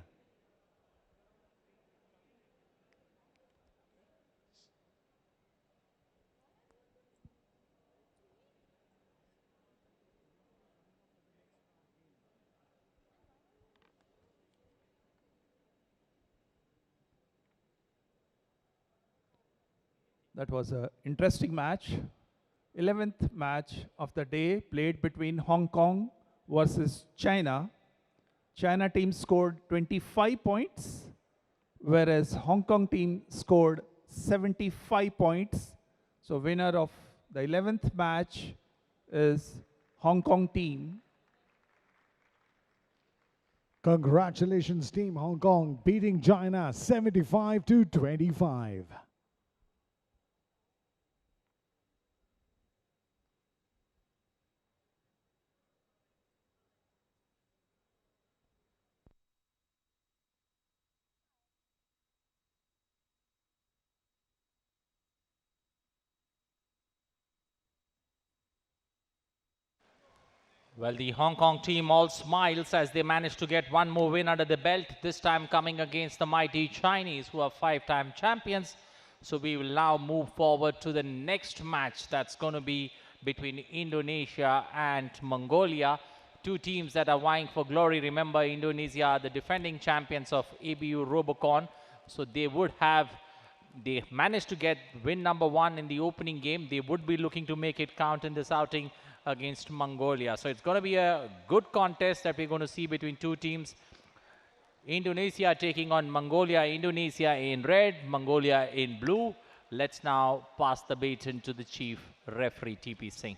That was an interesting match. 11th match of the day played between Hong Kong versus China. China team scored 25 points, whereas Hong Kong team scored 75 points. So winner of the 11th match is Hong Kong team. Congratulations, Team Hong Kong, beating China 75-25. Well, the Hong Kong team all smiles as they managed to get one more win under the belt, this time coming against the mighty Chinese, who are 5-time champions. So we will now move forward to the next match that's going to be between Indonesia and Mongolia. 2 teams that are vying for glory. Remember, Indonesia are the defending champions of ABU Robocon. So they managed to get win number 1 in the opening game. They would be looking to make it count in this outing against Mongolia. So it's going to be a good contest that we're going to see between 2 teams. Indonesia taking on Mongolia. Indonesia in red, Mongolia in blue. Let's now pass the baton to the chief referee, TP Singh.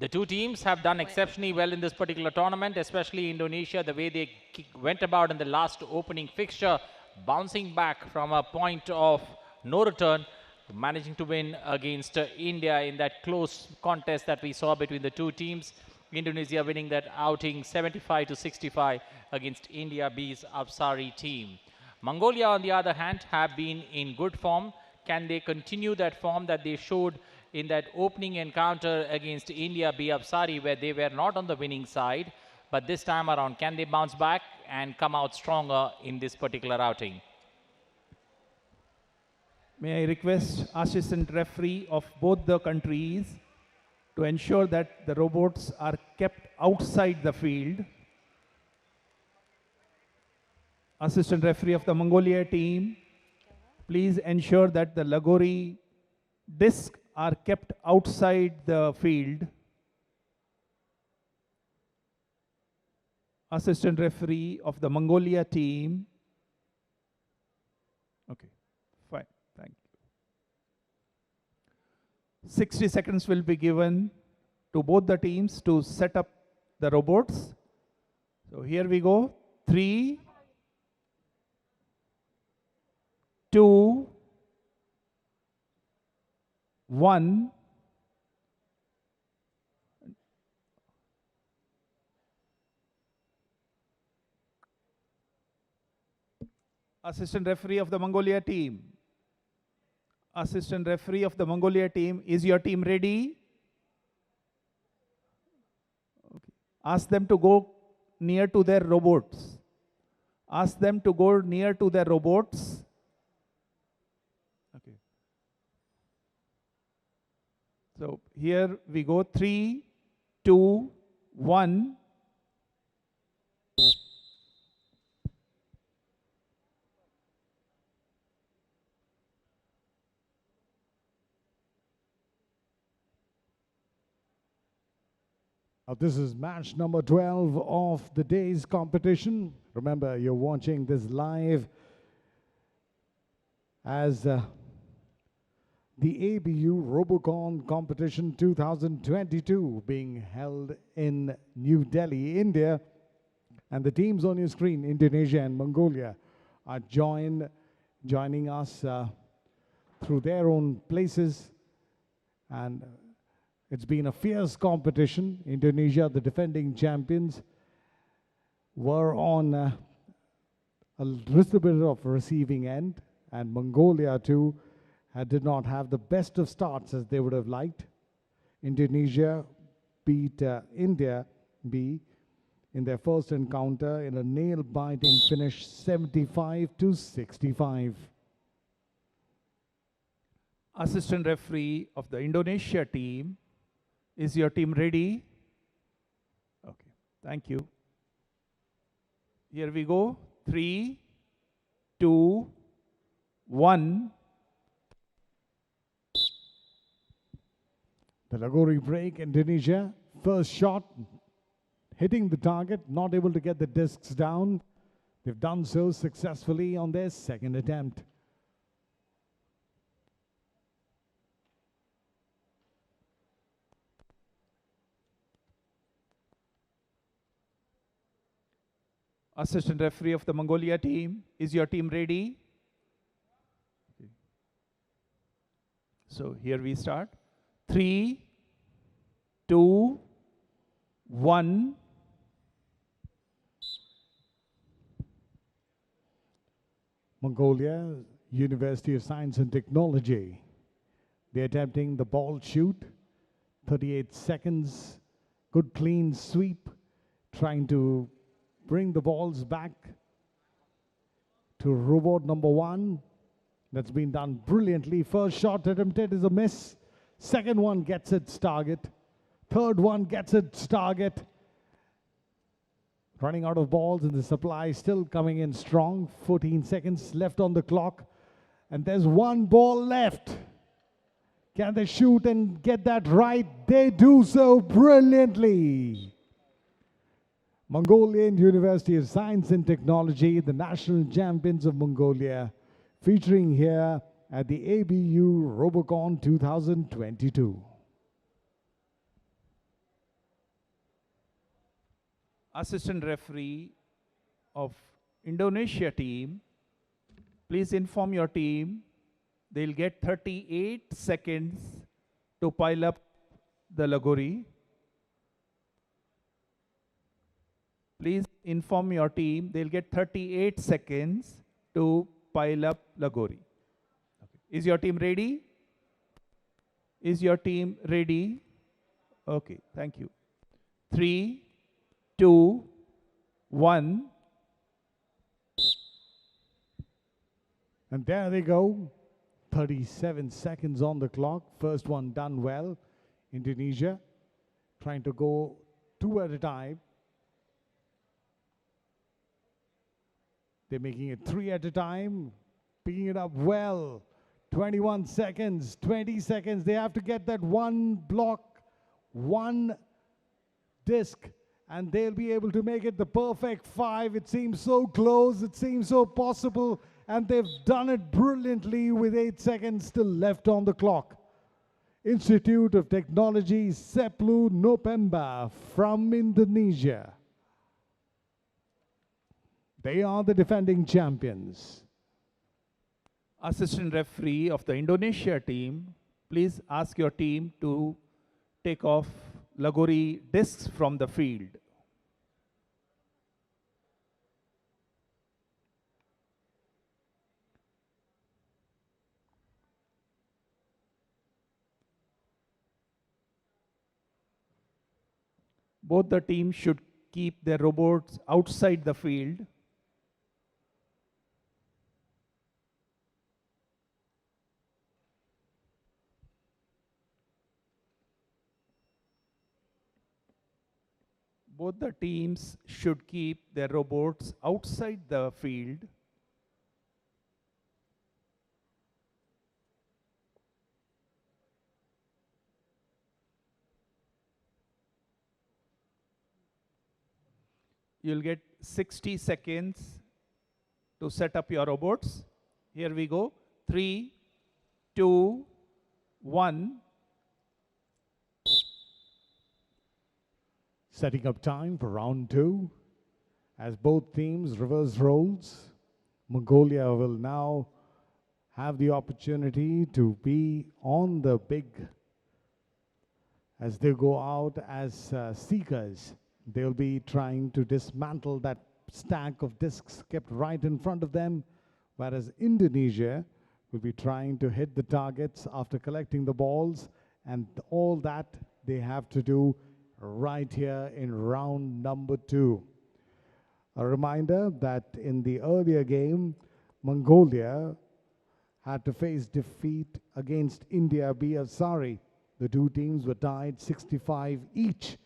The 2 teams have done exceptionally well in this particular tournament, especially Indonesia, the way they went about in the last opening fixture, bouncing back from a point of no return, managing to win against India in that close contest that we saw between the 2 teams. Indonesia winning that outing 75-65 against India B's Apsari team. Mongolia, on the other hand, have been in good form. Can they continue that form that they showed in that opening encounter against India B Apsari, where they were not on the winning side? But this time around, can they bounce back and come out stronger in this particular outing? May I request assistant referee of both the countries to ensure that the robots are kept outside the field. Assistant referee of the Mongolia team, please ensure that the Lagori discs are kept outside the field. Assistant referee of the Mongolia team. Okay, fine, thank you. 60 seconds will be given to both the teams to set up the robots. So here we go. 3, 2, 1. Assistant referee of the Mongolia team. Assistant referee of the Mongolia team, is your team ready? Okay. Ask them to go near to their robots. Ask them to go near to their robots. Okay. So here we go, 3, 2, 1. This is match number 12 of the day's competition. Remember, you're watching this live as the ABU Robocon competition 2022 being held in New Delhi, India. And the teams on your screen, Indonesia and Mongolia, are joining us through their own places. And it's been a fierce competition. Indonesia, the defending champions, were on a little bit of receiving end, and Mongolia too did not have the best of starts as they would have liked. Indonesia beat India B in their first encounter in a nail-biting finish, 75-65. Assistant referee of the Indonesia team, is your team ready? Okay, thank you. Here we go. 3, 2, 1. The Lagori break, Indonesia. First shot, hitting the target, not able to get the discs down. They've done so successfully on their second attempt. Assistant referee of the Mongolia team, is your team ready? Okay. So here we start. 3, 2, 1. Mongolia, University of Science and Technology. They're attempting the ball shoot. 38 seconds. Good clean sweep. Trying to bring the balls back to robot number 1. That's been done brilliantly. First shot attempted is a miss. Second one gets its target. Third one gets its target. Running out of balls and the supply still coming in strong. 14 seconds left on the clock. And there's one ball left. Can they shoot and get that right? They do so brilliantly. Mongolian University of Science and Technology, the national champions of Mongolia, featuring here at the ABU Robocon 2022. Assistant referee of Indonesia team, please inform your team they'll get 38 seconds to pile up the Lagori. Please inform your team they'll get 38 seconds to pile up Lagori. Okay. Is your team ready? Is your team ready? Okay, thank you. 3, 2, 1. And there they go. 37 seconds on the clock. First one done well. Indonesia trying to go 2 at a time. They're making it 3 at a time. Picking it up well. 21 seconds, 20 seconds. They have to get that one block, one disc, and they'll be able to make it the perfect 5. It seems so close. It seems so possible. And they've done it brilliantly with 8 seconds still left on the clock. Institute of Technology, Seplu Nopemba from Indonesia. They are the defending champions. Assistant referee of the Indonesia team, please ask your team to take off Lagori discs from the field. Both the teams should keep their robots outside the field. Both the teams should keep their robots outside the field. You'll get 60 seconds to set up your robots. Here we go. 3, 2, 1. Setting up time for round 2. As both teams reverse roles, Mongolia will now have the opportunity to be on the big, as they go out as seekers. They'll be trying to dismantle that stack of discs kept right in front of them, whereas Indonesia will be trying to hit the targets after collecting the balls, and all that they have to do right here in round number 2. A reminder that in the earlier game, Mongolia had to face defeat against India B. Afsari. The two teams were tied 65 each,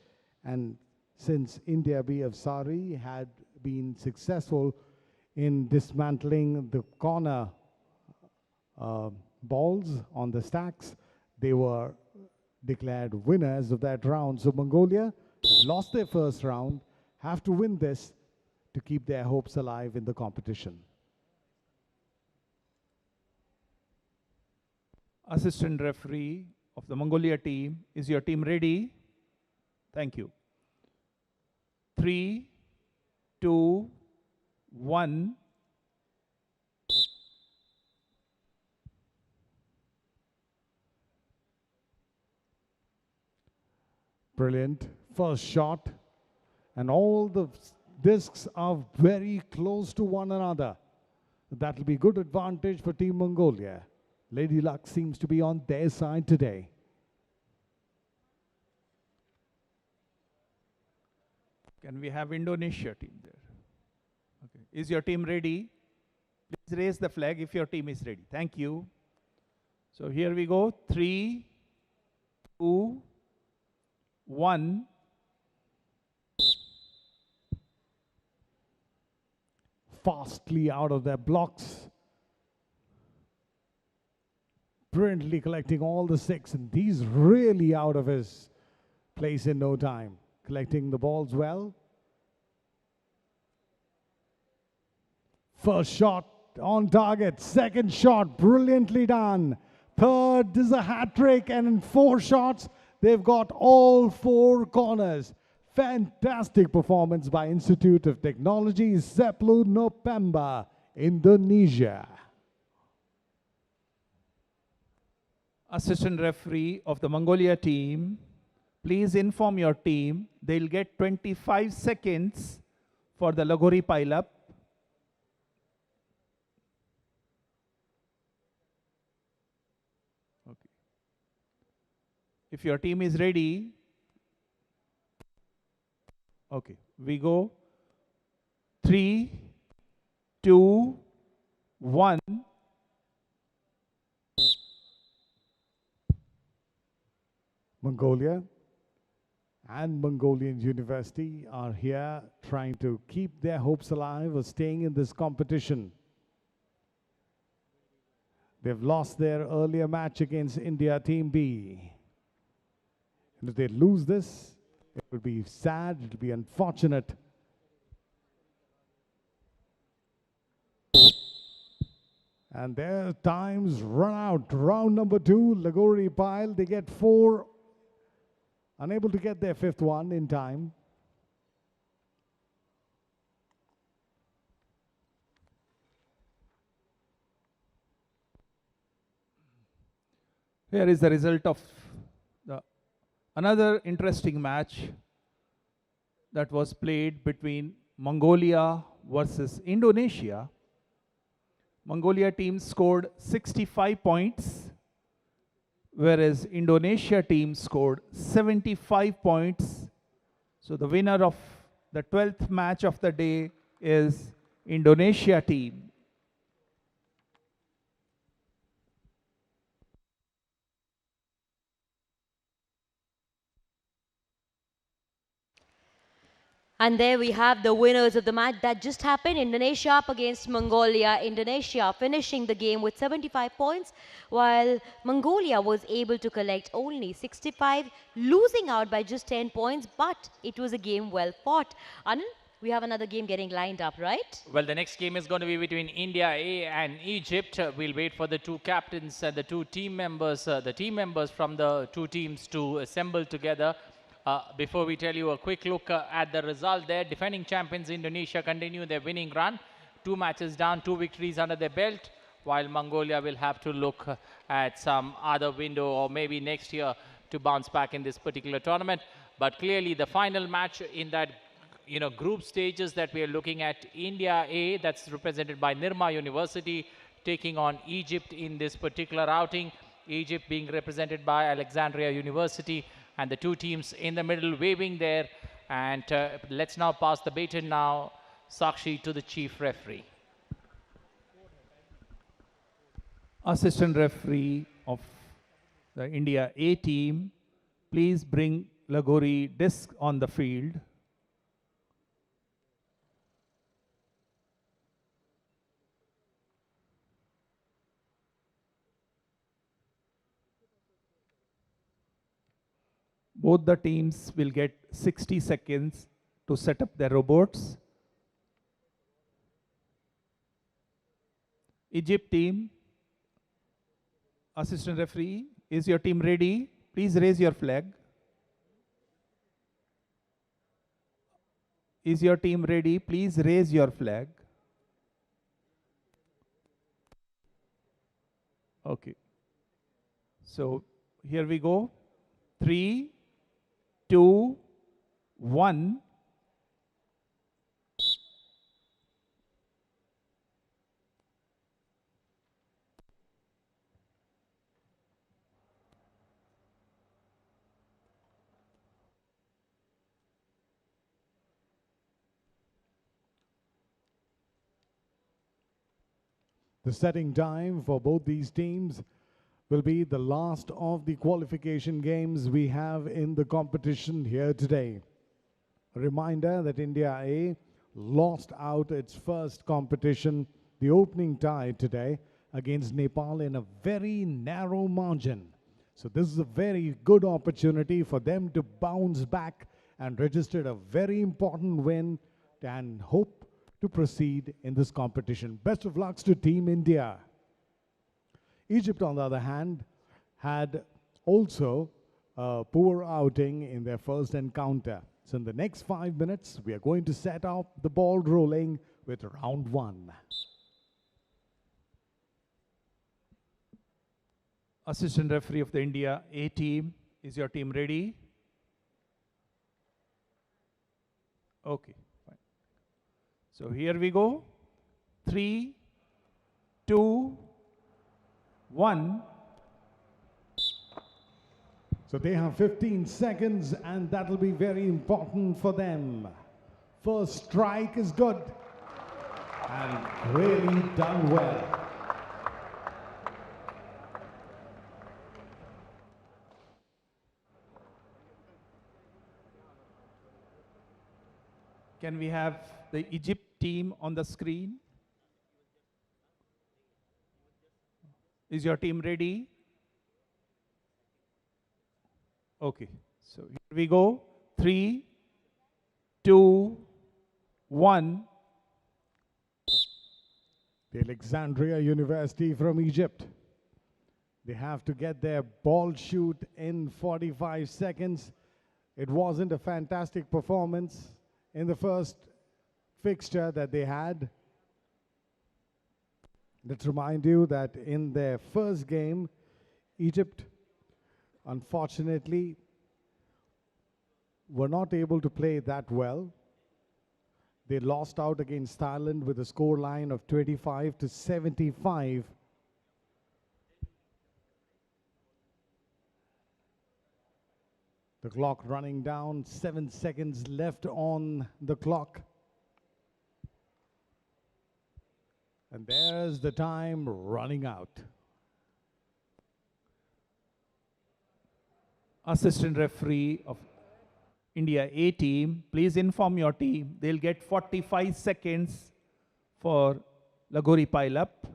and since India B. Afsari had been successful in dismantling the corner balls on the stacks, they were declared winners of that round. So Mongolia lost their first round, have to win this to keep their hopes alive in the competition. Assistant referee of the Mongolia team, is your team ready? Thank you. 3, 2, 1. Brilliant. First shot. And all the discs are very close to one another. That will be good advantage for Team Mongolia. Lady Luck seems to be on their side today. Can we have Indonesia team there? Okay. Is your team ready? Please raise the flag if your team is ready. Thank you. So here we go. 3, 2, 1. Fastly out of their blocks. Brilliantly collecting all the 6, and he's really out of his place in no time. Collecting the balls well. First shot on target. Second shot, brilliantly done. Third is a hat trick, and in 4 shots, they've got all 4 corners. Fantastic performance by Institute of Technology, Seplu Nopemba, Indonesia. Assistant referee of the Mongolia team, please inform your team they'll get 25 seconds for the Lagori pile-up. Okay. If your team is ready, okay, we go. 3, 2, 1. Mongolia and Mongolian University are here trying to keep their hopes alive of staying in this competition. They've lost their earlier match against India Team B. And if they lose this, it would be sad, it would be unfortunate. And their times run out. Round number 2, Lagori pile, they get 4. Unable to get their 5th one in time. Here is the result of the another interesting match that was played between Mongolia versus Indonesia. Mongolia team scored 65 points, whereas Indonesia team scored 75 points. So the winner of the 12th match of the day is Indonesia team. And there we have the winners of the match that just happened. Indonesia up against Mongolia. Indonesia finishing the game with 75 points, while Mongolia was able to collect only 65, losing out by just 10 points, but it was a game well fought. Anil, we have another game getting lined up, right? Well, the next game is going to be between India A and Egypt. We'll wait for the two captains and the two team members, from the two teams to assemble together. Before we tell you a quick look at the result there, defending champions Indonesia continue their winning run. 2 matches down, 2 victories under their belt, while Mongolia will have to look at some other window or maybe next year to bounce back in this particular tournament. But clearly the final match in that group stages that we are looking at, India A, that's represented by Nirma University, taking on Egypt in this particular outing. Egypt being represented by Alexandria University, and the two teams in the middle waving there. And let's now pass the baton now, Sakshi, to the chief referee. Assistant referee of the India A team, please bring Lagori disc on the field. Both the teams will get 60 seconds to set up their robots. Egypt team, assistant referee, is your team ready? Please raise your flag. Is your team ready? Please raise your flag. Okay. So here we go. 3, 2, 1. The setting time for both these teams will be the last of the qualification games we have in the competition here today. A reminder that India A lost out its first competition, the opening tie today, against Nepal in a very narrow margin. So this is a very good opportunity for them to bounce back and register a very important win and hope to proceed in this competition. Best of lucks to Team India. Egypt, on the other hand, had also a poor outing in their first encounter. So in the next 5 minutes, we are going to set up the ball rolling with round 1. Assistant referee of the India A team, is your team ready? Okay, fine. So here we go. 3, 2, 1. So they have 15 seconds, and that will be very important for them. First strike is good and really done well. Can we have the Egypt team on the screen? Is your team ready? Okay, so here we go. 3, 2, 1. The Alexandria University from Egypt. They have to get their ball shoot in 45 seconds. It wasn't a fantastic performance in the first fixture that they had. Let's remind you that in their first game, Egypt unfortunately, were not able to play that well. They lost out against Thailand with a score line of 25-75. The clock running down, 7 seconds left on the clock. And there's the time running out. Assistant referee of India A team, please inform your team. They'll get 45 seconds for Lagori pile-up.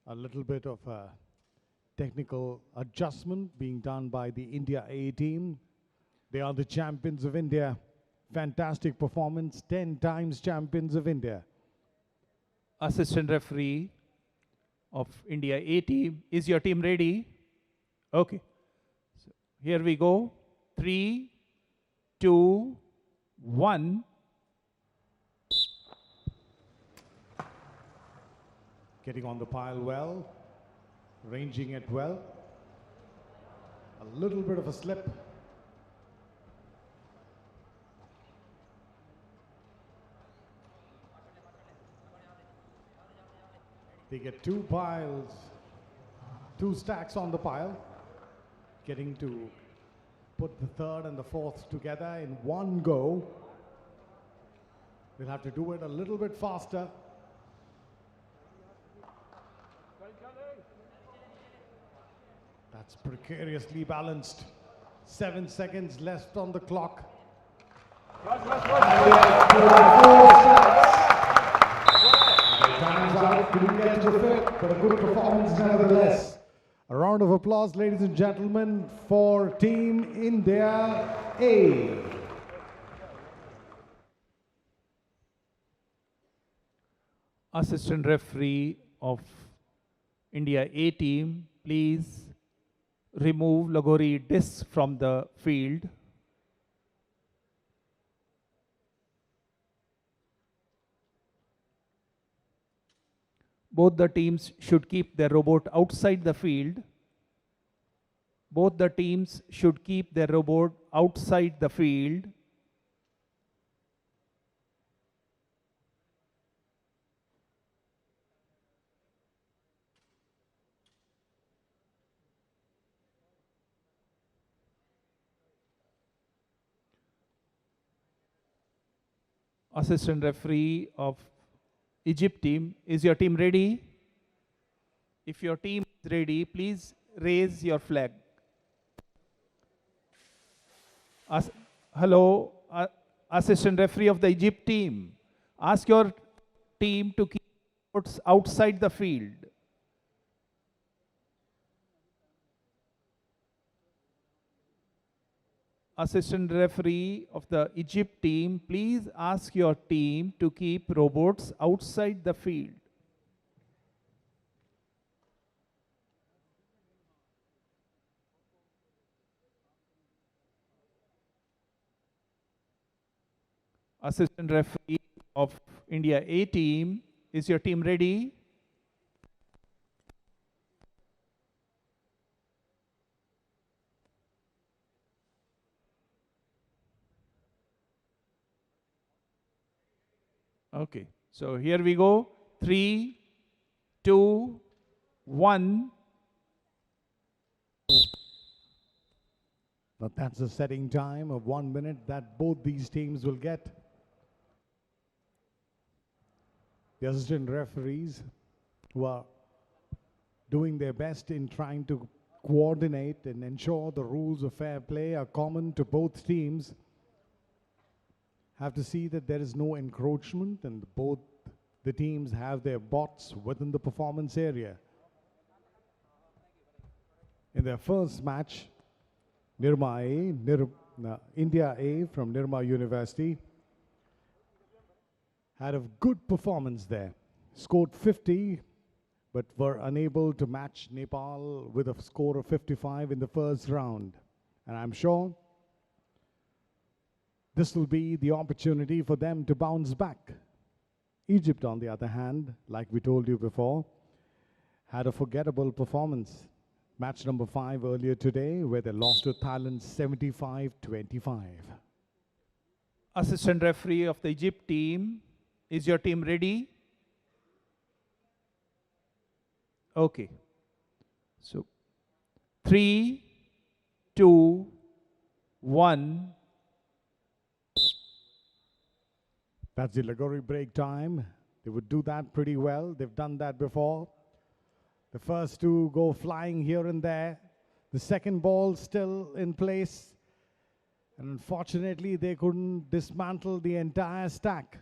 A little bit of a technical adjustment being done by the India A team. They are the champions of India. Fantastic performance, 10 times champions of India. Assistant referee of India A team, is your team ready? Okay. So here we go. 3, 2, 1. Getting on the pile well, ranging it well. A little bit of a slip. They get 2 piles, 2 stacks on the pile, getting to put the third and the fourth together in one go. They'll have to do it a little bit faster. That's precariously balanced. 7 seconds left on the clock. Time's out, couldn't get to the fifth, but a good performance nevertheless. A round of applause, ladies and gentlemen, for Team India A. Assistant referee of India A team, please remove Lagori disc from the field. Both the teams should keep their robot outside the field. Both the teams should keep their robot outside the field. Assistant referee of Egypt team, is your team ready? If your team is ready, please raise your flag. Hello, assistant referee of the Egypt team. Ask your team to keep robots outside the field. Assistant referee of the Egypt team, please ask your team to keep robots outside the field. Assistant referee of India A team, is your team ready? Okay, so here we go. 3, 2, 1. But that's a setting time of 1 minute that both these teams will get. The assistant referees who are doing their best in trying to coordinate and ensure the rules of fair play are common to both teams have to see that there is no encroachment and both the teams have their bots within the performance area. In their first match, India A from Nirma University had a good performance there. Scored 50 but were unable to match Nepal with a score of 55 in the first round. And I'm sure this will be the opportunity for them to bounce back. Egypt, on the other hand, like we told you before, had a forgettable performance. Match number 5 earlier today, where they lost to Thailand 75-25. Assistant referee of the Egypt team, is your team ready? Okay. So, 3, 2, 1. That's the Lagori break time. They would do that pretty well. They've done that before. The first two go flying here and there. The second ball still in place. And unfortunately, they couldn't dismantle the entire stack.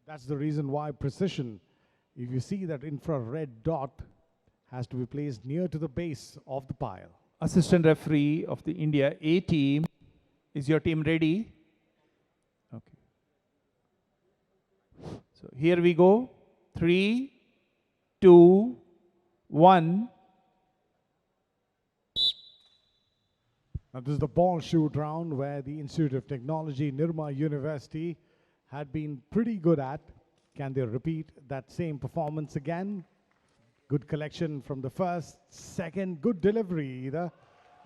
That's the reason why precision, if you see that infrared dot, has to be placed near to the base of the pile. Assistant referee of the India A team, is your team ready? Okay. So here we go. 3, 2, 1. Now this is the ball shoot round where the Institute of Technology, Nirma University, had been pretty good at. Can they repeat that same performance again? Good collection from the first, second, good delivery either.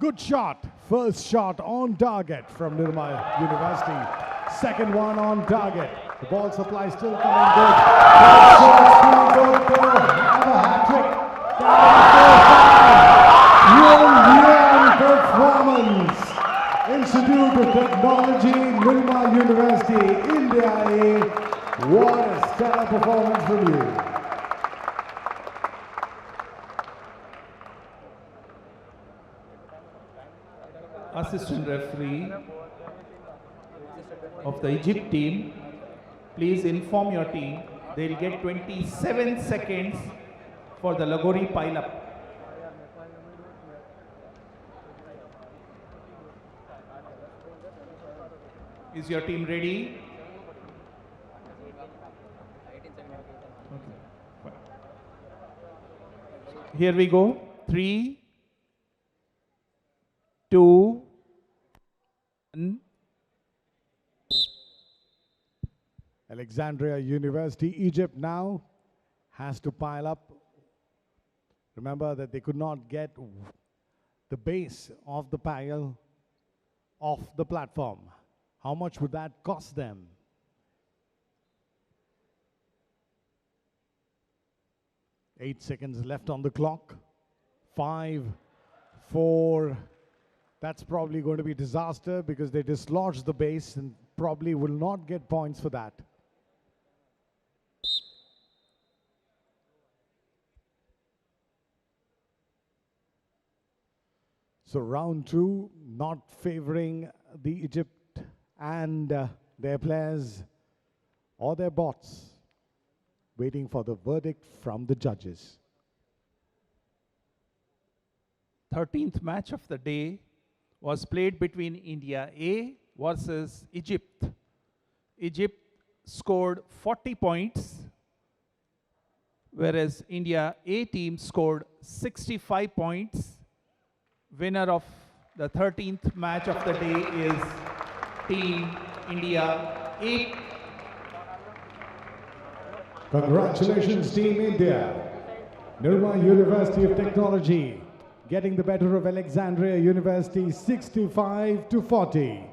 Good shot, first shot on target from Nirma University. Second one on target. The ball supply still coming good. Third shot still good to have a hat-trick. Performance. Institute of Technology, Nirma University, India A. What a stellar performance from you. Assistant referee of the Egypt team, please inform your team they'll get 27 seconds for the Lagori pile-up. Is your team ready? Okay. Here we go. 3, 2, 1. Alexandria University, Egypt now has to pile up. Remember that they could not get the base of the pile off the platform. How much would that cost them? Eight seconds left on the clock. 5, 4. That's probably going to be disaster because they dislodged the base and probably will not get points for that. So round 2, not favoring the Egypt and their players or their bots, waiting for the verdict from the judges. 13th match of the day was played between India A versus Egypt. Egypt scored 40 points, whereas India A team scored 65 points. Winner of the 13th match of the day is Team India A. Congratulations, Team India. Nirma University of Technology getting the better of Alexandria University 65-40.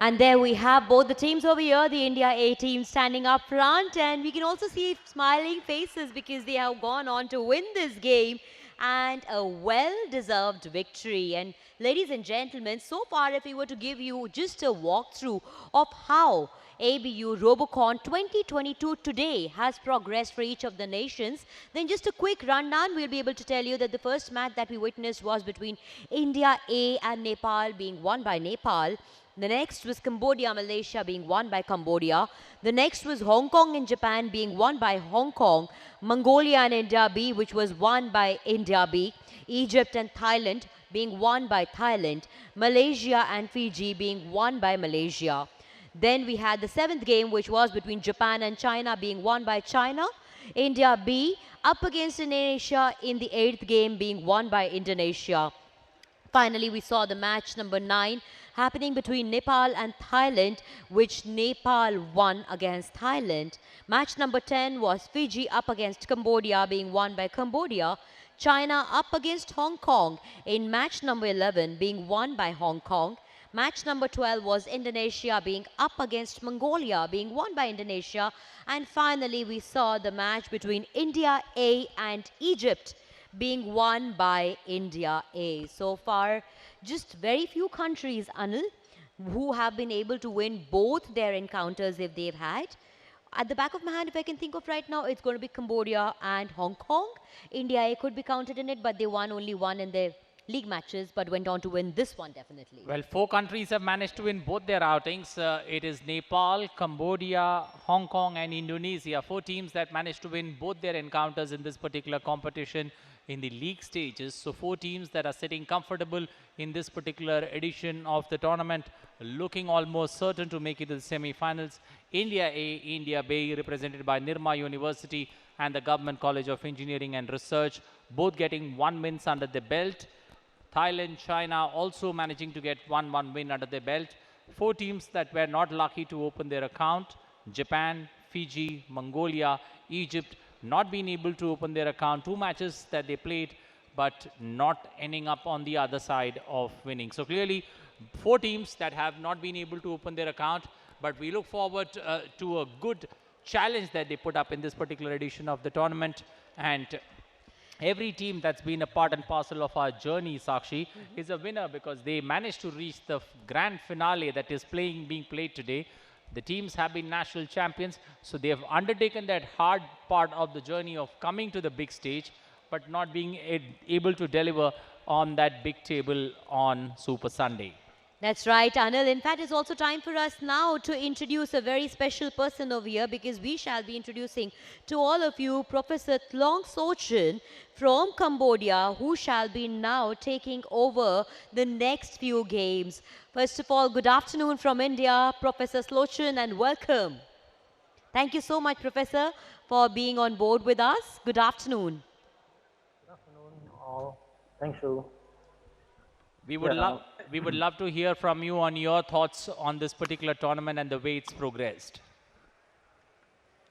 And there we have both the teams over here, the India A team standing up front, and we can also see smiling faces because they have gone on to win this game and a well-deserved victory. And ladies and gentlemen, so far if we were to give you just a walkthrough of how ABU Robocon 2022 today has progressed for each of the nations, then just a quick rundown, we'll be able to tell you that the first match that we witnessed was between India A and Nepal, being won by Nepal. The next was Cambodia, Malaysia being won by Cambodia. The next was Hong Kong and Japan being won by Hong Kong. Mongolia and India B, which was won by India B. Egypt and Thailand being won by Thailand. Malaysia and Fiji being won by Malaysia. Then we had the seventh game, which was between Japan and China being won by China. India B up against Indonesia in the eighth game being won by Indonesia. Finally, we saw the match number 9 happening between Nepal and Thailand, which Nepal won against Thailand. Match number 10 was Fiji up against Cambodia, being won by Cambodia. China up against Hong Kong in match number 11, being won by Hong Kong. Match number 12 was Indonesia being up against Mongolia, being won by Indonesia. And finally, we saw the match between India A and Egypt, being won by India A. So far, just very few countries, Anil, who have been able to win both their encounters if they've had. At the back of my hand, if I can think of right now, it's going to be Cambodia and Hong Kong. India A could be counted in it, but they won only one in their league matches, but went on to win this one definitely. Well, 4 countries have managed to win both their outings. It is Nepal, Cambodia, Hong Kong and Indonesia. 4 teams that managed to win both their encounters in this particular competition in the league stages. So 4 teams that are sitting comfortable in this particular edition of the tournament, looking almost certain to make it to the semi-finals. India A, India B, represented by Nirma University and the Government College of Engineering and Research, both getting 1 wins under the belt. Thailand, China also managing to get 1 win under their belt. 4 teams that were not lucky to open their account: Japan, Fiji, Mongolia, Egypt, not being able to open their account. 2 matches that they played, but not ending up on the other side of winning. So clearly, 4 teams that have not been able to open their account, but we look forward to a good challenge that they put up in this particular edition of the tournament. And every team that's been a part and parcel of our journey, Sakshi, is a winner because they managed to reach the grand finale that is being played today. The teams have been national champions, so they have undertaken that hard part of the journey of coming to the big stage, but not being able to deliver on that big table on Super Sunday. That's right, Anil. In fact, it's also time for us now to introduce a very special person over here, because we shall be introducing to all of you Professor Tlong Sochin from Cambodia, who shall be now taking over the next few games. First of all, good afternoon from India, Professor Sochin, and welcome. Thank you so much, Professor, for being on board with us. Good afternoon. Good afternoon, all. Thank you. We would love to hear from you on your thoughts on this particular tournament and the way it's progressed.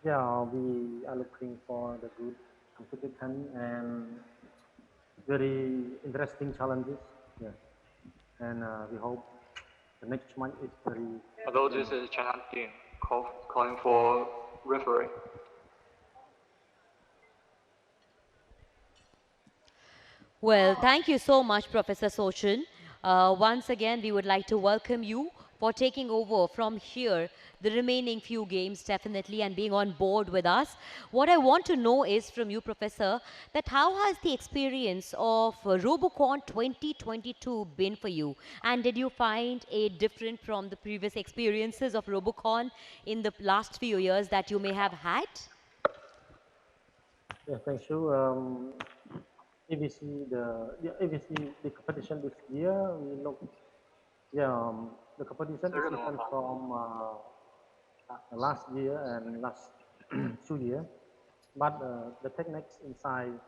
Yeah, we are looking for the good competition and very interesting challenges. Yeah, and we hope the next match is very. Hello, this is China team calling for referee. Well, thank you so much, Professor Sochin. Once again, we would like to welcome you for taking over from here the remaining few games, definitely, and being on board with us. What I want to know is from you, Professor, that how has the experience of Robocon 2022 been for you? And did you find it different from the previous experiences of Robocon in the last few years that you may have had? Yeah, thank you. If we see the competition this year, we look, the competition is different from last year and last 2 years, but the techniques inside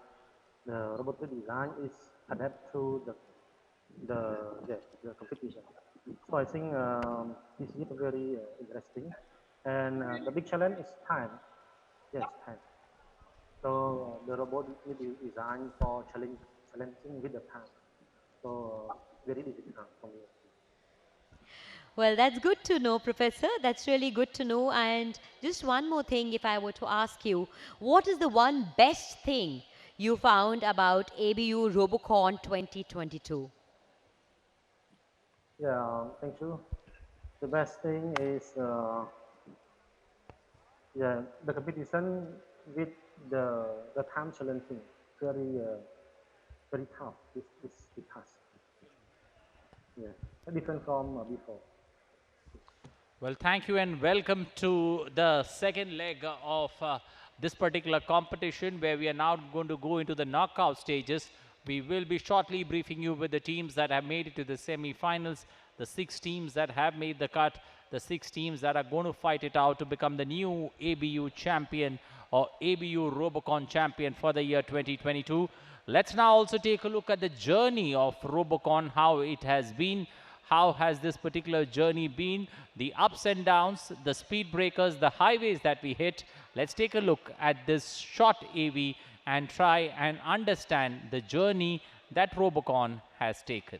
the robotic design is adapted to the competition. So I think this is very interesting, and the big challenge is time. Yes, time. So the robot is designed for challenging with the time. So very difficult for me. Well, that's good to know, Professor. That's really good to know. And just one more thing, if I were to ask you, what is the one best thing you found about ABU Robocon 2022? Yeah, thank you. The best thing is, the competition with the time challenging, very tough. This task. Yeah, different from before. Well, thank you and welcome to the second leg of this particular competition where we are now going to go into the knockout stages. We will be shortly briefing you with the teams that have made it to the semi-finals, the 6 teams that have made the cut, the 6 teams that are going to fight it out to become the new ABU champion or ABU Robocon champion for the year 2022. Let's now also take a look at the journey of Robocon, how it has been. How has this particular journey been? The ups and downs, the speed breakers, the highways that we hit. Let's take a look at this short AV and try and understand the journey that Robocon has taken.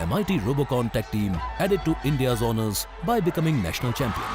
MIT Robocon Tech Team added to India's honours by becoming national champion.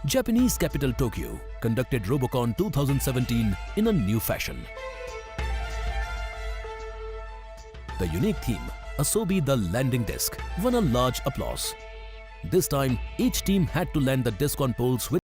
Japanese capital Tokyo conducted Robocon 2017 in a new fashion. The unique theme, Asobi the Landing Disc, won a large applause. This time, each team had to land the disc on poles with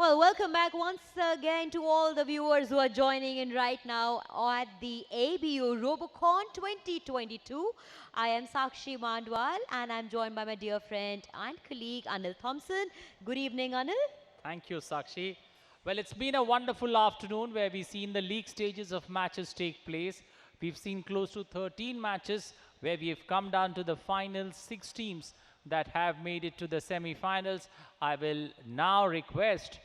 Well, welcome back once again to all the viewers who are joining in right now at the ABU Robocon 2022. I am Sakshi Mandwal and I'm joined by my dear friend and colleague Anil Thompson. Good evening, Anil. Thank you, Sakshi. Well, it's been a wonderful afternoon where we've seen the league stages of matches take place. We've seen close to 13 matches where we've come down to the final 6 teams that have made it to the semi-finals. I will now request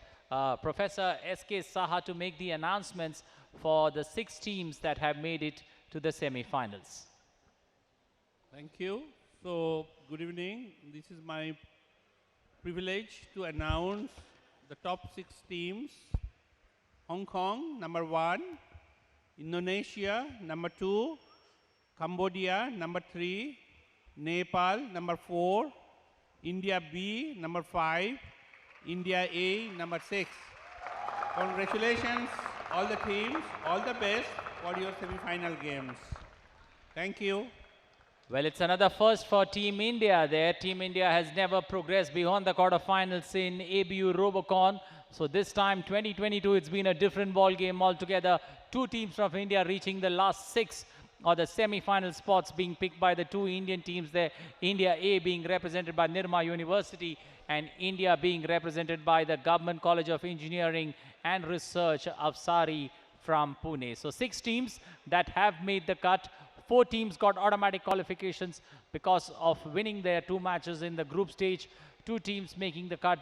Professor S.K. Saha to make the announcements for the 6 teams that have made it to the semi-finals. Thank you. So, good evening. This is my privilege to announce the top 6 teams. Hong Kong, number 1. Indonesia, number 2. Cambodia, number 3. Nepal, number 4. India B, number 5. India A, number 6. Congratulations, all the teams. All the best for your semi-final games. Thank you. Well, it's another first for Team India there. Team India has never progressed beyond the quarterfinals in ABU Robocon. So this time, 2022, it's been a different ball game altogether. 2 teams from India reaching the last 6 or the semi-final spots being picked by the 2 Indian teams there. India A being represented by Nirma University and India being represented by the Government College of Engineering and Research of Sari from Pune. So 6 teams that have made the cut. 4 teams got automatic qualifications because of winning their 2 matches in the group stage. 2 teams making the cut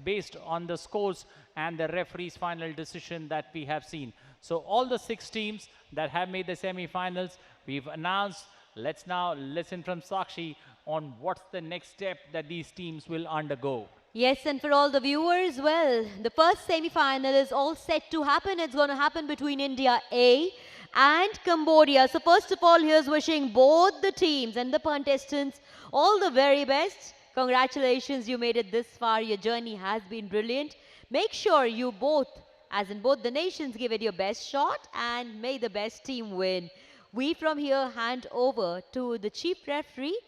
based on the scores and the referee's final decision that we have seen. So all the 6 teams that have made the semi-finals, we've announced. Let's now listen from Sakshi on what's the next step that these teams will undergo. Yes, and for all the viewers, well, the first semi-final is all set to happen. It's going to happen between India A and Cambodia. So first of all, here's wishing both the teams and the contestants all the very best. Congratulations, you made it this far. Your journey has been brilliant. Make sure you both, as in both the nations, give it your best shot and may the best team win. We from here hand over to the chief referee,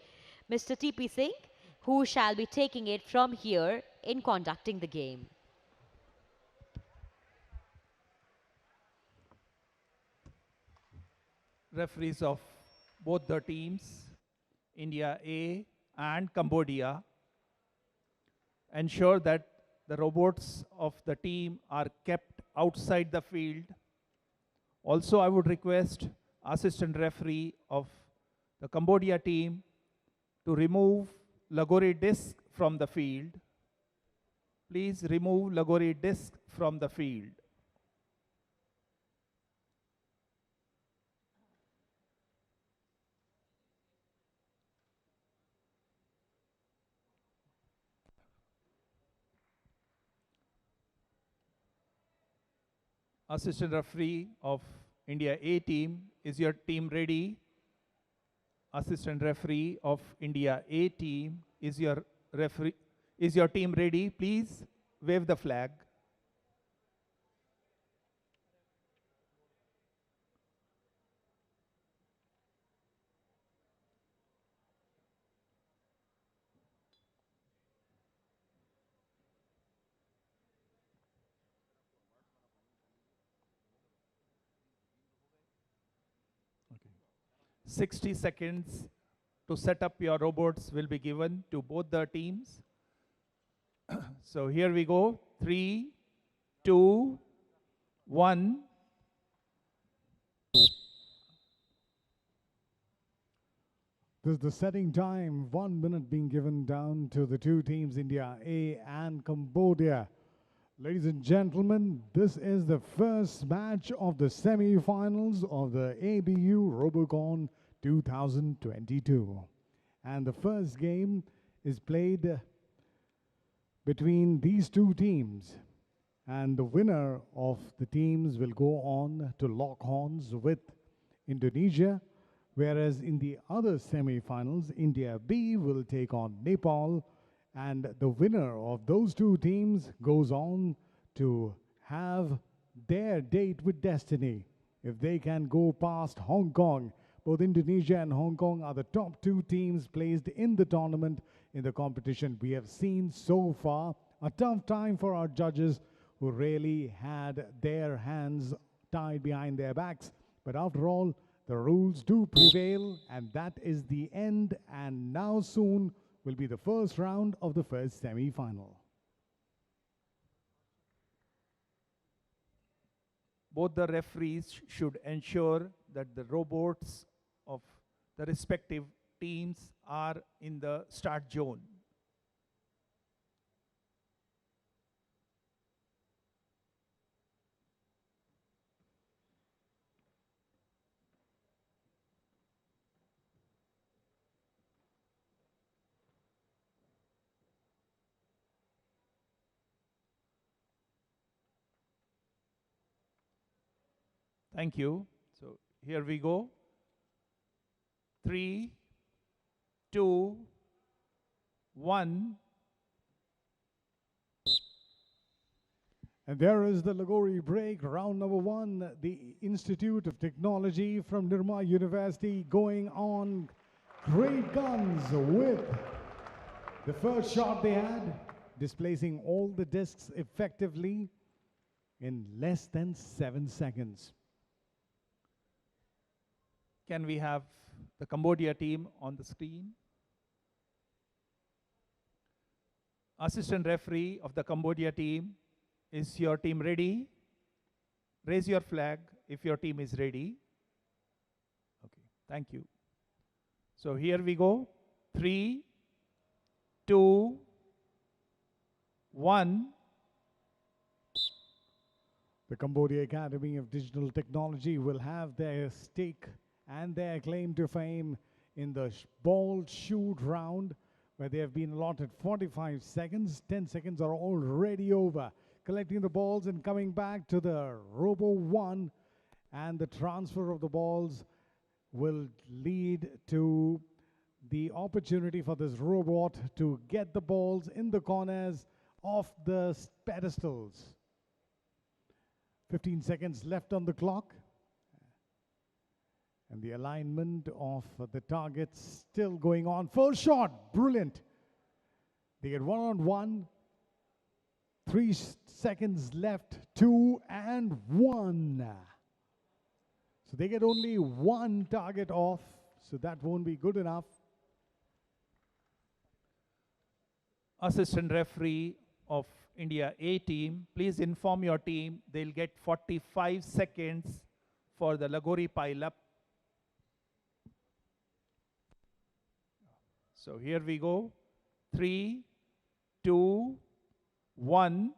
Mr. T.P. Singh, who shall be taking it from here in conducting the game. Referees of both the teams, India A and Cambodia, ensure that the robots of the team are kept outside the field. Also, I would request assistant referee of the Cambodia team to remove Lagori disc from the field. Please remove Lagori disc from the field. Assistant referee of India A team, is your team ready? Assistant referee of India A team, is your team ready? Please wave the flag. Okay. 60 seconds to set up your robots will be given to both the teams. So here we go. 3, 2, 1. This is the setting time, 1 minute being given down to the 2 teams, India A and Cambodia. Ladies and gentlemen, this is the first match of the semi-finals of the ABU Robocon 2022. And the first game is played between these 2 teams. And the winner of the teams will go on to lock horns with Indonesia, whereas in the other semi-finals, India B will take on Nepal, and the winner of those 2 teams goes on to have their date with destiny. If they can go past Hong Kong, both Indonesia and Hong Kong are the top 2 teams placed in the tournament in the competition we have seen so far. A tough time for our judges who really had their hands tied behind their backs. But after all, the rules do prevail, and that is the end. And now soon will be the first round of the first semi-final. Both the referees should ensure that the robots of the respective teams are in the start zone. Thank you. So here we go. 3, 2, 1. And there is the Lagori break, round number 1. The Institute of Technology from Nirma University going on great guns with the first shot they had, displacing all the discs effectively in less than 7 seconds. Can we have the Cambodia team on the screen? Assistant referee of the Cambodia team, is your team ready? Raise your flag if your team is ready. Okay, thank you. So here we go. 3, 2, 1. The Cambodia Academy of Digital Technology will have their stake and their claim to fame in the ball shoot round, where they have been allotted 45 seconds. 10 seconds are already over. Collecting the balls and coming back to the Robo 1, and the transfer of the balls will lead to the opportunity for this robot to get the balls in the corners of the pedestals. 15 seconds left on the clock. And the alignment of the targets still going on. First shot, brilliant. They get 1-on-1. 3 seconds left, 2 and 1. So they get only 1 target off, so that won't be good enough. Assistant referee of India A team, please inform your team they'll get 45 seconds for the Lagori pile-up. So here we go. 3, 2, 1.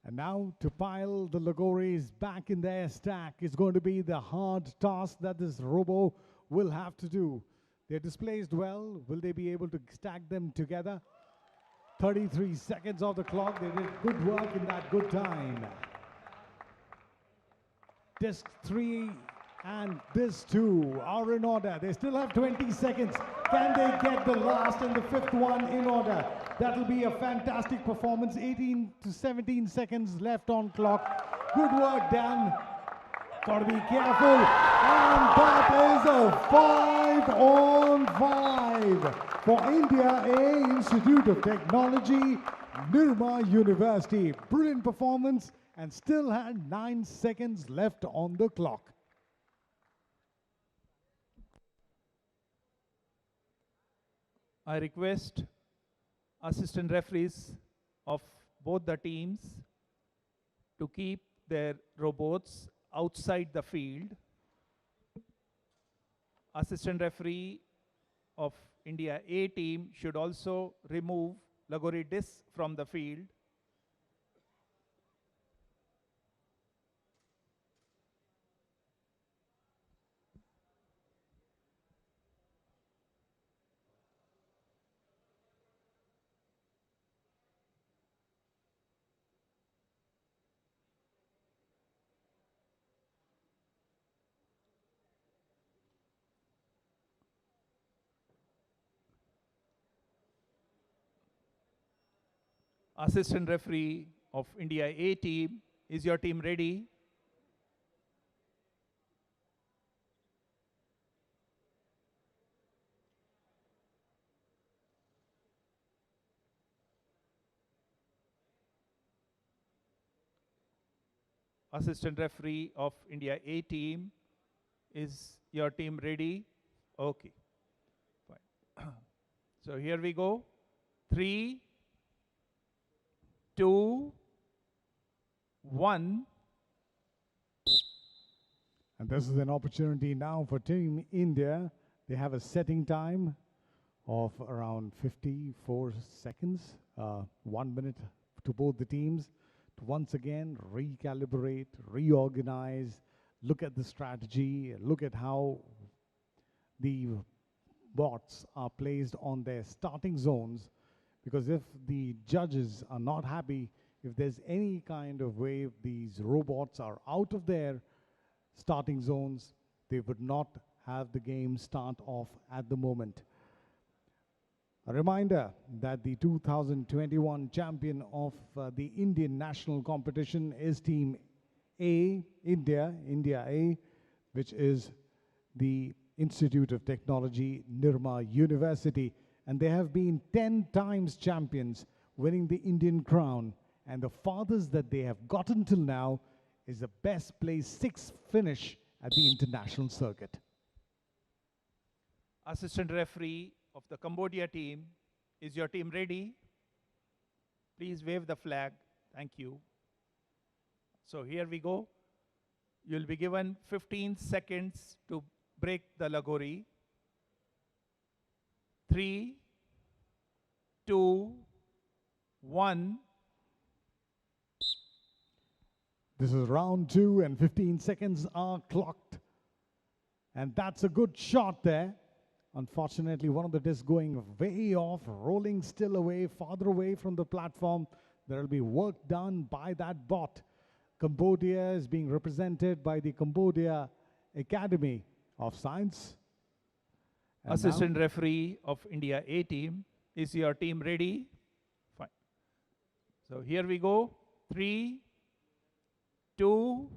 And now to pile the Lagoris back in their stack is going to be the hard task that this robo will have to do. They're displaced well. Will they be able to stack them together? 33 seconds of the clock. They did good work in that good time. Disc 3 and this 2 are in order. They still have 20 seconds. Can they get the last and the 5th one in order? That'll be a fantastic performance. 18 to 17 seconds left on clock. Good work, Dan. Got to be careful. And that is a 5-on-5 for India A Institute of Technology, Nirma University. Brilliant performance, and still had 9 seconds left on the clock. I request assistant referees of both the teams to keep their robots outside the field. Assistant referee of India A team should also remove Lagori disc from the field. Assistant referee of India A team, is your team ready? Assistant referee of India A team, is your team ready? Okay, fine. So here we go. 3, 2, 1. And this is an opportunity now for Team India. They have a setting time of around 54 seconds, 1 minute to both the teams to once again recalibrate, reorganize, look at the strategy, look at how the bots are placed on their starting zones. Because if the judges are not happy, if there's any kind of way these robots are out of their starting zones, they would not have the game start off at the moment. A reminder that the 2021 champion of the Indian national competition is Team A, India A, which is the Institute of Technology, Nirma University. And they have been 10 times champions, winning the Indian crown. And the farthest that they have gotten till now is the best place 6th finish at the international circuit. Assistant referee of the Cambodia team, is your team ready? Please wave the flag. Thank you. So here we go. You'll be given 15 seconds to break the Lagori. 3, 2, 1. This is round 2 and 15 seconds are clocked. And that's a good shot there. Unfortunately, one of the discs going way off, rolling still away, farther away from the platform. There will be work done by that bot. Cambodia is being represented by the Cambodia Academy of Science. And Assistant referee of India A team, is your team ready? Fine. So here we go. 3, 2,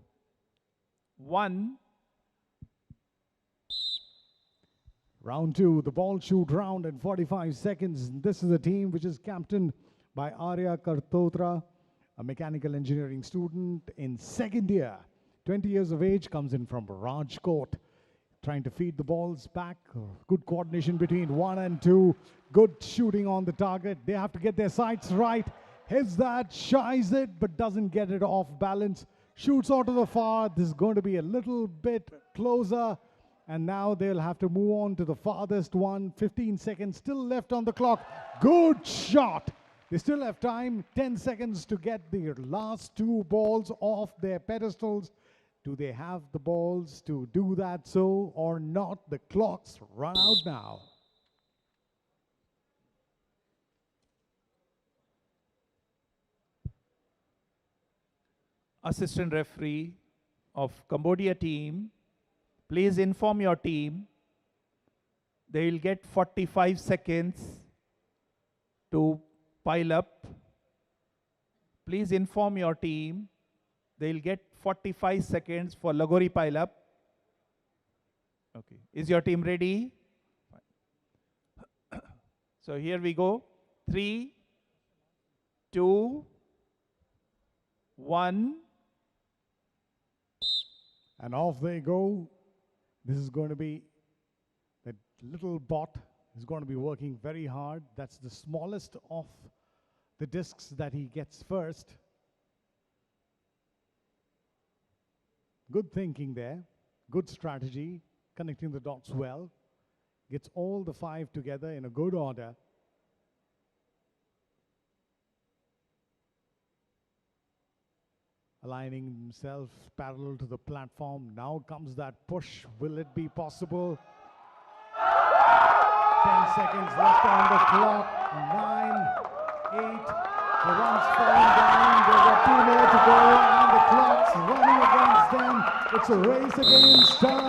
1. Round 2, the ball shoot round in 45 seconds. This is a team which is captained by Arya Kartotra, a mechanical engineering student in 2nd year. 20 years of age, comes in from Rajkot. Trying to feed the balls back. Good coordination between 1 and 2. Good shooting on the target. They have to get their sights right. Hits that, shies it, but doesn't get it off balance. Shoots out to the far. This is going to be a little bit closer. And now they'll have to move on to the farthest one. 15 seconds still left on the clock. Good shot. They still have time. 10 seconds to get the last 2 balls off their pedestals. Do they have the balls to do that so or not? The clocks run out now. Assistant referee of Cambodia team, please inform your team they will get 45 seconds to pile up. Please inform your team they'll get 45 seconds for Lagori pile up. Okay, is your team ready? Fine. So here we go. 3, 2, 1. And off they go. This is going to be, that little bot is going to be working very hard. That's the smallest of the discs that he gets first. Good thinking there. Good strategy. Connecting the dots well. Gets all the 5 together in a good order. Aligning himself parallel to the platform. Now comes that push. Will it be possible? 10 seconds left on the clock. 9, 8. The runs falling down. There are 2 more to go, and the clock's running against them. It's a race against time.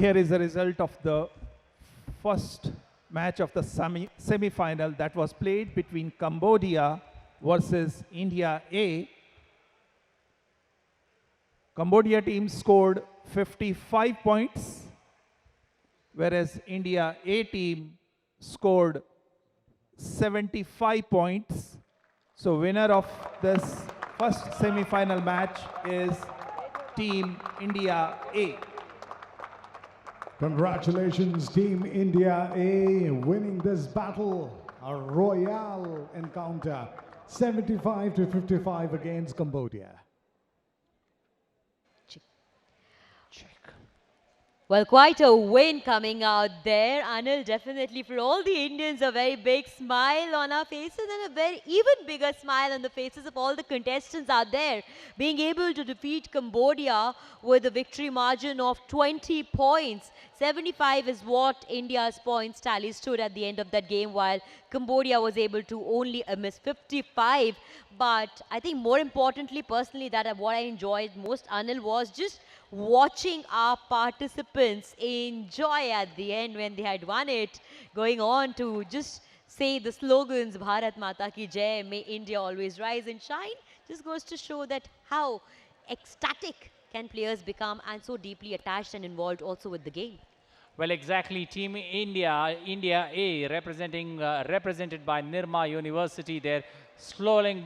here is the result of the first match of the semi-final that was played between Cambodia versus India A. Cambodia team scored 55 points, whereas India A team scored 75 points. So winner of this first semi-final match is Team India A. Congratulations, Team India A, winning this battle, a royal encounter, 75 to 55 against Cambodia. Well, quite a win coming out there. Anil, definitely for all the Indians, a very big smile on our faces and a very even bigger smile on the faces of all the contestants out there. Being able to defeat Cambodia with a victory margin of 20 points. 75 is what India's points tally stood at the end of that game, while Cambodia was able to only miss 55. But I think more importantly, personally, that what I enjoyed most, Anil, was just watching our participants enjoy at the end when they had won it, going on to just say the slogans, Bharat Mata Ki Jai, may India always rise and shine, just goes to show that how ecstatic can players become and so deeply attached and involved also with the game. Well, exactly. Team India, India A, represented by Nirma University, they're slowly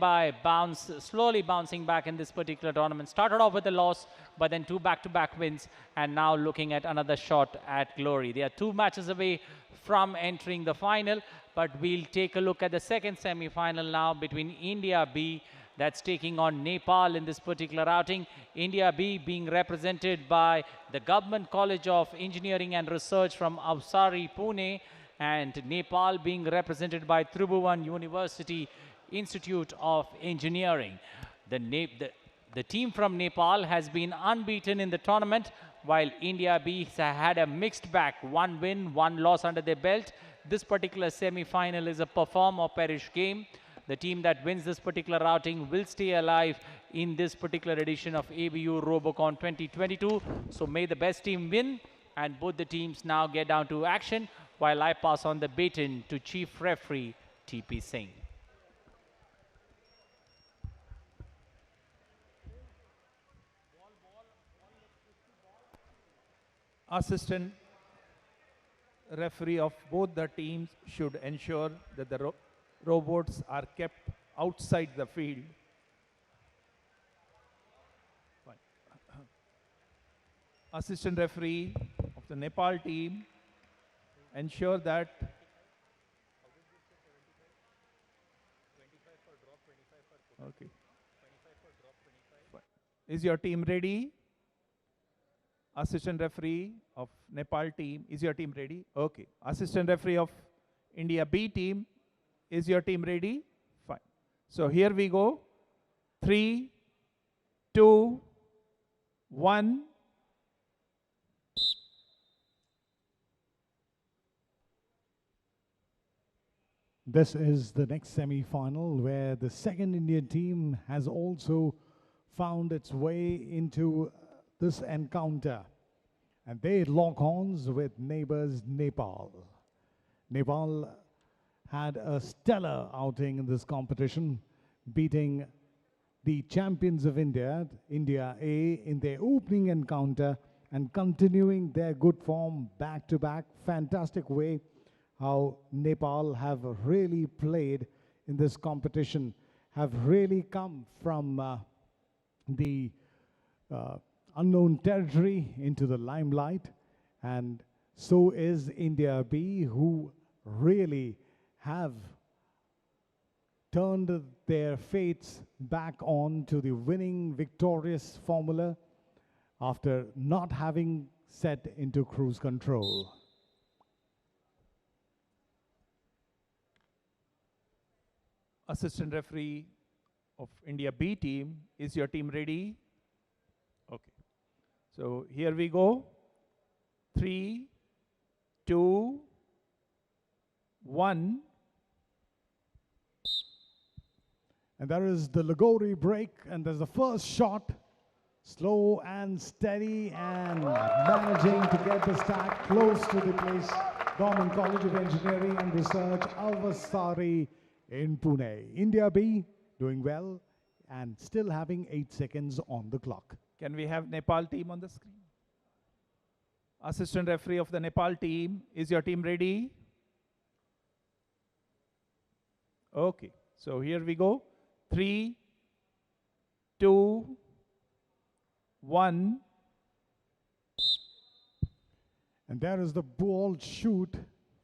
bouncing back in this particular tournament. Started off with a loss, but then two back-to-back wins, and now looking at another shot at glory. They are 2 matches away from entering the final, but we'll take a look at the second semi-final now between India B, that's taking on Nepal in this particular outing. India B being represented by the Government College of Engineering and Research from Avsari, Pune, and Nepal being represented by Tribhuvan University Institute of Engineering. The team from Nepal has been unbeaten in the tournament, while India B had a mixed bag, 1 win, 1 loss under their belt. This particular semi-final is a perform or perish game. The team that wins this particular outing will stay alive in this particular edition of ABU Robocon 2022. So may the best team win, and both the teams now get down to action while I pass on the baton to Chief Referee TP Singh. Assistant referee of both the teams should ensure that the robots are kept outside the field. Fine. Assistant referee of the Nepal team ensure that okay. Fine. Is your team ready? Assistant referee of Nepal team, is your team ready? Okay. Assistant referee of India B team, is your team ready? Fine. So here we go. 3, 2, 1. This is the next semi-final where the second Indian team has also found its way into this encounter, and they lock horns with neighbors Nepal. Nepal had a stellar outing in this competition, beating the champions of India, India A, in their opening encounter and continuing their good form back to back. Fantastic way how Nepal have really played in this competition, have really come from the unknown territory into the limelight, and so is India B, who really have turned their fates back on to the winning victorious formula after not having set into cruise control. Assistant referee of India B team, is your team ready? Okay. So here we go. 3, 2, 1. And there is the Lagori break, and there's the first shot Slow and steady and managing to get the stack close to the place. Government College of Engineering and Research, Avasari in Pune. India B doing well and still having 8 seconds on the clock. Can we have Nepal team on the screen? Assistant referee of the Nepal team, is your team ready? Okay, so here we go. 3, 2, 1. And there is the ball shoot,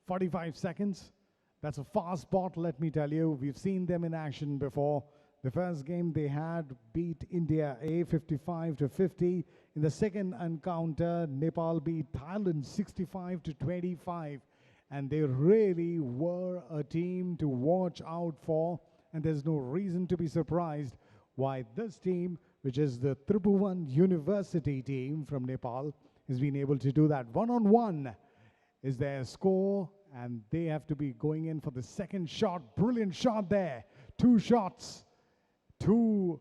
45 seconds. That's a fast bot, let me tell you. We've seen them in action before. The first game they had beat India A 55-50. In the second encounter, Nepal beat Thailand 65-25. And they really were a team to watch out for. And there's no reason to be surprised why this team, which is the Tribhuvan University team from Nepal, has been able to do that. 1-on-1 is their score, and they have to be going in for the second shot. Brilliant shot there. 2 shots, 2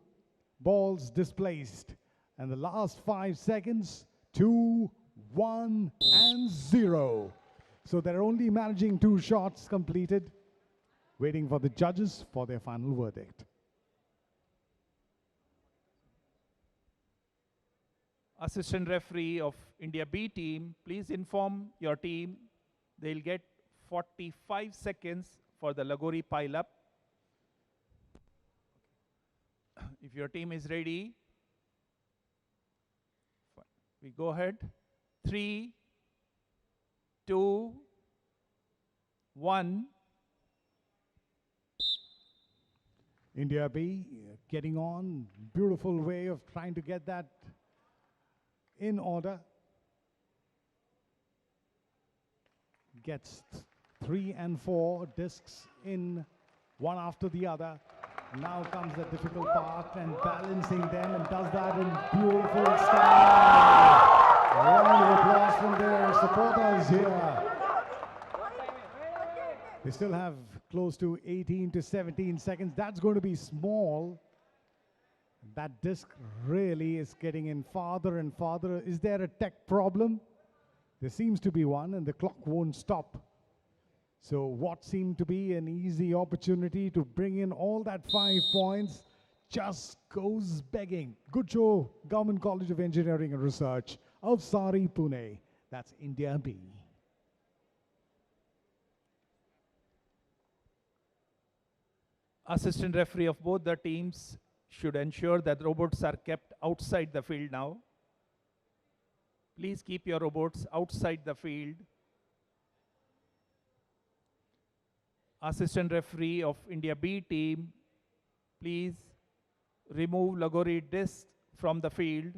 balls displaced. And the last 5 seconds, 2, 1, and 0. So they're only managing 2 shots completed, waiting for the judges for their final verdict. Assistant referee of India B team, please inform your team they'll get 45 seconds for the Lagori pile-up. If your team is ready, we go ahead. 3, 2, 1. India B getting on. Beautiful way of trying to get that in order. Gets 3 and 4 discs in, one after the other. Now comes the difficult part and balancing them, and does that in beautiful style. A round of applause from their supporters here. They still have close to 18 to 17 seconds. That's going to be small. That disc really is getting in farther and farther. Is there a tech problem? There seems to be one, and the clock won't stop. So what seemed to be an easy opportunity to bring in all that 5 points just goes begging. Good show, Government College of Engineering and Research of Sari, Pune. That's India B. Assistant referee of both the teams should ensure that robots are kept outside the field now. Please keep your robots outside the field. Assistant referee of India B team, please remove Lagori disc from the field.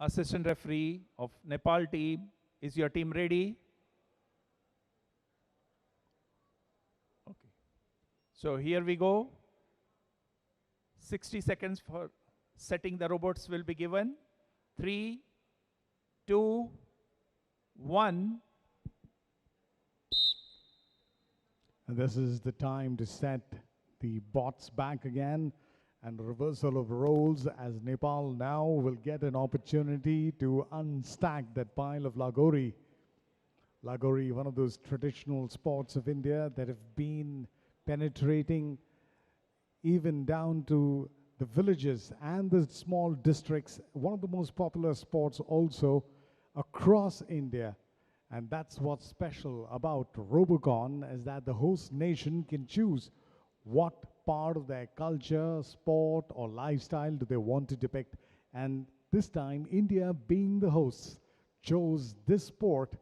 Assistant referee of Nepal team, is your team ready? Okay. So here we go. 60 seconds for setting the robots will be given. 3, 2, 1. And this is the time to set the bots back again, and reversal of roles, as Nepal now will get an opportunity to unstack that pile of Lagori. Lagori, one of those traditional sports of India that have been penetrating even down to the villages and the small districts. One of the most popular sports also across India. And that's what's special about Robocon, is that the host nation can choose what part of their culture, sport, or lifestyle do they want to depict. And this time, India, being the hosts, chose this sport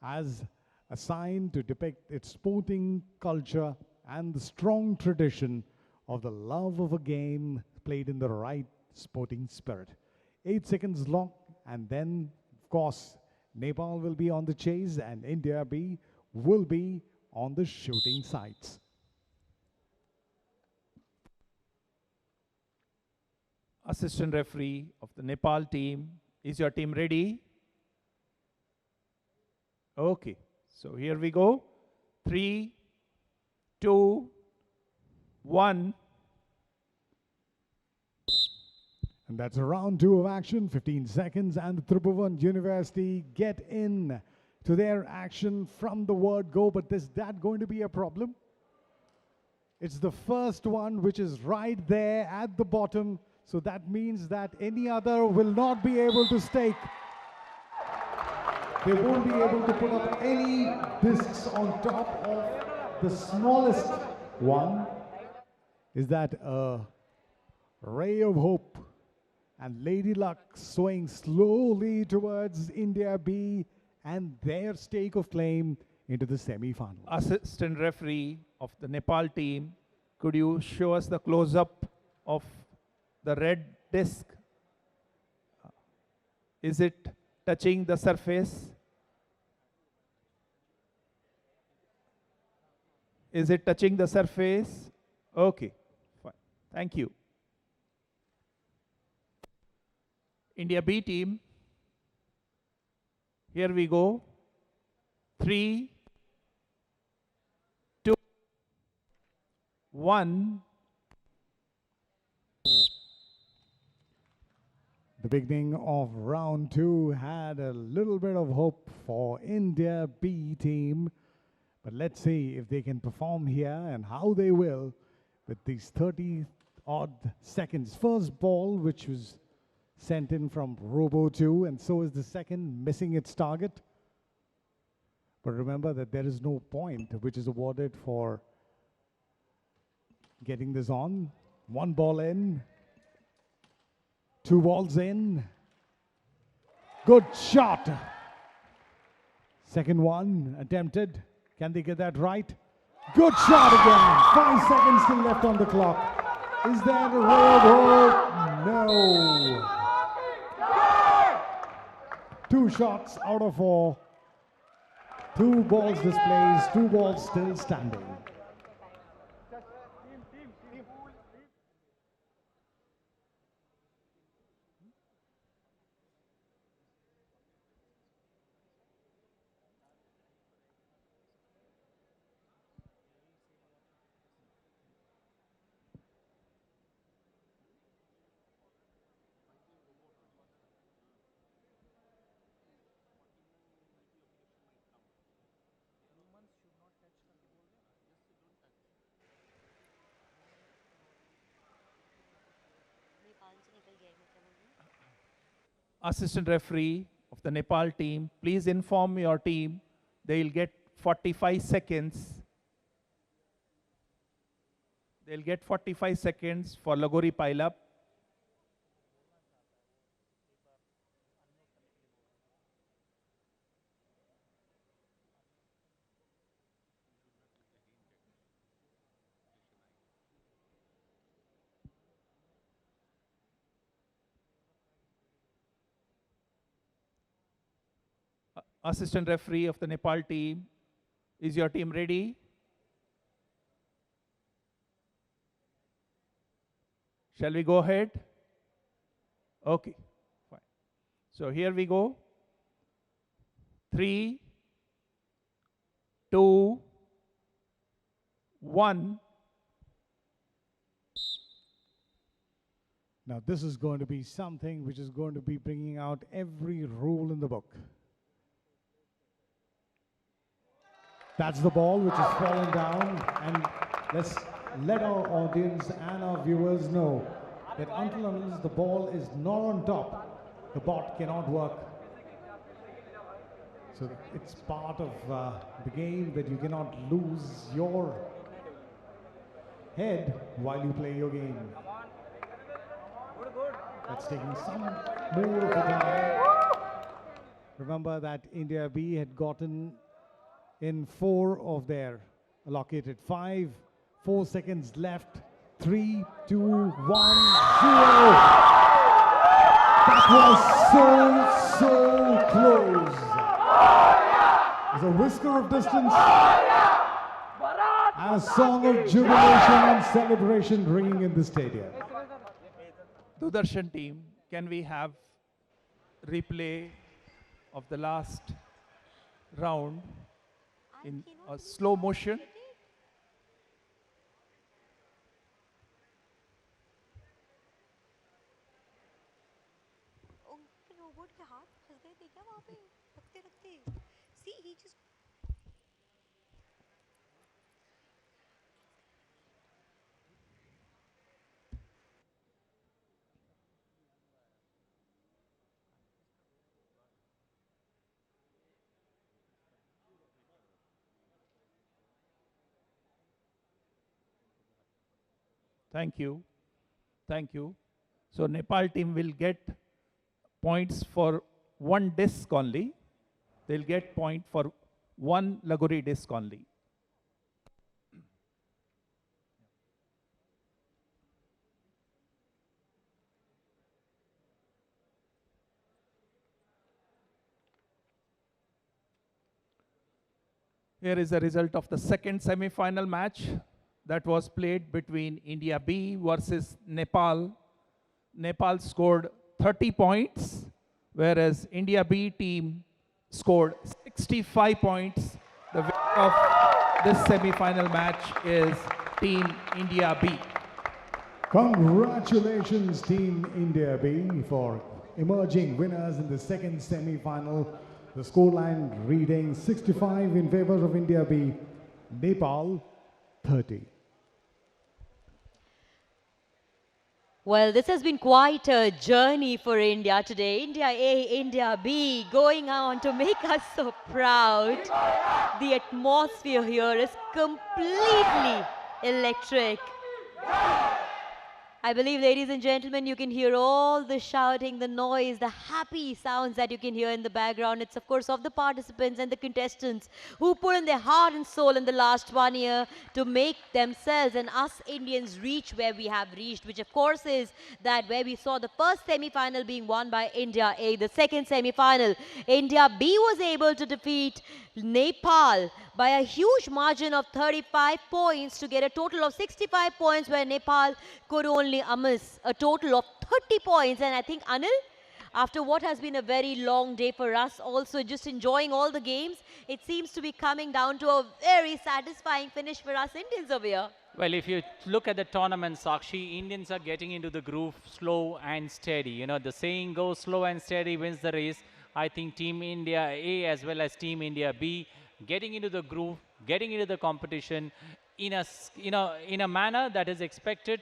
as a sign to depict its sporting culture and the strong tradition of the love of a game played in the right sporting spirit. 8 seconds long, and then, of course, Nepal will be on the chase and India B will be on the shooting sides. Assistant referee of the Nepal team, is your team ready? Okay, so here we go. 3, 2, 1. And that's round 2 of action, 15 seconds, and the Tribhuvan University get in to their action from the word go, but is that going to be a problem? It's the first one which is right there at the bottom, so that means that any other will not be able to stake. They won't be able to put up any discs on top of the smallest one. Is that a ray of hope? And Lady Luck swaying slowly towards India B and their stake of claim into the semi-final. Assistant referee of the Nepal team, could you show us the close-up of the red disc? Is it touching the surface? Is it touching the surface? Okay, fine. Thank you. India B team, here we go. 3, 2, 1. The beginning of round 2 had a little bit of hope for India B team, but let's see if they can perform here and how they will with these 30 odd seconds. First ball, which was sent in from Robo 2, and so is the second, missing its target. But remember that there is no point which is awarded for getting this on. 1 ball in, 2 balls in. Good shot. Second one attempted. Can they get that right? Good shot again. 5 seconds still left on the clock. Is that a ray of hope? No. 2 shots out of 4. 2 balls displays, 2 balls still standing. Assistant referee of the Nepal team, please inform your team they'll get 45 seconds. They'll get 45 seconds for Lagori pile-up. Assistant referee of the Nepal team, is your team ready? Shall we go ahead? Okay, fine. So here we go. 3, 2, 1. Now this is going to be something which is going to be bringing out every rule in the book. That's the ball which has fallen down, and let's let our audience and our viewers know that until unless the ball is not on top, the bot cannot work. So it's part of the game that you cannot lose your head while you play your game. That's taking some more of the time. Remember that India B had gotten in 4 of their allocated 5. 4 seconds left. 3, 2, 1, 0. That was so close. There's a whisker of distance and a song of jubilation and celebration ringing in the stadium. Sudarshan team, can we have replay of the last round in a slow motion? Thank you. Thank you. So Nepal team will get points for one disc only. They'll get point for one Lagori disc only. Here is the result of the second semi-final match that was played between India B versus Nepal. Nepal scored 30 points, whereas India B team scored 65 points. The winner of this semi-final match is Team India B. Congratulations, Team India B, for emerging winners in the second semi-final. The scoreline reading 65 in favor of India B, Nepal 30. Well, this has been quite a journey for India today. India A, India B, going on to make us so proud. The atmosphere here is completely electric. I believe, ladies and gentlemen, you can hear all the shouting, the noise, the happy sounds that you can hear in the background. It's, of course, of the participants and the contestants who put in their heart and soul in the last 1 year to make themselves and us Indians reach where we have reached, which, of course, is that where we saw the first semi-final being won by India A, the second semi-final, India B was able to defeat Nepal by a huge margin of 35 points to get a total of 65 points, where Nepal could only amass a total of 30 points. And I think, Anil, after what has been a very long day for us, also just enjoying all the games, it seems to be coming down to a very satisfying finish for us Indians over here. Well, if you look at the tournament, Sakshi, Indians are getting into the groove slow and steady. You know, the saying goes, slow and steady wins the race. I think Team India A as well as Team India B getting into the groove, getting into the competition in a manner that is expected,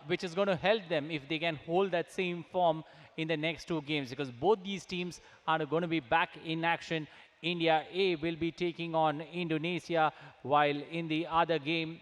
which is going to help them if they can hold that same form in the next two games, because both these teams are going to be back in action. India A will be taking on Indonesia, while in the other game,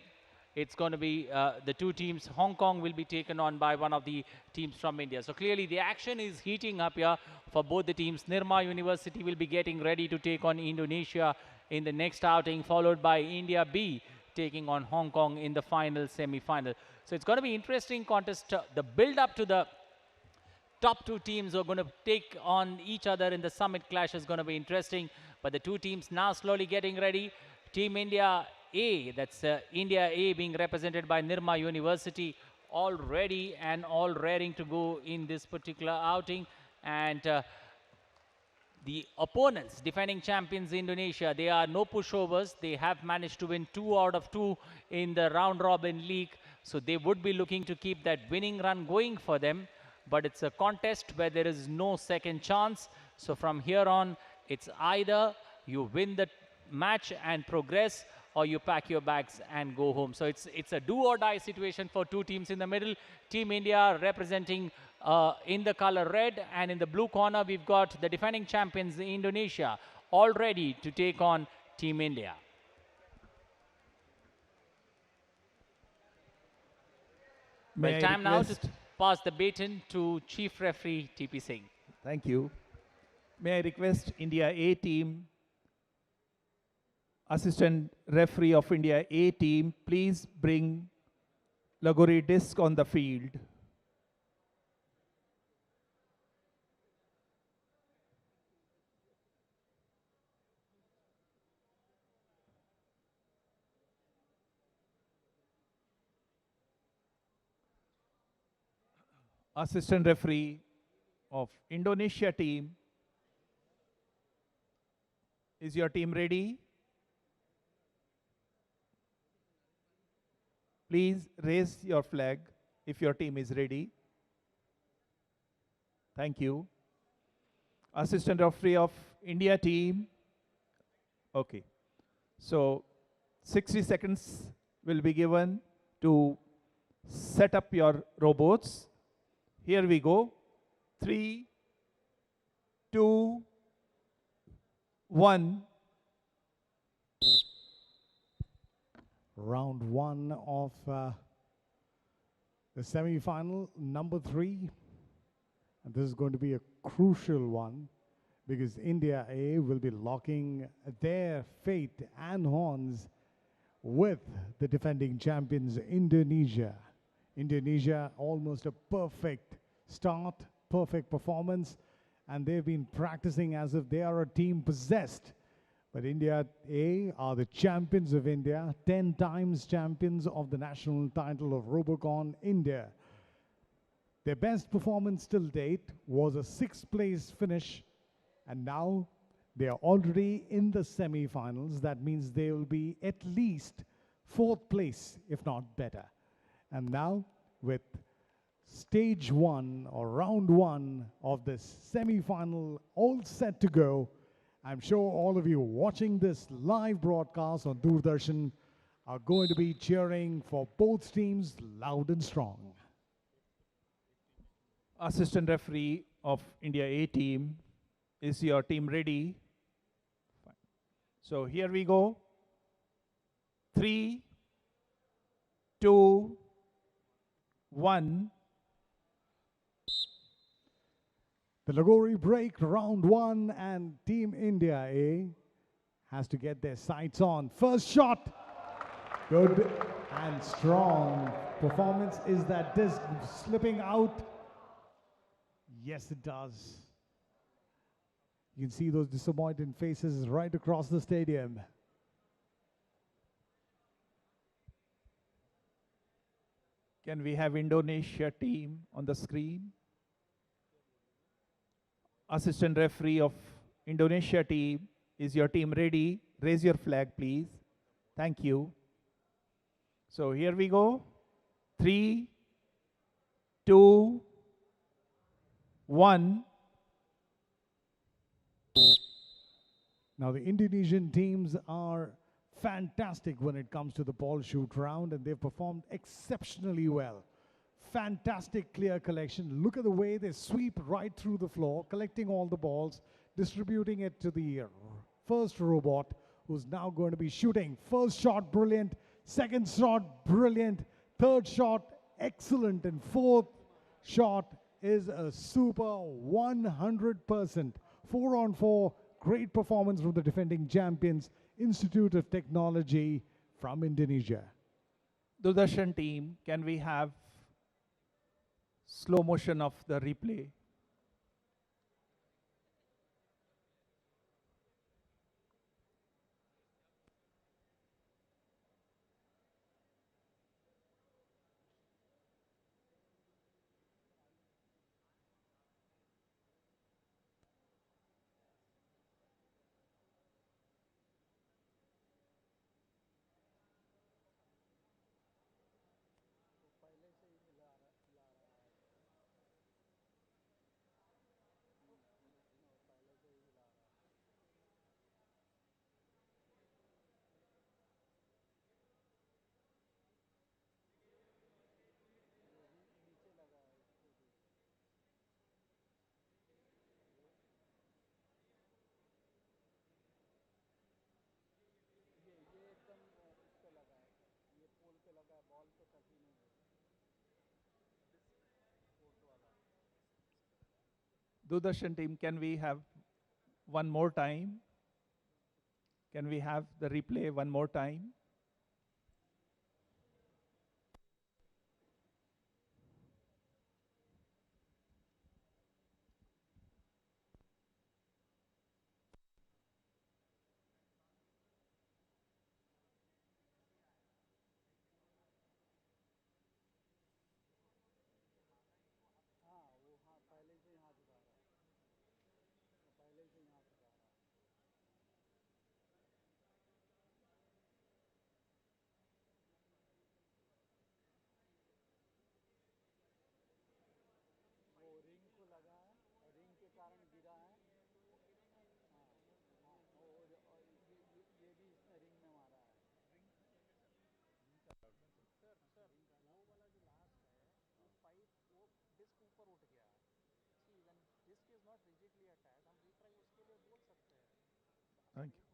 it's going to be the two teams. Hong Kong will be taken on by one of the teams from India. So clearly the action is heating up here for both the teams. Nirma University will be getting ready to take on Indonesia in the next outing, followed by India B taking on Hong Kong in the final semi-final. So it's going to be interesting contest. The build up to the top two teams who are going to take on each other in the summit clash is going to be interesting. But the two teams now slowly getting ready. Team India A, that's India A being represented by Nirma University, all ready and all raring to go in this particular outing. And the opponents, defending champions Indonesia, they are no pushovers. They have managed to win 2 out of 2 in the round robin league. So they would be looking to keep that winning run going for them. But it's a contest where there is no second chance. So from here on, it's either you win the match and progress, or you pack your bags and go home. So it's a do or die situation for two teams in the middle. Team India representing in the color red, and in the blue corner we've got the defending champions Indonesia, all ready to take on Team India. Well, time now to pass the baton to Chief Referee TP Singh. Thank you. May I request India A team, Assistant Referee of India A team, please bring Lagori disc on the field. Assistant referee of Indonesia team. Is your team ready? Please raise your flag if your team is ready. Thank you. Assistant referee of India team. Okay. So 60 seconds will be given to set up your robots. Here we go. 3, 2, 1. Round one of the semi-final, number 3. And this is going to be a crucial one because India A will be locking their fate and horns with the defending champions Indonesia. Indonesia, almost a perfect start, perfect performance, and they've been practicing as if they are a team possessed. But India A are the champions of India, 10 times champions of the national title of Robocon India. Their best performance till date was a 6th place finish, and now they are already in the semi-finals. That means they will be at least 4th place, if not better. And now, with stage 1 or round 1 of this semi-final all set to go, I'm sure all of you watching this live broadcast on Doordarshan are going to be cheering for both teams loud and strong. Assistant referee of India A team. Is your team ready? Fine. So here we go. 3, 2, 1. The Lagori break, round 1, and Team India A has to get their sights on. First shot, good and strong performance. Is that disc slipping out? Yes, it does. You can see those disappointed faces right across the stadium. Can we have Indonesia team on the screen? Assistant referee of Indonesia team, is your team ready? Raise your flag, please. Thank you. So here we go. 3, 2, 1. Now the Indonesian teams are fantastic when it comes to the ball shoot round, and they've performed exceptionally well. Fantastic clear collection. Look at the way they sweep right through the floor, collecting all the balls, distributing it to the first robot, who's now going to be shooting. First shot, brilliant. Second shot, brilliant. Third shot, excellent. And fourth shot is a super 100%. 4-on-4, great performance from the defending champions, Institute of Technology from Indonesia. Doordarshan team, can we have slow motion of the replay? Doordarshan team, can we have one more time? Can we have the replay one more time? Thank you.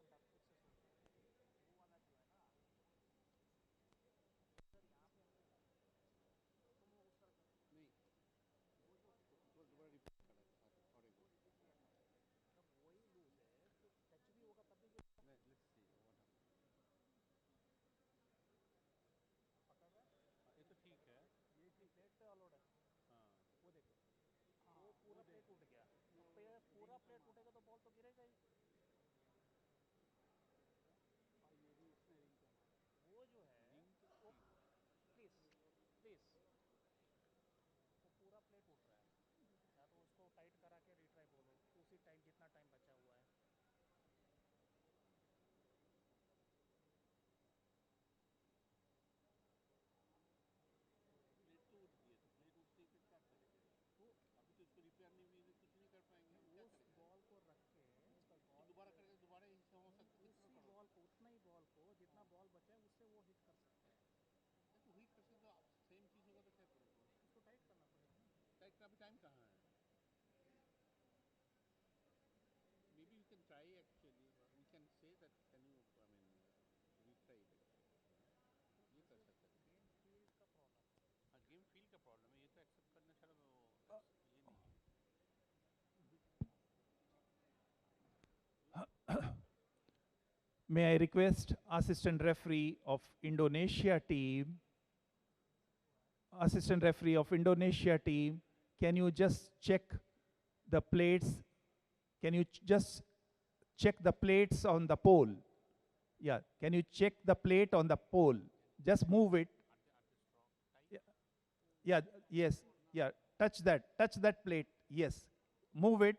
May I request assistant referee of Indonesia team, can you just check the plates? Can you just check the plates on the pole? Yeah, can you check the plate on the pole? Just move it. Yeah, yeah, yes, yeah. Touch that plate. Yes, move it.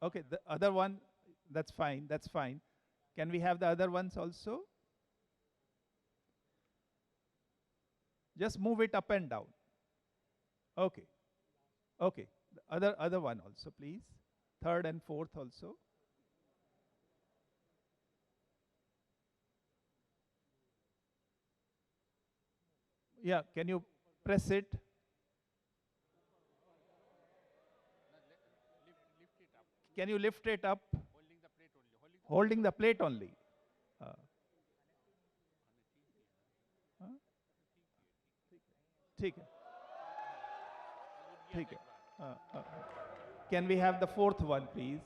Okay, the other one, that's fine, that's fine. Can we have the other ones also? Just move it up and down. Okay, okay. The other one also, please. Third and fourth also. Yeah, can you press it? Can you lift it up? Holding the plate only. हाँ? ठीक है ठीक है Can we have the fourth one, please?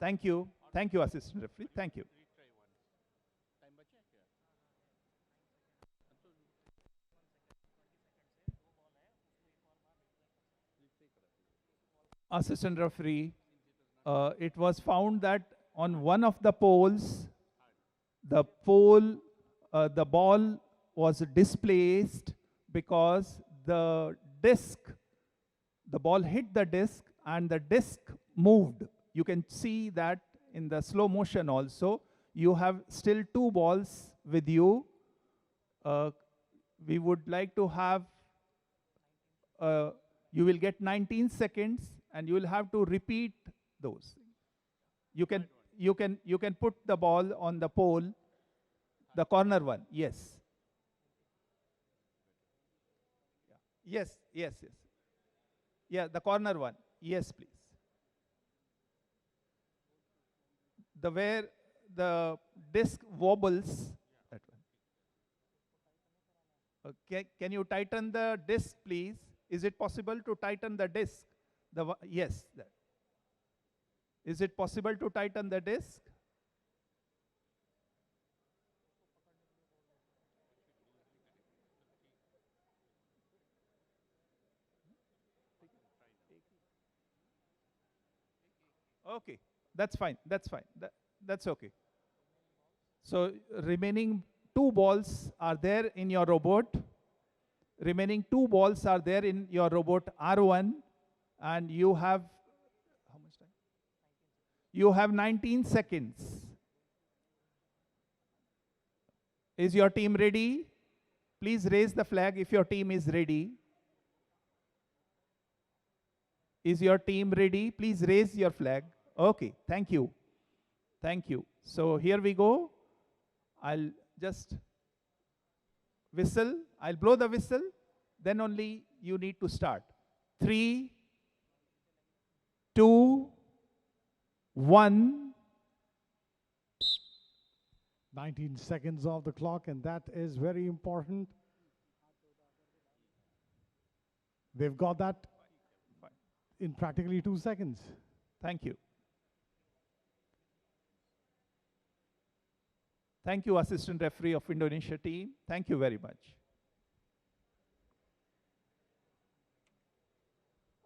Thank you, assistant referee. Thank you. Assistant referee, it was found that on one of the poles, the ball was displaced because the ball hit the disc and the disc moved. You can see that in the slow motion also. You have still two balls with you. We would like to have, you will get 19 seconds and you will have to repeat those. You can put the ball on the pole, the corner one. Yes. Yes. Yeah, the corner one. Yes, please. Where the disc wobbles. That one. Can you tighten the disc, please? Is it possible to tighten the disc? Yes. Is it possible to tighten the disc? Okay, that's fine. That's okay. So remaining two balls are there in your robot. Remaining two balls are there in your robot R1, and you have how much time? You have 19 seconds. Is your team ready? Please raise the flag if your team is ready. Is your team ready? Please raise your flag. Okay, thank you. Thank you. So here we go. I'll just whistle. I'll blow the whistle. Then only you need to start. 3, 2, 1. 19 seconds off the clock, and that is very important. They've got that in practically 2 seconds. Thank you. Thank you, assistant referee of Indonesia team. Thank you very much.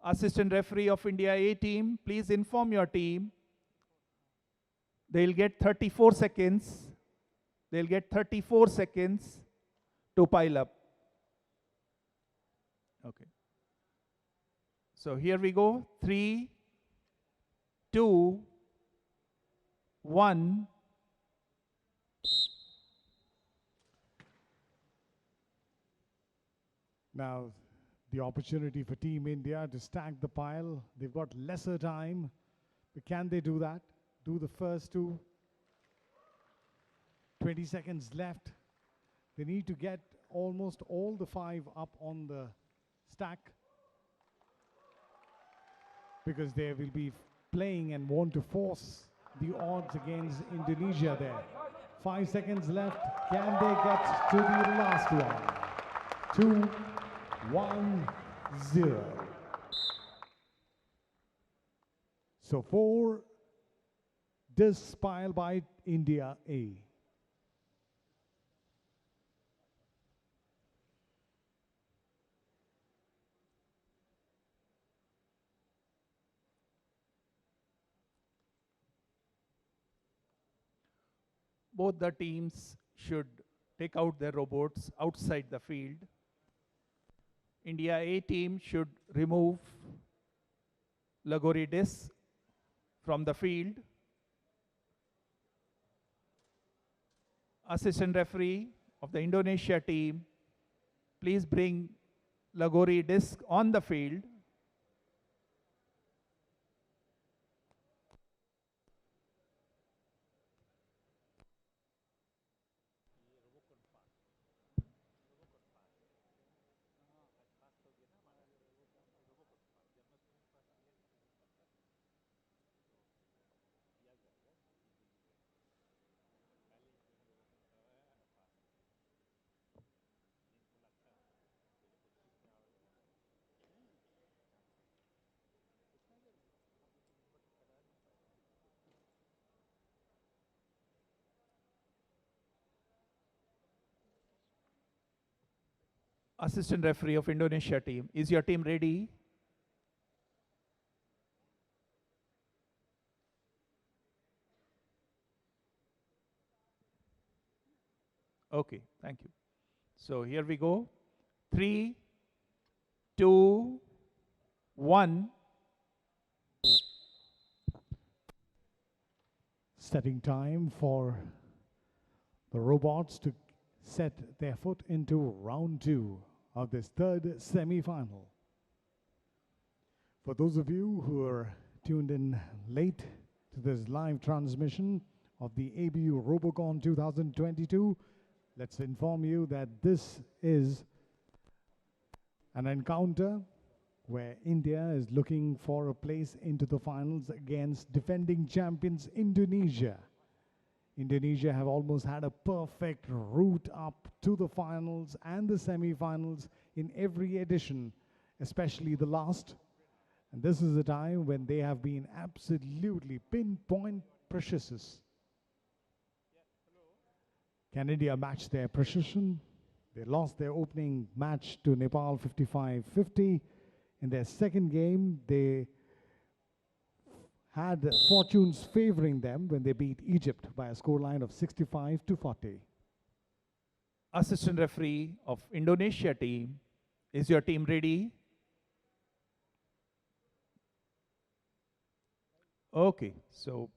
Assistant referee of India A team, please inform your team. They'll get 34 seconds. They'll get 34 seconds to pile up. Okay. So here we go. 3, 2, 1. Now, the opportunity for Team India to stack the pile. They've got lesser time, but can they do that? Do the first two. 20 seconds left. They need to get almost all the 5 up on the stack, because they will be playing and want to force the odds against Indonesia there. 5 seconds left. Can they get to the last one? 2, 1, 0. So 4 discs piled by India A. Both the teams should take out their robots outside the field. India A team should remove Lagori disc from the field. Assistant referee of the Indonesia team, please bring Lagori disc on the field. Assistant referee of Indonesia team, is your team ready? Okay, thank you. So here we go. 3, 2, 1. Setting time for the robots to set their foot into round 2 of this third semi-final. For those of you who are tuned in late to this live transmission of the ABU Robocon 2022, let's inform you that this is an encounter where India is looking for a place into the finals against defending champions Indonesia. Indonesia have almost had a perfect route up to the finals and the semi-finals in every edition, especially the last. And this is a time when they have been absolutely pinpoint precious. Can India match their precision? They lost their opening match to Nepal 55-50. In their second game, they had fortunes favoring them when they beat Egypt by a scoreline of 65-40. Assistant referee of Indonesia team, is your team ready? Okay, so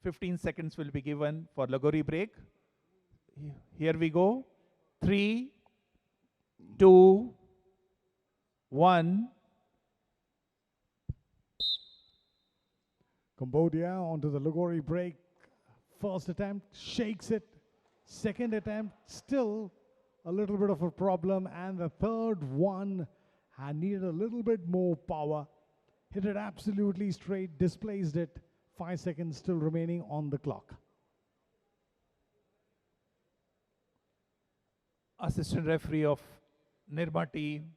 15 seconds will be given for Lagori break. Here we go. 3, 2, 1. Cambodia onto the Logori break. First attempt, shakes it. Second attempt, still a little bit of a problem. And the third one had needed a little bit more power. Hit it absolutely straight, displaced it. 5 seconds still remaining on the clock. Assistant referee of Nirma team.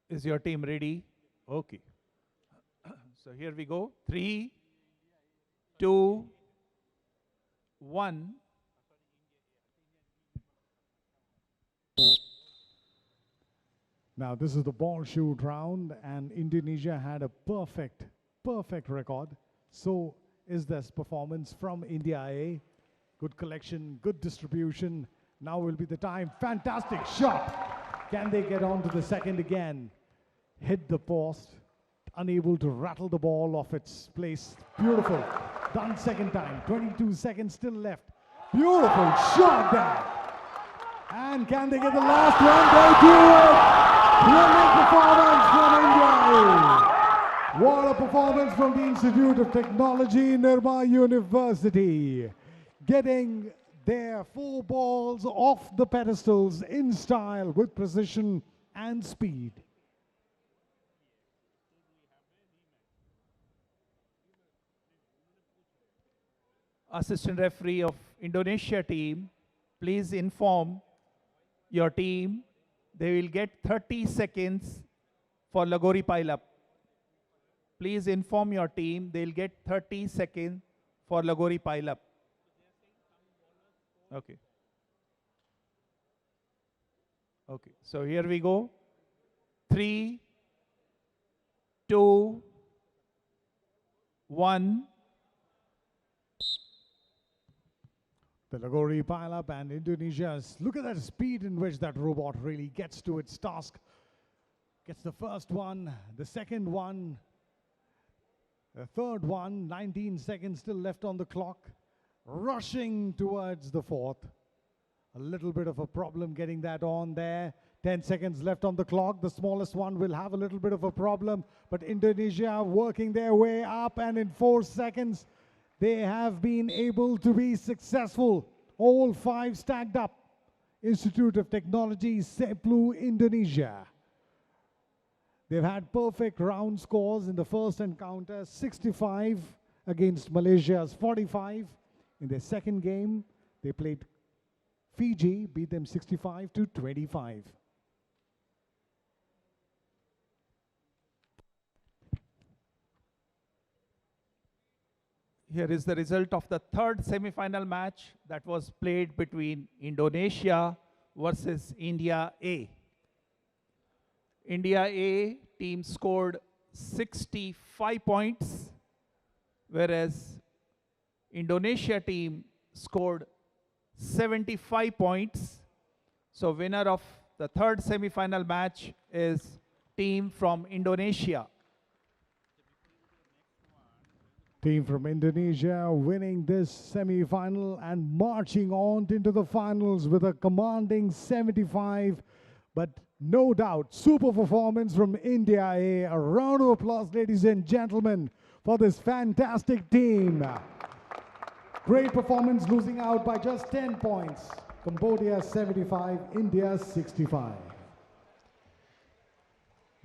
Is your team ready? Okay. So here we go. 3, 2, 1. Now this is the ball shoot round, and Indonesia had a perfect record. So is this performance from India A. Good collection, good distribution. Now will be the time. Fantastic shot. Can they get on to the second again? Hit the post. Unable to rattle the ball off its place. Beautiful. Done second time. 22 seconds still left. Beautiful shot there. And can they get the last one? They do it. Brilliant performance from India. What a performance from the Institute of Technology, Nirma University. Getting their 4 balls off the pedestals in style with precision and speed. Assistant referee of Indonesia team, please inform your team they will get 30 seconds for Lagori pile-up. Please inform your team they'll get 30 seconds for Lagori pile-up. Okay. Okay, so here we go. 3, 2, 1. The Lagori pile-up and Indonesia's, look at that speed in which that robot really gets to its task. Gets the first one, the second one, the third one, 19 seconds still left on the clock. Rushing towards the fourth. A little bit of a problem getting that on there. 10 seconds left on the clock. The smallest one will have a little bit of a problem, but Indonesia working their way up, and in 4 seconds, they have been able to be successful. All 5 stacked up. Institute of Technology, Seplu, Indonesia. They've had perfect round scores in the first encounter, 65 against Malaysia's 45. In their second game, they played Fiji, beat them 65-25. Here is the result of the third semi-final match that was played between Indonesia versus India A. India A team scored 65 points, whereas Indonesia team scored 75 points. So winner of the third semi-final match is team from Indonesia. Team from Indonesia winning this semi-final and marching on into the finals with a commanding 75. But no doubt, super performance from India A. A round of applause, ladies and gentlemen, for this fantastic team. Great performance, losing out by just 10 points. Cambodia 75, India 65.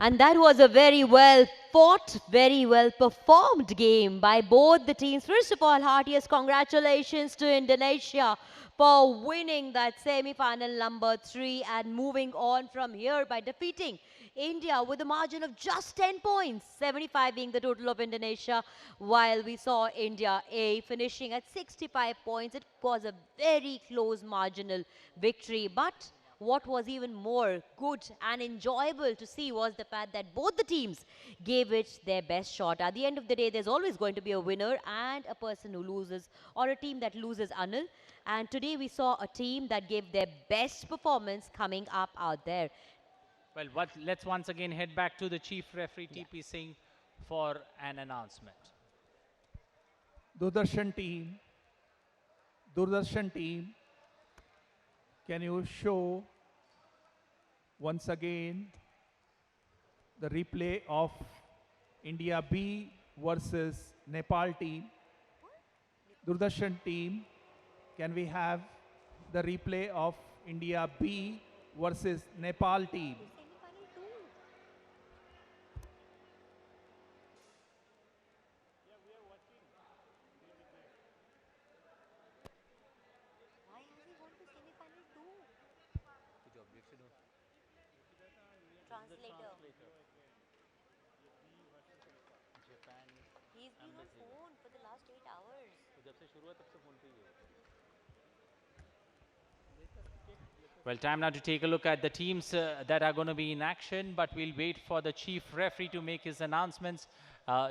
And that was a very well fought, very well performed game by both the teams. First of all, heartiest congratulations to Indonesia for winning that semi-final number 3 and moving on from here by defeating India with a margin of just 10 points, 75 being the total of Indonesia, while we saw India A finishing at 65 points. It was a very close marginal victory, but what was even more good and enjoyable to see was the fact that both the teams gave it their best shot. At the end of the day, there's always going to be a winner and a person who loses, or a team that loses, Anil. And today we saw a team that gave their best performance coming up out there. Well, let's once again head back to the chief referee, TP Singh, for an announcement. Doordarshan team, Doordarshan team, can you show once again the replay of India B versus Nepal team? Doordarshan team, can we have the replay of India B versus Nepal team? Why has he gone to semi-final too? Translator. He's been on phone for the last 8 hours. Well, time now to take a look at the teams that are going to be in action, but we'll wait for the chief referee to make his announcements.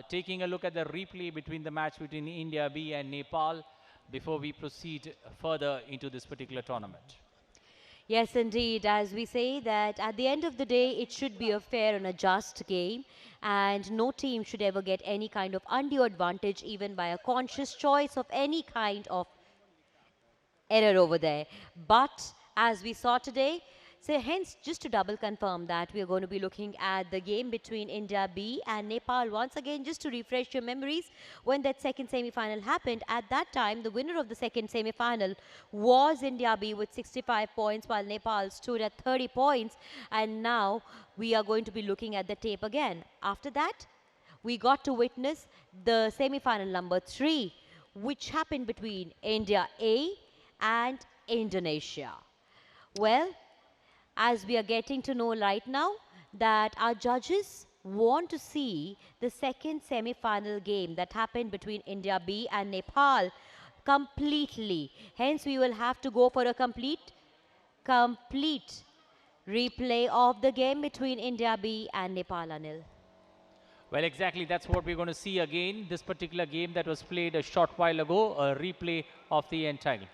Taking a look at the replay between the match between India B and Nepal before we proceed further into this particular tournament. Yes, indeed. As we say that at the end of the day, it should be a fair and a just game, and no team should ever get any kind of undue advantage, even by a conscious choice of any kind of error over there. But as we saw today, so hence just to double confirm that we are going to be looking at the game between India B and Nepal once again, just to refresh your memories. When that second semi-final happened, at that time the winner of the second semi-final was India B with 65 points, while Nepal stood at 30 points. And now we are going to be looking at the tape again. After that, we got to witness the semi-final number 3, which happened between India A and Indonesia. Well, as we are getting to know right now that our judges want to see the second semi-final game that happened between India B and Nepal completely. Hence, we will have to go for a complete replay of the game between India B and Nepal, Anil. Well, exactly, that's what we're going to see again. This particular game that was played a short while ago, a replay of the entire game.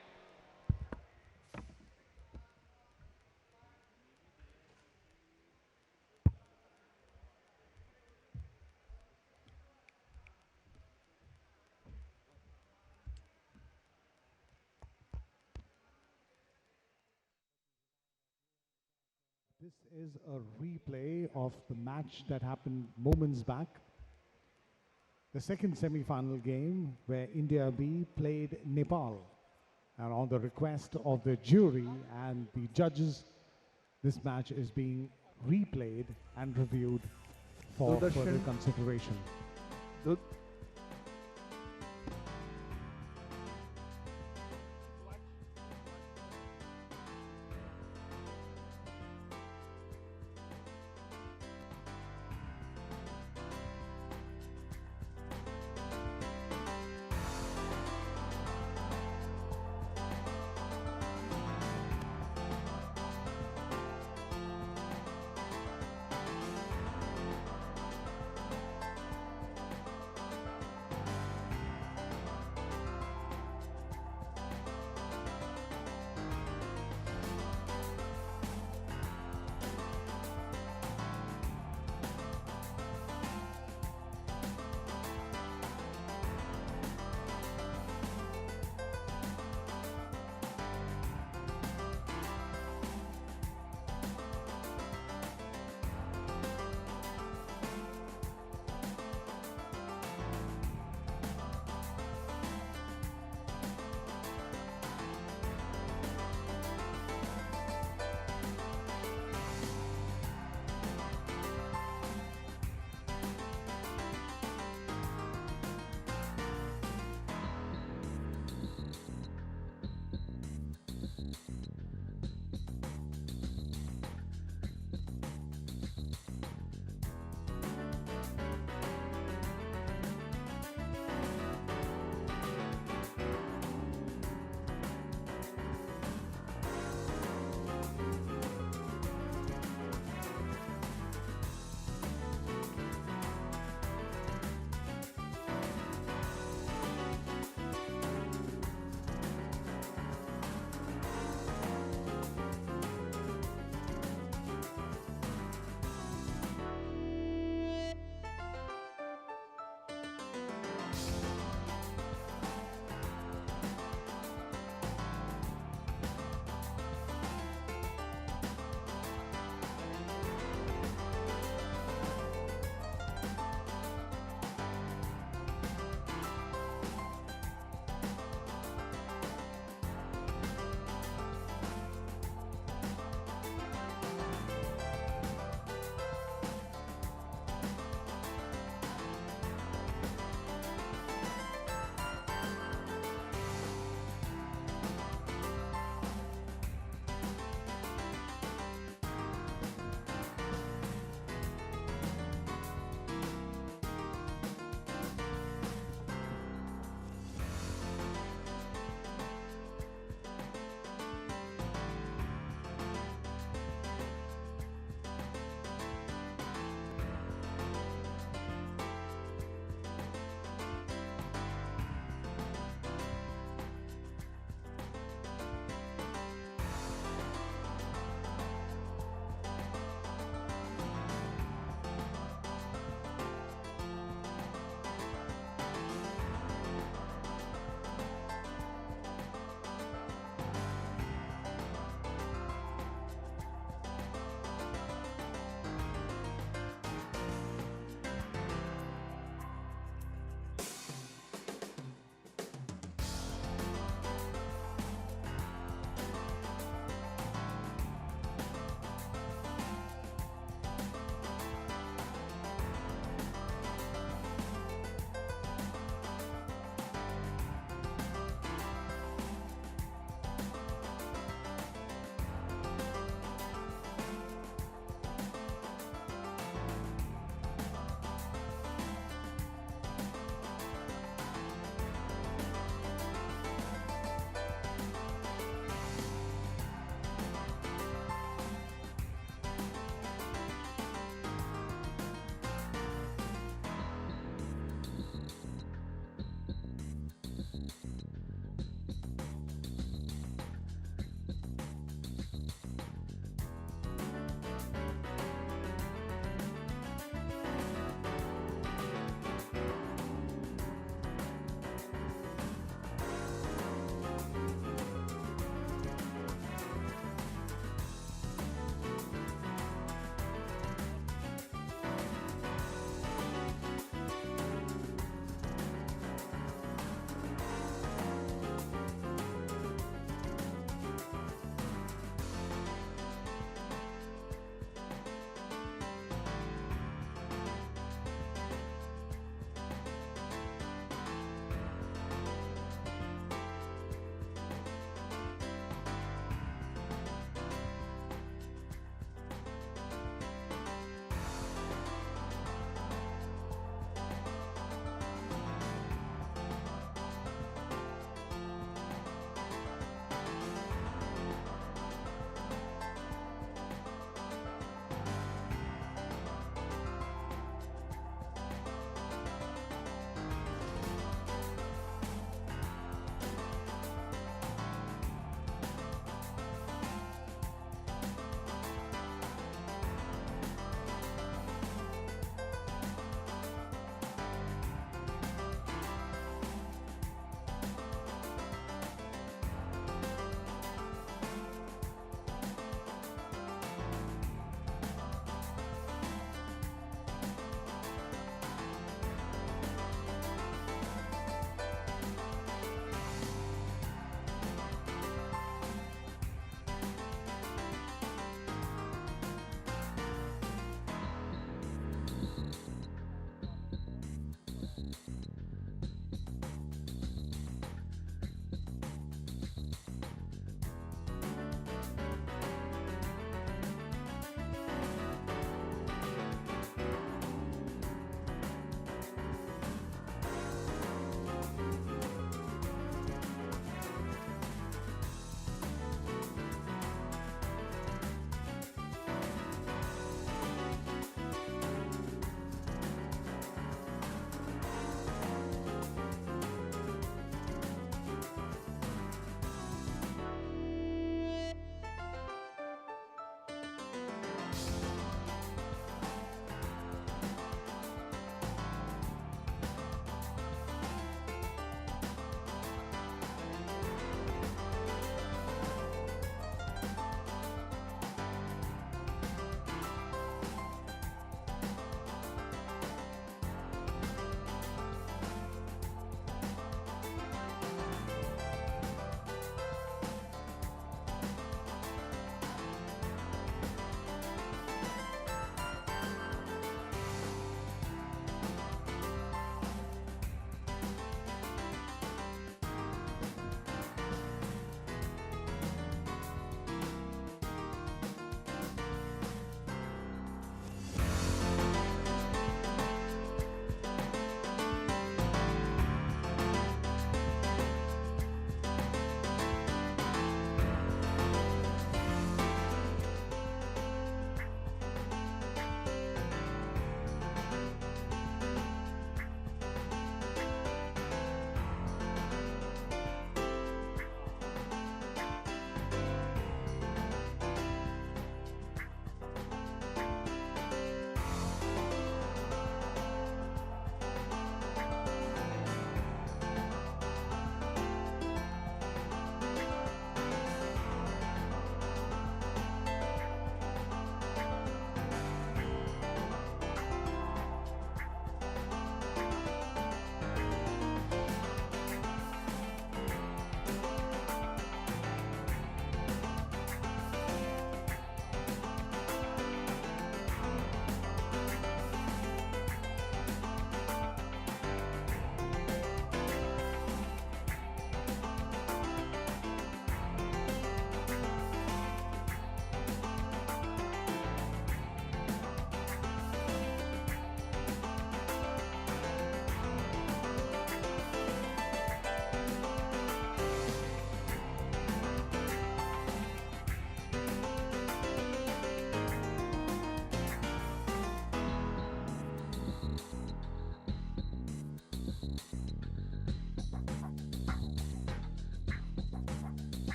This is a replay of the match that happened moments back. The second semi-final game where India B played Nepal. And on the request of the jury and the judges, this match is being replayed and reviewed for further consideration.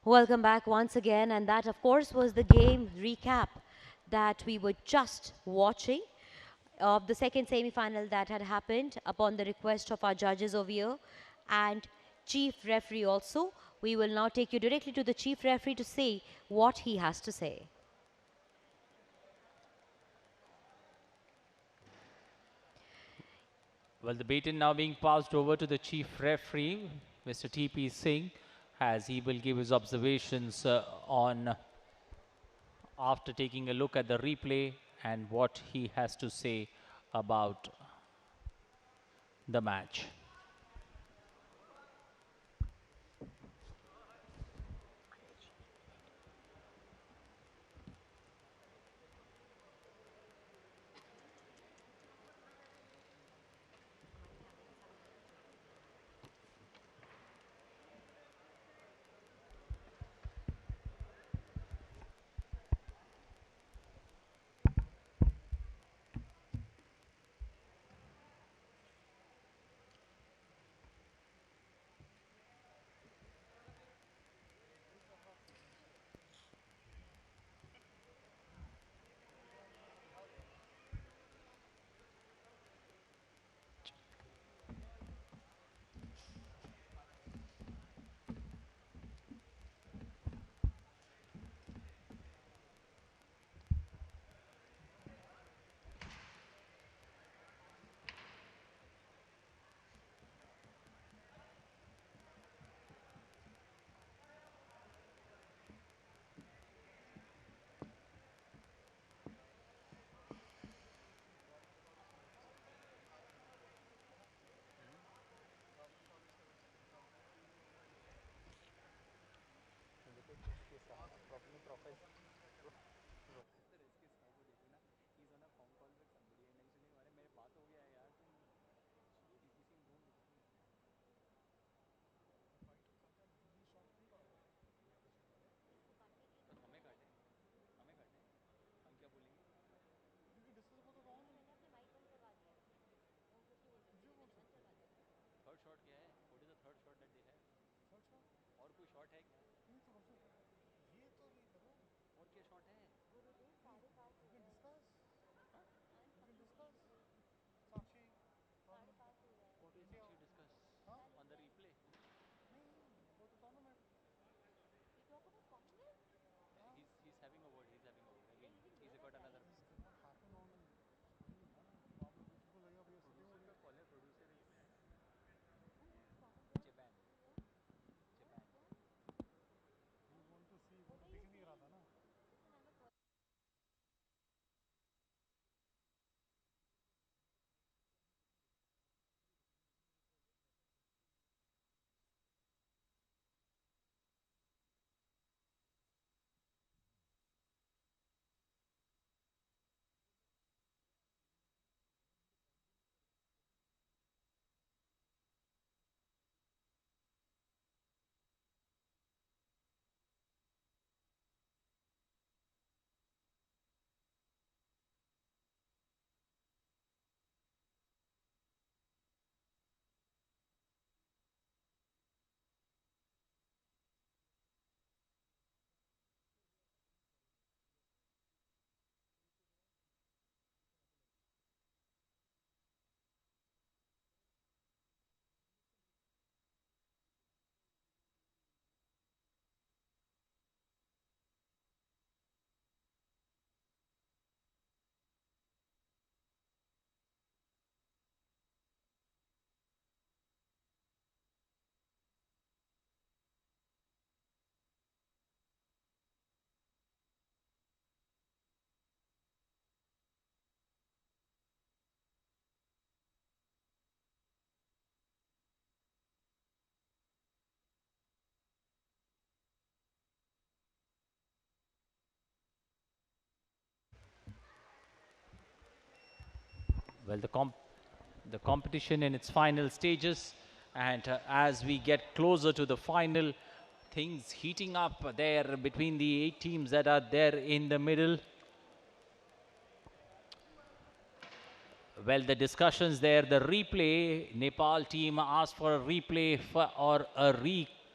Welcome back once again, and that, of course, was the game recap that we were just watching of the second semi-final that had happened upon the request of our judges over here and chief referee also. We will now take you directly to the chief referee to see what he has to say. Well, the baton now being passed over to the chief referee, Mr. T.P. Singh, as he will give his observations on after taking a look at the replay and what he has to say about the match. Well, the competition in its final stages, and as we get closer to the final, things heating up there between the 8 teams that are there in the middle. Well, the discussions there, the replay, Nepal team asked for a replay or a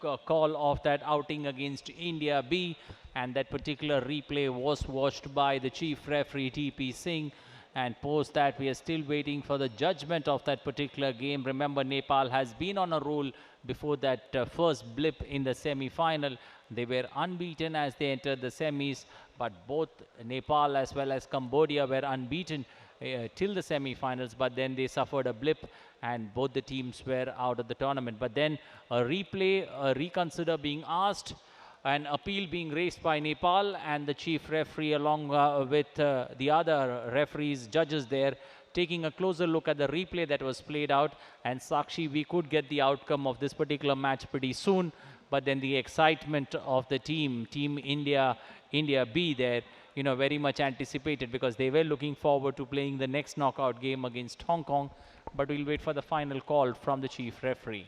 call of that outing against India B, and that particular replay was watched by the chief referee TP Singh. And post that, we are still waiting for the judgment of that particular game. Remember, Nepal has been on a roll before that first blip in the semi-final. They were unbeaten as they entered the semis, but both Nepal as well as Cambodia were unbeaten till the semi-finals, but then they suffered a blip and both the teams were out of the tournament. But then a replay, a reconsider being asked, an appeal being raised by Nepal, and the chief referee along with the other referees, judges there, taking a closer look at the replay that was played out. And Sakshi, we could get the outcome of this particular match pretty soon, but then the excitement of the team India B there, you know, very much anticipated, because they were looking forward to playing the next knockout game against Hong Kong. But we'll wait for the final call from the chief referee.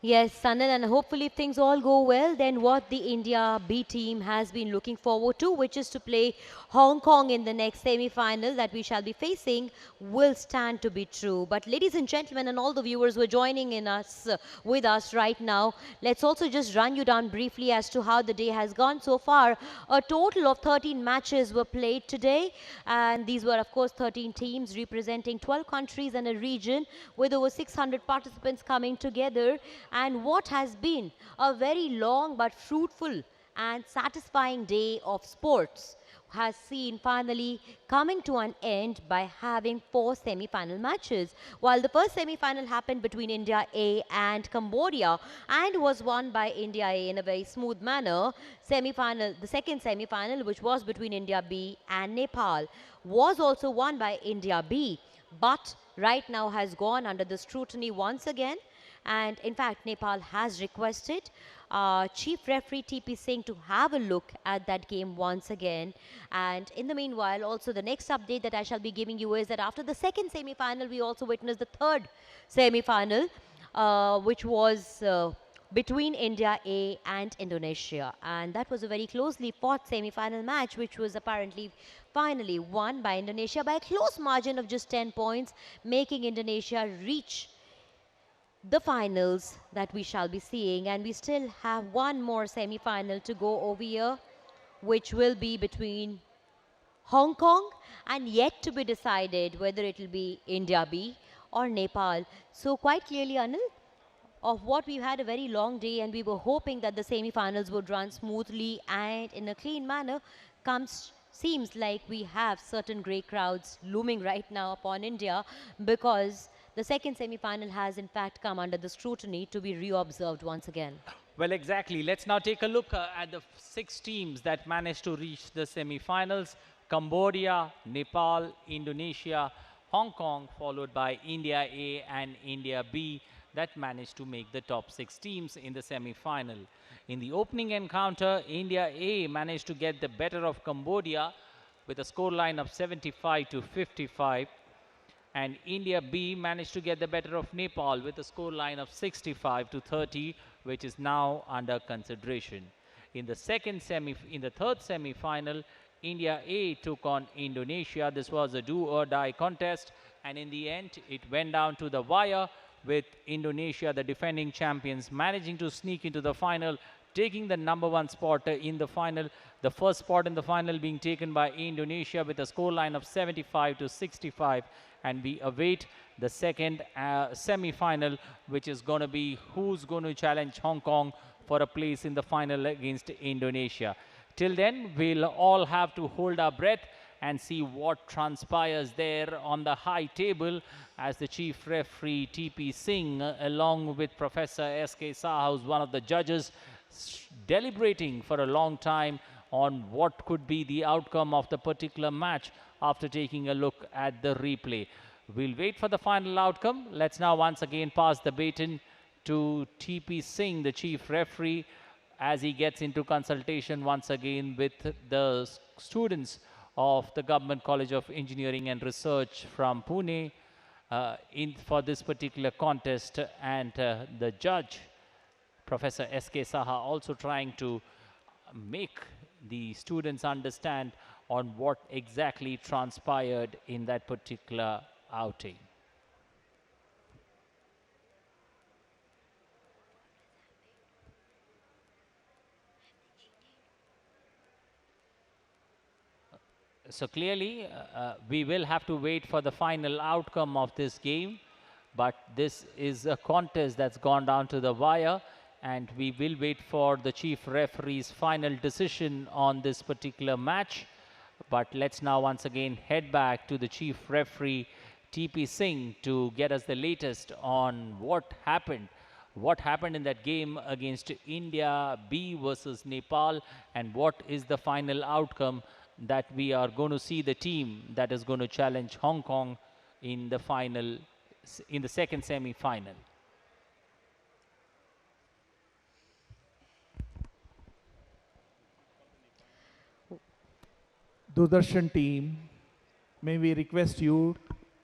Yes, Sanil, and hopefully if things all go well, then what the India B team has been looking forward to, which is to play Hong Kong in the next semi-final that we shall be facing, will stand to be true. But ladies and gentlemen, and all the viewers who are joining in us with us right now, let's also just run you down briefly as to how the day has gone so far. A total of 13 matches were played today, and these were of course 13 teams representing 12 countries and a region with over 600 participants coming together. And what has been a very long but fruitful and satisfying day of sports has seen finally coming to an end by having 4 semi-final matches. While the first semi-final happened between India A and Cambodia and was won by India A in a very smooth manner, the second semi-final, which was between India B and Nepal, was also won by India B, but right now has gone under the scrutiny once again. And in fact, Nepal has requested Chief Referee TP Singh to have a look at that game once again. And in the meanwhile, also the next update that I shall be giving you is that after the second semi-final, we also witnessed the third semi-final, which was between India A and Indonesia. And that was a very closely fought semi-final match, which was apparently finally won by Indonesia by a close margin of just 10 points, making Indonesia reach the finals that we shall be seeing. And we still have one more semi-final to go over here, which will be between Hong Kong and yet to be decided whether it will be India B or Nepal. So quite clearly, Anil, of what we've had a very long day, and we were hoping that the semi-finals would run smoothly and in a clean manner. Seems like we have certain grey crowds looming right now upon India, because the second semi-final has in fact come under the scrutiny to be re-observed once again. Well, exactly. Let's now take a look at the 6 teams that managed to reach the semi-finals. Cambodia, Nepal, Indonesia, Hong Kong, followed by India A and India B, that managed to make the top 6 teams in the semi-final. In the opening encounter, India A managed to get the better of Cambodia with a scoreline of 75-55. And India B managed to get the better of Nepal with a scoreline of 65-30, which is now under consideration. In the third semi-final, India A took on Indonesia. This was a do-or-die contest, and in the end, it went down to the wire, with Indonesia, the defending champions, managing to sneak into the final, taking the #1 spot in the final. The first spot in the final being taken by Indonesia with a scoreline of 75-65. And we await the second semi-final, which is going to be who's going to challenge Hong Kong for a place in the final against Indonesia. Till then, we'll all have to hold our breath and see what transpires there on the high table, as the chief referee TP Singh, along with Professor SK Saha, who's one of the judges, deliberating for a long time on what could be the outcome of the particular match after taking a look at the replay. We'll wait for the final outcome. Let's now once again pass the baton to TP Singh, the chief referee, as he gets into consultation once again with the students of the Government College of Engineering and Research from Pune for this particular contest, and the judge, Professor SK Saha, also trying to make the students understand on what exactly transpired in that particular outing. So clearly, we will have to wait for the final outcome of this game. But this is a contest that's gone down to the wire, and we will wait for the chief referee's final decision on this particular match. But let's now once again head back to the chief referee, TP Singh, to get us the latest on what happened. What happened in that game against India B versus Nepal, and what is the final outcome that we are going to see the team that is going to challenge Hong Kong in the final, in the second semi-final. Doordarshan team, may we request you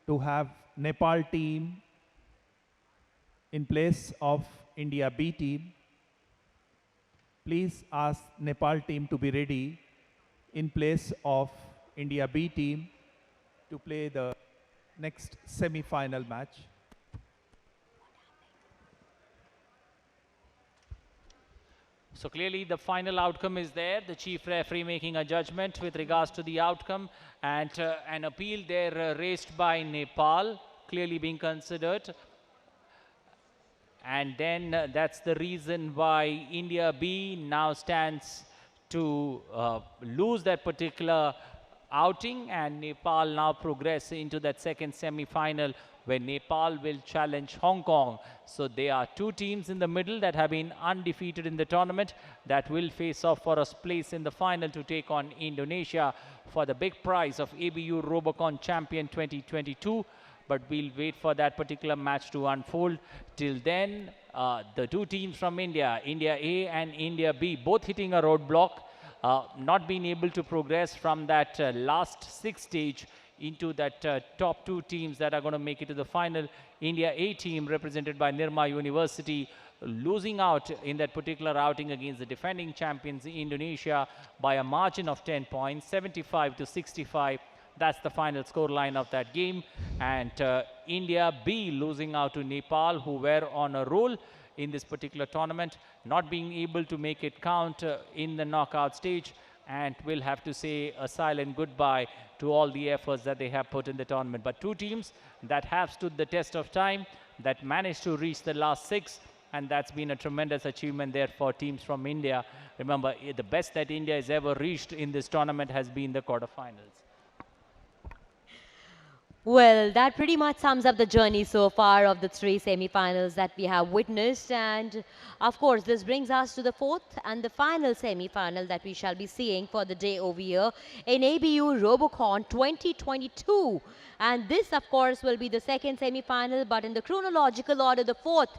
to have Nepal team in place of India B team. Please ask Nepal team to be ready in place of India B team to play the next semi-final match. So clearly the final outcome is there. The chief referee making a judgment with regards to the outcome, and an appeal there raised by Nepal clearly being considered. And then that's the reason why India B now stands to lose that particular outing, and Nepal now progress into that second semi-final where Nepal will challenge Hong Kong. So there are two teams in the middle that have been undefeated in the tournament that will face off for a place in the final to take on Indonesia for the big prize of ABU Robocon Champion 2022. But we'll wait for that particular match to unfold. Till then, the two teams from India, India A and India B, both hitting a roadblock, not being able to progress from that last sixth stage into that top two teams that are going to make it to the final. India A team, represented by Nirma University, losing out in that particular outing against the defending champions Indonesia by a margin of 10 points, 75 to 65. That's the final score line of that game. And India B losing out to Nepal, who were on a roll in this particular tournament, not being able to make it count in the knockout stage, and will have to say a silent goodbye to all the efforts that they have put in the tournament. But two teams that have stood the test of time, that managed to reach the last six, and that's been a tremendous achievement there for teams from India. Remember, the best that India has ever reached in this tournament has been the quarterfinals. Well, that pretty much sums up the journey so far of the three semi-finals that we have witnessed. And of course, this brings us to the fourth and the final semi-final that we shall be seeing for the day over here in ABU Robocon 2022. And this, of course, will be the second semi-final, but in the chronological order, the fourth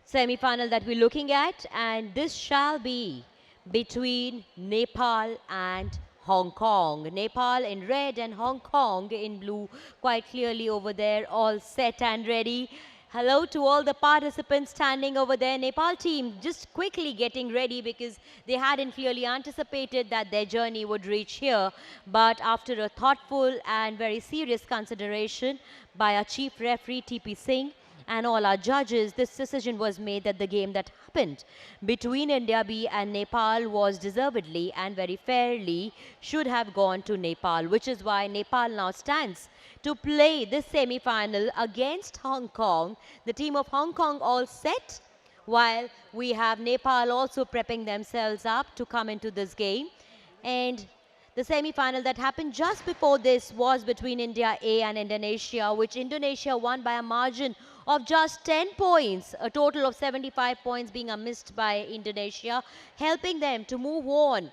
semi-final that we're looking at. And this shall be between Nepal and Hong Kong. Nepal in red and Hong Kong in blue, quite clearly over there, all set and ready. Hello to all the participants standing over there. Nepal team just quickly getting ready because they hadn't clearly anticipated that their journey would reach here. But after a thoughtful and very serious consideration by our chief referee TP Singh and all our judges, this decision was made that the game that happened between India B and Nepal was deservedly and very fairly should have gone to Nepal, which is why Nepal now stands to play this semi-final against Hong Kong. The team of Hong Kong all set, while we have Nepal also prepping themselves up to come into this game. And the semi-final that happened just before this was between India A and Indonesia, which Indonesia won by a margin of just 10 points, a total of 75 points being missed by Indonesia, helping them to move on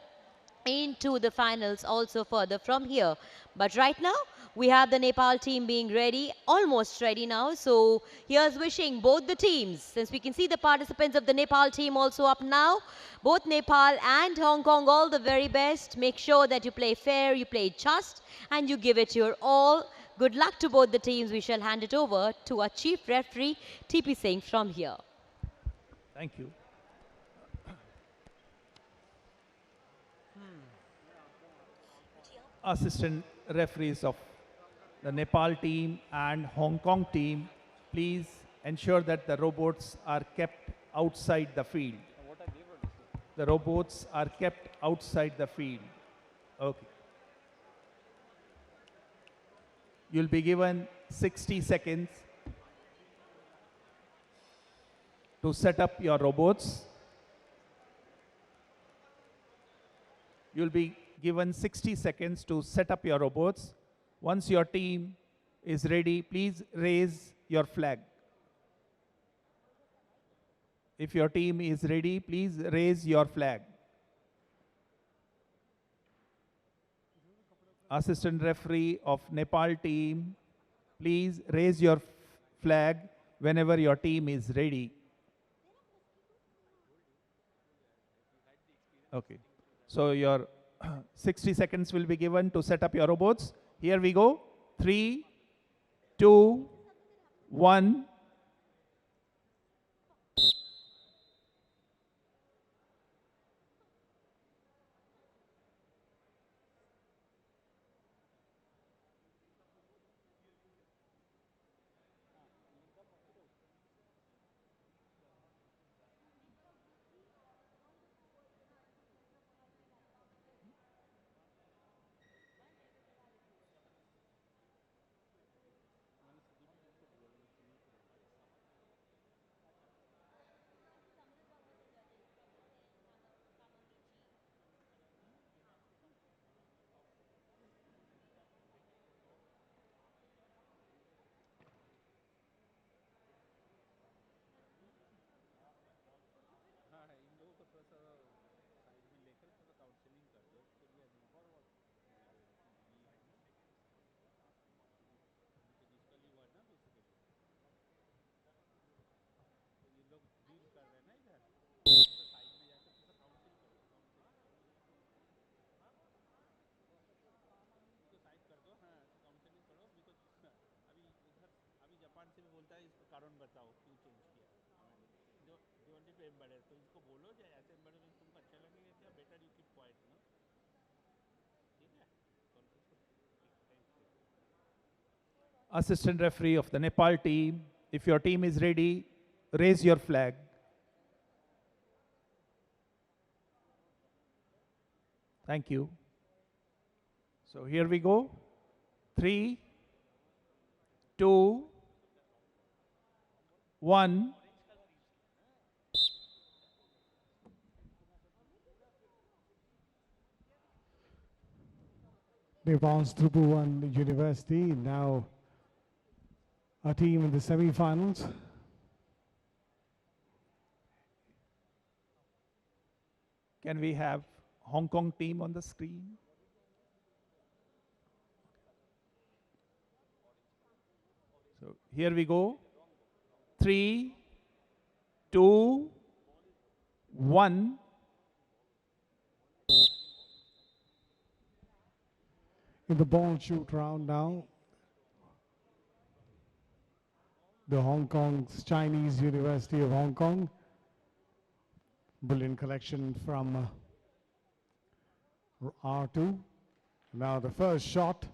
into the finals also further from here. But right now, we have the Nepal team being ready, almost ready now. So here's wishing both the teams, since we can see the participants of the Nepal team also up now, both Nepal and Hong Kong, all the very best. Make sure that you play fair, you play just, and you give it your all. Good luck to both the teams. We shall hand it over to our chief referee, TP Singh, from here. Thank you. Assistant referees of the Nepal team and Hong Kong team, please ensure that the robots are kept outside the field. The robots are kept outside the field. Okay. You'll be given 60 seconds to set up your robots. You'll be given 60 seconds to set up your robots. Once your team is ready, please raise your flag. If your team is ready, please raise your flag. Assistant referee of Nepal team, please raise your flag whenever your team is ready. Okay. So your 60 seconds will be given to set up your robots. Here we go. 3, 2, 1. Assistant referee of the Nepal team, if your team is ready, raise your flag. Thank you. So here we go. 3, 2, 1. Nepal's Tribhuvan University now a team in the semi-finals. Can we have Hong Kong team on the screen? So here we go. 3, 2, 1. In the ball shoot round now, the Hong Kong's Chinese University of Hong Kong. Brilliant collection from R2. Now the first shot,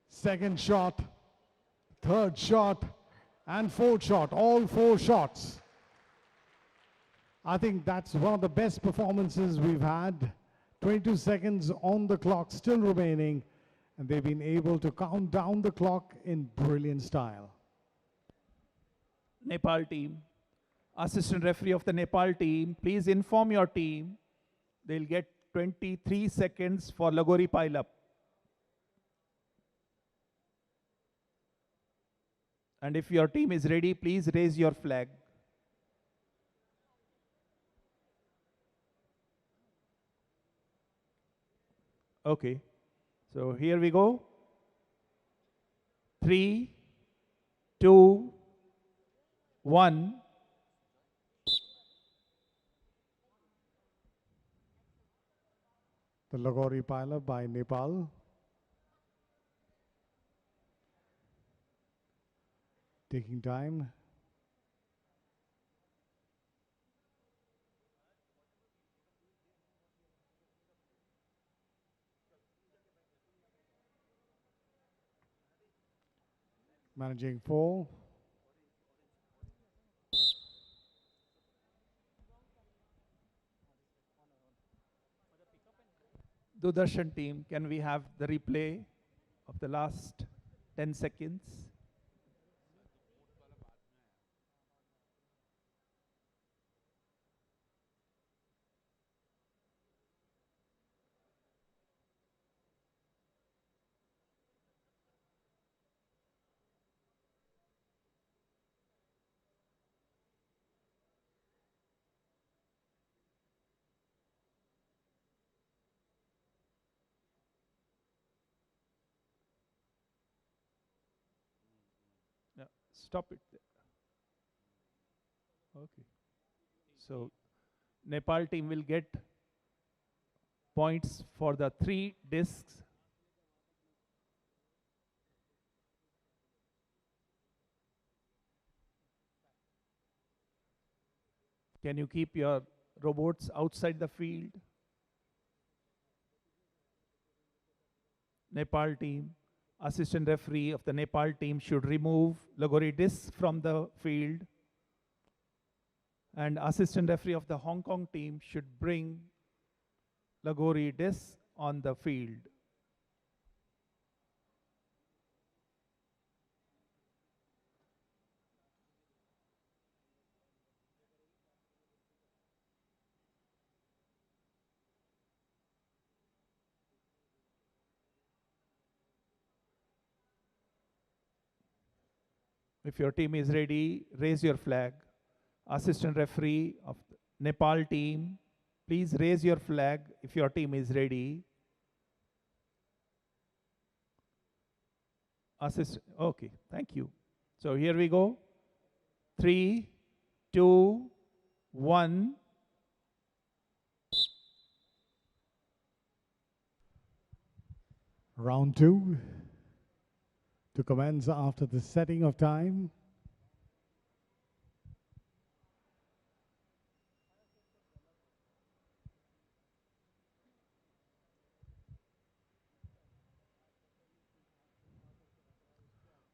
second shot, third shot, and fourth shot, all 4 shots. I think that's one of the best performances we've had. 22 seconds on the clock still remaining, and they've been able to count down the clock in brilliant style. Nepal team. Assistant referee of the Nepal team, please inform your team. They'll get 23 seconds for Lagori pile-up. And if your team is ready, please raise your flag. Okay. So here we go. 3, 2, 1. The Lagori pile-up by Nepal. Taking time. Managing 4. Sudarshan team, can we have the replay of the last 10 seconds. Yeah, stop it there. Okay. So Nepal team will get points for the 3 discs. Can you keep your robots outside the field? Nepal team, assistant referee of the Nepal team should remove Lagori discs from the field. And assistant referee of the Hong Kong team should bring Lagori discs on the field. If your team is ready, raise your flag. Assistant referee of the Nepal team, please raise your flag if your team is ready. Okay, thank you. So here we go. 3, 2, 1. Round 2 to commence after the setting of time.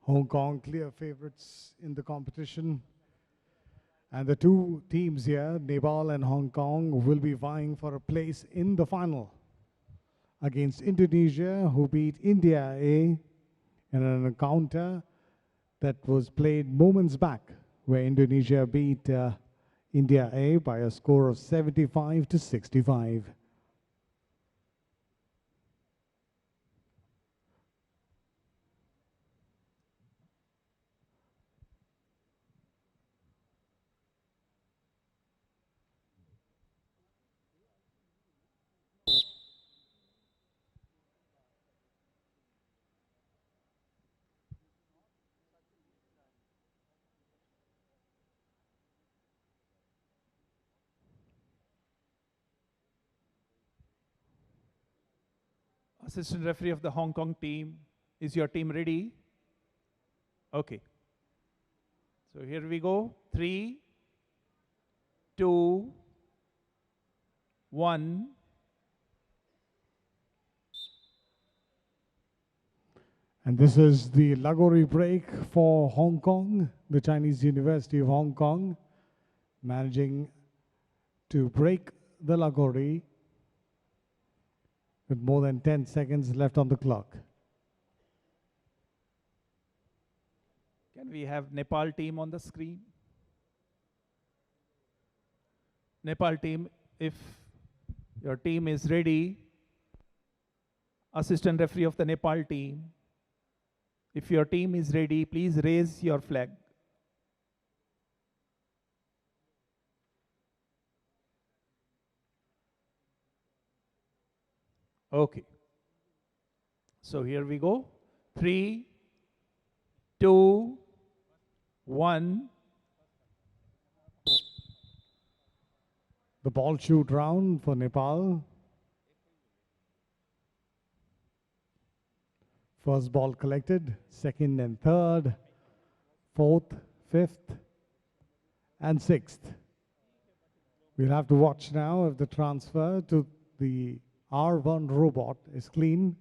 Hong Kong clear favorites in the competition. And the two teams here, Nepal and Hong Kong, will be vying for a place in the final against Indonesia, who beat India A in an encounter that was played moments back, where Indonesia beat India A by a score of 75-65. Assistant referee of the Hong Kong team, is your team ready? Okay. So here we go. 3, 2, 1. And this is the Lagori break for Hong Kong, the Chinese University of Hong Kong, managing to break the Lagori with more than 10 seconds left on the clock. Can we have Nepal team on the screen? Nepal team, if your team is ready, assistant referee of the Nepal team, if your team is ready, please raise your flag. Okay. So here we go. 3, 2, 1. The ball shoot round for Nepal. First ball collected, second and third, fourth, fifth, and sixth. We'll have to watch now if the transfer to the R1 robot is clean.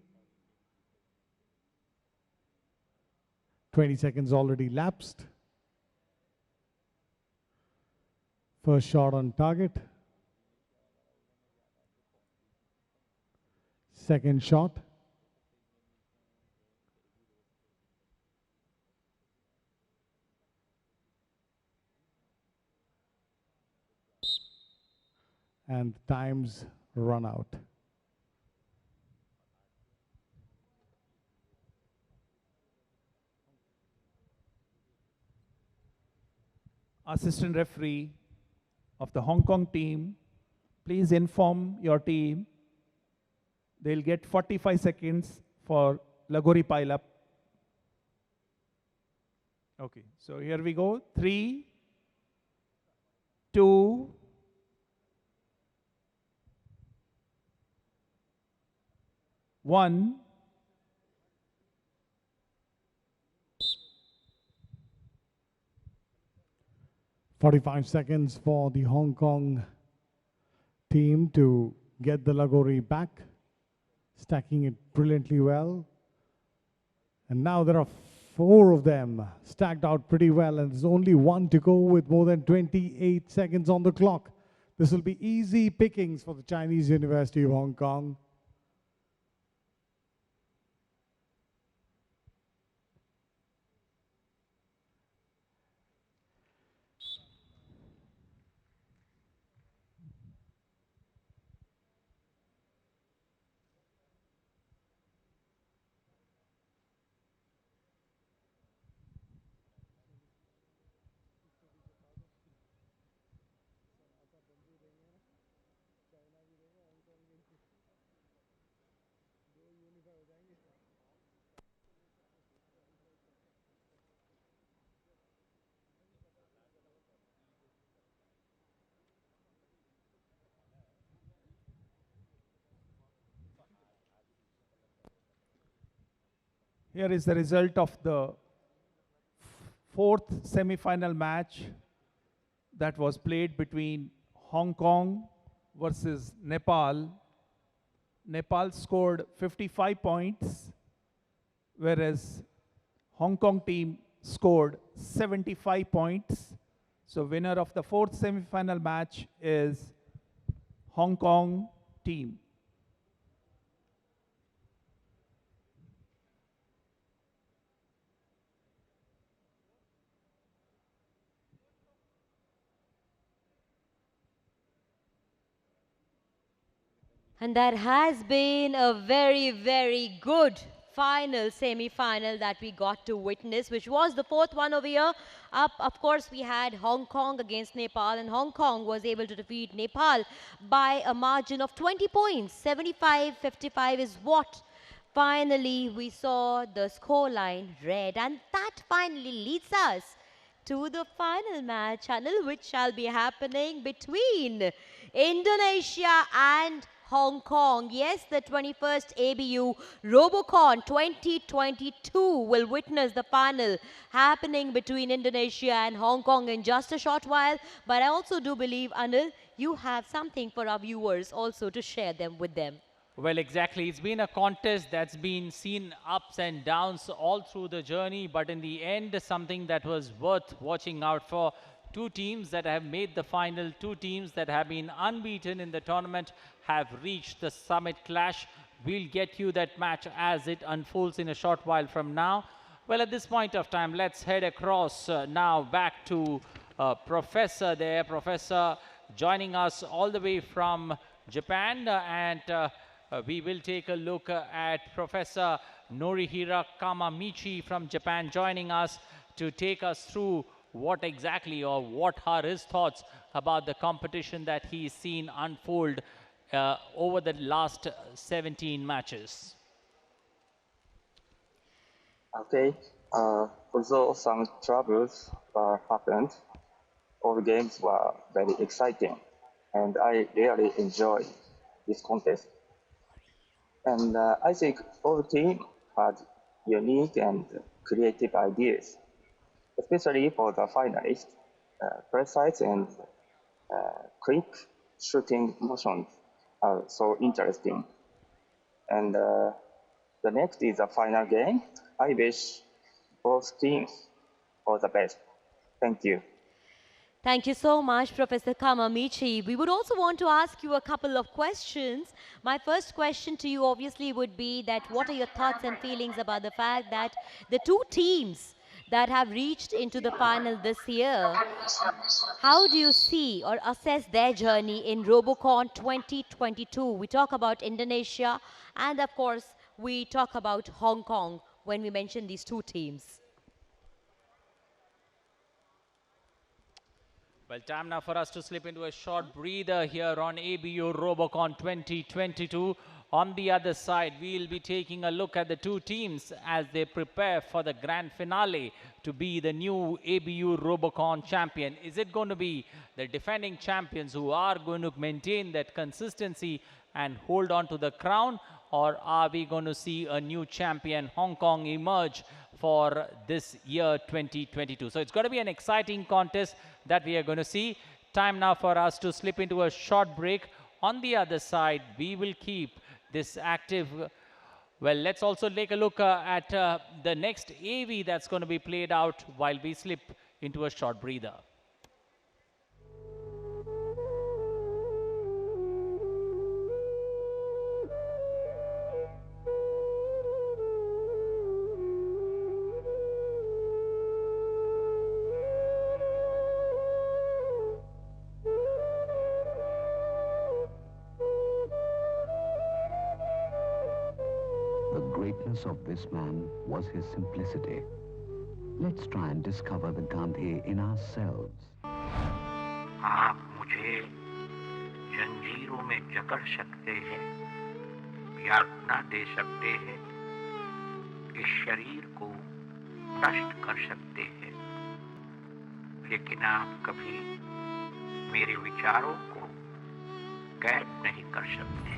20 seconds already lapsed. First shot on target. Second shot. and times run out. Assistant referee of the Hong Kong team, please inform your team. They'll get 45 seconds for Lagori pile-up. Okay, so here we go. 3, 2, 1. "45 seconds for the Hong Kong team to get the Lagori back, stacking it brilliantly well. And now there are 4 of them stacked out pretty well, and there's only 1 to go with more than 28 seconds on the clock. This will be easy pickings for the Chinese University of Hong Kong. Here is the result of the 4th semi-final match that was played between Hong Kong versus Nepal. Nepal scored 55 points, whereas Hong Kong team scored 75 points. So winner of the 4th semi-final match is Hong Kong team. And that has been a very, very good final, semi-final that we got to witness, which was the 4th one over here. Up, of course, we had Hong Kong against Nepal, and Hong Kong was able to defeat Nepal by a margin of 20 points. 75-55 is what finally we saw the scoreline read, and that finally leads us to the final match, Anil, which shall be happening between Indonesia and Hong Kong. Yes, the 21st ABU Robocon 2022 will witness the final happening between Indonesia and Hong Kong in just a short while. But I also do believe, Anil, you have something for our viewers also to share them with them. Well, exactly. It's been a contest that's been seen ups and downs all through the journey, but in the end, something that was worth watching out for. 2 teams that have made the final, 2 teams that have been unbeaten in the tournament have reached the summit clash. We'll get you that match as it unfolds in a short while from now. Well, at this point of time, let's head across now back to Professor there. Professor joining us all the way from Japan, and we will take a look at Professor Norihira Kamamichi from Japan joining us to take us through what exactly or what are his thoughts about the competition that he's seen unfold over the last 17 matches. Okay, although some troubles happened, all the games were very exciting, and I really enjoyed this contest. And I think all teams had unique and creative ideas, especially for the finalists. Precise and quick shooting motions are so interesting. And the next is the final game. I wish both teams all the best. Thank you. Thank you so much, Professor Kamamichi. We would also want to ask you a couple of questions. My first question to you obviously would be that what are your thoughts and feelings about the fact that the 2 teams that have reached into the final this year. How do you see or assess their journey in Robocon 2022? We talk about Indonesia and of course we talk about Hong Kong when we mention these two teams. Well, time now for us to slip into a short breather here on ABU Robocon 2022. On the other side, we'll be taking a look at the two teams as they prepare for the grand finale to be the new ABU Robocon champion. Is it going to be the defending champions who are going to maintain that consistency and hold on to the crown, or are we going to see a new champion, Hong Kong, emerge for this year 2022? So it's going to be an exciting contest that we are going to see. Time now for us to slip into a short break. On the other side, we will keep this active. Well, let's also take a look at the next AV that's going to be played out while we slip into a short breather. The greatness of this man was his simplicity. Let's try and discover the Gandhi in ourselves. आप मुझे जंजीरों में जकड़ सकते हैं, यातना दे सकते हैं, इस शरीर को नष्ट कर सकते हैं, लेकिन आप कभी मेरे विचारों को कैद नहीं कर सकते।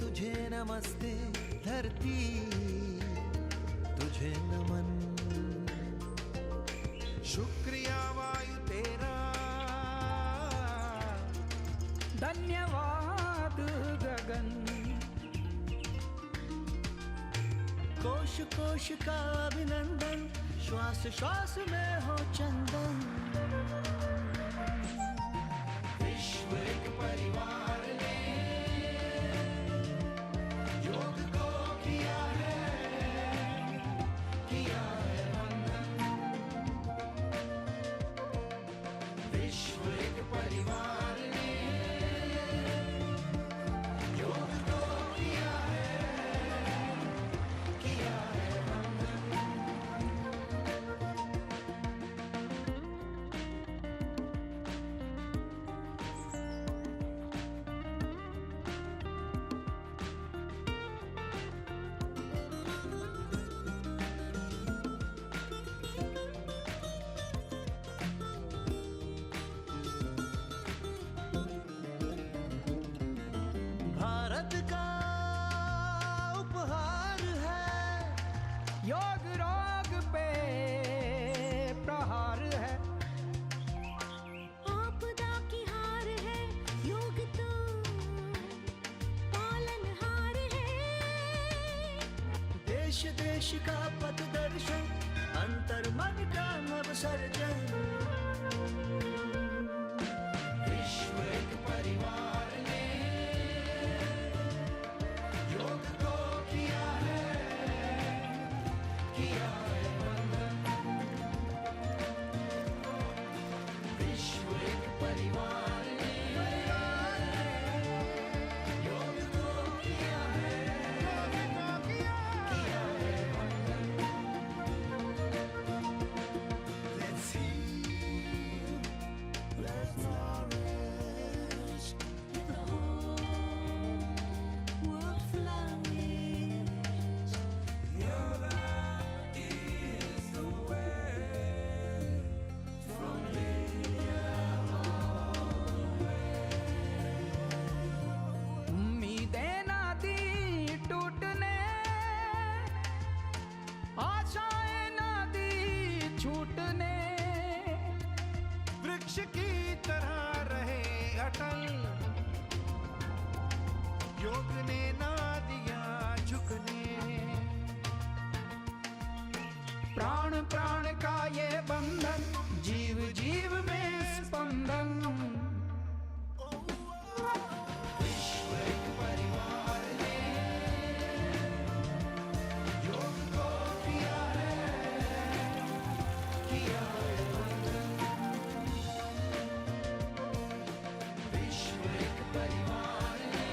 तुझे नमस्ते धरती, तुझे नमन। शुक्रिया वायु तेरा, धन्यवाद गगन। कोश कोश का अभिनंदन, श्वास श्वास में हो चंदन। विश्व एक परिवार ने योग को किया है वंदन। विश्व एक परिवार ने योग को किया है वंदन। भारत का उपहार है, योग रोग पे प्रहार है। आपदा की हार है, योग तो पालनहार है। देश देश का पथ दर्शन, अंतर मन का नव सर्जन। विश्व एक परिवार ने योग को किया है वंदन। विश्व एक परिवार ने योग को किया है वंदन। Let's heal, let's flourish, the whole world flourish. Yoga is the way from India उम्मीदें ना दी टूटने, आशाएं ना दी छूटने। वृक्ष की तरह रहे अटल, योग ने ना दिया झुकने। प्राण प्राण का ये बंधन, जीव जीव में स्पंदन। विश्व एक परिवार ने योग को किया है वंदन। विश्व एक परिवार ने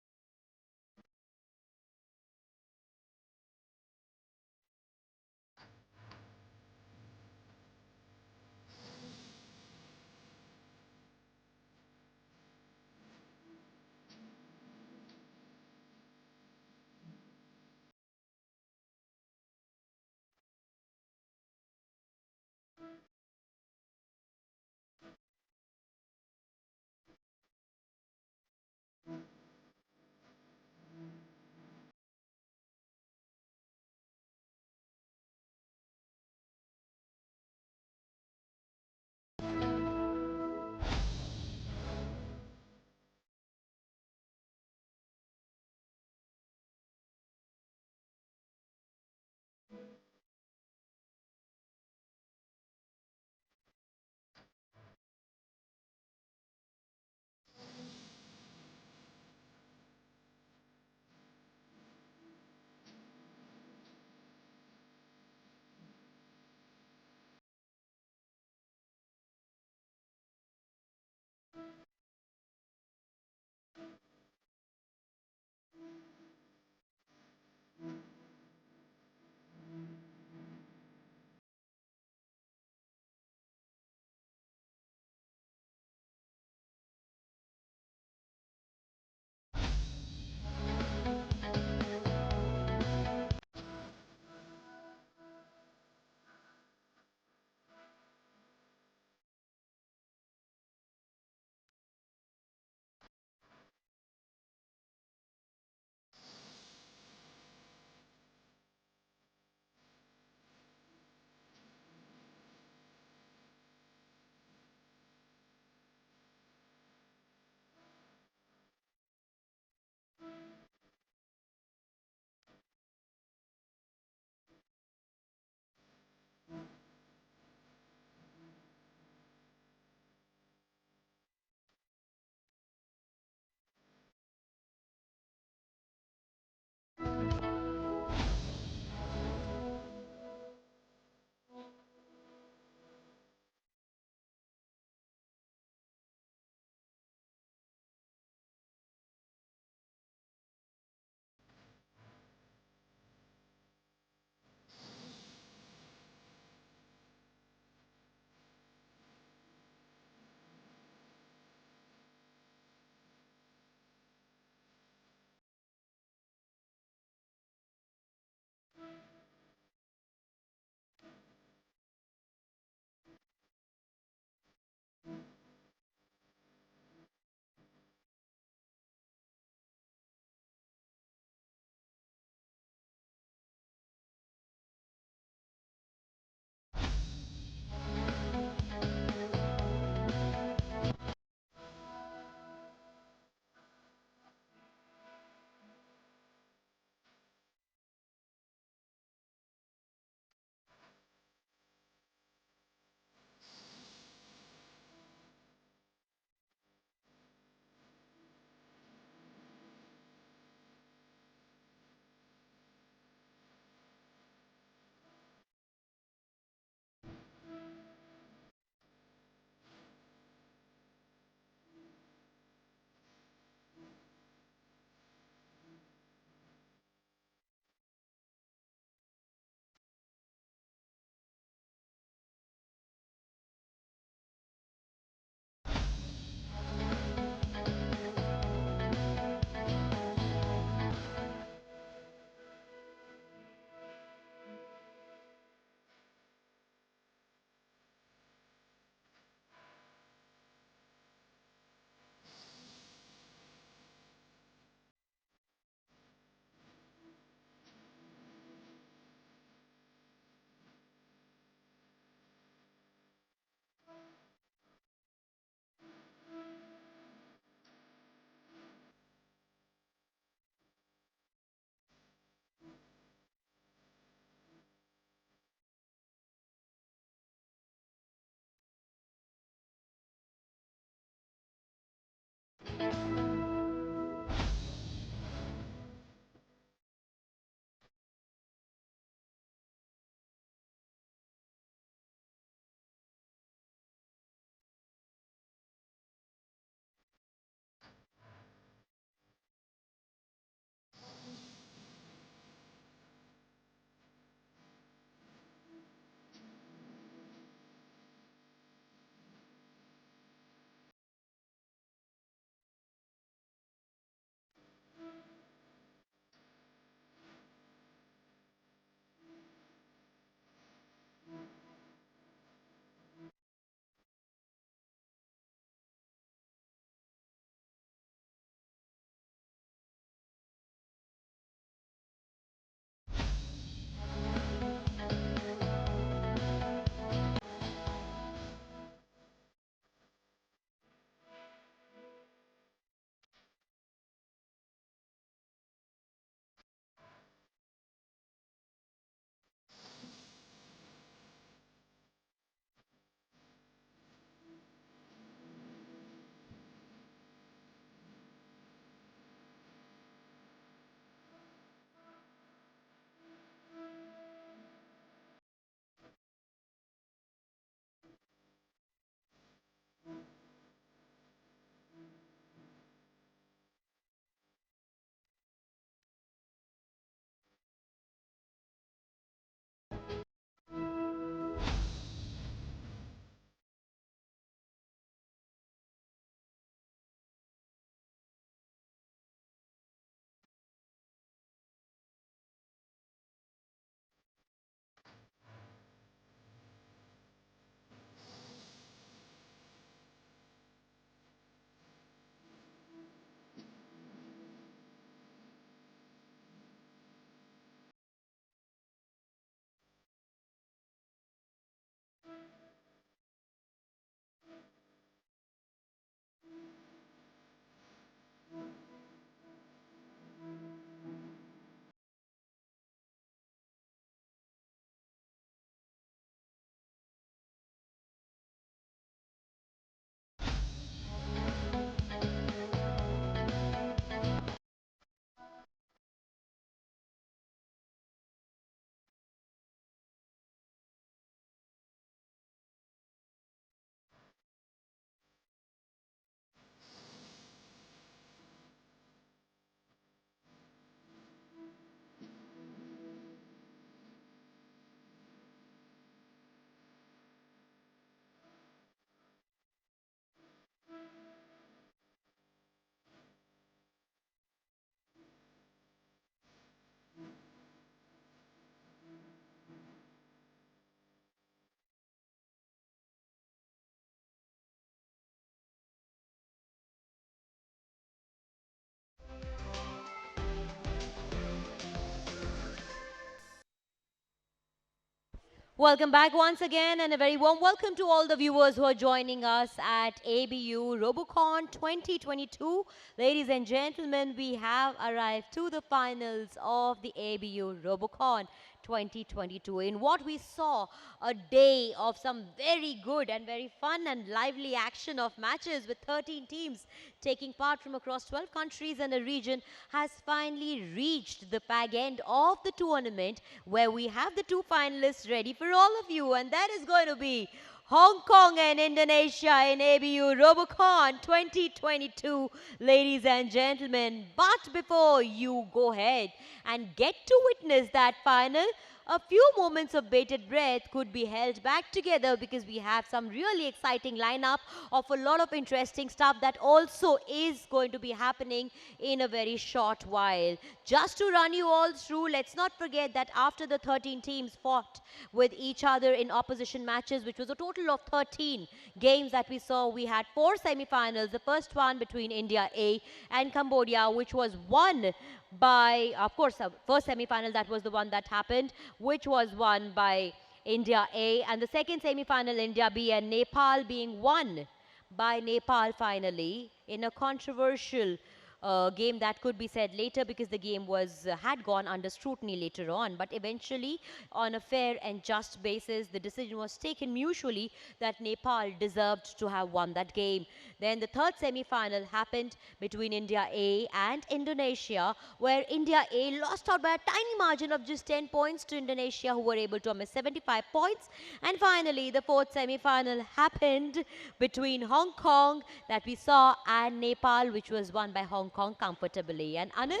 Welcome back once again, and a very warm welcome to all the viewers who are joining us at ABU Robocon 2022. Ladies and gentlemen, we have arrived to the finals of the ABU Robocon 2022. In what we saw, a day of some very good and very fun and lively action of matches with 13 teams taking part from across 12 countries and a region, has finally reached the fag end of the tournament, where we have the two finalists ready for all of you, and that is going to be Hong Kong and Indonesia in ABU Robocon 2022, ladies and gentlemen. But before you go ahead and get to witness that final, a few moments of bated breath could be held back together, because we have some really exciting lineup of a lot of interesting stuff that also is going to be happening in a very short while. Just to run you all through, let's not forget that after the 13 teams fought with each other in opposition matches, which was a total of 13 games that we saw, we had 4 semi-finals. The first one between India A and Cambodia, which was won by, of course, the first semi-final, that was the one that happened, which was won by India A, and the second semi-final, India B and Nepal, being won by Nepal finally in a controversial a game that could be said later because the game was had gone under scrutiny later on. But eventually, on a fair and just basis, the decision was taken mutually that Nepal deserved to have won that game. Then the third semi-final happened between India A and Indonesia, where India A lost out by a tiny margin of just 10 points to Indonesia, who were able to amass 75 points. And finally, the fourth semi-final happened between Hong Kong that we saw and Nepal, which was won by Hong Kong comfortably. And Anil,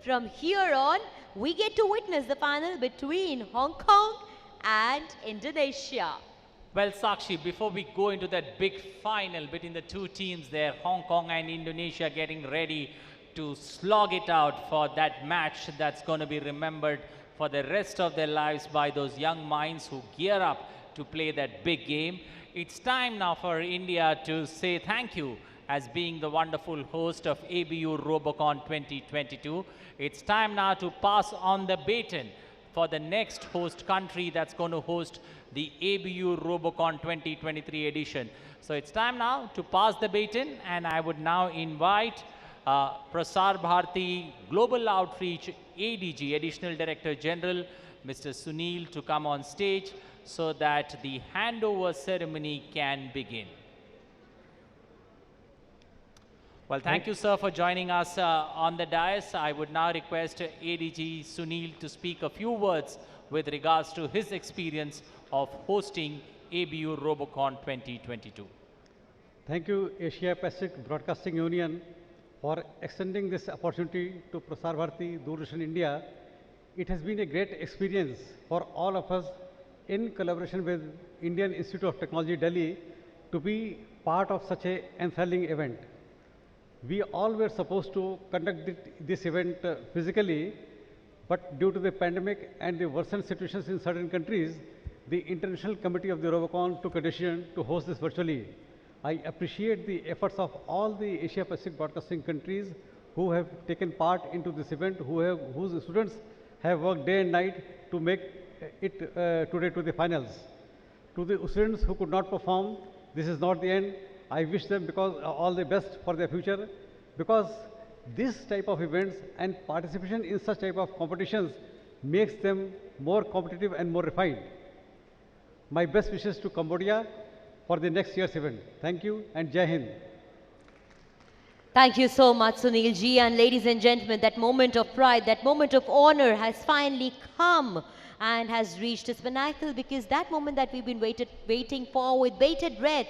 from here on, we get to witness the final between Hong Kong and Indonesia. Well, Sakshi, before we go into that big final between the two teams there, Hong Kong and Indonesia getting ready to slog it out for that match that's going to be remembered for the rest of their lives by those young minds who gear up to play that big game. It's time now for India to say thank you as being the wonderful host of ABU Robocon 2022. It's time now to pass on the baton for the next host country that's going to host the ABU Robocon 2023 edition. So it's time now to pass the baton, and I would now invite Prasar Bharati Global Outreach ADG, Additional Director General, Mr. Sunil, to come on stage so that the handover ceremony can begin. Well, thank you, sir, for joining us on the dais. I would now request ADG Sunil to speak a few words with regards to his experience of hosting ABU Robocon 2022. Thank you, Asia Pacific Broadcasting Union, for extending this opportunity to Prasar Bharati Doordarshan India. It has been a great experience for all of us in collaboration with Indian Institute of Technology, Delhi, to be part of such a enthralling event. We all were supposed to conduct this event physically, but due to the pandemic and the worsened situations in certain countries, the International Committee of the Robocon took a decision to host this virtually. I appreciate the efforts of all the Asia Pacific broadcasting countries who have taken part into this event, whose students have worked day and night to make it today to the finals. To the students who could not perform, this is not the end. I wish them all the best for their future, because this type of events and participation in such type of competitions makes them more competitive and more refined. My best wishes to Cambodia for the next year's event. Thank you and Jai Hind. Thank you so much, Sunil ji. And ladies and gentlemen, that moment of pride, that moment of honor has finally come and has reached its pinnacle, because that moment that we've been waiting for with bated breath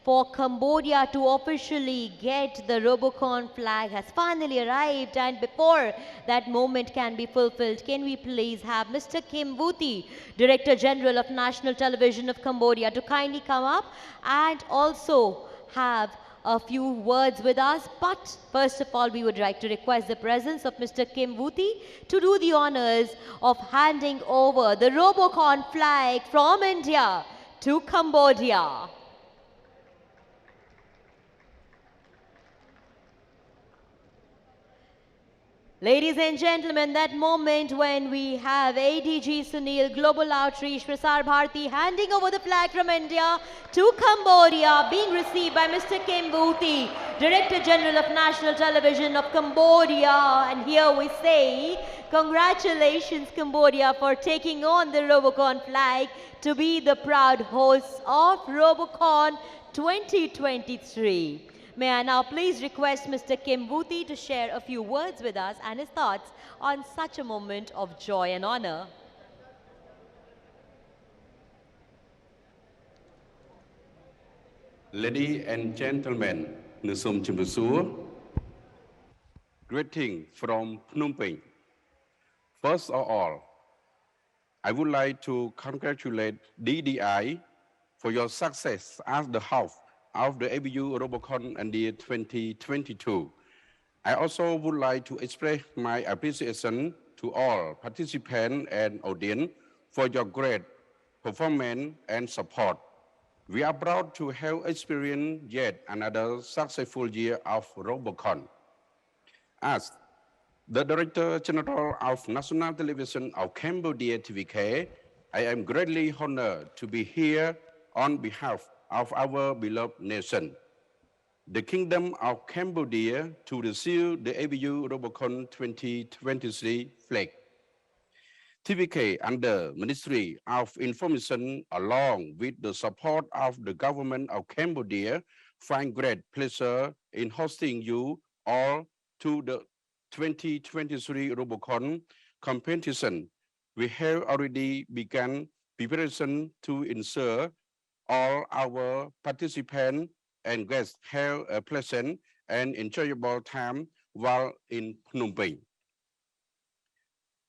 for Cambodia to officially get the Robocon flag has finally arrived. And before that moment can be fulfilled, can we please have Mr. Kim Vuti, Director General of National Television of Cambodia, to kindly come up and also have a few words with us. But first of all, we would like to request the presence of Mr. Kim Vuti to do the honors of handing over the Robocon flag from India to Cambodia. Ladies and gentlemen, that moment when we have ADG Sunil, Global Outreach, Prasar Bharati handing over the flag from India to Cambodia, being received by Mr. Kim Vuti, Director General of National Television of Cambodia. And here we say, congratulations Cambodia for taking on the Robocon flag to be the proud hosts of Robocon 2023. May I now please request Mr. Kim Vuti to share a few words with us and his thoughts on such a moment of joy and honor. Ladies and gentlemen, Nusum Chimbusur, greeting from Phnom Penh. First of all, I would like to congratulate DDI for your success as the host of the ABU Robocon India 2022. I also would like to express my appreciation to all participants and audience for your great performance and support. We are proud to have experienced yet another successful year of Robocon. As the Director General of National Television of Cambodia TVK, I am greatly honored to be here on behalf of our beloved nation. the Kingdom of Cambodia to receive the ABU Robocon 2023 flag. TVK under Ministry of Information, along with the support of the government of Cambodia, find great pleasure in hosting you all to the 2023 Robocon competition. We have already begun preparation to ensure all our participants and guests have a pleasant and enjoyable time while in Phnom Penh.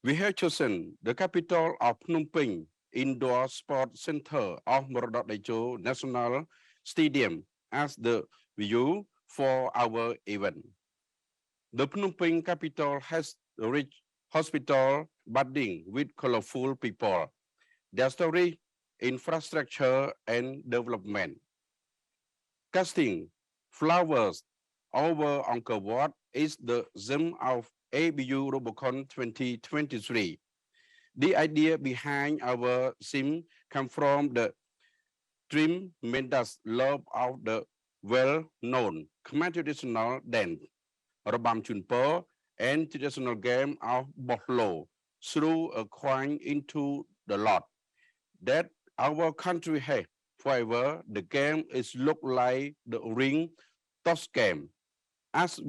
We have chosen the capital of Phnom Penh Indoor Sports Center of Morodok Techo National Stadium as the venue for our event. The Phnom Penh capital has a rich hospital budding with colorful people, their story, infrastructure, and development. Casting flowers over Angkor Wat is the theme of ABU Robocon 2023. The idea behind our theme comes from the tremendous love of the well-known Khmer traditional dance, Rabam Chunpo, and traditional game of Boklo through acquiring into the lot that our country has. However, the game is look like the ring toss game. As